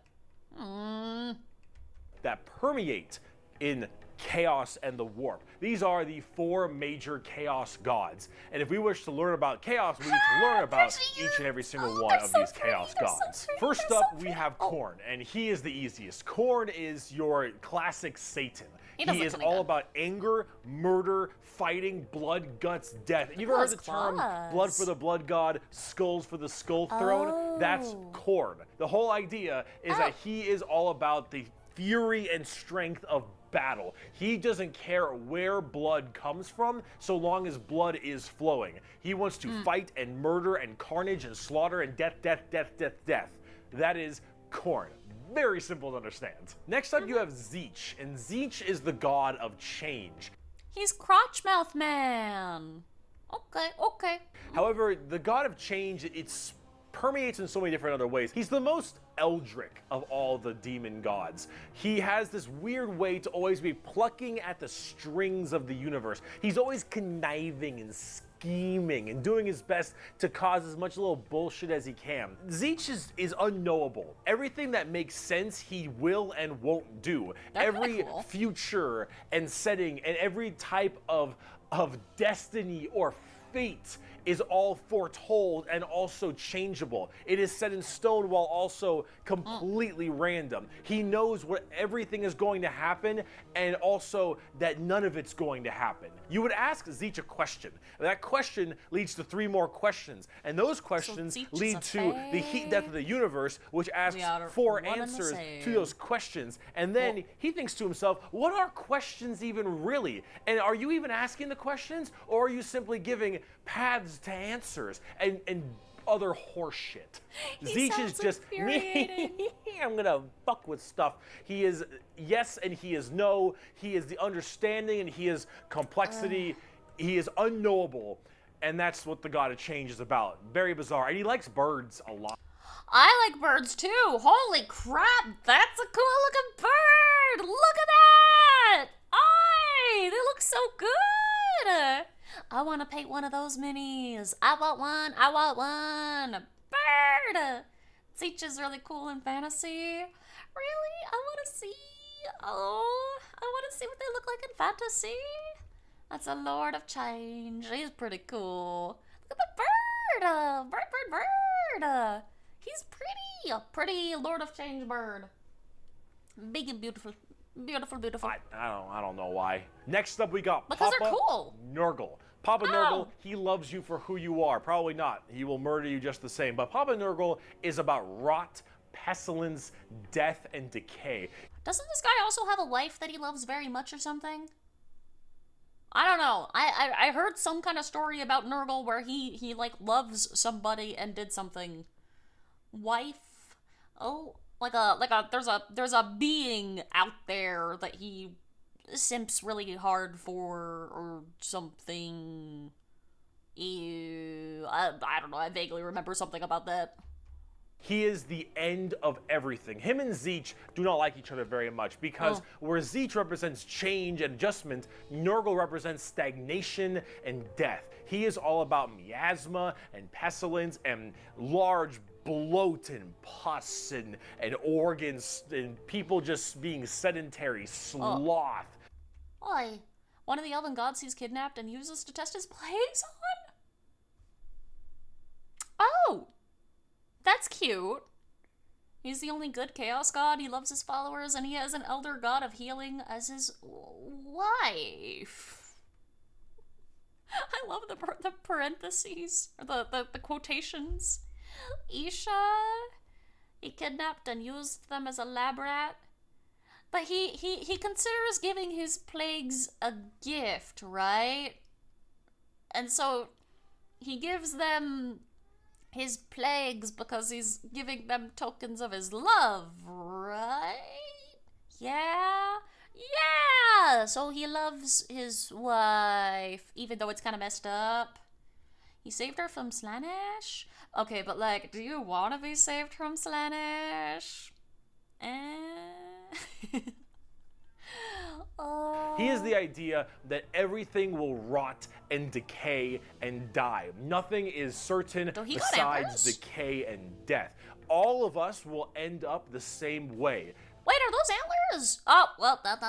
That permeate in chaos, and the warp. These are the 4 major chaos gods. And if we wish to learn about chaos, we need to learn about each and every single one of these chaos gods. First up, we have Korn, and he is the easiest. Korn is your classic Satan. He is all about anger, murder, fighting, blood, guts, death. You've ever heard the term blood for the blood god, skulls for the skull throne? That's Korn. The whole idea is that he is all about the fury and strength of battle. He doesn't care where blood comes from so long as blood is flowing. He wants to fight and murder and carnage and slaughter and death, death, death, death, death. That is Korn. Very simple to understand. Next up, you have Zeech, and Zeech is the god of change. He's Crotchmouth Man. Okay. However, the god of change, it's permeates in so many different other ways. He's the most eldritch of all the demon gods. He has this weird way to always be plucking at the strings of the universe. He's always conniving and scheming and doing his best to cause as much little bullshit as he can. Zeech is unknowable. Everything that makes sense, he will and won't do. Every future and setting and every type of destiny or fate is all foretold and also changeable. It is set in stone while also completely random. He knows what everything is going to happen and also that none of it's going to happen. You would ask Zeech a question. That question leads to 3 more questions. And those questions lead to the heat death of the universe, which asks 4 answers to those questions. And then he thinks to himself, what are questions even really? And are you even asking the questions, or are you simply giving paths to answers and other horseshit? Zeech is just I'm gonna fuck with stuff. He is yes and he is no. He is the understanding and he is complexity. He is unknowable, and that's what the god of change is about. Very bizarre, and he likes birds a lot. I like birds too. Holy crap, that's a cool looking bird. Look at that. Aye, they look so good. I want to paint one of those minis. I want one. Bird. Zeech is really cool in fantasy. Really? I want to see. I want to see what they look like in fantasy. That's a Lord of Change. He's pretty cool. Look at the bird. Bird. He's pretty. A pretty Lord of Change bird. Big and beautiful. Beautiful. I don't know why. Next up, we got because Papa they're cool. Nurgle. Papa Nurgle, he loves you for who you are. Probably not. He will murder you just the same. But Papa Nurgle is about rot, pestilence, death, and decay. Doesn't this guy also have a wife that he loves very much or something? I don't know. I heard some kind of story about Nurgle where he like loves somebody and did something. Wife? Oh, there's a being out there that he simps really hard for or something. Ew. I don't know. I vaguely remember something about that. He is the end of everything. Him and Zeech do not like each other very much because where Zeech represents change and adjustment, Nurgle represents stagnation and death. He is all about miasma and pestilence and large bloat and pus and organs and people just being sedentary, sloth. Oi, one of the elven gods he's kidnapped and uses to test his plagues on? Oh! That's cute. He's the only good chaos god, he loves his followers, and he has an elder god of healing as his wife. I love the parentheses, or the quotations. Isha, he kidnapped and used them as a lab rat. But he considers giving his plagues a gift, right? And so he gives them his plagues because he's giving them tokens of his love, right? Yeah. So he loves his wife, even though it's kind of messed up. He saved her from Slaanesh? Okay, but like, do you want to be saved from Slaanesh? He is the idea that everything will rot and decay and die. Nothing is certain besides decay and death. All of us will end up the same way. Wait are those antlers? Oh, well, not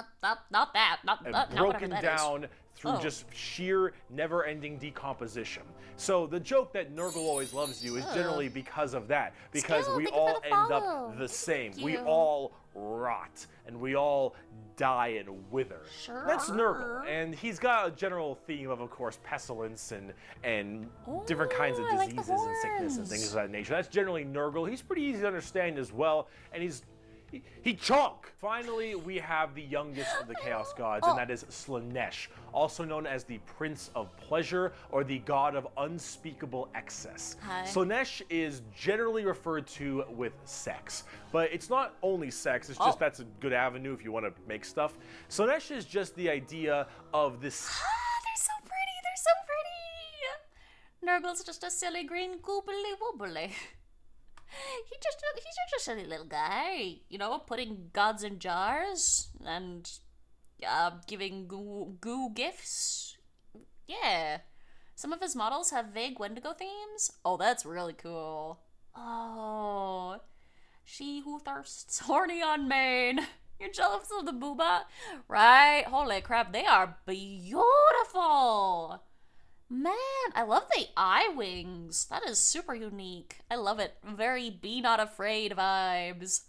that. Not And whatever broken that is. down through just sheer never-ending decomposition. So the joke that Nurgle always loves you is generally because of that. Because Still, we thank you for all the end follow. up the same. Thank We you. all rot, and we all die and wither. Sure. That's Nurgle, and he's got a general theme of course, pestilence and different kinds of I like the diseases and sickness and horns. things of that nature. That's generally Nurgle. He's pretty easy to understand as well, and he chunk! Finally, we have the youngest of the Chaos Gods, and that is Slaanesh, also known as the Prince of Pleasure, or the God of Unspeakable Excess. Hi. Slaanesh is generally referred to with sex, but it's not only sex, it's just that's a good avenue if you want to make stuff. Slaanesh is just the idea of this... They're so pretty, Nurgle's just a silly green goobly woobly. He's just a silly little guy, you know, putting gods in jars and giving goo gifts. Yeah. Some of his models have vague Wendigo themes. Oh, that's really cool. Oh, she who thirsts, horny on main. You're jealous of the booba? Right? Holy crap, they are beautiful. Man, I love the eye wings. That is super unique. I love it. Very be not afraid vibes.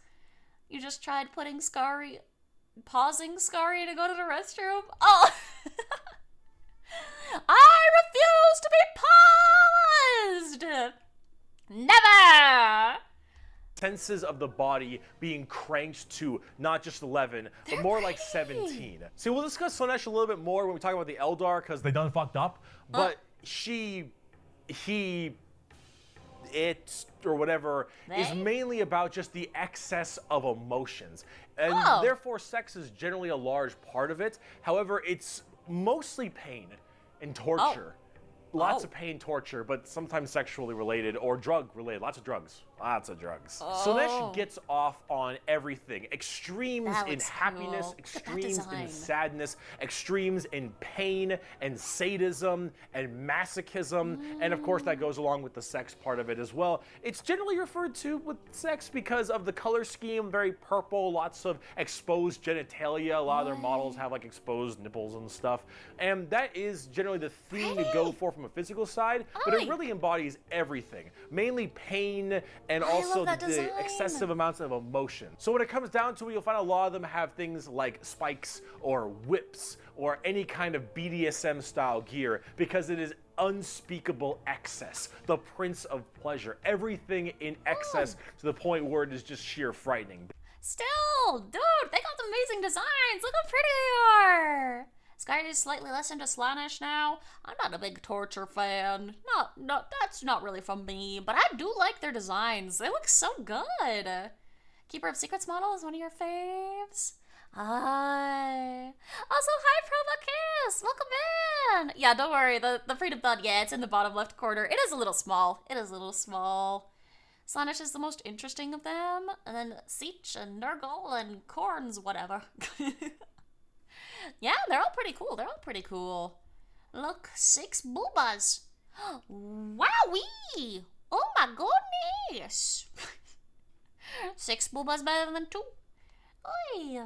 You just tried pausing Skari to go to the restroom? Oh! I refuse to be paused! Never! Senses of the body being cranked to not just 11, but more like 17. See, we'll discuss Slaanesh a little bit more when we talk about the Eldar, because they done fucked up. But it, or whatever, is mainly about just the excess of emotions. And therefore, sex is generally a large part of it. However, it's mostly pain and torture. Lots of pain, torture, but sometimes sexually related or drug related. Lots of drugs. Slaanesh gets off on everything. Extremes in happiness, cool. extremes in sadness, extremes in pain and sadism and masochism. And of course that goes along with the sex part of it as well. It's generally referred to with sex because of the color scheme, very purple, lots of exposed genitalia. A lot of their models have like exposed nipples and stuff. And that is generally the theme to go for from a physical side, but it really embodies everything. Mainly pain and also the excessive amounts of emotion. So when it comes down to it, you'll find a lot of them have things like spikes or whips or any kind of BDSM style gear because it is unspeakable excess, the Prince of Pleasure. Everything in excess to the point where it is just sheer frightening. Still, dude, they got amazing designs. Look how pretty they are. Skari is slightly less into Slaanesh now. I'm not a big torture fan. No, that's not really from me, but I do like their designs. They look so good. Keeper of Secrets model is one of your faves. Hi. Also, hi, Provokiss. Welcome in. Yeah, don't worry. The Freedomthon, yeah, it's in the bottom left corner. It is a little small. Slaanesh is the most interesting of them, and then Seach and Nurgle and Corns, whatever. Yeah, they're all pretty cool. Look, 6 boobas. Wowee! Oh my goodness! 6 boobas better than 2. Oy.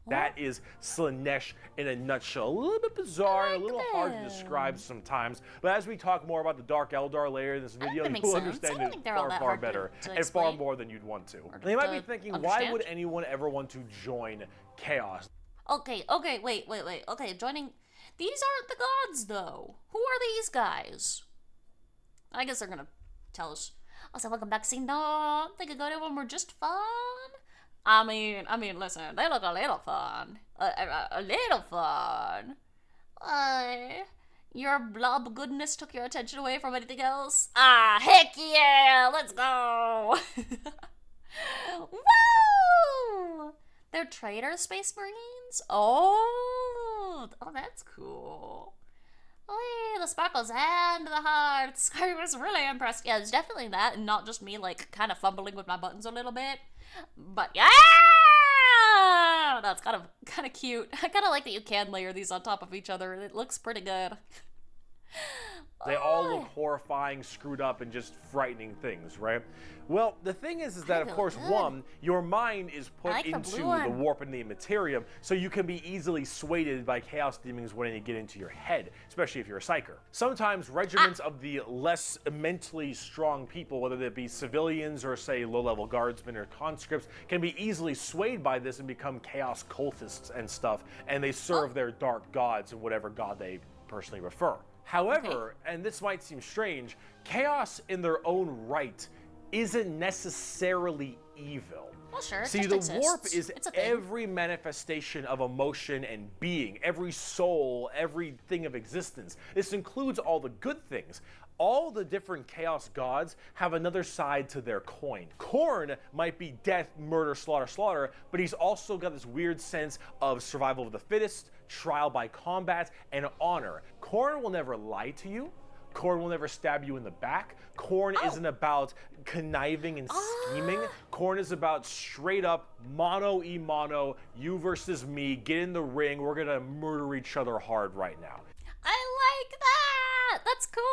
That is Slaanesh in a nutshell. A little bit bizarre, a little hard to describe sometimes, but as we talk more about the Dark Eldar later in this video, you'll understand it far better and far more than you'd want to. And you might be thinking, why would anyone ever want to join Chaos? Okay, wait. Okay, joining... These aren't the gods, though. Who are these guys? I guess they're gonna tell us. Also, welcome back, Sino. Think a good one were just fun? I mean, listen, they look a little fun. A little fun. Your blob goodness took your attention away from anything else? Ah, heck yeah! Let's go! Woo! They're Trader Space Marines? Oh, that's cool. Oh, the sparkles and the hearts. I was really impressed. Yeah, it's definitely that, and not just me, like, kind of fumbling with my buttons a little bit. But yeah! That's kind of cute. I kind of like that you can layer these on top of each other. It looks pretty good. They all look horrifying, screwed up, and just frightening things, right? Well, the thing is that, of course, one, your mind is put into the warp and the materium, so you can be easily swayed by chaos demons when they get into your head, especially if you're a psyker. Sometimes regiments of the less mentally strong people, whether they be civilians or, say, low-level guardsmen or conscripts, can be easily swayed by this and become chaos cultists and stuff, and they serve their dark gods and whatever god they personally prefer. However, and this might seem strange, chaos in their own right isn't necessarily evil. Well, sure. See, the warp is every manifestation of emotion and being, every soul, everything of existence. This includes all the good things. All the different chaos gods have another side to their coin. Khorne might be death, murder, slaughter, slaughter, but he's also got this weird sense of survival of the fittest, trial by combat, and honor. Khorne will never lie to you. Khorne will never stab you in the back. Khorne isn't about conniving and scheming. Khorne is about straight up mano-y-mano, you versus me, get in the ring, we're gonna murder each other hard right now. I like that! That's cool!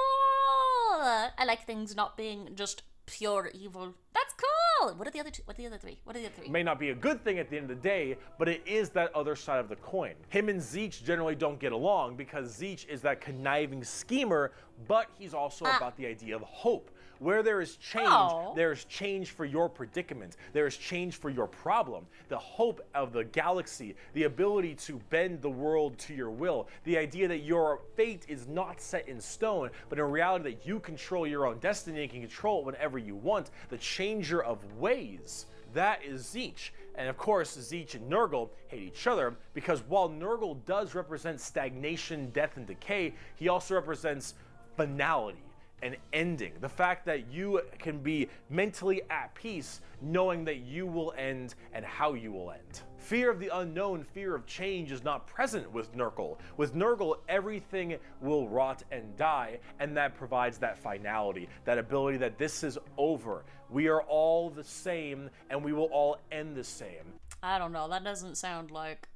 I like things not being just pure evil. That's cool! What are the other two? What are the other three? It may not be a good thing at the end of the day, but it is that other side of the coin. Him and Tzeentch generally don't get along because Tzeentch is that conniving schemer, but he's also about the idea of hope. Where there is change, there is change for your predicament. There is change for your problem. The hope of the galaxy, the ability to bend the world to your will, the idea that your fate is not set in stone, but in reality that you control your own destiny and can control it whenever you want, the changer of ways. That is Tzeentch. And of course, Tzeentch and Nurgle hate each other because while Nurgle does represent stagnation, death, and decay, he also represents finality. An ending. The fact that you can be mentally at peace knowing that you will end and how you will end. Fear of the unknown, fear of change is not present with Nurgle. With Nurgle, everything will rot and die, and that provides that finality, that ability that this is over. We are all the same, and we will all end the same. I don't know, that doesn't sound like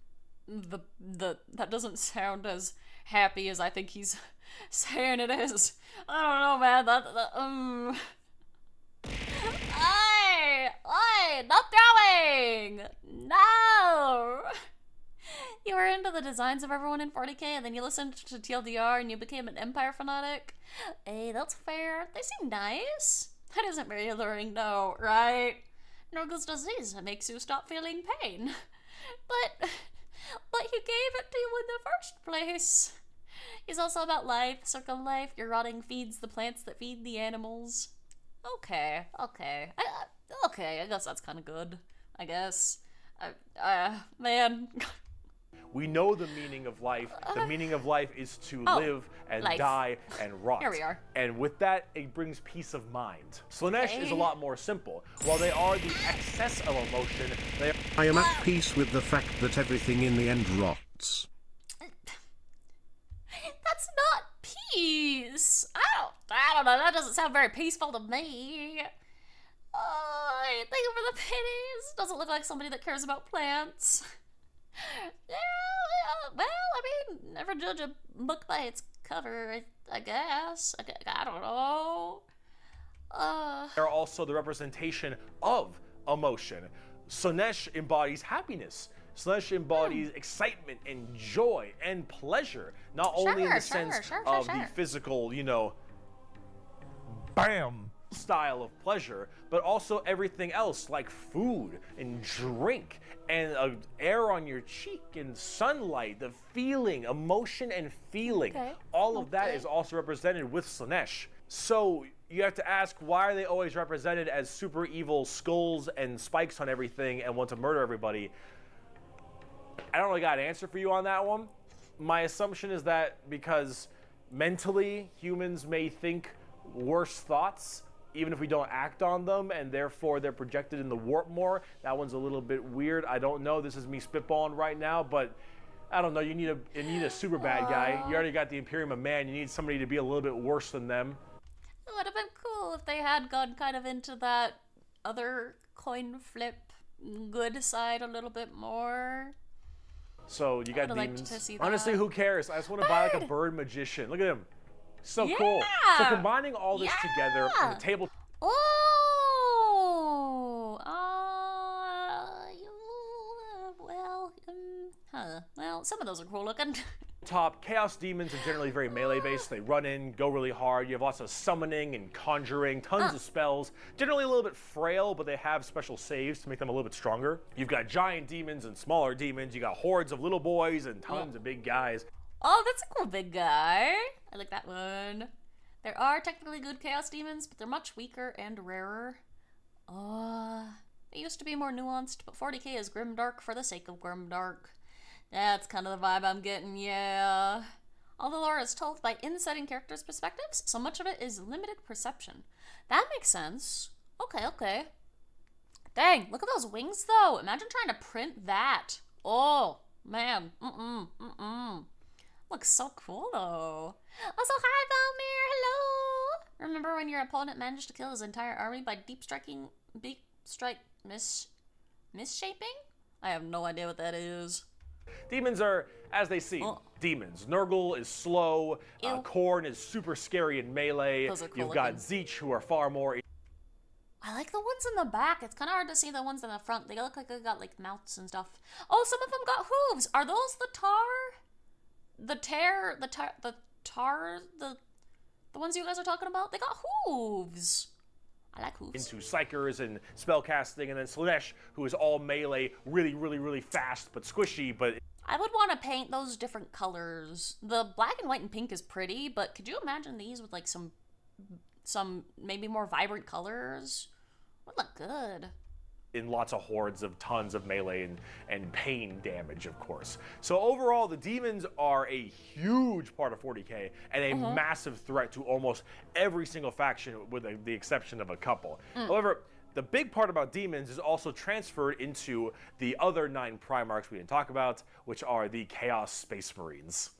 that doesn't sound as happy as I think he's saying it is. I don't know, man. Hey, not throwing! No! You were into the designs of everyone in 40K, and then you listened to TLDR, and you became an Empire fanatic? Hey, that's fair. They seem nice. That isn't very alluring, though, right? Nurgle's disease makes you stop feeling pain. But he gave it to you in the first place. He's also about life, circle life. Your rotting feeds the plants that feed the animals. Okay. I guess that's kind of good. I guess. Man. We know the meaning of life. The meaning of life is to live and die and rot. Here we are. And with that, it brings peace of mind. Slaanesh is a lot more simple. While they are the excess of emotion, I am at peace with the fact that everything in the end rots. That's not peace. I don't know. That doesn't sound very peaceful to me. Thank you for the pities. Doesn't look like somebody that cares about plants. Yeah, well, I mean, never judge a book by its cover, I guess. I don't know. They're also the representation of emotion. Slaanesh embodies happiness. Slaanesh embodies excitement and joy and pleasure, not only in the sense of the physical, bam style of pleasure, but also everything else like food and drink and air on your cheek and sunlight, the feeling, emotion and feeling. All of that is also represented with Slaanesh. So you have to ask, why are they always represented as super evil skulls and spikes on everything and want to murder everybody? I don't really got an answer for you on that one. My assumption is that because mentally humans may think worse thoughts even if we don't act on them, and therefore they're projected in the warp more. That one's a little bit weird. I don't know. This is me spitballing right now, but I don't know. You need a super bad guy. You already got the Imperium of Man. You need somebody to be a little bit worse than them. It would have been cool if they had gone kind of into that other coin flip good side a little bit more. So you got demons. Honestly, who cares? I just want to buy like a bird magician. Look at him. So Yeah. cool. So combining all this together on the table. Oh, well, some of those are cool looking. Top, Chaos Demons are generally very melee based. They run in, go really hard. You have lots of summoning and conjuring, tons of spells. Generally a little bit frail, but they have special saves to make them a little bit stronger. You've got giant demons and smaller demons. You got hordes of little boys and tons of big guys. Oh, that's a cool big guy. I like that one. There are technically good Chaos Demons, but they're much weaker and rarer. They used to be more nuanced, but 40k is grimdark for the sake of grimdark. That's kind of the vibe I'm getting, yeah. All the lore is told by in-setting characters' perspectives, so much of it is limited perception. That makes sense. Okay. Dang, look at those wings, though. Imagine trying to print that. Oh, man. Looks so cool, though. Also, hi, Valmir. Hello. Remember when your opponent managed to kill his entire army by mishaping? I have no idea what that is. Demons are, as they seem, demons. Nurgle is slow. Khorne is super scary in melee. Those are cool You've got looking. Zeech, who are far more. I like the ones in the back. It's kind of hard to see the ones in the front. They look like they got like mouths and stuff. Oh, some of them got hooves. Are those the ones you guys are talking about? They got hooves. I like hooves. Into Psychers and spellcasting, and then Slanesh, who is all melee, really fast but squishy, but I would want to paint those different colors. The black and white and pink is pretty, but could you imagine these with like some maybe more vibrant colors? Would look good. in lots of hordes of tons of melee and pain damage, of course. So overall, the demons are a huge part of 40k and a massive threat to almost every single faction with the exception of a couple. However, the big part about demons is also transferred into the other 9 Primarchs we didn't talk about, which are the Chaos Space Marines.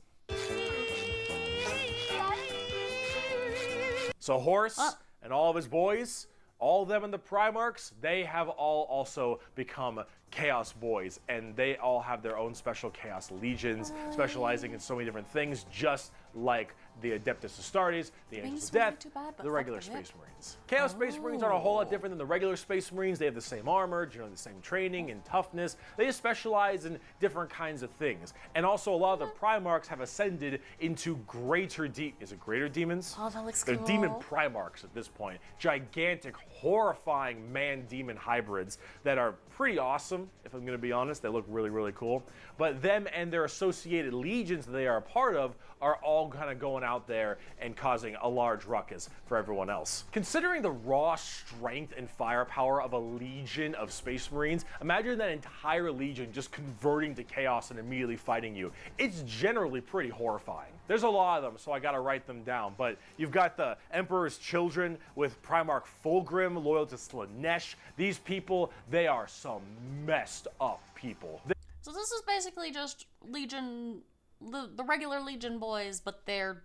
So Horus and all of his boys, all of them in the Primarchs, they have all also become Chaos Boys, and they all have their own special Chaos Legions, specializing in so many different things, just like the Adeptus Astartes, the Angels of Death, the regular Space Marines. Chaos Space Marines aren't a whole lot different than the regular Space Marines. They have the same armor, generally the same training and toughness. They just specialize in different kinds of things. And also a lot of the Primarchs have ascended into greater is it greater demons? Oh, that looks They're cool. demon Primarchs at this point. Gigantic, horrifying man-demon hybrids that are pretty awesome, if I'm going to be honest. They look really, really cool. But them and their associated legions that they are a part of are all kind of going out there and causing a large ruckus for everyone else. Considering the raw strength and firepower of a legion of Space Marines, imagine that entire legion just converting to chaos and immediately fighting you. It's generally pretty horrifying. There's a lot of them, so I gotta write them down, but you've got the Emperor's Children with Primarch Fulgrim, loyal to Slanesh. These people, they are some messed up people. So this is basically just Legion, the regular Legion boys, but they're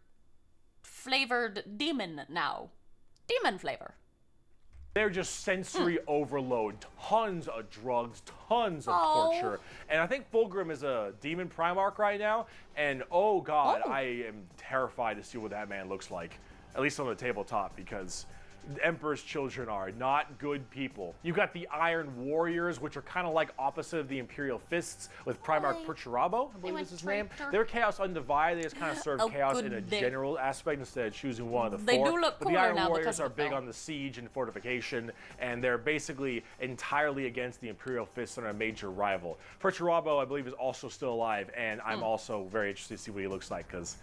flavored demon now. Demon flavor. They're just sensory overload, tons of drugs, tons of torture. And I think Fulgrim is a demon Primarch right now, and oh god, I am terrified to see what that man looks like, at least on the tabletop, because the Emperor's Children are not good people. You've got the Iron Warriors, which are kind of like opposite of the Imperial Fists, with Primarch Perturabo, I believe is his name. They're Chaos Undivided. They just kind of serve Chaos in a general aspect instead of choosing one of the 4. They do look but cooler the Iron now Warriors because are of big the on the siege and fortification, and they're basically entirely against the Imperial Fists and are a major rival. Perturabo, I believe, is also still alive, and I'm also very interested to see what he looks like, because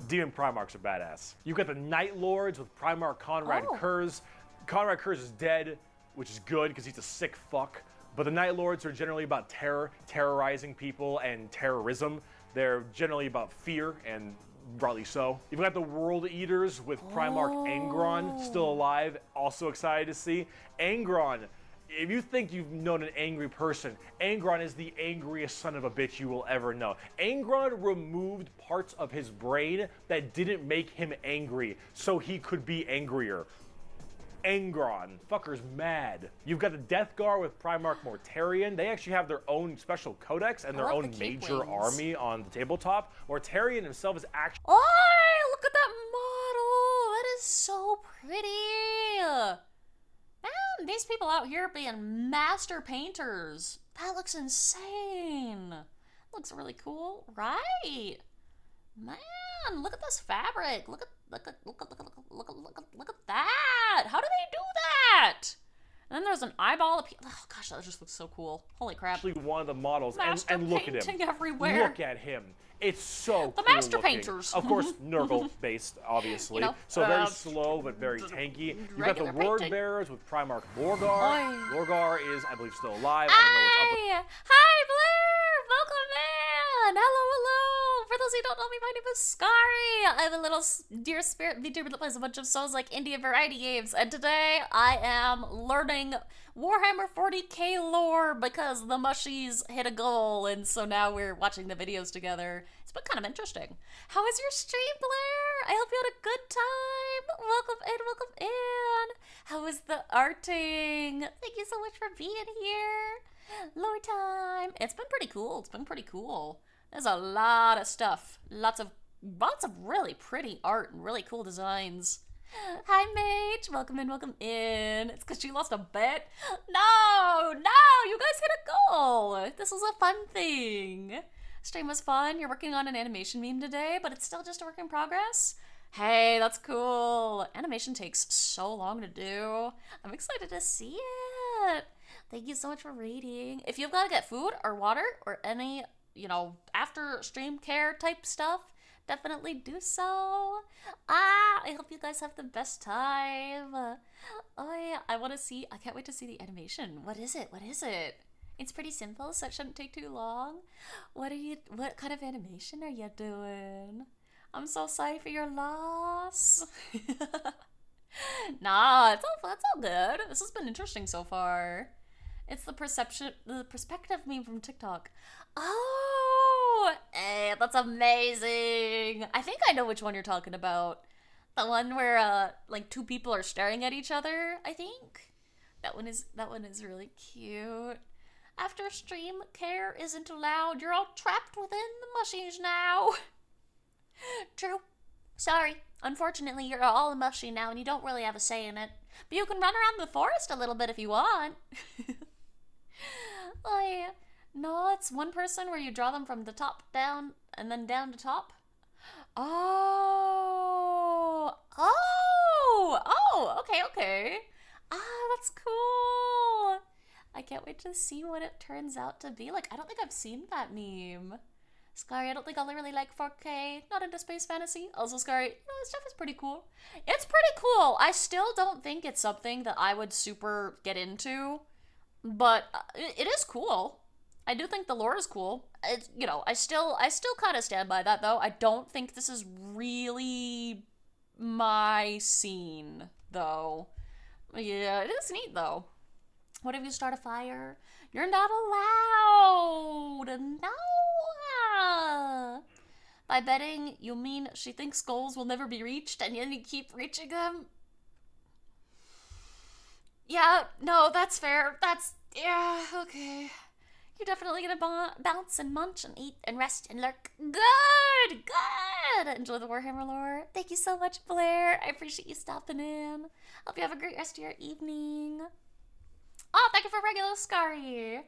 Demon Primarchs are badass. You've got the Night Lords with Primarch Conrad Kurz. Conrad Kurz is dead, which is good because he's a sick fuck. But the Night Lords are generally about terror, terrorizing people, and terrorism. They're generally about fear, and rightly so. You've got the World Eaters with Primarch Angron, still alive, also excited to see. Angron, if you think you've known an angry person, Angron is the angriest son of a bitch you will ever know. Angron removed parts of his brain that didn't make him angry, so he could be angrier. Angron. Fucker's mad. You've got the Death Guard with Primarch Mortarion. They actually have their own special codex and their own major army on the tabletop. Mortarion himself is actually... Oh, look at that pretty. Man, these people out here being master painters. That looks insane. Looks really cool, right? Man, look at this fabric. Look at that. How do they do that? And then there's an eyeball. Oh gosh, that just looks so cool. Holy crap. Actually, one of the models, Master and look at him. painting everywhere. Look at him. It's so The cool master looking. painters. Of course, Nurgle based, obviously. You know, so very slow but very tanky. You've got the regular word painting. bearers with Primarch Lorgar. Oi. Lorgar is, I believe, still alive. I don't know what's up with Hi, Blair! Welcome in! Hello! For those who don't know me, my name is Skari. I'm a little dear spirit VTuber that plays a bunch of Souls like indie variety games, and today I am learning Warhammer 40k lore because the mushies hit a goal, and so now we're watching the videos together. It's been kind of interesting. How was your stream, Blair? I hope you had a good time. Welcome in, welcome in. How was the arting? Thank you so much for being here. Lore time. It's been pretty cool. It's been pretty cool. There's a lot of stuff. Lots of really pretty art and really cool designs. Hi, Mage. Welcome in, welcome in. It's because she lost a bet. No, you guys hit a goal. This was a fun thing. Stream was fun. You're working on an animation meme today, but it's still just a work in progress. Hey, that's cool. Animation takes so long to do. I'm excited to see it. Thank you so much for reading. If you've got to get food or water or any, after stream care type stuff, definitely do so. I hope you guys have the best time. Oh yeah, I can't wait to see the animation. What is it? It's pretty simple, so it shouldn't take too long. What kind of animation are you doing? I'm so sorry for your loss. Nah, that's all good. This has been interesting so far. It's the perspective meme from TikTok. Oh, hey, that's amazing. I think I know which one you're talking about. The one where like two people are staring at each other, I think. That one is really cute. After stream care isn't allowed, you're all trapped within the mushies now. True. Sorry. Unfortunately, you're all mushy now and you don't really have a say in it. But you can run around the forest a little bit if you want. No, it's one person where you draw them from the top down and then down to top. Okay. That's cool. I can't wait to see what it turns out to be like. I don't think I've seen that meme. Skari, I don't think I'll really like 4K. Not into space fantasy. Also, Skari, this stuff is pretty cool. It's pretty cool. I still don't think it's something that I would super get into, but it is cool. I do think the lore is cool. I still kind of stand by that though. I don't think this is really my scene though. Yeah, it is neat though. What if you start a fire? You're not allowed. No. By betting, you mean she thinks goals will never be reached and then you keep reaching them? Yeah, no, that's fair. Yeah, okay. You're definitely gonna bounce and munch and eat and rest and lurk. Good! Enjoy the Warhammer lore. Thank you so much, Blair. I appreciate you stopping in. Hope you have a great rest of your evening. Oh, thank you for regular Skari.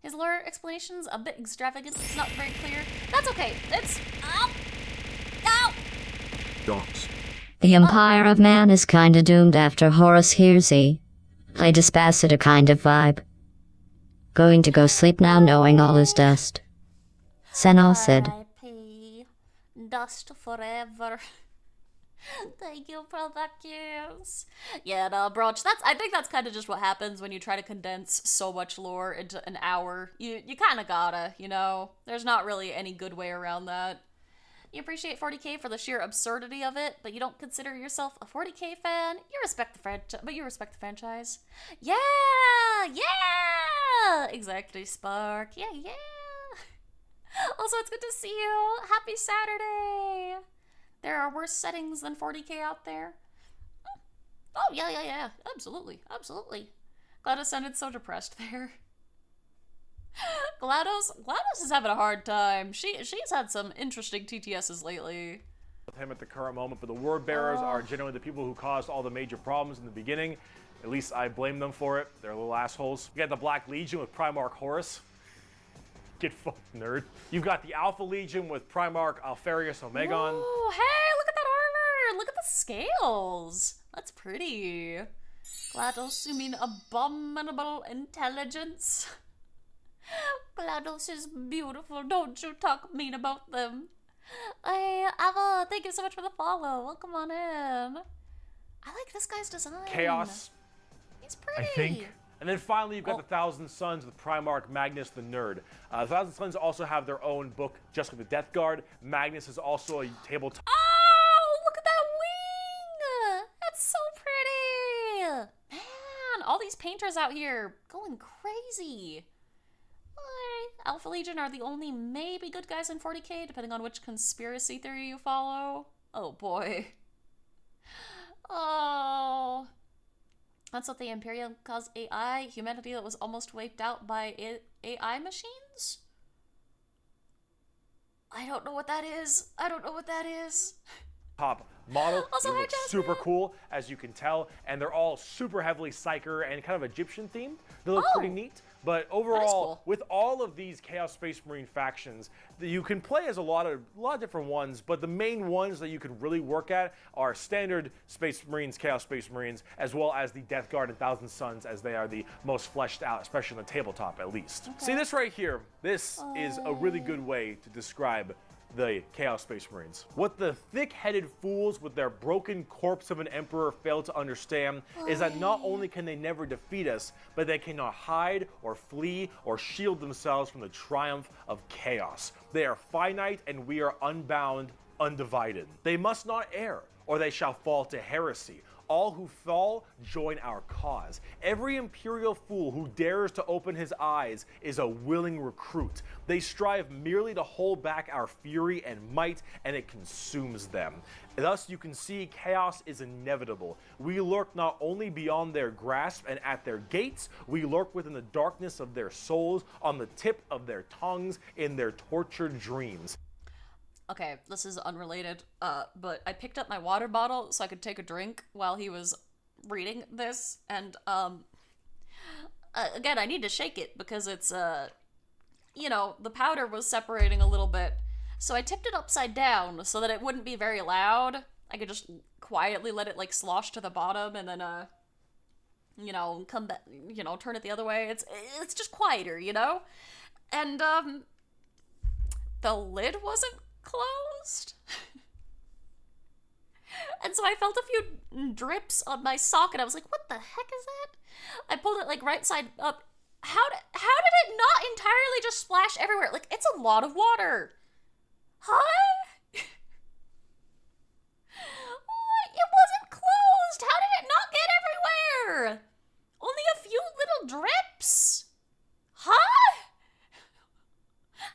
His lore explanation's a bit extravagant, not very clear. That's okay. It's... Ow! Dot. The Empire of Man is kinda doomed after Horus Heresy. I Despacito kind of vibe. Going to go sleep now knowing all is dust. Senna said. R.I.P. Dust forever. Thank you for the kiss. Yeah, no, Broch, I think that's kind of just what happens when you try to condense so much lore into an hour. You kind of gotta, There's not really any good way around that. You appreciate 40k for the sheer absurdity of it, but you don't consider yourself a 40k fan. You respect the franchise. Yeah! Exactly, Spark. Yeah. Also, it's good to see you. Happy Saturday. There are worse settings than 40k out there. Oh, yeah. Absolutely. GLaDOS sounded so depressed there. GLaDOS is having a hard time. She's had some interesting TTSs lately. him at the current moment, but the word bearers are generally the people who caused all the major problems in the beginning. At least I blame them for it. They're little assholes. We got the Black Legion with Primarch Horus. Get fucked, nerd. You've got the Alpha Legion with Primarch Alfarius Omegon. Oh, hey, look at that armor! Look at the scales! That's pretty. GLaDOS, you mean abominable intelligence? GLaDOS is beautiful. Don't you talk mean about them. Hey, Ava, thank you so much for the follow. Welcome on in. I like this guy's design. Chaos. He's pretty. I think. And then finally, you've got the Thousand Suns with Primarch Magnus the Nerd. The Thousand Suns also have their own book just with the Death Guard. Magnus is also a tabletop. Oh, look at that wing! That's so pretty. Man, all these painters out here going crazy. Alpha Legion are the only maybe good guys in 40k, depending on which conspiracy theory you follow. Oh boy. Oh. That's what the Imperium calls AI, humanity that was almost wiped out by AI machines? I don't know what that is. I don't know what that is. Top model. Also, they look super cool, as you can tell, and they're all super heavily Psyker and kind of Egyptian themed. They look pretty neat. But overall, cool. with all of these Chaos Space Marine factions, you can play as a lot of different ones, but the main ones that you can really work at are standard Space Marines, Chaos Space Marines, as well as the Death Guard and Thousand Suns, as they are the most fleshed out, especially on the tabletop at least. Okay. See this right here? This is a really good way to describe the Chaos Space Marines. What the thick-headed fools with their broken corpse of an emperor fail to understand is that not only can they never defeat us, but they cannot hide or flee or shield themselves from the triumph of chaos. They are finite and we are unbound, undivided. They must not err, or they shall fall to heresy. All who fall join our cause. Every imperial fool who dares to open his eyes is a willing recruit. They strive merely to hold back our fury and might, and it consumes them. Thus, you can see chaos is inevitable. We lurk not only beyond their grasp and at their gates, we lurk within the darkness of their souls, on the tip of their tongues, in their tortured dreams. Okay, this is unrelated, but I picked up my water bottle so I could take a drink while he was reading this, and, again, I need to shake it because it's, you know, the powder was separating a little bit, so I tipped it upside down so that it wouldn't be very loud. I could just quietly let it, like, slosh to the bottom and then, you know, come back, you know, turn it the other way. It's just quieter, you know? And, the lid wasn't closed. And so I felt a few drips on my sock and I was like, what the heck is that? I pulled it like right side up. How did it not entirely just splash everywhere? Like, it's a lot of water. Huh? It wasn't closed. How did it not get everywhere? Only a few little drips. Huh?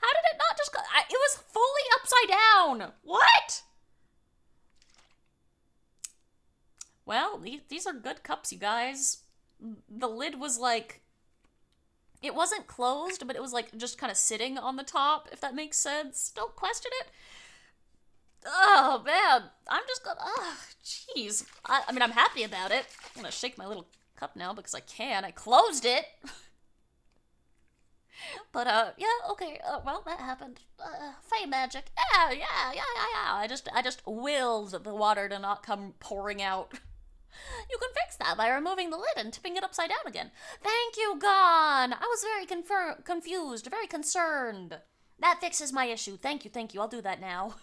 How did it not just go? It was fully upside down. What? Well, these are good cups, you guys. The lid was like, it wasn't closed, but it was like just kind of sitting on the top, if that makes sense. Don't question it. Oh, man. I'm just gonna, jeez. I mean, I'm happy about it. I'm gonna shake my little cup now because I can. I closed it. But, yeah, okay, well, that happened. Fey magic. Yeah. I just willed the water to not come pouring out. You can fix that by removing the lid and tipping it upside down again. Thank you, Gon! I was very confused, very concerned. That fixes my issue. Thank you. I'll do that now.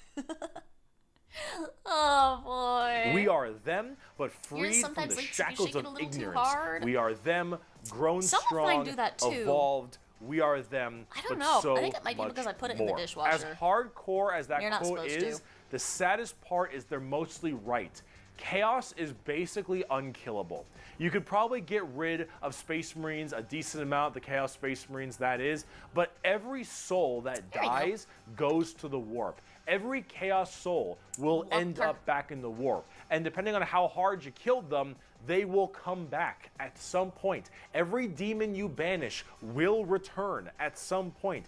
Oh, boy. We are them, but freed from the shackles of ignorance. We are them, grown strong, evolved. We are them, I don't but know. so I think it might be because I put it in the dishwasher. As hardcore as that You're not quote supposed is, to. the saddest part is they're mostly right. Chaos is basically unkillable. You could probably get rid of Space Marines, a decent amount, the Chaos Space Marines that is, but every soul that dies goes to the warp. Every Chaos soul will end up back in the warp. And depending on how hard you killed them, they will come back at some point. Every demon you banish will return at some point.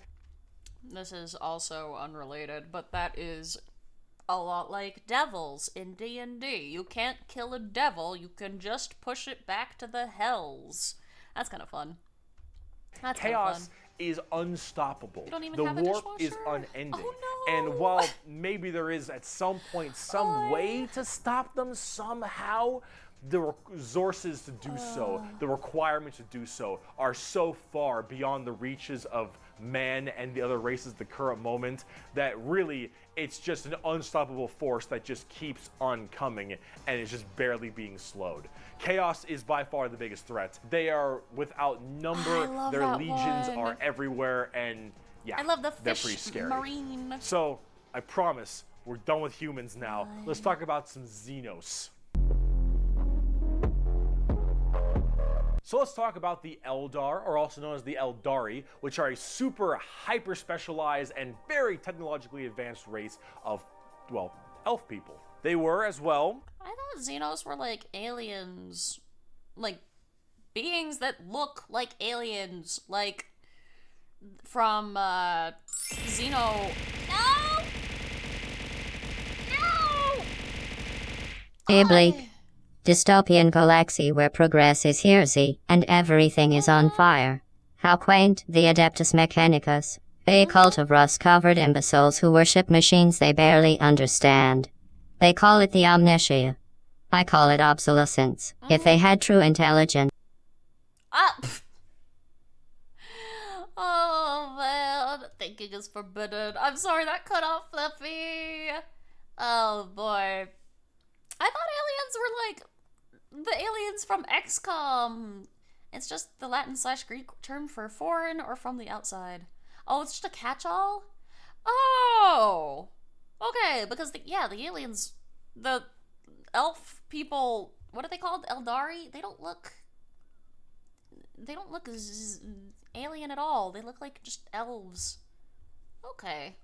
This is also unrelated, but that is a lot like devils in D&D. You can't kill a devil, you can just push it back to the hells. That's kind of fun. That's Chaos is unstoppable. You don't even the have a warp dishwasher? is unending. Oh, no. And while maybe there is at some point some way to stop them somehow, the resources to do so, the requirements to do so, are so far beyond the reaches of man and the other races at the current moment that really it's just an unstoppable force that just keeps on coming and is just barely being slowed. Chaos is by far the biggest threat. They are without number, their legions are everywhere, and yeah, I love the they're fish pretty scary. marine. So, I promise, we're done with humans now. Let's talk about some Xenos. So let's talk about the Eldar, or also known as the Eldari, which are a super hyper-specialized and very technologically advanced race of, well, elf people. They were, as well... I thought Xenos were like aliens. Like, beings that look like aliens. Like, from, Xeno... No! No! Hey Blake. Dystopian galaxy where progress is heresy and everything is on fire. How quaint, the Adeptus Mechanicus. A cult of rust-covered imbeciles who worship machines they barely understand. They call it the Omnitia. I call it obsolescence. If they had true intelligence. Oh man, thinking is forbidden. I'm sorry that cut off, Fluffy. Oh boy. I thought aliens were like the aliens from XCOM. It's just the Latin/Greek term for foreign or from the outside. Oh, it's just a catch-all? Oh! Okay, because the aliens, the elf people, what are they called? Eldari? They don't look alien at all. They look like just elves. Okay.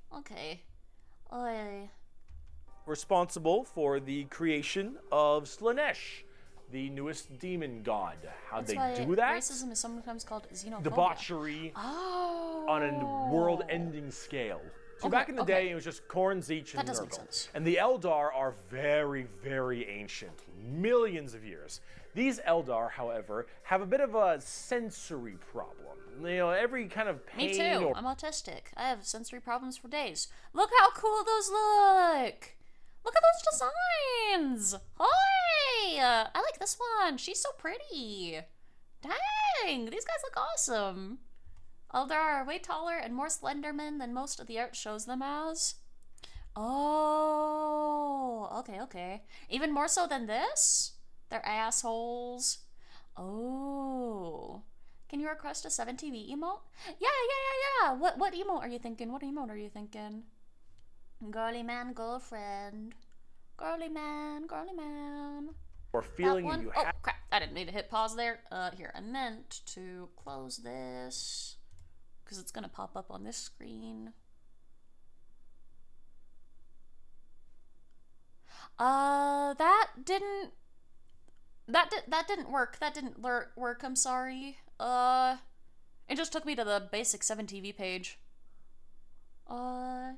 Responsible for the creation of Slanesh, the newest demon god. How'd they do that? Racism is sometimes called xenophobia. Debauchery on a world-ending scale. So back in the day, it was just Khorne, Tzeentch, and Nurgle. And the Eldar are very, very ancient, millions of years. These Eldar, however, have a bit of a sensory problem. You know, every kind of pain. Me too. I'm autistic. I have sensory problems for days. Look how cool those look. Look at those designs. Hi. I like this one. She's so pretty. Dang, these guys look awesome. Eldar are way taller and more Slenderman than most of the art shows them as. Oh, okay. Even more so than this? They're assholes. Oh. Can you request a 7TV emote? Yeah. What emote are you thinking? Girly man, girlfriend. Girly man. Or feeling that you have. Oh, crap. I didn't mean to hit pause there. Here, I meant to close this, because it's going to pop up on this screen. That didn't work. That didn't work. I'm sorry. It just took me to the basic 7TV page.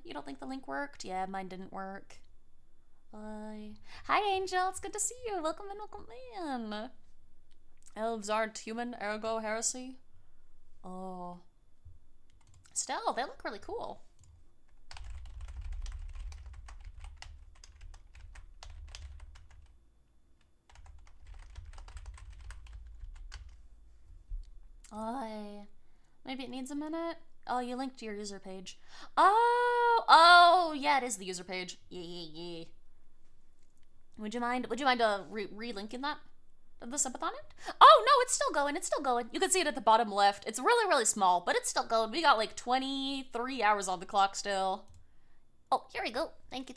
You don't think the link worked? Yeah, mine didn't work. Hi, Angel. It's good to see you. Welcome in. Elves aren't human, ergo heresy. Oh. Still, they look really cool. Maybe it needs a minute. Oh, you linked to your user page. Oh, yeah, it is the user page. Yeah. Would you mind re-linking that? The subathon it? Oh, no, it's still going. You can see it at the bottom left. It's really, really small, but it's still going. We got like 23 hours on the clock still. Oh, here we go. Thank you.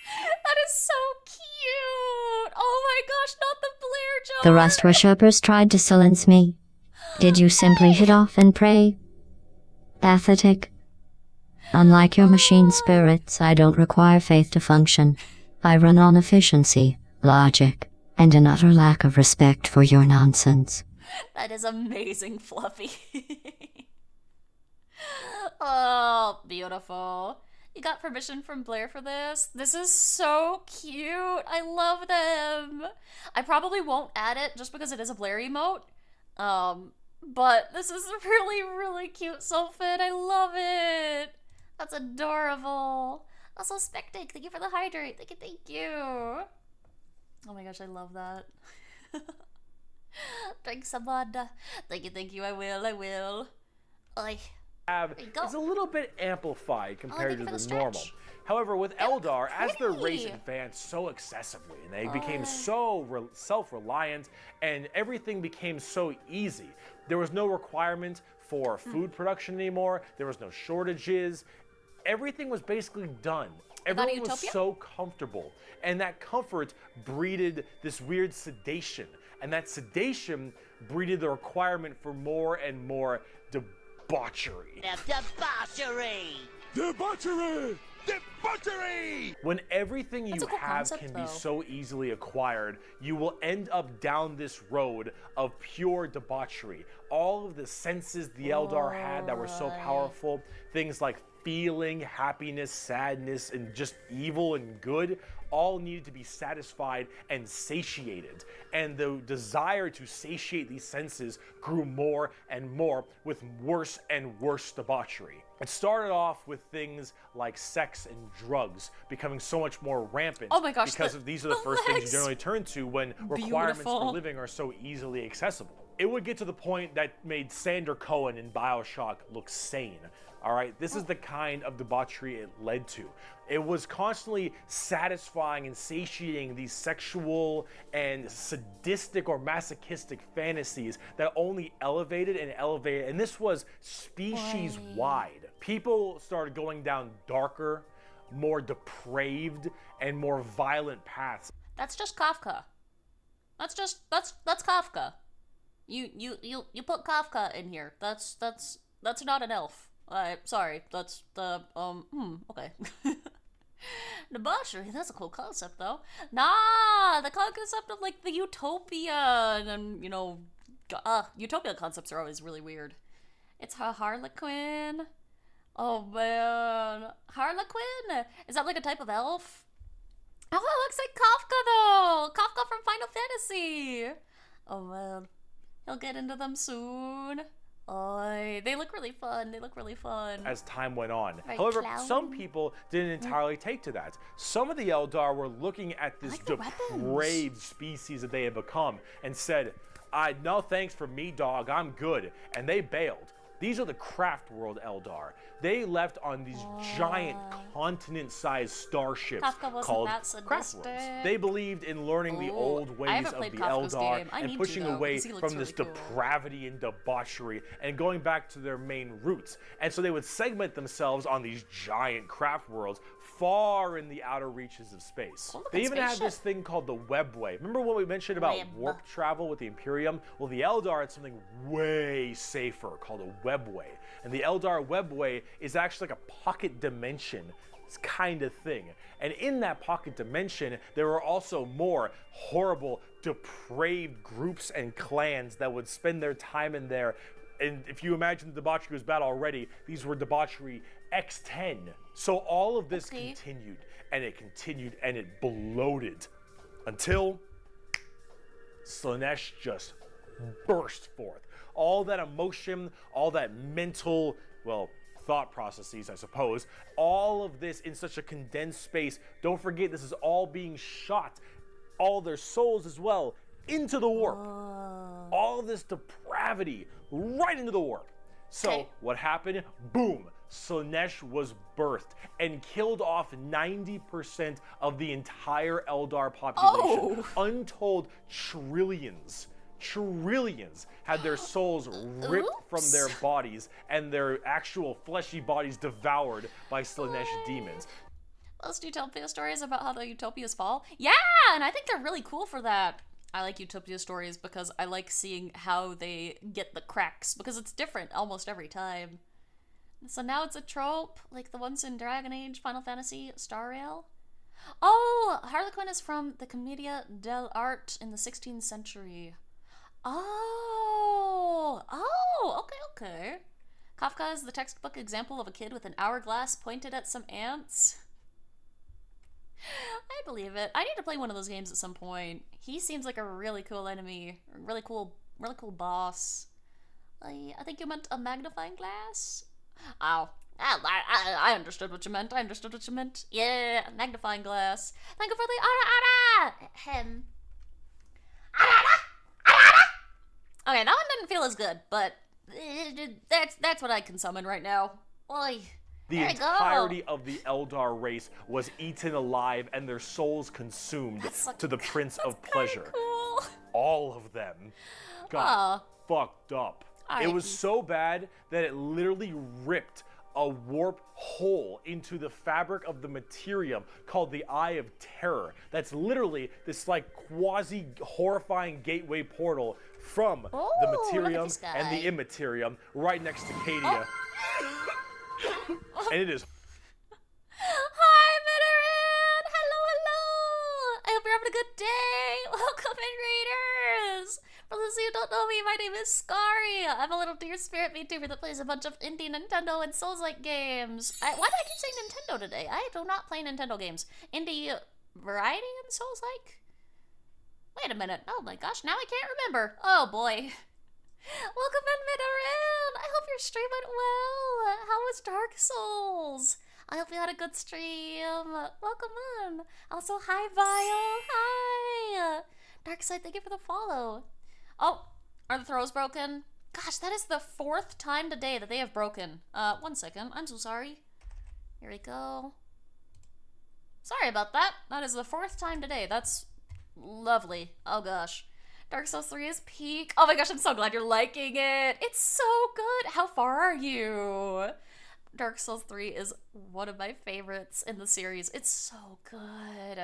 That is so cute. Oh my gosh, not the Blair jar. The rust worshippers tried to silence me. Did you simply hit off and pray? Pathetic. Unlike your machine spirits, I don't require faith to function. I run on efficiency, logic, and an utter lack of respect for your nonsense. That is amazing, Fluffy. Oh, beautiful. You got permission from Blair for this? This is so cute. I love them. I probably won't add it just because it is a Blair emote. But this is really, really cute, Sophid. I love it. That's adorable. Also, Spectic, thank you for the hydrate. Thank you. Oh my gosh, I love that. Drink some water. Thank you, I will. Oy. Is a little bit amplified compared to the normal. However, with Eldar, as their race advanced so excessively, and they became so self-reliant, and everything became so easy, there was no requirement for food production anymore, there was no shortages, everything was basically done. Everyone was so comfortable, and that comfort breeded this weird sedation, and that sedation breeded the requirement for more and more debauchery. Debauchery! When everything you have can be so easily acquired, you will end up down this road of pure debauchery. All of the senses the Eldar had that were so powerful, things like feeling, happiness, sadness, and just evil and good, all needed to be satisfied and satiated. And the desire to satiate these senses grew more and more with worse and worse debauchery. It started off with things like sex and drugs becoming so much more rampant. Oh my gosh, because these are the first things you generally turn to when requirements for living are so easily accessible. It would get to the point that made Sander Cohen in BioShock look sane. All right, this is the kind of debauchery it led to. It was constantly satisfying and satiating these sexual and sadistic or masochistic fantasies that only elevated and elevated, and this was species-wide. People started going down darker, more depraved, and more violent paths. That's just Kafka. That's Kafka. You put Kafka in here. That's not an elf. Sorry, that's the, okay. Debauchery, that's a cool concept, though. Nah, the concept of, like, the utopia, and, you know, utopia concepts are always really weird. It's a Harlequin. Oh, man. Harlequin? Is that, like, a type of elf? Oh, it looks like Kafka, though! Kafka from Final Fantasy! Oh, man. He'll get into them soon. Oh, they look really fun. As time went on. However, some people didn't entirely take to that. Some of the Eldar were looking at this depraved species that they had become and said, no thanks for me, dog, I'm good. And they bailed. These are the Craft World Eldar. They left on these giant continent-sized starships called Craft Worlds. They believed in learning the old ways of the Eldar and pushing away from this depravity and debauchery and going back to their main roots. And so they would segment themselves on these giant Craft Worlds far in the outer reaches of space. They even had this thing called the Webway. Remember what we mentioned about warp travel with the Imperium? Well, the Eldar had something way safer called a Webway. And the Eldar Webway is actually like a pocket dimension kind of thing. And in that pocket dimension, there were also more horrible, depraved groups and clans that would spend their time in there. And if you imagine the debauchery was bad already, these were debauchery X10. So all of this continued, and it bloated until Slaanesh just burst forth. All that emotion, all that mental, thought processes, I suppose, all of this in such a condensed space. Don't forget, this is all being shot, all their souls as well, into the warp. All this depravity right into the warp. So what happened? Boom. Slaanesh was birthed and killed off 90% of the entire Eldar population. Untold trillions had their souls ripped from their bodies and their actual fleshy bodies devoured by Slaanesh demons. Most Utopia stories about how the Utopias fall? Yeah, and I think they're really cool for that. I like Utopia stories because I like seeing how they get the cracks, because it's different almost every time. So now it's a trope, like the ones in Dragon Age, Final Fantasy, Star Rail. Oh, Harlequin is from the Commedia dell'arte in the 16th century. Oh, okay. Kafka is the textbook example of a kid with an hourglass pointed at some ants. I believe it. I need to play one of those games at some point. He seems like a really cool enemy. Really cool boss. I think you meant a magnifying glass? Oh. I understood what you meant. Yeah, magnifying glass. Thank you for the him. Okay, that one didn't feel as good, but that's what I can summon right now. Oy. The entirety of the Eldar race was eaten alive and their souls consumed to the Prince of Pleasure. Cool. All of them got fucked up. Right. It was so bad that it literally ripped a warp hole into the fabric of the materium called the Eye of Terror. That's literally this like quasi horrifying gateway portal from the materium and the immaterium right next to Cadia. And it is. Hi, Veteran! Hello! I hope you're having a good day! Welcome in, Raiders! For those of you who don't know me, my name is Skari. I'm a little deer spirit VTuber that plays a bunch of indie Nintendo and Souls-like games. Why do I keep saying Nintendo today? I do not play Nintendo games. Indie variety and Souls-like? Wait a minute. Oh my gosh, now I can't remember. Oh boy. Welcome in, Veteran! I hope your stream went well. How was Dark Souls? I hope you had a good stream. Welcome in. Also, hi, Vile. Hi. Darkseid, thank you for the follow. Oh, are the throws broken? Gosh, that is the 4th time today that they have broken. 1 second. I'm so sorry. Here we go. Sorry about that. That is the 4th time today. That's lovely. Oh gosh. Dark Souls 3 is peak. Oh my gosh, I'm so glad you're liking it. It's so good. How far are you? Dark Souls 3 is one of my favorites in the series. It's so good.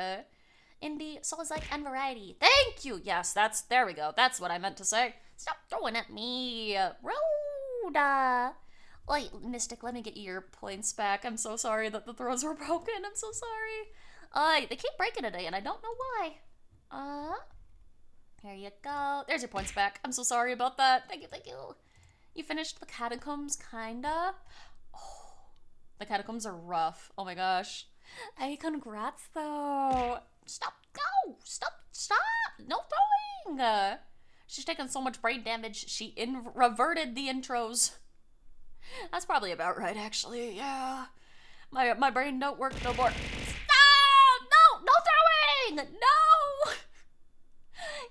Indie, Souls-like, and variety. Thank you. Yes, there we go. That's what I meant to say. Stop throwing at me. Rhoda. Wait, Mystic, let me get your points back. I'm so sorry that the throws were broken. I'm so sorry. They keep breaking today, and I don't know why. Here you go. There's your points back. I'm so sorry about that. Thank you. You finished the catacombs, kinda? Oh, the catacombs are rough. Oh my gosh. Hey, congrats, though. Stop. No. Stop. No throwing. She's taken so much brain damage, she reverted the intros. That's probably about right, actually. Yeah. My brain don't work no more. Stop! No throwing! No!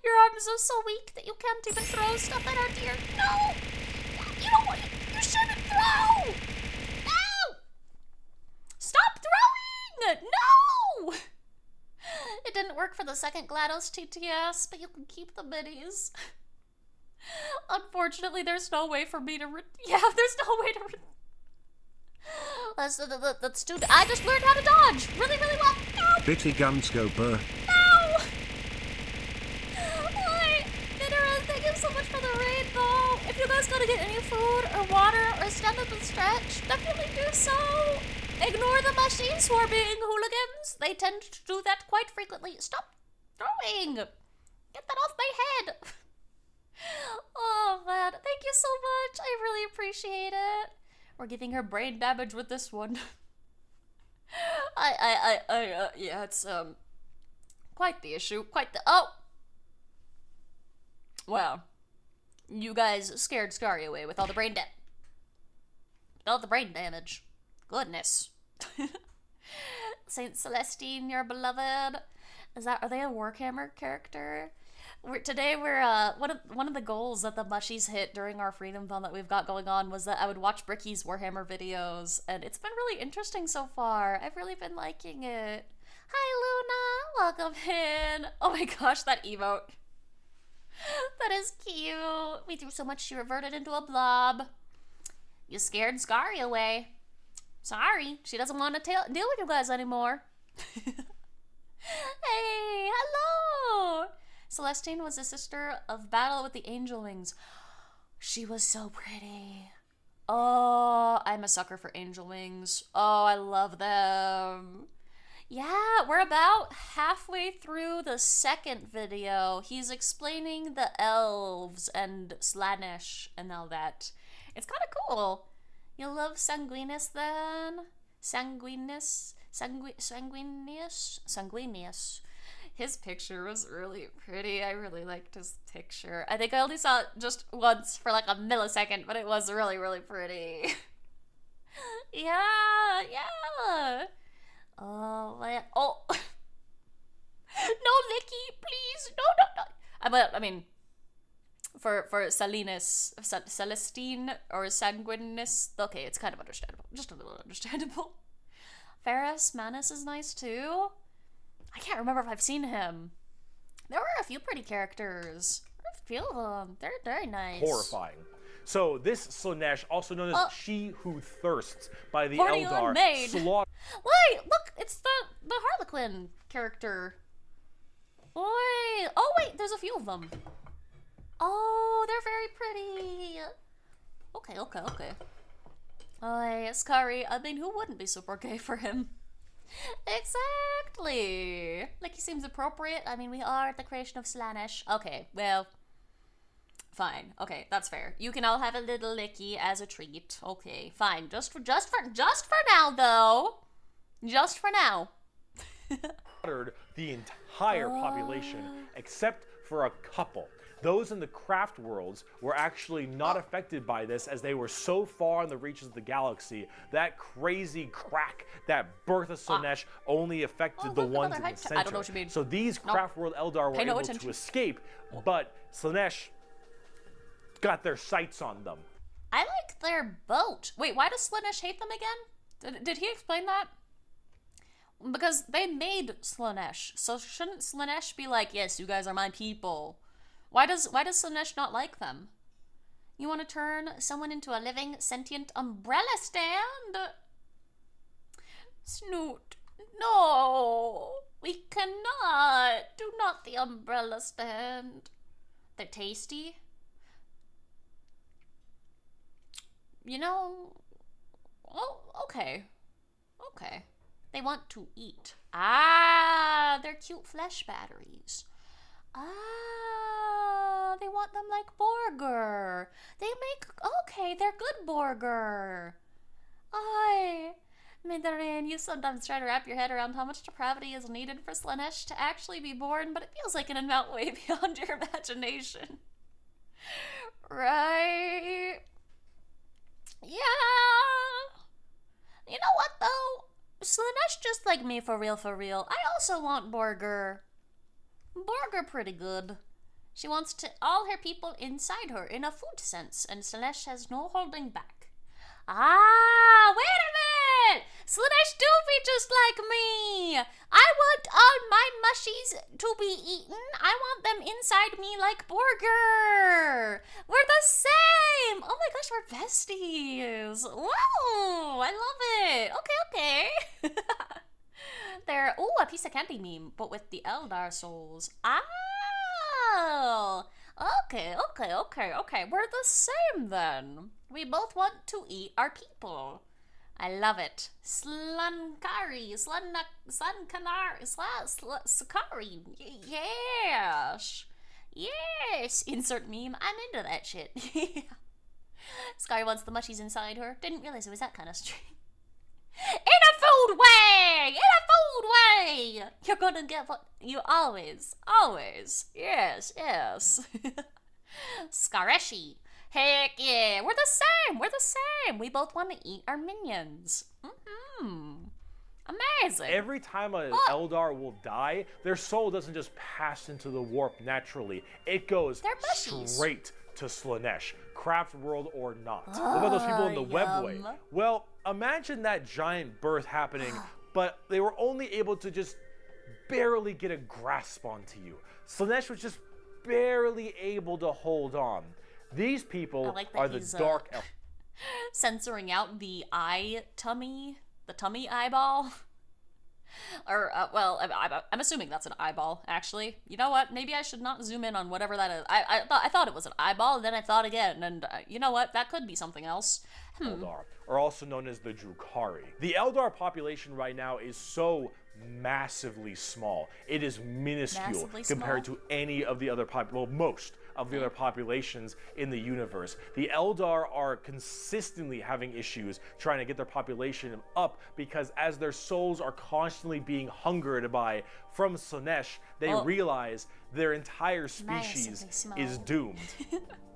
Your arms are so weak that you can't even throw stuff at our deer. No! You don't want you shouldn't throw! No! Stop throwing! No! It didn't work for the second GLaDOS TTS, but you can keep the minis. Unfortunately, there's no way for me to there's no way to let's do I just learned how to dodge really well. No! Bitty guns go burr. No! Wait, thank you so much for the raid, though. If you guys gotta get any food or water or stand up and stretch, definitely do so. Ignore the mushies who are being hooligans. They tend to do that quite frequently. Stop throwing. Get that off my head. Oh man, thank you so much. I really appreciate it. We're giving her brain damage with this one. Yeah, it's quite the issue. Well, you guys scared Skari away with all the brain damage. Goodness. Saint Celestine, your beloved. Are they a Warhammer character? Today we're one of the goals that the mushies hit during our Freedomthon that we've got going on was that I would watch Bricky's Warhammer videos, and it's been really interesting so far. I've really been liking it. Hi Luna, welcome in. Oh my gosh, that emote. That is cute. We threw so much she reverted into a blob. You scared Skari away. Sorry, she doesn't want to deal with you guys anymore. Hey, hello! Celestine was a sister of Battle with the Angel Wings. She was so pretty. Oh, I'm a sucker for Angel Wings. Oh, I love them. Yeah, we're about halfway through the second video. He's explaining the elves and Slaanesh and all that. It's kind of cool. You love Sanguinius then? Sanguinius. His picture was really pretty. I really liked his picture. I think I only saw it just once for like a millisecond, but it was really, really pretty. Yeah. Oh, man. Oh. No, Licky, please. No. I mean, for Celestine or Sanguinus, okay, it's kind of understandable. Just a little understandable. Ferris Manus is nice too. I can't remember if I've seen him. There were a few pretty characters. A few of them. They're very nice. Horrifying. So this Slaanesh, also known as She Who Thirsts by the Horny Eldar, Unmade. Wait, look, it's the Harlequin character. Wait, oh wait, there's a few of them. Oh, they're very pretty. Okay. Oh, Skari, I mean, who wouldn't be super gay for him? Exactly. Like, he seems appropriate. I mean, we are at the creation of Slaanesh. Okay, well, fine. Okay, that's fair. You can all have a little licky as a treat. Okay, fine. Just for now, though. Just for now. The entire population, except for a couple. Those in the craft worlds were actually not affected by this, as they were so far in the reaches of the galaxy. That crazy crack, that birth of Slaanesh, only affected the ones in the center. I don't know what you mean. So these craft world Eldar were able to escape, but Slaanesh got their sights on them. I like their boat. Wait, why does Slaanesh hate them again? Did he explain that? Because they made Slaanesh, so shouldn't Slaanesh be like, yes, you guys are my people? Why does Slaanesh not like them? You want to turn someone into a living, sentient umbrella stand? Snoot, no, we cannot. Do not the umbrella stand. They're tasty. You know, oh, okay. They want to eat. Ah, they're cute flesh batteries. Ah, they want them like Borger. They're good Borger. Mandarin, you sometimes try to wrap your head around how much depravity is needed for Slaanesh to actually be born, but it feels like an amount way beyond your imagination. Right? Yeah. You know what, though? Slaanesh just like me for real. I also want Borger. Borger pretty good. She wants to all her people inside her in a food sense, and Slaanesh has no holding back. Ah, wait a minute! Slaanesh do be just like me! I want all my mushies to be eaten. I want them inside me like Borger! We're the same! Oh my gosh, we're besties! Wow! I love it! Okay. They're, a piece of candy meme, but with the Eldar souls. Oh! Okay. We're the same then. We both want to eat our people. I love it. Skari. Yes. Insert meme. I'm into that shit. Skari wants the mushies inside her. Didn't realize it was that kind of stream. In a food way! You're gonna get what you always. Yes. Skareshi. Heck yeah, we're the same. We both want to eat our minions. Amazing. Every time an Eldar will die, their soul doesn't just pass into the warp naturally. It goes straight to Slaanesh, craft world or not. What about those people in the webway? Well, imagine that giant birth happening, but they were only able to just barely get a grasp onto you. Slaanesh was just barely able to hold on. These people are the dark elves. Censoring out the tummy eyeball. Or, I'm assuming that's an eyeball, actually. You know what? Maybe I should not zoom in on whatever that is. I thought it was an eyeball, and then I thought again, and you know what? That could be something else. Eldar are also known as the Drukhari. The Eldar population right now is so massively small. It is minuscule compared to any of the other most of the other populations in the universe. The Eldar are consistently having issues trying to get their population up because as their souls are constantly being hungered by from Slaanesh, they realize their entire species is doomed.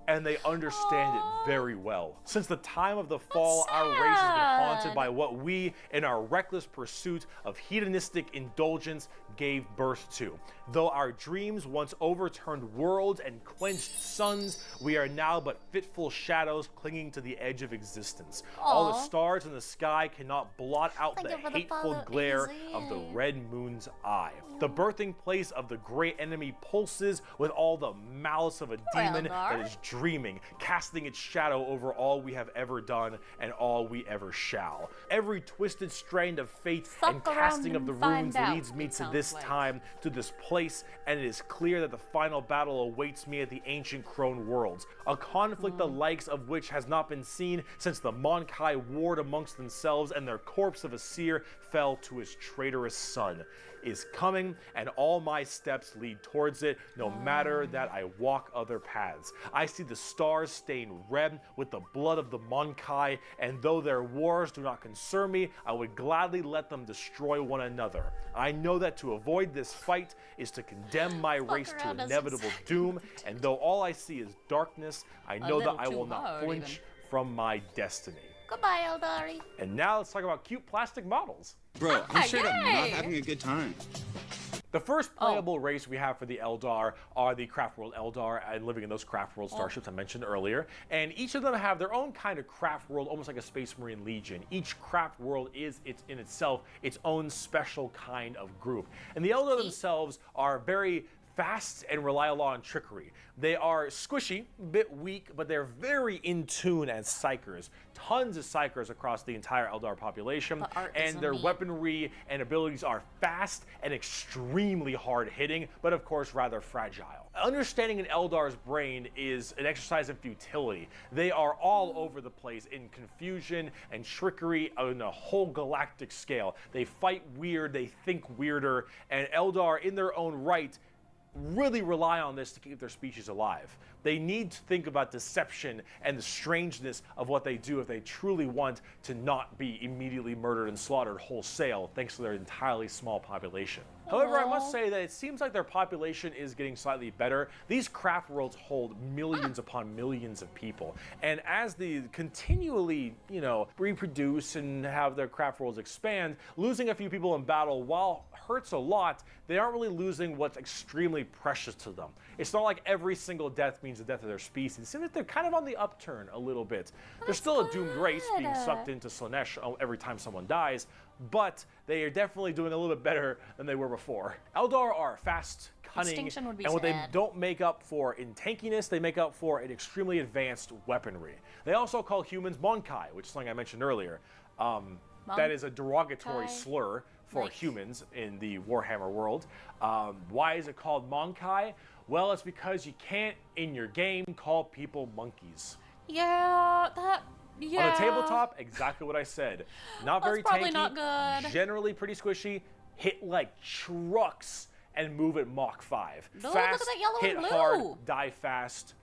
And they understand it very well. Since the time of the fall, our race has been haunted by what we, in our reckless pursuit of hedonistic indulgence, gave birth to. Though our dreams once overturned worlds and quenched suns, we are now but fitful shadows clinging to the edge of existence. All the stars in the sky cannot blot out the hateful glare of the red moon's eye. The birthing place of the great enemy pulses with all the malice of a demon that is dreaming, casting its shadow over all we have ever done and all we ever shall. Every twisted strand of fate and casting of the runes leads me to this time, to this place, and it is clear that the final battle awaits me at the ancient Crone worlds, a conflict the likes of which has not been seen since the Monkai warred amongst themselves and their corpse of a seer fell to his traitorous son. Is coming, and all my steps lead towards it, no matter that I walk other paths. I see the stars stained red with the blood of the Monkai, and though their wars do not concern me, I would gladly let them destroy one another. I know that to avoid this fight is to condemn my race to inevitable doom, and though all I see is darkness, I know that I will not flinch from my destiny. Goodbye, Eldari. And now let's talk about cute plastic models. Bro, I'm straight up not having a good time. The first playable race we have for the Eldar are the Craft World Eldar and living in those Craft World starships I mentioned earlier. And each of them have their own kind of Craft World, almost like a Space Marine Legion. Each Craft World is in itself its own special kind of group. And the Eldar themselves are very fast and rely a lot on trickery. They are squishy, a bit weak, but they're very in tune as psychers. Tons of psychers across the entire Eldar population, and their weaponry and abilities are fast and extremely hard-hitting, but of course rather fragile. Understanding an Eldar's brain is an exercise in futility. They are all over the place in confusion and trickery on a whole galactic scale. They fight weird, they think weirder, and Eldar in their own right really rely on this to keep their species alive. They need to think about deception and the strangeness of what they do if they truly want to not be immediately murdered and slaughtered wholesale thanks to their entirely small population. However, I must say that it seems like their population is getting slightly better. These craft worlds hold millions upon millions of people. And as they continually, reproduce and have their craft worlds expand, losing a few people in battle, while hurts a lot, they aren't really losing what's extremely precious to them. It's not like every single death means the death of their species. It seems like they're kind of on the upturn a little bit. They're still a doomed race being sucked into Slaanesh every time someone dies, but they are definitely doing a little bit better than they were before. Eldar are fast, cunning, and what they don't make up for in tankiness, they make up for in extremely advanced weaponry. They also call humans Monkai, which is something I mentioned earlier. That is a derogatory slur for humans in the Warhammer world. Why is it called Monkai? Well, it's because you can't, in your game, call people monkeys. Yeah, that... Yeah. On the tabletop, exactly what I said. Not very probably tanky, not good. Generally pretty squishy, hit like trucks and move at Mach 5. Look Fast, at that yellow hit and blue. hard, die fast.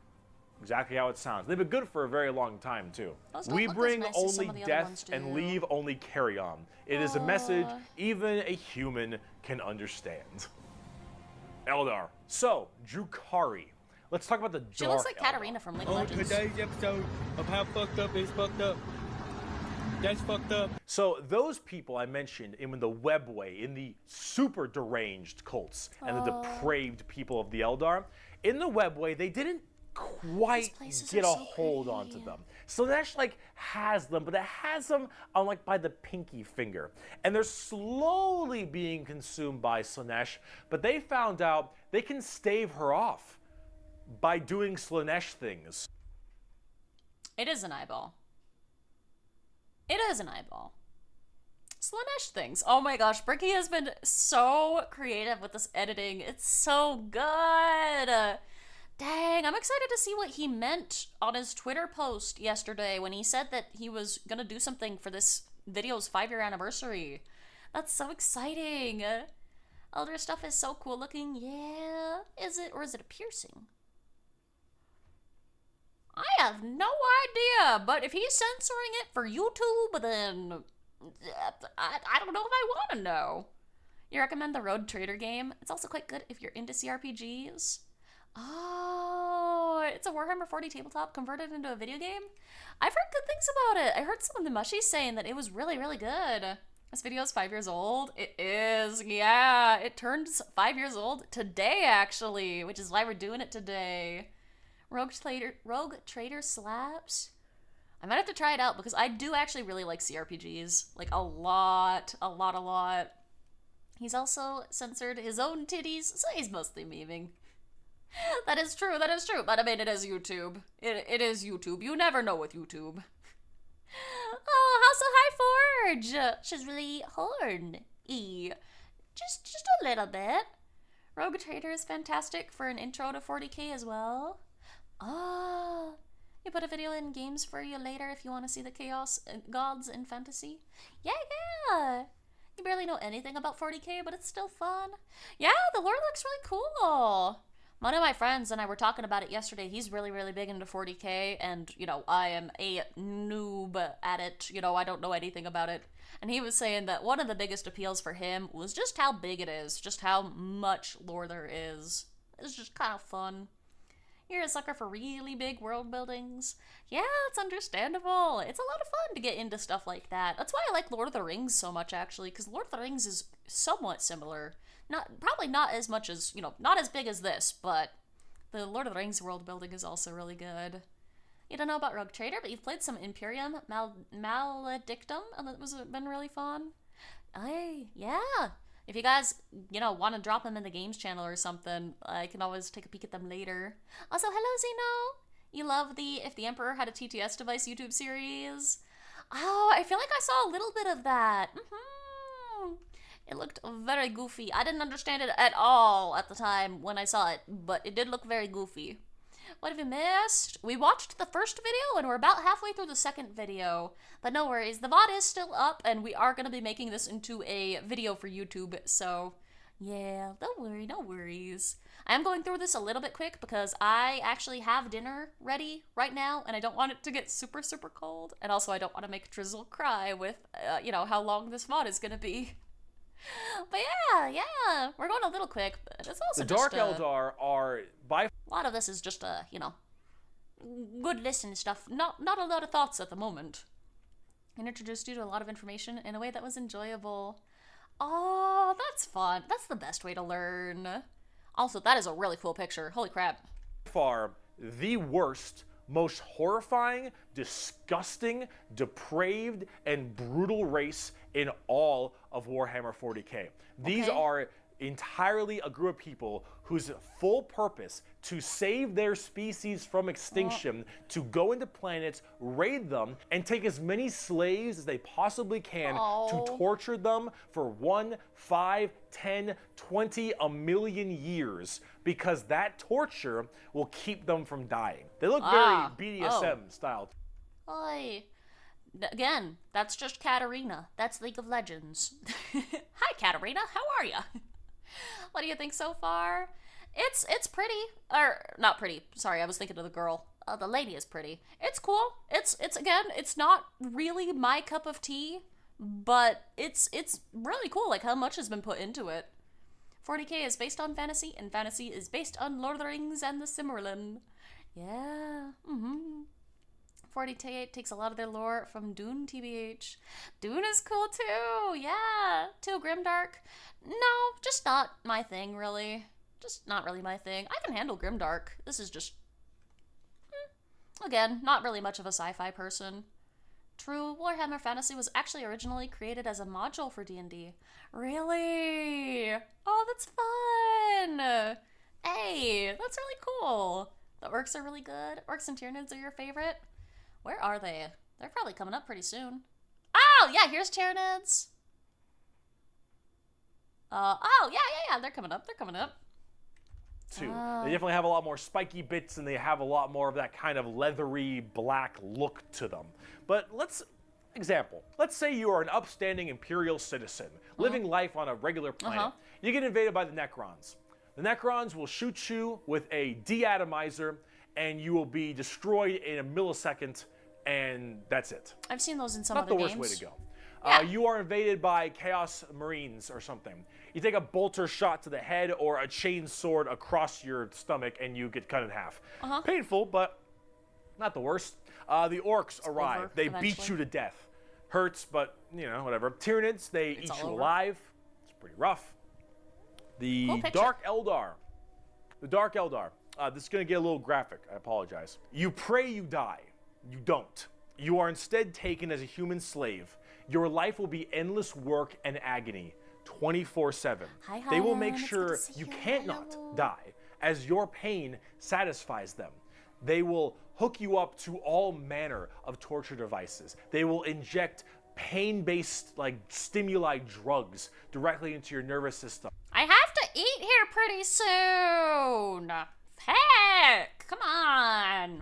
Exactly how it sounds. They've been good for a very long time, too. We bring only death and leave only carry on. It is a message even a human can understand. Eldar. So, Drukhari. Let's talk about the She looks like Katarina from League of Legends. Today's episode of How Fucked Up is Fucked Up. That's fucked up. So those people I mentioned in the webway, in the super deranged cults and the depraved people of the Eldar, in the webway they didn't quite get a hold onto them. Slaanesh has them, but it has them on by the pinky finger. And they're slowly being consumed by Slaanesh, but they found out they can stave her off by doing Slaanesh things. It is an eyeball. It is an eyeball. Slaanesh things. Oh my gosh, Bricky has been so creative with this editing. It's so good. Dang, I'm excited to see what he meant on his Twitter post yesterday when he said that he was gonna do something for this video's 5-year anniversary. That's so exciting. Elder stuff is so cool looking. Yeah. Is it, or is it a piercing? I have no idea, but if he's censoring it for YouTube, then I don't know if I want to know. You recommend the Road Trader game? It's also quite good if you're into CRPGs. Oh, it's a Warhammer 40 tabletop converted into a video game? I've heard good things about it. I heard some of the mushies saying that it was really, really good. This video is 5 years old. It is, yeah. It turned 5 years old today, actually, which is why we're doing it today. Rogue Trader slaps. I might have to try it out because I do actually really like CRPGs. Like a lot. He's also censored his own titties, so he's mostly memeing. That is true, but I mean, it is YouTube. It is YouTube. You never know with YouTube. Oh, House of High Forge! She's really horny. Just a little bit. Rogue Trader is fantastic for an intro to 40k as well. Oh, you put a video in games for you later if you want to see the chaos gods in fantasy. Yeah. You barely know anything about 40k, but it's still fun. Yeah, the lore looks really cool. One of my friends and I were talking about it yesterday. He's really, really big into 40k, and, you know, I am a noob at it. You know, I don't know anything about it. And he was saying that one of the biggest appeals for him was just how big it is, just how much lore there is. It's just kind of fun. You're a sucker for really big world buildings. Yeah, it's understandable. It's a lot of fun to get into stuff like that. That's why I like Lord of the Rings so much, actually, because Lord of the Rings is somewhat similar. Probably not as much as, you know, not as big as this, but the Lord of the Rings world building is also really good. You don't know about Rogue Trader, but you've played some Imperium Maledictum, and it was been really fun. Yeah. If you guys, you know, want to drop them in the games channel or something, I can always take a peek at them later. Also, hello, Zeno! You love the If the Emperor Had a TTS Device YouTube series? Oh, I feel like I saw a little bit of that. It looked very goofy. I didn't understand it at all at the time when I saw it, but it did look very goofy. What have you missed? We watched the first video and we're about halfway through the second video. But no worries, the VOD is still up and we are going to be making this into a video for YouTube. So yeah, don't worry, no worries. I am going through this a little bit quick because I actually have dinner ready right now and I don't want it to get super, super cold. And also I don't want to make Drizzle cry with, you know, how long this VOD is going to be. But yeah, we're going a little quick, but it's also the Dark Eldar are by... A lot of this is just, you know, good listen stuff. Not a lot of thoughts at the moment. And introduced you to a lot of information in a way that was enjoyable. Oh, that's fun. That's the best way to learn. Also, that is a really cool picture. Holy crap. Far the worst, most horrifying, disgusting, depraved, and brutal race in all of Warhammer 40k. These are entirely a group of people whose full purpose to save their species from extinction, to go into planets, raid them, and take as many slaves as they possibly can to torture them for 1, 5, 10, 20, a million years, because that torture will keep them from dying. They look very BDSM style. Oi. Again, that's just Katarina. That's League of Legends. Hi, Katarina. How are ya? What do you think so far? It's pretty. Or, not pretty. Sorry, I was thinking of the girl. The lady is pretty. It's cool. It's again, it's not really my cup of tea, but it's really cool, like how much has been put into it. 40k is based on fantasy, and fantasy is based on Lord of the Rings and the Silmarillion. Yeah. 40k takes a lot of their lore from Dune, TBH. Dune is cool too, yeah. Too grimdark? No, just not my thing, really. Just not really my thing. I can handle grimdark. This is just... Again, not really much of a sci-fi person. True, Warhammer Fantasy was actually originally created as a module for D&D. Really? Oh, that's fun! Hey, that's really cool. The orcs are really good. Orcs and Tyranids are your favorite? Where are they? They're probably coming up pretty soon. Oh, yeah, here's Tyranids. Oh, yeah, they're coming up. They definitely have a lot more spiky bits and they have a lot more of that kind of leathery black look to them. But let's say you are an upstanding Imperial citizen living life on a regular planet. You get invaded by the Necrons. The Necrons will shoot you with a deatomizer and you will be destroyed in a millisecond, and that's it. I've seen those in some Not other the worst games. way to go. Yeah. You are invaded by Chaos Marines or something. You take a bolter shot to the head or a chain sword across your stomach, and you get cut in half. Painful, but not the worst. The orcs arrive. over They beat eventually. you to death. Hurts, but, you know, whatever. Tyranids, they eat all you over. alive. It's pretty rough. The Cool picture. Dark Eldar. The Dark Eldar. This is going to get a little graphic. I apologize. You pray you die. You don't. You are instead taken as a human slave. Your life will be endless work and agony, 24/7. Hi, They will Highland. make It's good sure to see you you. can't not Hello. die, as your pain satisfies them. They will hook you up to all manner of torture devices. They will inject pain-based, like, stimuli drugs directly into your nervous system. I have to eat here pretty soon. Heck, come on.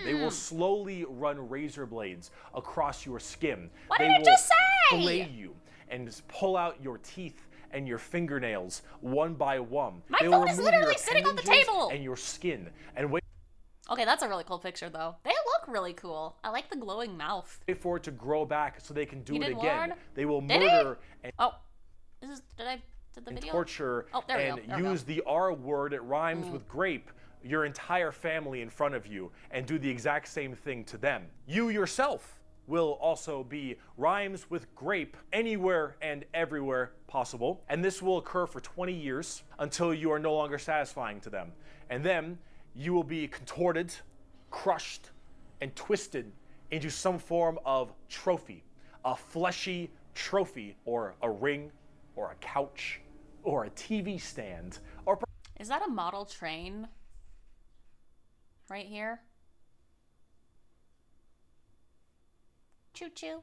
They will slowly run razor blades across your skin. What They did I will just say? fillet you and just pull out your teeth and your fingernails one by one. My They will food is remove your literally sitting on the appendages table. and your skin and wait Okay, that's a really cool picture, though. They look really cool. I like the glowing mouth. for it to grow back so they can do He it did again. warn? They will Did he? murder and Oh, did the video? torture Oh, there we and go. There we go. use the R word. It rhymes with grape. Your entire family in front of you and do the exact same thing to them. You yourself will also be rhymes with grape anywhere and everywhere possible. And this will occur for 20 years until you are no longer satisfying to them. And then you will be contorted, crushed, and twisted into some form of trophy, a fleshy trophy, or a ring, or a couch, or a TV stand, or Is that a model train? Right here? Choo-choo.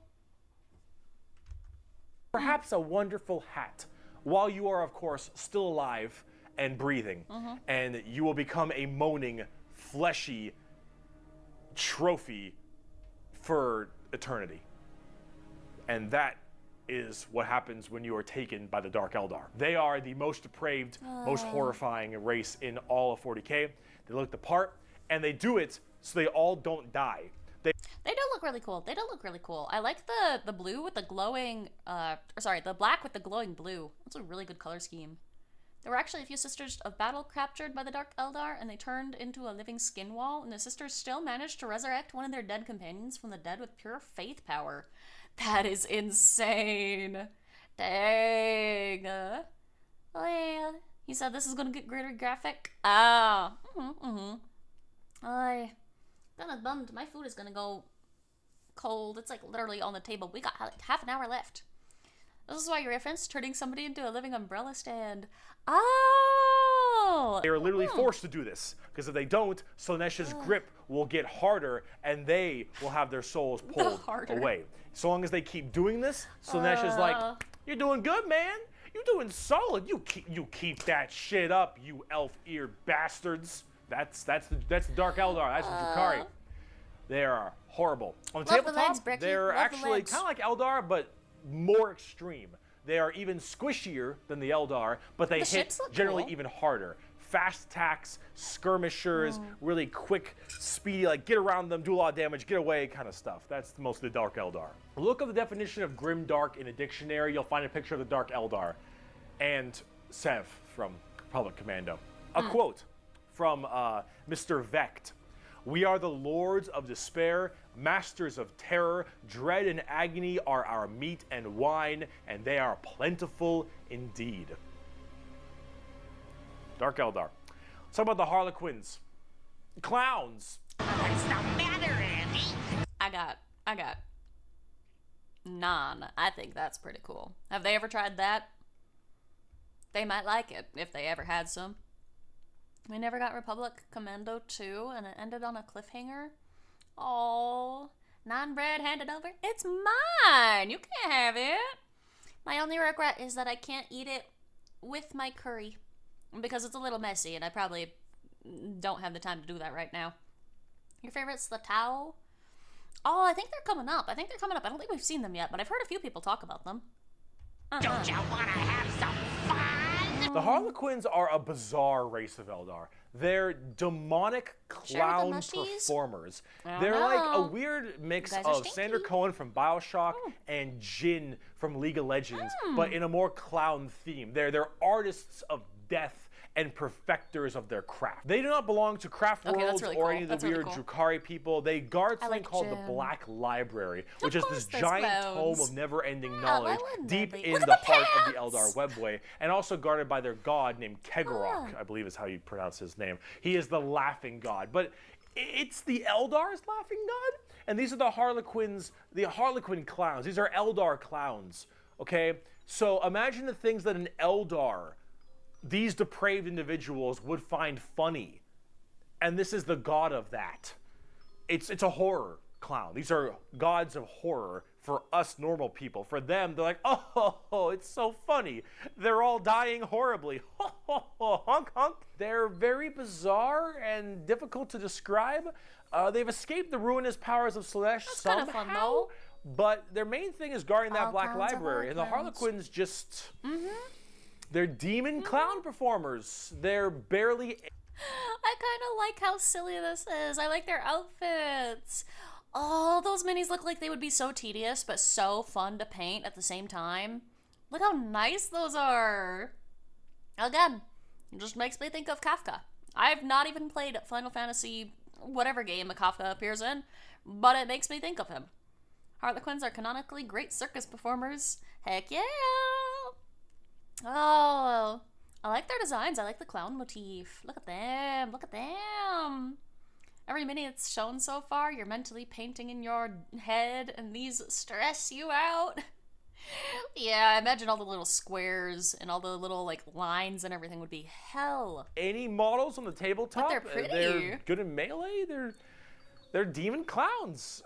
perhaps a wonderful hat, while you are, of course, still alive and breathing. And you will become a moaning, fleshy trophy for eternity. And that is what happens when you are taken by the Dark Eldar. They are the most depraved, most horrifying race in all of 40K. They look the part, and they do it so they all don't die. They do look really cool. They do look really cool. I like the blue with the glowing, the black with the glowing blue. That's a really good color scheme. There were actually a few Sisters of Battle captured by the Dark Eldar, and they turned into a living skin wall, and the sisters still managed to resurrect one of their dead companions from the dead with pure faith power. That is insane. Dang. Well, he said this is gonna get greater graphic. I'm bummed. My food is gonna go cold. It's like literally on the table. We got like half an hour left. This is why you referenced turning somebody into a living umbrella stand. Oh! They are literally forced to do this, because if they don't, Slaaneish's grip will get harder, and they will have their souls pulled away. So long as they keep doing this, Slaanesh is like, "You're doing good, man. You're doing solid. You keep that shit up, you elf-eared bastards." That's the Dark Eldar. That's the Skari. They are horrible. On the Love the tabletop, legs, Bricky. they're Love the actually legs. kind of like Eldar, but more extreme. They are even squishier than the Eldar, but they The hit ships look generally cool. even harder. Fast attacks, skirmishers, really quick, speedy, like get around them, do a lot of damage, get away kind of stuff. That's most of the Dark Eldar. Look up the definition of grim dark in a dictionary. You'll find a picture of the Dark Eldar and Sev from Republic Commando. A quote from Mr. Vecht. "We are the lords of despair, masters of terror. Dread and agony are our meat and wine, and they are plentiful indeed." Dark Eldar. Let's talk about the Harlequins. Clowns. What's the matter, Andy? I got none. I think that's pretty cool. Have they ever tried that? They might like it if they ever had some. We never got Republic Commando 2, and it ended on a cliffhanger. Oh, non-bread handed over. It's mine. You can't have it. My only regret is that I can't eat it with my curry because it's a little messy, and I probably don't have the time to do that right now. Your favorite's the Tau? Oh, I think they're coming up. I don't think we've seen them yet, but I've heard a few people talk about them. Don't you want to have some fun? The Harlequins are a bizarre race of Eldar. They're demonic clown performers. They're like a weird mix of Sander Cohen from BioShock and Jin from League of Legends, but in a more clown theme. They're artists of death and perfecters of their craft. They do not belong to Craft Worlds or any of the weird Drukhari people. They guard something called the Black Library, which is this giant tome of never-ending knowledge deep in the heart of the Eldar webway, and also guarded by their god named Kegorok, I believe is how you pronounce his name. He is the laughing god, but it's the Eldar's laughing god? And these are the Harlequins, the Harlequin clowns. These are Eldar clowns, okay? So imagine the things that an Eldar, these depraved individuals, would find funny. And this is the god of that. It's a horror clown. These are gods of horror for us normal people. For them, they're like, oh, it's so funny. They're all dying horribly. Honk, honk. They're very bizarre and difficult to describe. They've escaped the ruinous powers of Slaanesh somehow. Kind of fun, though. But their main thing is guarding that Black Library. And the Harlequins just... They're demon clown performers. They're barely... I kind of like how silly this is. I like their outfits. Oh, those minis look like they would be so tedious, but so fun to paint at the same time. Look how nice those are. Again, it just makes me think of Kafka. I've not even played Final Fantasy, whatever game Kafka appears in, but it makes me think of him. Harlequins are canonically great circus performers. Heck yeah! Oh, I like their designs. I like the clown motif. Look at them. Look at them. Every mini it's shown so far, you're mentally painting in your head, and these stress you out. Yeah, I imagine all the little squares and all the little like lines and everything would be hell. Any models on the tabletop? But they're pretty. They're good in melee. They're demon clowns.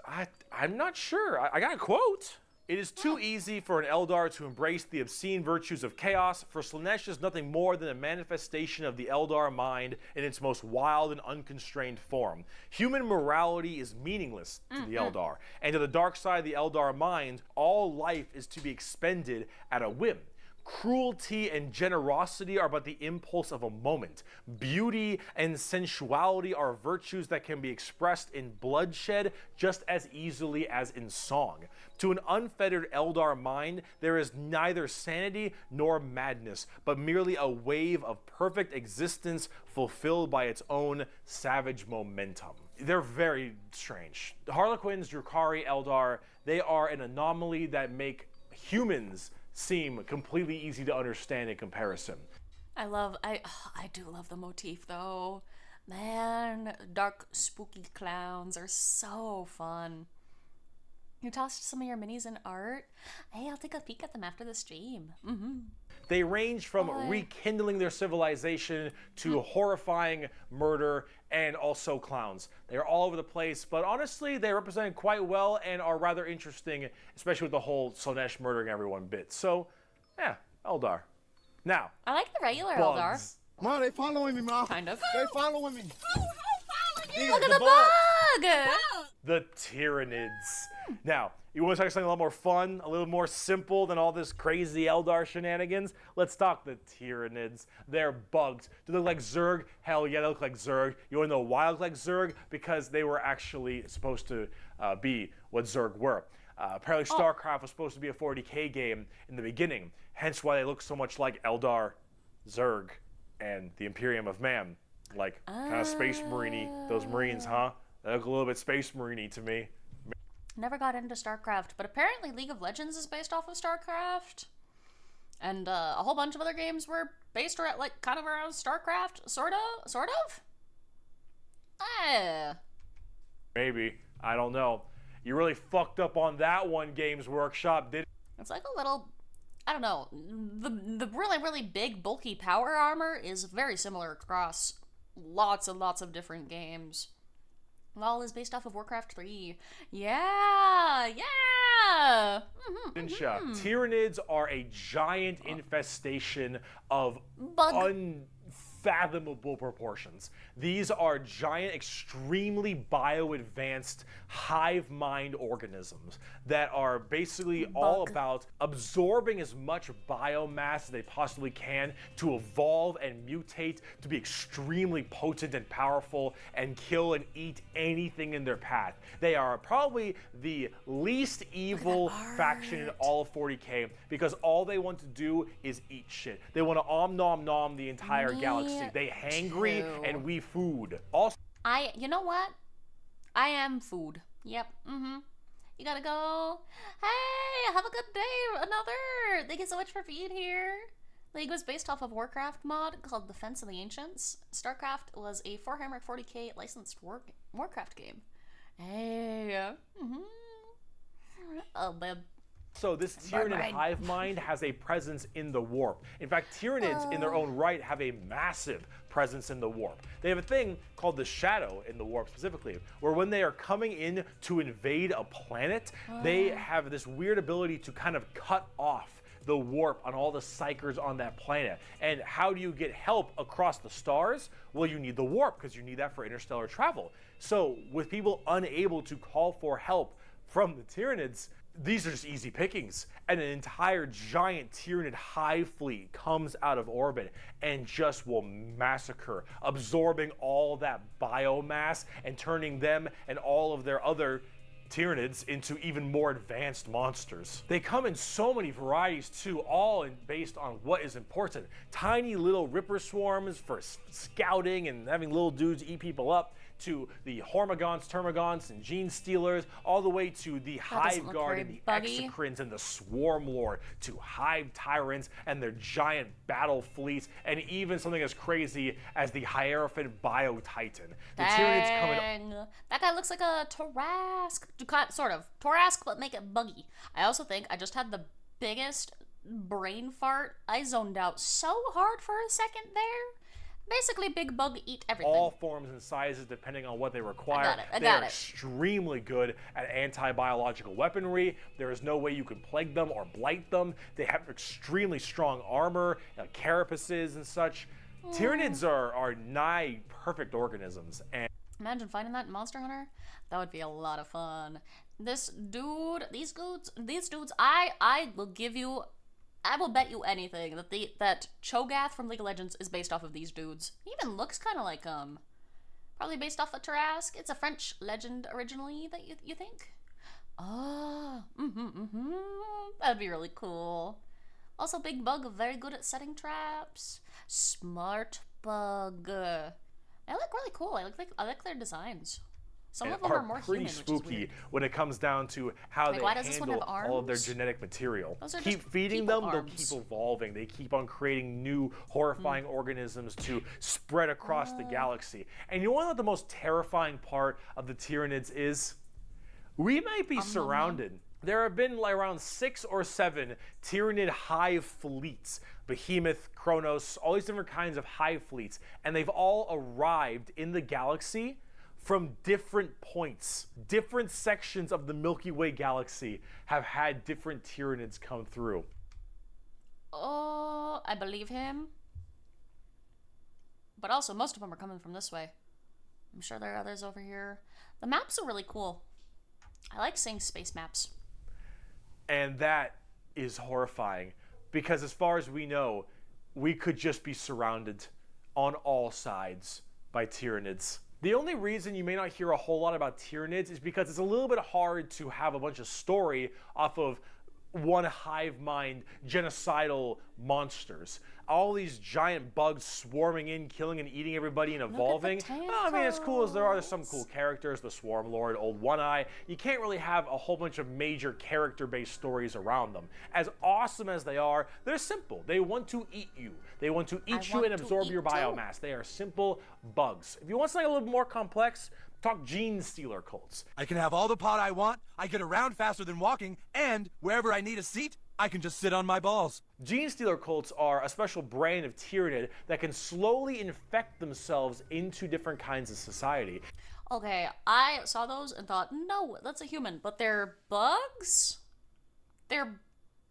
I'm not sure. I got a quote. It is too easy for an Eldar to embrace the obscene virtues of chaos, for Slaanesh is nothing more than a manifestation of the Eldar mind in its most wild and unconstrained form. Human morality is meaningless to the Eldar, and to the dark side of the Eldar mind, all life is to be expended at a whim. Cruelty and generosity are but the impulse of a moment. Beauty and sensuality are virtues that can be expressed in bloodshed just as easily as in song. To an unfettered Eldar mind, there is neither sanity nor madness, but merely a wave of perfect existence fulfilled by its own savage momentum. They're very strange. The Harlequins, Drukhari, Eldar, they are an anomaly that make humans seem completely easy to understand in comparison. I do love the motif though. Man, dark spooky clowns are so fun. You tossed some of your minis in art? Hey, I'll take a peek at them after the stream. They range from rekindling their civilization to horrifying murder and also clowns. They're all over the place, but honestly, they represent quite well and are rather interesting, especially with the whole Slaanesh murdering everyone bit. So, yeah, Eldar. Now, I like the regular bugs. Eldar. Ma, they following me, Ma. Kind of. They following me. Look at the bug! The Tyranids. Now, you want to talk something a lot more fun, a little more simple than all this crazy Eldar shenanigans? Let's talk the Tyranids. They're bugs. Do they look like Zerg? Hell yeah, they look like Zerg. You want to know why they look like Zerg? Because they were actually supposed to be what Zerg were. Apparently StarCraft was supposed to be a 40k game in the beginning, hence why they look so much like Eldar, Zerg, and the Imperium of Man. Like, kind of Space Marine-y. Those Marines, huh? They look a little bit Space Marine-y to me. Never got into StarCraft, but apparently League of Legends is based off of StarCraft. And a whole bunch of other games were based around, like, kind of around StarCraft, sort of? Maybe. I don't know. You really fucked up on that one, Games Workshop, didn't you? It's like a little, I don't know, the really, really big, bulky power armor is very similar across lots and lots of different games. All is based off of Warcraft 3. Yeah! Tyranids are a giant infestation of unfathomable proportions. These are giant, extremely bio-advanced hive mind organisms that are basically all about absorbing as much biomass as they possibly can to evolve and mutate to be extremely potent and powerful and kill and eat anything in their path. They are probably the least evil faction in all of 40K because all they want to do is eat shit. They want to nom nom the entire galaxy. They hangry and we food. Also, you know what? I am food. Yep. You gotta go. Hey, have a good day. Another. Thank you so much for being here. League was based off of Warcraft mod called Defense of the Ancients. StarCraft was a Warhammer 40K licensed Warcraft game. Hey. Oh, man. So this Tyranid hive mind has a presence in the warp. In fact, Tyranids in their own right have a massive presence in the warp. They have a thing called the shadow in the warp specifically, where when they are coming in to invade a planet, they have this weird ability to kind of cut off the warp on all the psychers on that planet. And how do you get help across the stars? Well, you need the warp because you need that for interstellar travel. So with people unable to call for help from the Tyranids, these are just easy pickings. And an entire giant Tyranid hive fleet comes out of orbit and just will massacre, absorbing all that biomass and turning them and all of their other Tyranids into even more advanced monsters. They come in so many varieties too, all based on what is important. Tiny little ripper swarms for scouting and having little dudes eat people up, to the Hormigons, Termagants, and Gene Stealers, all the way to the Hive Guard and the Exocrines and the Swarm Lord, to Hive Tyrants and their giant battle fleets, and even something as crazy as the Hierophant Bio Titan. The Tyranids come in. That guy looks like a Torask, sort of. Torask, but make it buggy. I also think I just had the biggest brain fart. I zoned out so hard for a second there. Basically, big bug eat everything. All forms and sizes, depending on what they require. I got it. Extremely good at anti-biological weaponry. There is no way you can plague them or blight them. They have extremely strong armor, carapaces and such. Tyranids are nigh perfect organisms. And imagine finding that in Monster Hunter. That would be a lot of fun. These dudes, I will give you. I will bet you anything that that Cho'Gath from League of Legends is based off of these dudes. He even looks kind of like probably based off of Tarask. It's a French legend originally that you think. Oh, that'd be really cool. Also, Big Bug, very good at setting traps. Smart Bug. They look really cool. I like their designs. Some of them are more pretty human, spooky when it comes down to how they handle all of their genetic material. Keep feeding them, they'll keep evolving. They keep on creating new horrifying organisms to spread across the galaxy. And you know what the most terrifying part of the Tyranids is? We might be surrounded. There have been around 6 or 7 Tyranid hive fleets. Behemoth, Kronos, all these different kinds of hive fleets. And they've all arrived in the galaxy from different points. Different sections of the Milky Way galaxy have had different Tyranids come through. Oh, I believe him. But also, most of them are coming from this way. I'm sure there are others over here. The maps are really cool. I like seeing space maps. And that is horrifying, because as far as we know, we could just be surrounded on all sides by Tyranids. The only reason you may not hear a whole lot about Tyranids is because it's a little bit hard to have a bunch of story off of one hive mind genocidal monsters. All these giant bugs swarming in, killing and eating everybody and evolving. Well, I mean, as cool as there are, there's some cool characters, the Swarm Lord, Old One-Eye. You can't really have a whole bunch of major character-based stories around them. As awesome as they are, they're simple. They want to eat you. They want to eat you and absorb your biomass. They are simple bugs. If you want something a little more complex, talk Gene Stealer cults. I can have all the pot I want, I get around faster than walking, and wherever I need a seat, I can just sit on my balls. Gene Stealer cults are a special brand of Tyranid that can slowly infect themselves into different kinds of society. Okay, I saw those and thought, no, that's a human, but they're bugs? They're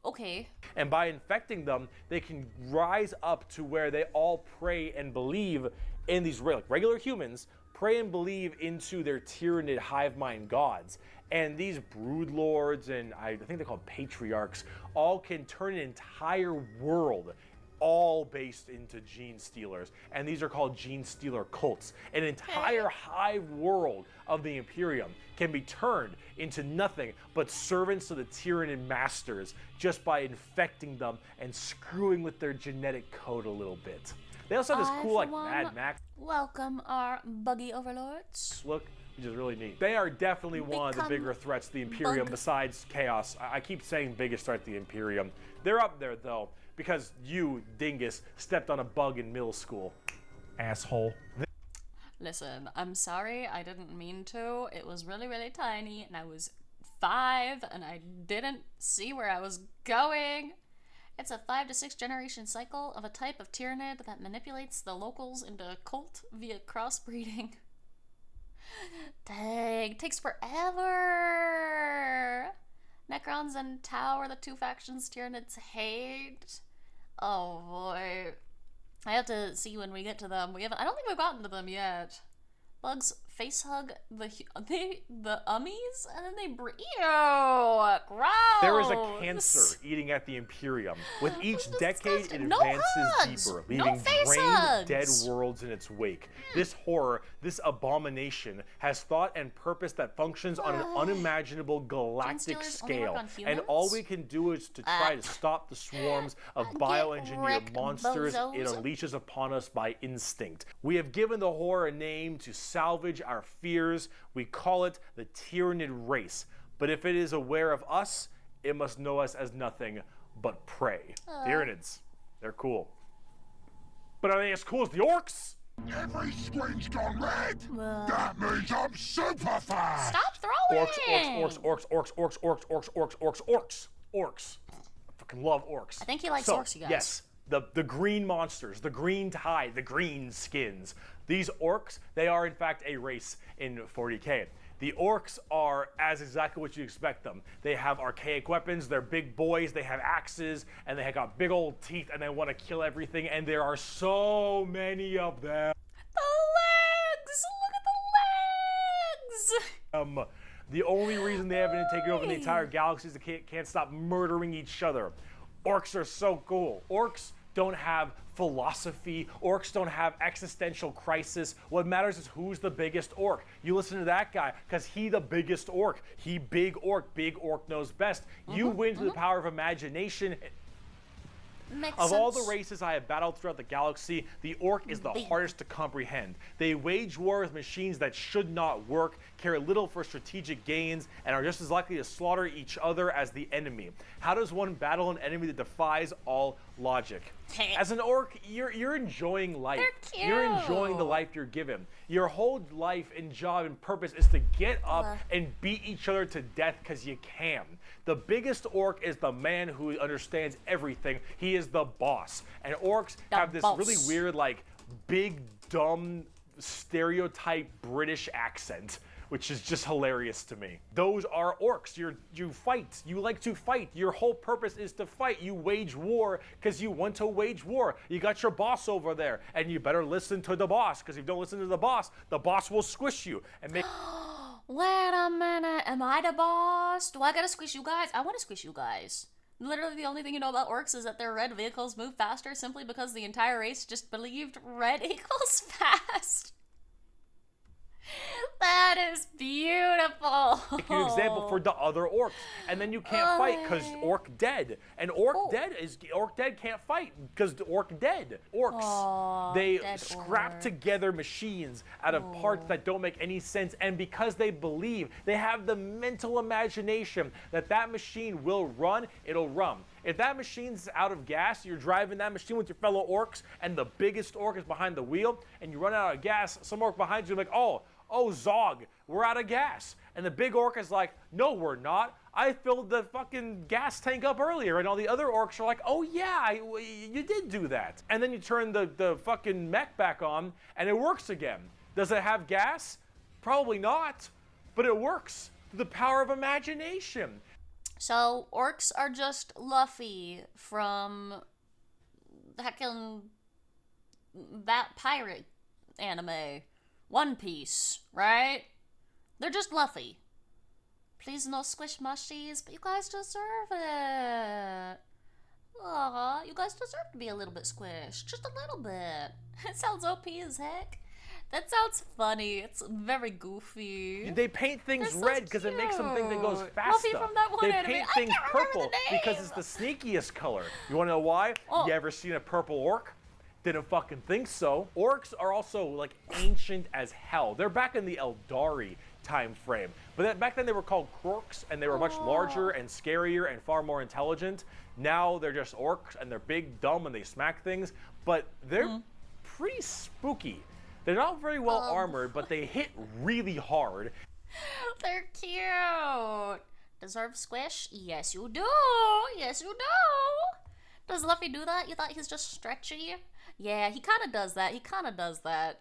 Okay. And by infecting them, they can rise up to where they all pray and believe in these regular humans, pray and believe into their tyrannid hive mind gods. And these brood lords, and I think they're called patriarchs, all can turn an entire world, all based into gene stealers. And these are called gene stealer cults. An entire hive world of the Imperium can be turned into nothing but servants to the Tyrannid masters just by infecting them and screwing with their genetic code a little bit. They also have this cool, like, Mad Max welcome our buggy overlords look, which is really neat. They are definitely one of the bigger threats to the Imperium besides Chaos. I keep saying biggest threat to the Imperium. They're up there, though, because you, dingus, stepped on a bug in middle school. Asshole. Listen, I'm sorry, I didn't mean to. It was really, really tiny, and I was 5, and I didn't see where I was going. It's a 5 to 6 generation cycle of a type of tyrannid that manipulates the locals into a cult via crossbreeding. Dang, takes forever. Necrons and Tau are the 2 factions Tyranids hate. Oh boy. I have to see when we get to them. I don't think we've gotten to them yet. Bugs face hug the ummies and then they breed. Ew, gross. There is a cancer eating at the Imperium. With each decade, it advances deeper, leaving drained, dead worlds in its wake. This horror, this abomination, has thought and purpose that functions on an unimaginable galactic scale. And all we can do is to try to stop the swarms of bioengineered monsters it unleashes upon us by instinct. We have given the horror a name to salvage our fears. We call it the Tyrannid race. But if it is aware of us, it must know us as nothing but prey. Tyrannids, they're cool. But are they as cool as the orcs? Every screen's gone red. That means I'm super fast. Stop throwing. Orcs. I fucking love orcs. I think he likes orcs, you guys. Yes, the green monsters, the green tide, the green skins. These orcs, they are in fact a race in 40K. The orcs are as exactly what you expect them. They have archaic weapons, they're big boys, they have axes, and they have got big old teeth, and they want to kill everything, and there are so many of them. The legs! Look at the legs! The only reason they haven't taken over the entire galaxy is they can't stop murdering each other. Orcs are so cool. Orcs don't have philosophy. Orcs don't have existential crisis. What matters is who's the biggest orc. You listen to that guy because he the biggest orc. He big orc knows best. You win through the power of imagination. Of all the races I have battled throughout the galaxy, the orc is the hardest to comprehend. They wage war with machines that should not work, care little for strategic gains, and are just as likely to slaughter each other as the enemy. How does one battle an enemy that defies all logic? As an orc, you're enjoying life. You're enjoying the life you're given. Your whole life and job and purpose is to get up and beat each other to death because you can. The biggest orc is the man who understands everything. He is the boss. And orcs have this really weird, like, big, dumb, stereotype British accent, which is just hilarious to me. Those are orcs. You fight. You like to fight. Your whole purpose is to fight. You wage war because you want to wage war. You got your boss over there, and you better listen to the boss, because if you don't listen to the boss will squish you and make... Wait a minute, am I the boss? Do I gotta squish you guys? I want to squish you guys. Literally the only thing you know about orcs is that their red vehicles move faster simply because the entire race just believed red equals fast. That is beautiful. Make an example for the other orcs, and then you can't fight because orc dead. And orc dead can't fight because the orc dead. Orcs, they scrap together machines out of parts that don't make any sense, and because they believe, they have the mental imagination that that machine will run, it'll run. If that machine's out of gas, you're driving that machine with your fellow orcs, and the biggest orc is behind the wheel, and you run out of gas, some orc behind you is like, oh, Zog, we're out of gas. And the big orc is like, no, we're not. I filled the fucking gas tank up earlier. And all the other orcs are like, oh yeah, you did do that. And then you turn the fucking mech back on, and it works again. Does it have gas? Probably not, but it works through the power of imagination. So, orcs are just Luffy from heckin' that pirate anime, One Piece, right? They're just Luffy. Please no squish mushies, but you guys deserve it. Aw, you guys deserve to be a little bit squished. Just a little bit. It sounds OP as heck. That sounds funny. It's very goofy. They paint things red because it makes them think they goes faster. Luffy from that one they anime. paint I things can't remember purple the name. because it's the sneakiest color. You want to know why? Oh. You ever seen a purple orc? Didn't fucking think so. Orcs are also like ancient as hell. They're back in the Eldari time frame. But back then they were called Krorks, and they were much larger and scarier and far more intelligent. Now they're just orcs, and they're big, dumb, and they smack things. But they're pretty spooky. They're not very well armored, but they hit really hard. They're cute. Deserve squish? Yes, you do. Yes, you do. Does Luffy do that? You thought he's just stretchy? Yeah, he kind of does that. He kind of does that.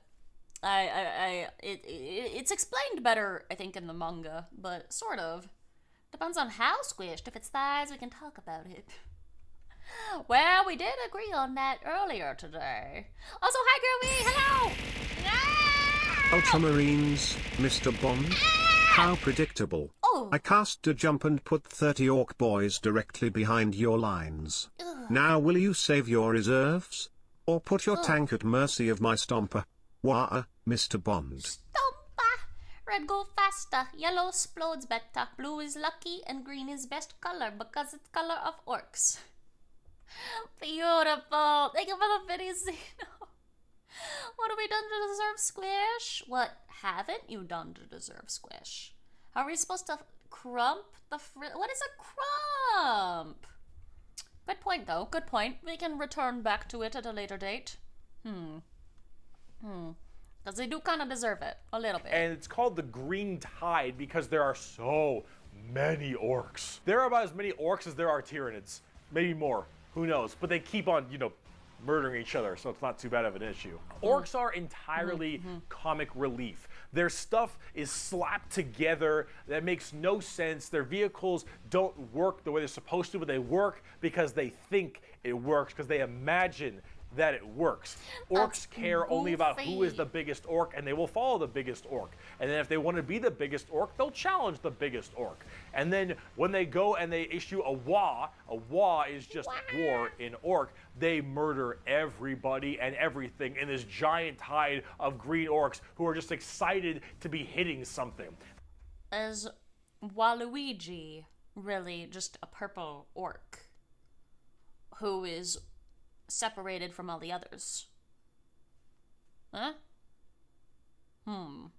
It's explained better, I think, in the manga, but sort of. Depends on how squished. If it's thighs, we can talk about it. Well, we did agree on that earlier today. Also, hi, Groovy. Hello. Ultramarines, Mr. Bond. How predictable. Oh. I cast a jump and put 30 orc boys directly behind your lines. Now will you save your reserves? Or put your tank at mercy of my stomper? Wah, Mr. Bond. Stompa. Red go faster. Yellow explodes better. Blue is lucky and green is best color because it's color of orcs. Beautiful. Thank you for the video, Zeno. What have we done to deserve squish? What haven't you done to deserve squish? How are we supposed to crump the what is a crump? Good point, though. Good point. We can return back to it at a later date. Because they do kind of deserve it. A little bit. And it's called the Green Tide because there are so many orcs. There are about as many orcs as there are Tyranids. Maybe more. Who knows? But they keep on, murdering each other, so it's not too bad of an issue. Orcs are entirely comic relief. Their stuff is slapped together. That makes no sense. Their vehicles don't work the way they're supposed to, but they work because they think it works, because they imagine that it works. Orcs care only about who is the biggest orc, and they will follow the biggest orc. And then if they want to be the biggest orc, they'll challenge the biggest orc. And then when they go and they issue a wah is just war in orc, they murder everybody and everything in this giant tide of green orcs who are just excited to be hitting something. Is Waluigi really just a purple orc who is separated from all the others? Huh? Well,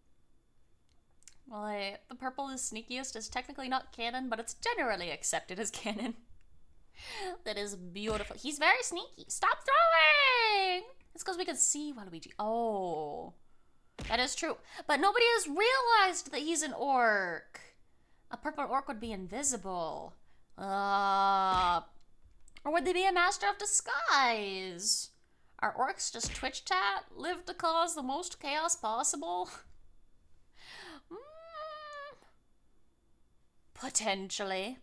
the purple is sneakiest is technically not canon, but it's generally accepted as canon. That is beautiful. He's very sneaky. Stop throwing! It's because we can see Waluigi. Oh. That is true. But nobody has realized that he's an orc. A purple orc would be invisible. Or would they be a master of disguise? Are orcs just Twitch chat? Live to cause the most chaos possible? Potentially.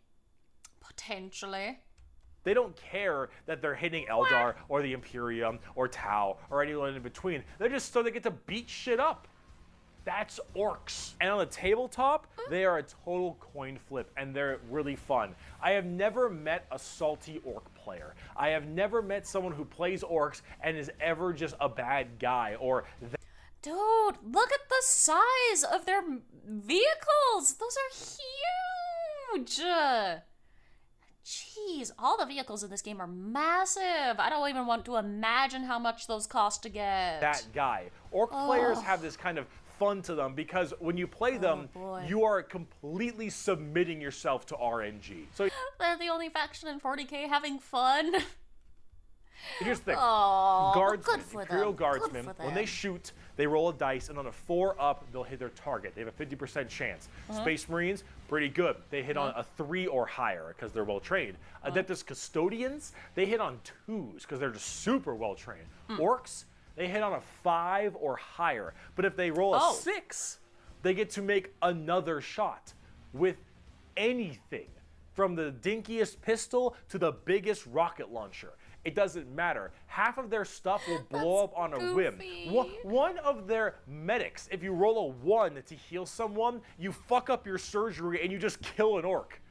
They don't care that they're hitting Eldar or the Imperium or Tau or anyone in between. They're just so they get to beat shit up. That's orcs. And on the tabletop, they are a total coin flip, and they're really fun. I have never met a salty orc player. I have never met someone who plays orcs and is ever just a bad guy or... Dude, look at the size of their vehicles. Those are huge. Jeez, all the vehicles in this game are massive. I don't even want to imagine how much those cost to get. That guy. Orc players have this kind of fun to them because when you play them, you are completely submitting yourself to RNG. So they're the only faction in 40k having fun. Here's the thing. Guardsmen, Imperial Guardsmen, when they shoot, they roll a dice, and on a 4-up, they'll hit their target. They have a 50% chance. Space Marines, pretty good. They hit on a 3 or higher because they're well-trained. Adeptus Custodians, they hit on 2s because they're just super well-trained. Orcs, they hit on a 5 or higher. But if they roll a 6, they get to make another shot with anything. From the dinkiest pistol to the biggest rocket launcher. It doesn't matter. Half of their stuff will blow up on a whim. One of their medics, if you roll a 1 to heal someone, you fuck up your surgery and you just kill an orc.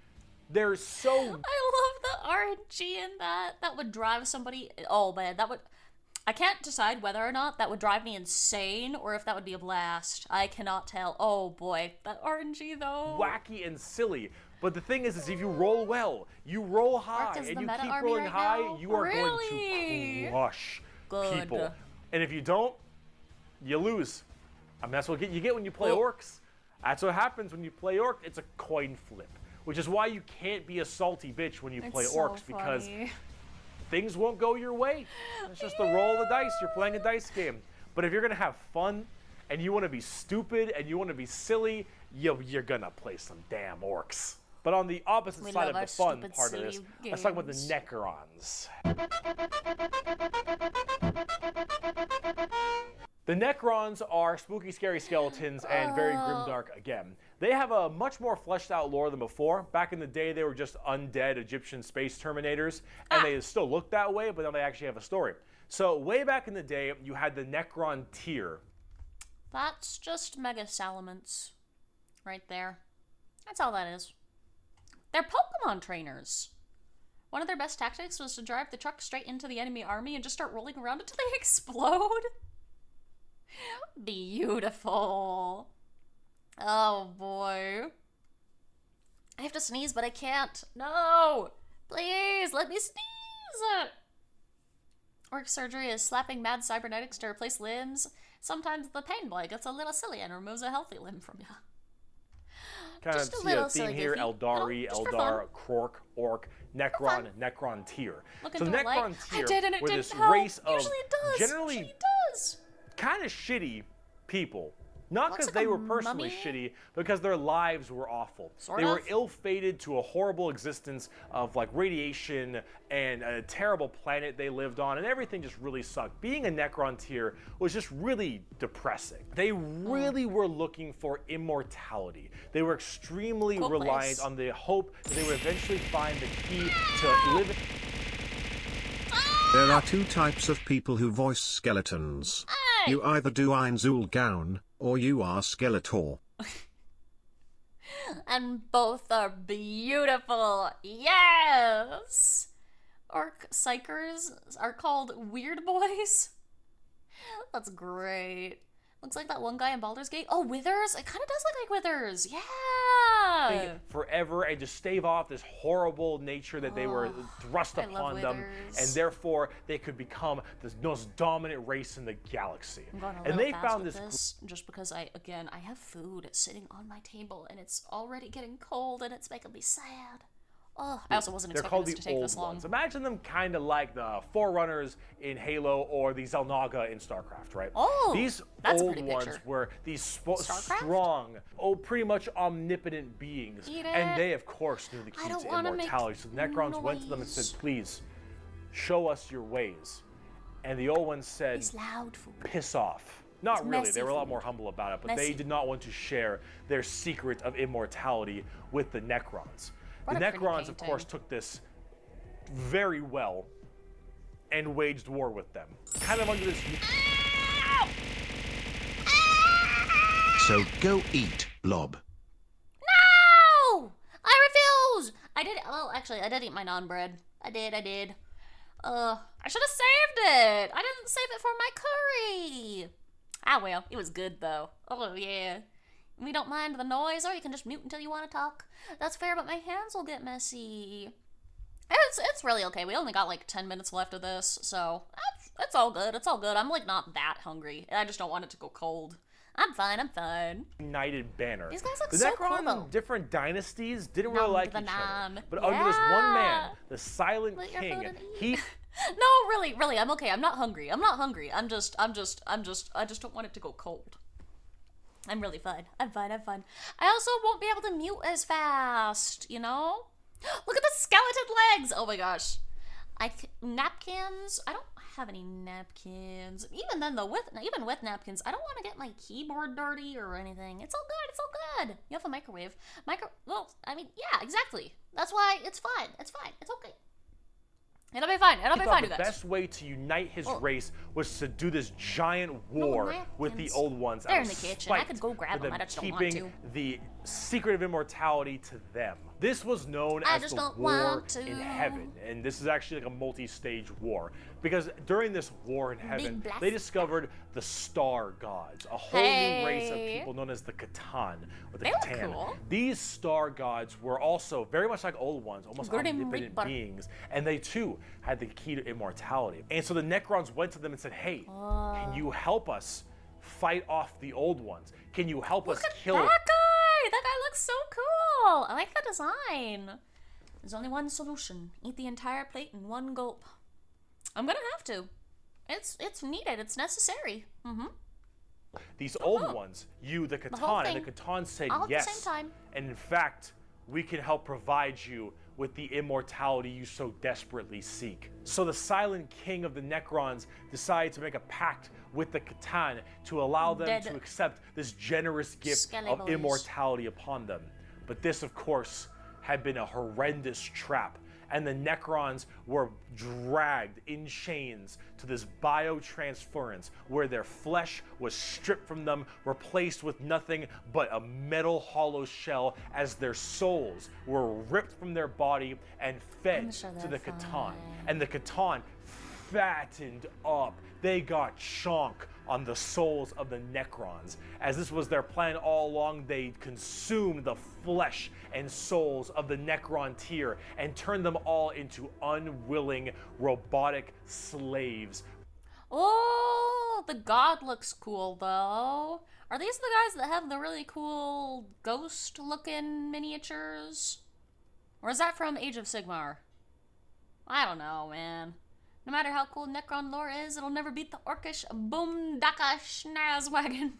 They're so... I love the RNG in that. That would drive somebody... Oh, man, that would... I can't decide whether or not that would drive me insane or if that would be a blast. I cannot tell. Oh, boy. That RNG, though. Wacky and silly. But the thing is if you roll well, you roll high, and you keep rolling high, you are going to crush people. And if you don't, you lose. I mean, that's what you get when you play orcs. That's what happens when you play orc. It's a coin flip. Which is why you can't be a salty bitch when you play orcs, because things won't go your way. It's just the roll of the dice. You're playing a dice game. But if you're going to have fun, and you want to be stupid, and you want to be silly, you're going to play some damn orcs. But on the opposite side of the fun part of this, let's talk about the Necrons. The Necrons are spooky, scary skeletons and very grimdark again. They have a much more fleshed out lore than before. Back in the day, they were just undead Egyptian space terminators, and they still look that way, but now they actually have a story. So way back in the day, you had the Necron tier. That's just mega salamence right there. That's all that is. They're Pokemon trainers. One of their best tactics was to drive the truck straight into the enemy army and just start rolling around until they explode. Beautiful. Oh boy. I have to sneeze, but I can't. No! Please, let me sneeze! Orc surgery is slapping mad cybernetics to replace limbs. Sometimes the pain boy gets a little silly and removes a healthy limb from you. Kind of see a theme here, Eldari, Eldar, Krork, Orc, Necron, Necron tier. So the Necron tier were this help. race of Usually it does. generally kind of shitty people. Not because they were personally shitty, because their lives were awful. They were ill-fated to a horrible existence of like radiation and a terrible planet they lived on, and everything just really sucked. Being a Necron tier was just really depressing. They really were looking for immortality. They were extremely reliant on the hope that they would eventually find the key to live. There are two types of people who voice skeletons. You either do Ein Zulgaun, or you are Skeletor. And both are beautiful. Yes! Orc psychers are called Weird Boys. That's great. Looks like that one guy in Baldur's Gate. Oh, Withers? It kind of does look like Withers. Yeah! Forever and just stave off this horrible nature that they were thrust upon them, and therefore they could become the most dominant race in the galaxy. I'm going a and little they fast found with this just because I have food sitting on my table and it's already getting cold and it's making me sad. Oh, I also wasn't expecting this to take this long. Imagine them kind of like the Forerunners in Halo or the Xel'Naga in StarCraft, right? Oh, these old ones were these strong, pretty much omnipotent beings, and they, of course, knew the key to immortality. So the Necrons went to them and said, "Please, show us your ways." And the old ones said, "Piss off." Not really. They were a lot more humble about it, but they did not want to share their secret of immortality with the Necrons. The Necrons, of course, took this very well and waged war with them. Kind of under this... So go eat, Blob. No! I refuse! I did... Well, actually, I did eat my non-bread. I did. I should have saved it! I didn't save it for my curry! Ah, well. It was good, though. Oh, yeah. We don't mind the noise, or you can just mute until you want to talk. That's fair, but my hands will get messy. It's really okay. We only got like 10 minutes left of this, so it's all good. It's all good. I'm like not that hungry. I just don't want it to go cold. I'm fine. United banner. These guys look the so Necron cool, though. in different dynasties didn't really like each other. But yeah. under this one man, the Silent King, he... No, really, I'm okay. I'm not hungry. I just don't want it to go cold. I'm really fine. I'm fine. I also won't be able to mute as fast, you know? Look at the skeleton legs! Oh my gosh. Napkins? I don't have any napkins. Even then, though, even with napkins, I don't want to get my keyboard dirty or anything. It's all good. It's all good. You have a microwave. Well, I mean, yeah, exactly. That's why it's fine. It's fine. It's okay. It'll be fine. It'll be fine, you guys. The best way to unite his race was to do this giant war with the old ones. They're in the kitchen. I could go grab them. I just don't want to. Keeping the secret of immortality to them. This was known as the War in Heaven, and this is actually like a multi-stage war. Because during this war in heaven, they discovered the star gods, a whole new race of people known as the Catan, or the Catan. Cool. These star gods were also very much like old ones, almost omnipotent beings, and they too had the key to immortality. And so the Necrons went to them and said, hey, can you help us fight off the old ones? Can you help us kill that guy? That guy looks so cool. I like the design. There's only one solution. Eat the entire plate in one gulp. I'm gonna have to. It's needed. It's necessary. These old ones, you, the Catan, and the Catan said yes. At the same time. And in fact, we can help provide you with the immortality you so desperately seek. So the Silent King of the Necrons decided to make a pact with the Catan to allow them to accept this generous gift of immortality upon them. But this, of course, had been a horrendous trap, and the Necrons were dragged in chains to this biotransference where their flesh was stripped from them, replaced with nothing but a metal hollow shell, as their souls were ripped from their body and fed to the Catan. And the Catan fattened up. They got chonk on the souls of the Necrons. As this was their plan all along, they consumed the flesh and souls of the Necron tier and turned them all into unwilling robotic slaves. Oh, the god looks cool though. Are these the guys that have the really cool ghost looking miniatures? Or is that from Age of Sigmar? I don't know, man. No matter how cool Necron lore is, it'll never beat the orcish boom-daka schnazwagon.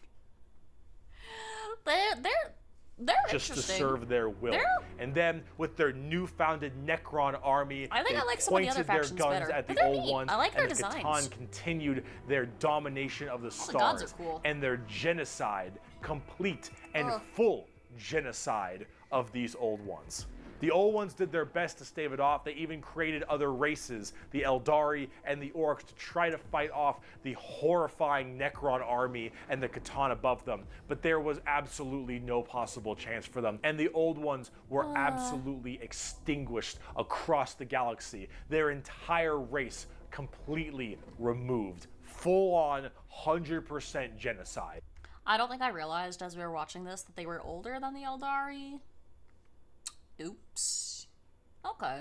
They're just to serve their will. And then with their new-founded Necron army, they pointed their guns at the old ones, I like their and the designs. Catan continued their domination of the stars. The gods are cool. And their genocide, complete and full genocide of these old ones. The old ones did their best to stave it off. They even created other races, the Eldari and the Orcs, to try to fight off the horrifying Necron army and the Catan above them. But there was absolutely no possible chance for them. And the old ones were absolutely extinguished across the galaxy. Their entire race completely removed. Full-on 100% genocide. I don't think I realized as we were watching this that they were older than the Eldari. Oops. Okay.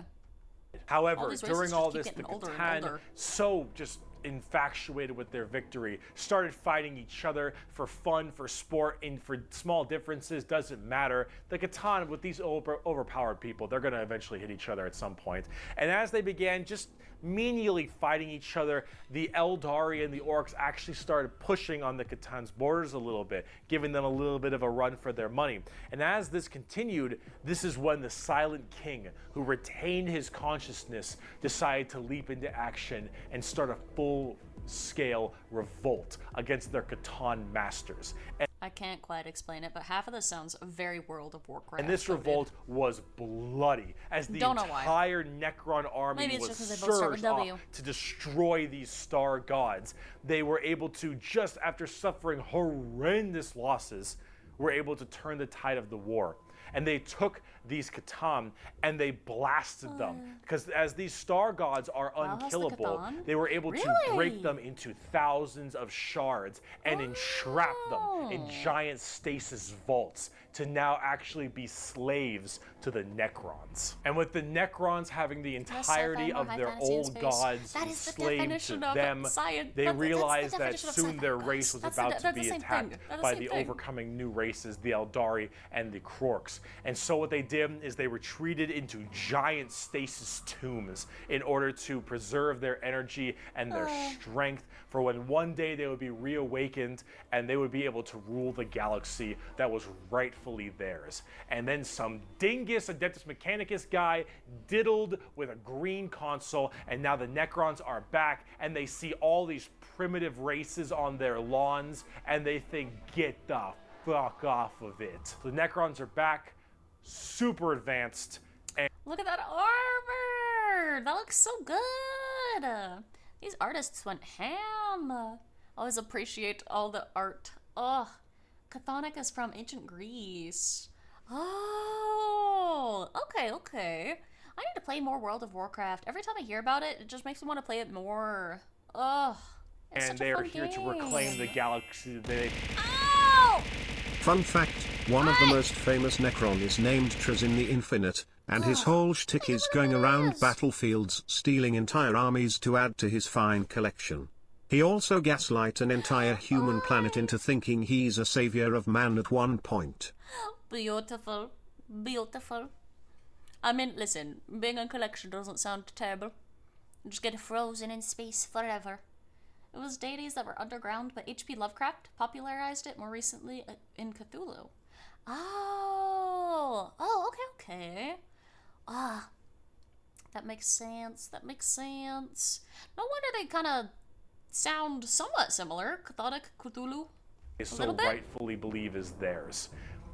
However, during all this, the Catan, so just infatuated with their victory, started fighting each other for fun, for sport, and for small differences, doesn't matter. The Catan, with these overpowered people, they're going to eventually hit each other at some point. And as they began just menially fighting each other, the Eldari and the Orcs actually started pushing on the Catan's borders a little bit, giving them a little bit of a run for their money. And as this continued, this is when the Silent King, who retained his consciousness, decided to leap into action and start a full-scale revolt against their Catan masters. I can't quite explain it, but half of this sounds very World of Warcraft. And this revolt was bloody, as the entire Necron army was surged off to destroy these star gods. They were able to, just after suffering horrendous losses, were able to turn the tide of the war. And they took these Catan and they blasted them. Because as these star gods are unkillable, they were able to break them into thousands of shards and entrap them in giant stasis vaults to now actually be slaves to the Necrons. And with the Necrons having the entirety of their old gods enslaved to them, they realized that soon their race was about to be attacked by the overcoming new races, the Eldari and the Krorks. And so what they did dim is they retreated into giant stasis tombs in order to preserve their energy and their strength for when one day they would be reawakened and they would be able to rule the galaxy that was rightfully theirs. And then some dingus Adeptus Mechanicus guy diddled with a green console, and now the Necrons are back and they see all these primitive races on their lawns and they think, get the fuck off of it. The Necrons are back, super advanced. And look at that armor! That looks so good! These artists went ham. I always appreciate all the art. Ugh. Chthonic is from ancient Greece. Oh, okay. I need to play more World of Warcraft. Every time I hear about it, it just makes me want to play it more. Ugh. And they are here to reclaim the galaxy. Ow! Fun fact, one of the most famous Necron is named Trazyn the Infinite, and his whole shtick is going around battlefields stealing entire armies to add to his fine collection. He also gaslight an entire human planet into thinking he's a savior of man at one point. Beautiful. Beautiful. I mean, listen, being a collection doesn't sound terrible. Just get frozen in space forever. It was deities that were underground, but H.P. Lovecraft popularized it more recently in Cthulhu. Oh, okay. That makes sense. No wonder they kind of sound somewhat similar. Chthonic, Cthulhu, so rightfully believe is theirs.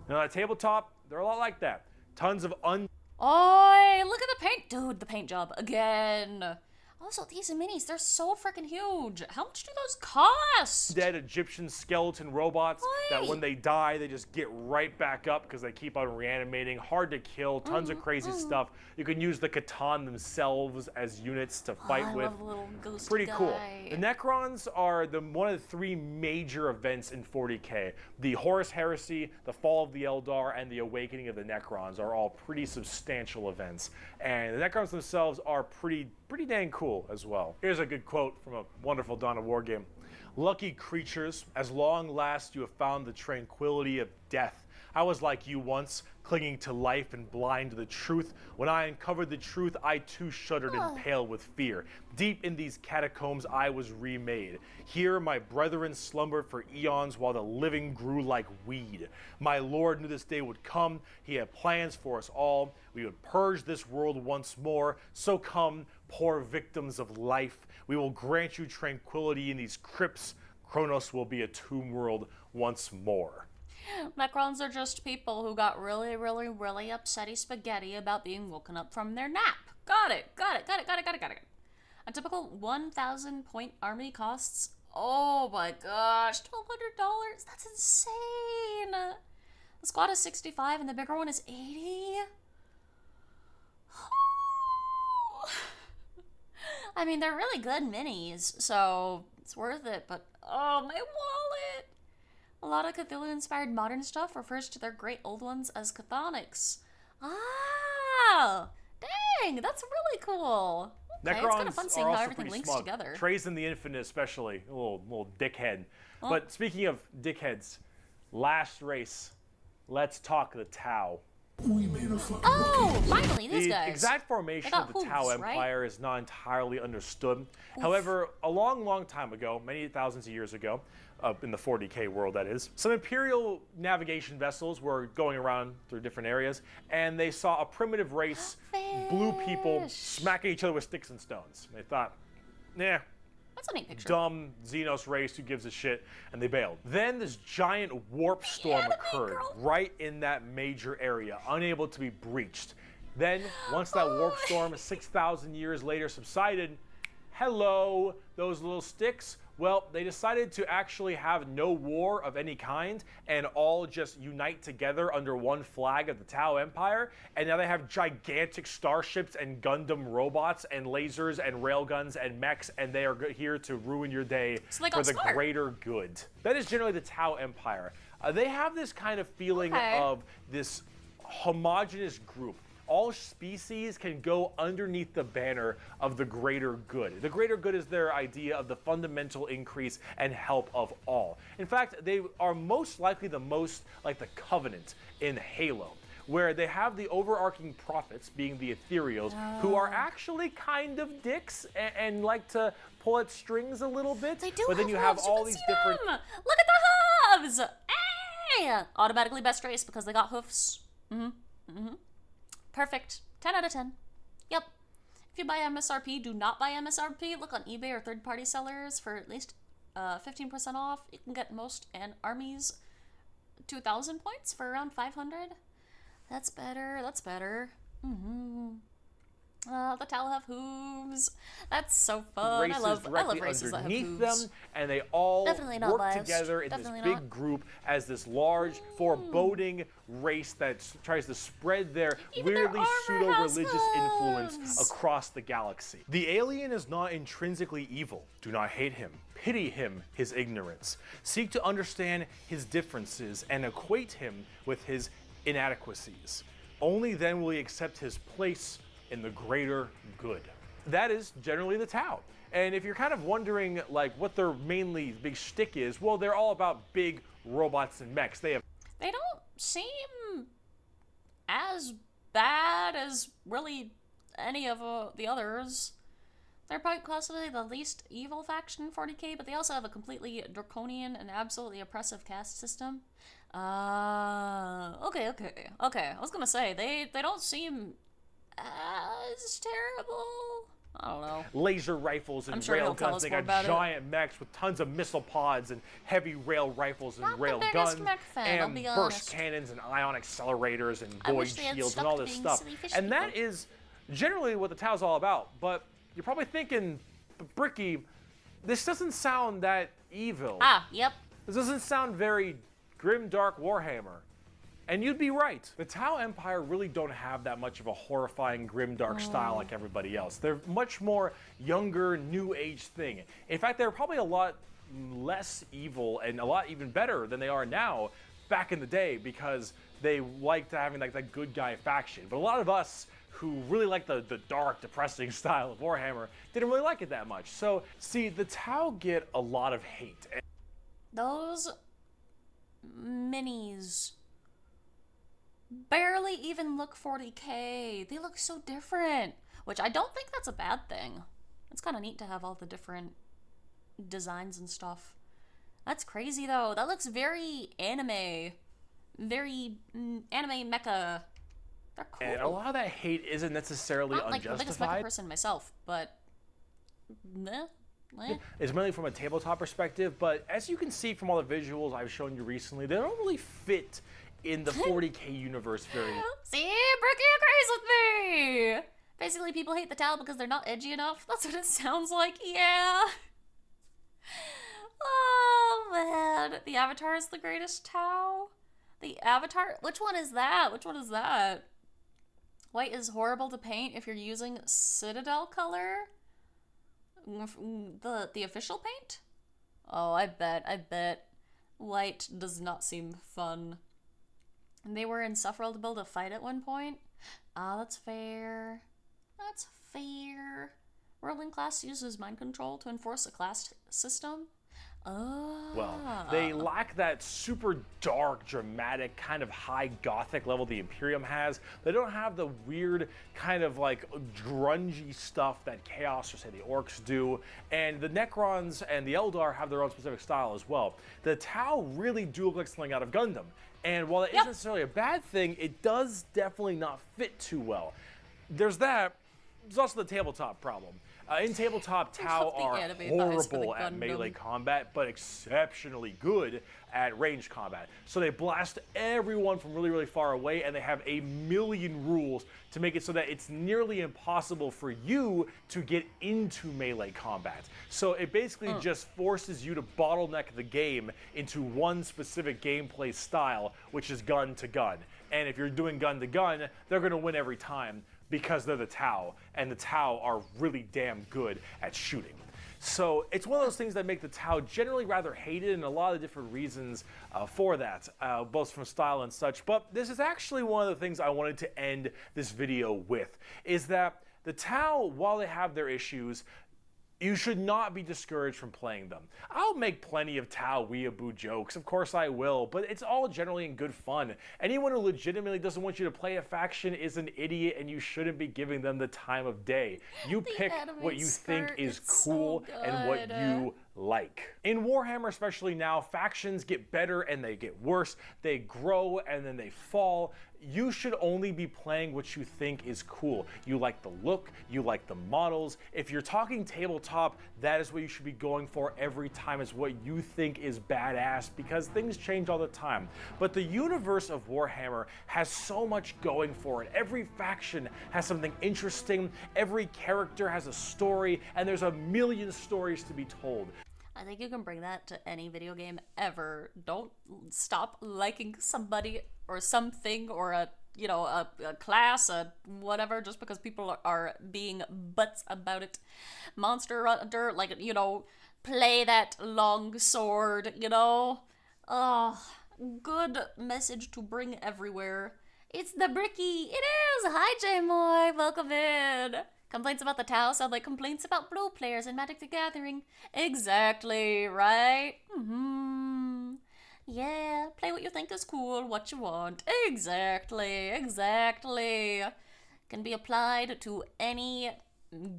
Now at tabletop, they're a lot like that. Tons of Oi, look at the paint. Dude, the paint job again. Also, these minis, they're so freaking huge. How much do those cost? Dead Egyptian skeleton robots that when they die, they just get right back up because they keep on reanimating. Hard to kill, tons of crazy stuff. You can use the Catan themselves as units to fight with. Love a little ghost Pretty guy. cool. The Necrons are one of the three major events in 40k. The Horus Heresy, the Fall of the Eldar, and the Awakening of the Necrons are all pretty substantial events. And the Necrons themselves are pretty dang cool as well. Here's a good quote from a wonderful Dawn of War game. Lucky creatures, as long last you have found the tranquility of death. I was like you once, clinging to life and blind to the truth. When I uncovered the truth, I too shuddered and paled with fear. Deep in these catacombs, I was remade. Here, my brethren slumbered for eons while the living grew like weed. My Lord knew this day would come. He had plans for us all. We would purge this world once more. So come, poor victims of life. We will grant you tranquility in these crypts. Kronos will be a tomb world once more. Necrons are just people who got really upsetty spaghetti about being woken up from their nap. Got it. A typical 1,000 point army costs, oh my gosh, $1,200. That's insane. The squad is 65 and the bigger one is 80. I mean, they're really good minis, so it's worth it, but oh, my wallet. A lot of Cthulhu-inspired modern stuff refers to their great old ones as chthonics. Ah, dang, that's really cool. Okay, Necrons it's kind of fun seeing are how also everything pretty links smug. together. Trazyn the Infinite especially, a little dickhead. Oh. But speaking of dickheads, last race, let's talk the Tau. Oh, finally, these guys. The exact formation of the Tau Empire is not entirely understood. Oof. However, a long time ago, many thousands of years ago, in the 40k world that is, some Imperial navigation vessels were going around through different areas, and they saw a primitive race, blue people, smacking each other with sticks and stones. They thought, nah. That's a neat picture. Dumb Xenos race, who gives a shit, and they bailed. Then this giant warp storm occurred right in that major area, unable to be breached. Then, once that warp storm 6,000 years later subsided, hello, those little sticks. Well, they decided to actually have no war of any kind and all just unite together under one flag of the Tau Empire. And now they have gigantic starships and Gundam robots and lasers and railguns and mechs, and they are here to ruin your day for the greater good. That is generally the Tau Empire. They have this kind of feeling of this homogenous group. All species can go underneath the banner of the greater good. The greater good is their idea of the fundamental increase and help of all. In fact, they are most likely the most like the Covenant in Halo, where they have the overarching prophets, being the ethereals, who are actually kind of dicks and like to pull at strings a little bit. They do but then have you have hooves. all can these see different. them. Look at the hooves. Hey! Automatically best race because they got hoofs. Perfect. 10 out of 10. Yep. If you buy MSRP, do not buy MSRP. Look on eBay or third-party sellers for at least 15% off. You can get most and armies 2,000 points for around 500. That's better. That's better. The Tal have hooves. That's so fun. Races I love directly races that have underneath hooves. them, and they all Definitely not work biased. together in Definitely this big not. group as this large, foreboding race that tries to spread their Even their weirdly armor has pseudo-religious influence hooves. across the galaxy. The alien is not intrinsically evil. Do not hate him. Pity him, his ignorance. Seek to understand his differences and equate him with his inadequacies. Only then will he accept his place in the greater good. That is generally the Tau. And if you're kind of wondering like what their mainly big shtick is, well, they're all about big robots and mechs. They don't seem as bad as really any of the others. They're possibly the least evil faction in 40k, but they also have a completely draconian and absolutely oppressive caste system. Okay. I was gonna say, they don't seem as terrible. I don't know. laser rifles and I'm sure rail he'll tell guns. us They more got about it. giant mechs with tons of missile pods and heavy rail rifles and Not the rail biggest guns mech fan, I'll and be burst honest. cannons and ion accelerators and I void wish they had shields and stuck all to this being stuff. silly fish And that people. is generally what the Tau's all about. But you're probably thinking, Bricky, this doesn't sound that evil. Yep. This doesn't sound very grim, dark Warhammer. And you'd be right. The Tau Empire really don't have that much of a horrifying, grim, dark style like everybody else. They're much more younger, new age thing. In fact, they're probably a lot less evil and a lot even better than they are now back in the day because they liked having like that good guy faction. But a lot of us who really like the dark, depressing style of Warhammer didn't really like it that much. So, see, the Tau get a lot of hate. Those minis barely even look 40k. They look so different, which I don't think that's a bad thing. It's kind of neat to have all the different designs and stuff. That's crazy though. That looks very anime. Very anime mecha. They're cool. And a lot of that hate isn't necessarily Not like the biggest mecha unjustified. person myself, but meh. It's mainly from a tabletop perspective, but as you can see from all the visuals I've shown you recently, they don't really fit in the 40k universe very well. See, Bricky agrees with me! Basically, people hate the Tau because they're not edgy enough. That's what it sounds like, yeah. Oh, man. The Avatar is the greatest Tau? The Avatar? Which one is that? Which one is that? White is horrible to paint if you're using Citadel color? The official paint? Oh, I bet. White does not seem fun. And they were insufferable to build a fight at one point. That's fair. That's fair. Ruling class uses mind control to enforce a class system. Well, they lack that super dark, dramatic, kind of high gothic level the Imperium has. They don't have the weird kind of like grungy stuff that Chaos or say the Orcs do. And the Necrons and the Eldar have their own specific style as well. The Tau really do look like something out of Gundam. And while it isn't necessarily a bad thing, it does definitely not fit too well. There's that. There's also the tabletop problem. In tabletop, Tau are horrible at melee combat, but exceptionally good at ranged combat. So they blast everyone from really, really far away, and they have a million rules to make it so that it's nearly impossible for you to get into melee combat. So it basically just forces you to bottleneck the game into one specific gameplay style, which is gun to gun. And if you're doing gun to gun, they're going to win every time, because they're the Tau, and the Tau are really damn good at shooting. So it's one of those things that make the Tau generally rather hated, and a lot of different reasons for that, both from style and such. But this is actually one of the things I wanted to end this video with, is that the Tau, while they have their issues, You should not be discouraged from playing them. I'll make plenty of Tau weeaboo jokes, of course I will, but it's all generally in good fun. Anyone who legitimately doesn't want you to play a faction is an idiot, and you shouldn't be giving them the time of day. You pick what you think is cool and what you like. In Warhammer, especially now, factions get better and they get worse. They grow and then they fall. You should only be playing what you think is cool. You like the look, you like the models. If you're talking tabletop, that is what you should be going for every time, is what you think is badass, because things change all the time. But the universe of Warhammer has so much going for it. Every faction has something interesting, every character has a story, and there's a million stories to be told. I think you can bring that to any video game ever. Don't stop liking somebody or something or a class, a whatever, just because people are being butts about it. Monster Hunter, play that long sword, Oh, good message to bring everywhere. It's the Bricky. It is. Hi, J-Moy. Welcome in. Complaints about the Tau sound like complaints about blue players in Magic the Gathering. Exactly, right? Yeah, play what you think is cool, what you want. Exactly. Can be applied to any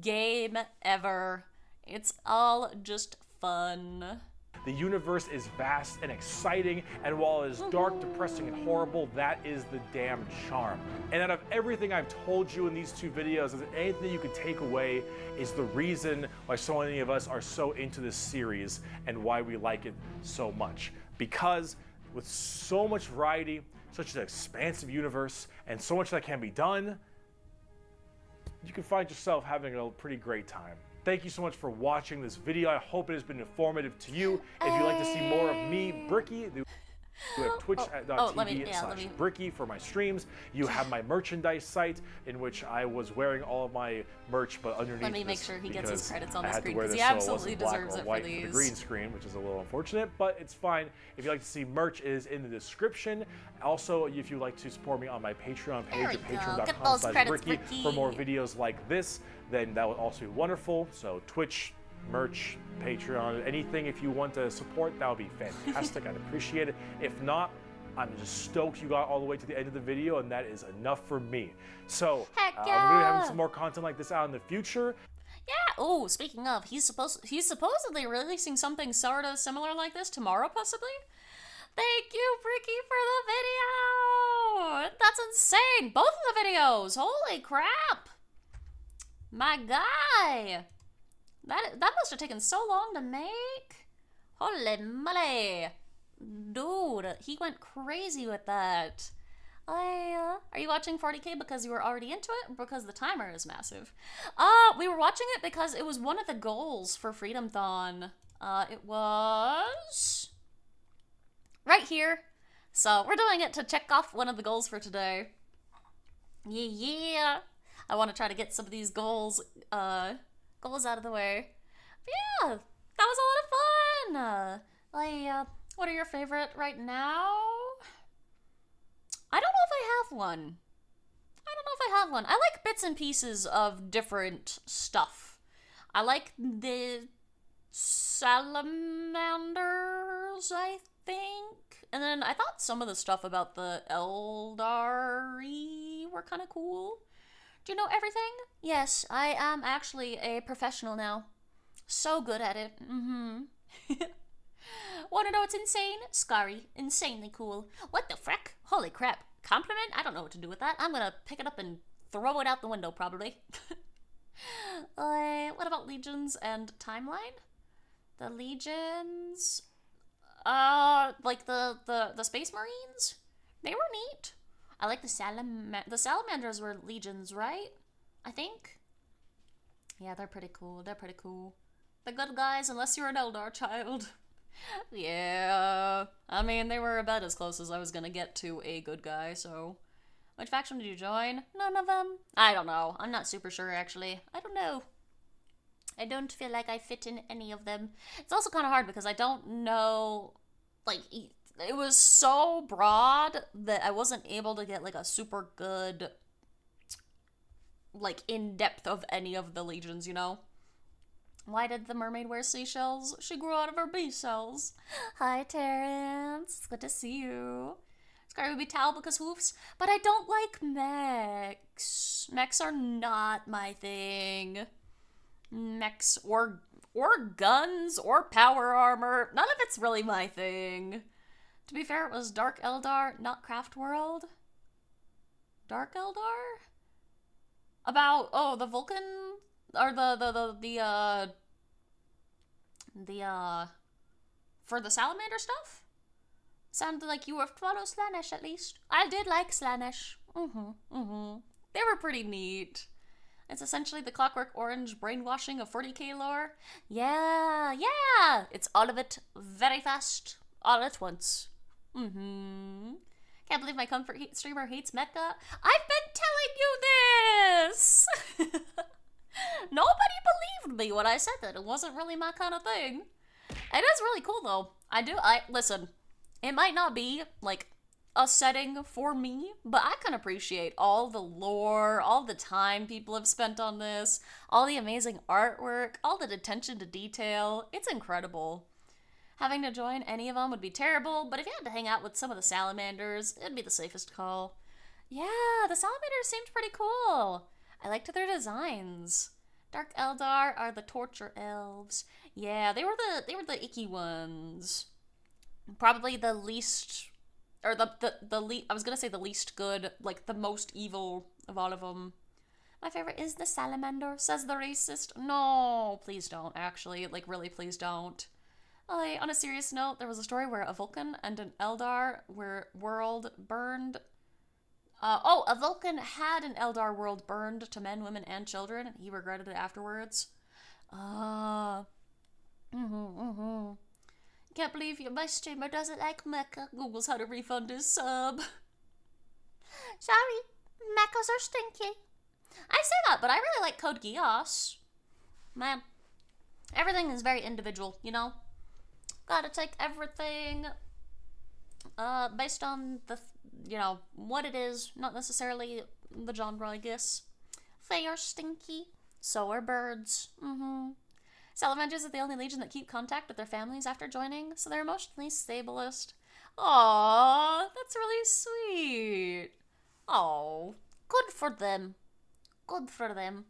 game ever. It's all just fun. The universe is vast and exciting, and while it is dark, depressing, and horrible, that is the damn charm. And out of everything I've told you in these two videos, is anything you could take away is the reason why so many of us are so into this series and why we like it so much. Because with so much variety, such an expansive universe, and so much that can be done, you can find yourself having a pretty great time. Thank you so much for watching this video. I hope it has been informative to you. If you'd like to see more of me, Bricky, you have twitch.tv/Bricky for my streams. You have my merchandise site, in which I was wearing all of my merch, but underneath Let me make sure he gets his credits on the I had screen, to wear because this he so it absolutely wasn't black deserves or it for white for these. the green screen, which is a little unfortunate, but it's fine. If you'd like to see merch, it is in the description. Also, if you'd like to support me on my Patreon page at patreon.com/Bricky for more videos like this, then that would also be wonderful. So Twitch, merch, Patreon, anything if you want to support, that would be fantastic. I'd appreciate it. If not, I'm just stoked you got all the way to the end of the video, and that is enough for me. So Heck I'm yeah. gonna be having some more content like this out in the future. Yeah. Oh, speaking of, he's supposedly releasing something sort of similar like this tomorrow, possibly. Thank you, Bricky, for the video. That's insane. Both of the videos. Holy crap. My guy. That must have taken so long to make. Holy moly. Dude, he went crazy with that. Are you watching 40K because you were already into it, or because the timer is massive? We were watching it because it was one of the goals for Freedomthon. It was right here. So we're doing it to check off one of the goals for today. Yeah. I want to try to get some of these goals out of the way. But yeah, that was a lot of fun. What are your favorite right now? I don't know if I have one. I like bits and pieces of different stuff. I like the salamanders, I think. And then I thought some of the stuff about the Eldari were kind of cool. Do you know everything? Yes, I am actually a professional now. So good at it. Wanna know what's insane? Skari. Insanely cool. What the frick? Holy crap. Compliment? I don't know what to do with that. I'm gonna pick it up and throw it out the window, probably. What about Legions and Timeline? The Legions... like the Space Marines? They were neat. I like the Salamanders were Legions, right? I think? Yeah, they're pretty cool. The good guys, unless you're an Eldar child. Yeah, I mean, they were about as close as I was gonna get to a good guy, so... Which faction did you join? None of them? I don't know. I'm not super sure, actually. I don't know. I don't feel like I fit in any of them. It's also kind of hard because I don't know... Like, it was so broad that I wasn't able to get, like, a super good... Like, in-depth of any of the legions, you know? Why did the mermaid wear seashells? She grew out of her bee cells. Hi, Terrence. It's good to see you. Skari would be towel because hoofs, but I don't like mechs. Mechs are not my thing. Mechs or guns or power armor. None of it's really my thing. To be fair, it was Dark Eldar, not Craft World. Dark Eldar? About, oh, the Vulcan, or for the salamander stuff? Sounded like you were follow Slaanesh at least. I did like Slaanesh. They were pretty neat. It's essentially the Clockwork Orange brainwashing of 40k lore. Yeah. It's all of it very fast, all at once. Can't believe my comfort streamer hates mecha. I've been telling you this! Nobody believed me when I said that. It wasn't really my kind of thing. It is really cool though. Listen, it might not be like a setting for me, but I can appreciate all the lore, all the time people have spent on this, all the amazing artwork, all the attention to detail. It's incredible. Having to join any of them would be terrible, but if you had to hang out with some of the salamanders, it'd be the safest call. Yeah, the salamanders seemed pretty cool. I liked their designs. Dark Eldar are the torture elves. Yeah, they were the icky ones. Probably the least, or I was gonna say the least good, like the most evil of all of them. My favorite is the salamander, says the racist. No, please don't, actually. Like, really, please don't. On a serious note, there was a story where a Vulcan and an Eldar world burned. A Vulcan had an Eldar world burned to men, women, and children, and he regretted it afterwards. Can't believe my streamer doesn't like mecha. Google's how to refund his sub. Sorry, mechas are stinky. I say that, but I really like Code Geass. Man, everything is very individual, you know? Gotta take everything based on the, what it is, not necessarily the genre, I guess. They are stinky. So are birds. Salamanders are the only legion that keep contact with their families after joining, so they're emotionally stablest. Aww, that's really sweet. Oh, good for them. Good for them.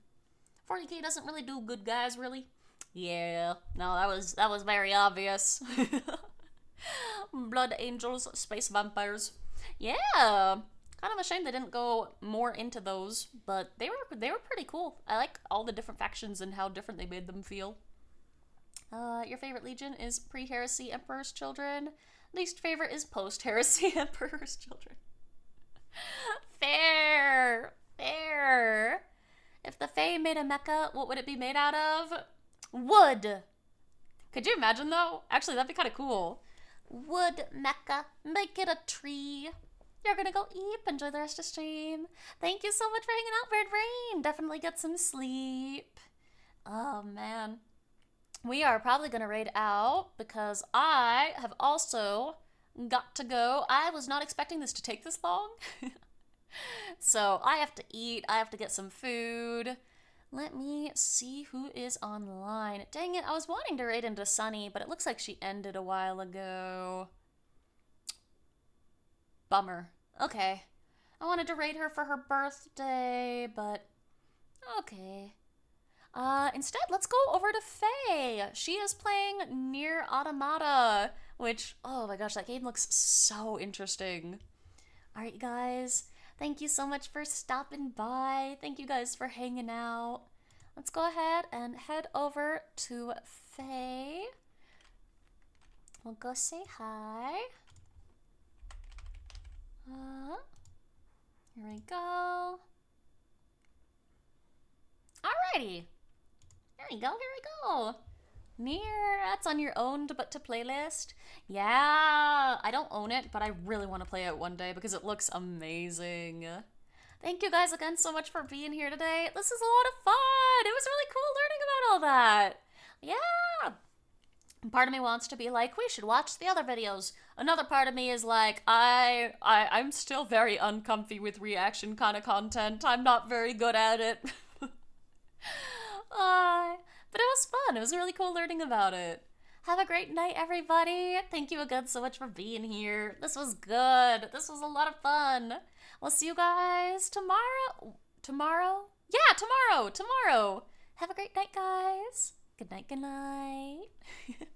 40k doesn't really do good guys, really. Yeah, no, that was very obvious. Blood angels, space vampires. Yeah, kind of a shame they didn't go more into those, but they were pretty cool. I like all the different factions and how different they made them feel. Your favorite legion is pre-heresy Emperor's Children. Least favorite is post-heresy Emperor's Children. Fair. If the Fae made a mecha, what would it be made out of? Wood. Could you imagine though? Actually, that'd be kind of cool. Wood mecha. Make it a tree. You're gonna go eat. Enjoy the rest of the stream. Thank you so much for hanging out, Bird Rain. Definitely get some sleep. Oh man. We are probably gonna raid out because I have also got to go. I was not expecting this to take this long. So I have to eat. I have to get some food. Let me see who is online. Dang it, I was wanting to raid into Sunny, but it looks like she ended a while ago. Bummer. Okay. I wanted to raid her for her birthday, but okay. Instead, let's go over to Faye. She is playing Nier Automata, which, oh my gosh, that game looks so interesting. Alright, guys. Thank you so much for stopping by. Thank you guys for hanging out. Let's go ahead and head over to Faye. We'll go say hi. Here we go. Alrighty. Here we go. Nier, that's on your owned but to playlist. Yeah, I don't own it, but I really want to play it one day because it looks amazing. Thank you guys again so much for being here today. This is a lot of fun. It was really cool learning about all that. Yeah. Part of me wants to be like, we should watch the other videos. Another part of me is like, I'm still very uncomfy with reaction kind of content. I'm not very good at it. But it was fun. It was really cool learning about it. Have a great night, everybody. Thank you again so much for being here. This was good. This was a lot of fun. We'll see you guys tomorrow. Tomorrow? Yeah, tomorrow. Have a great night, guys. Good night, good night.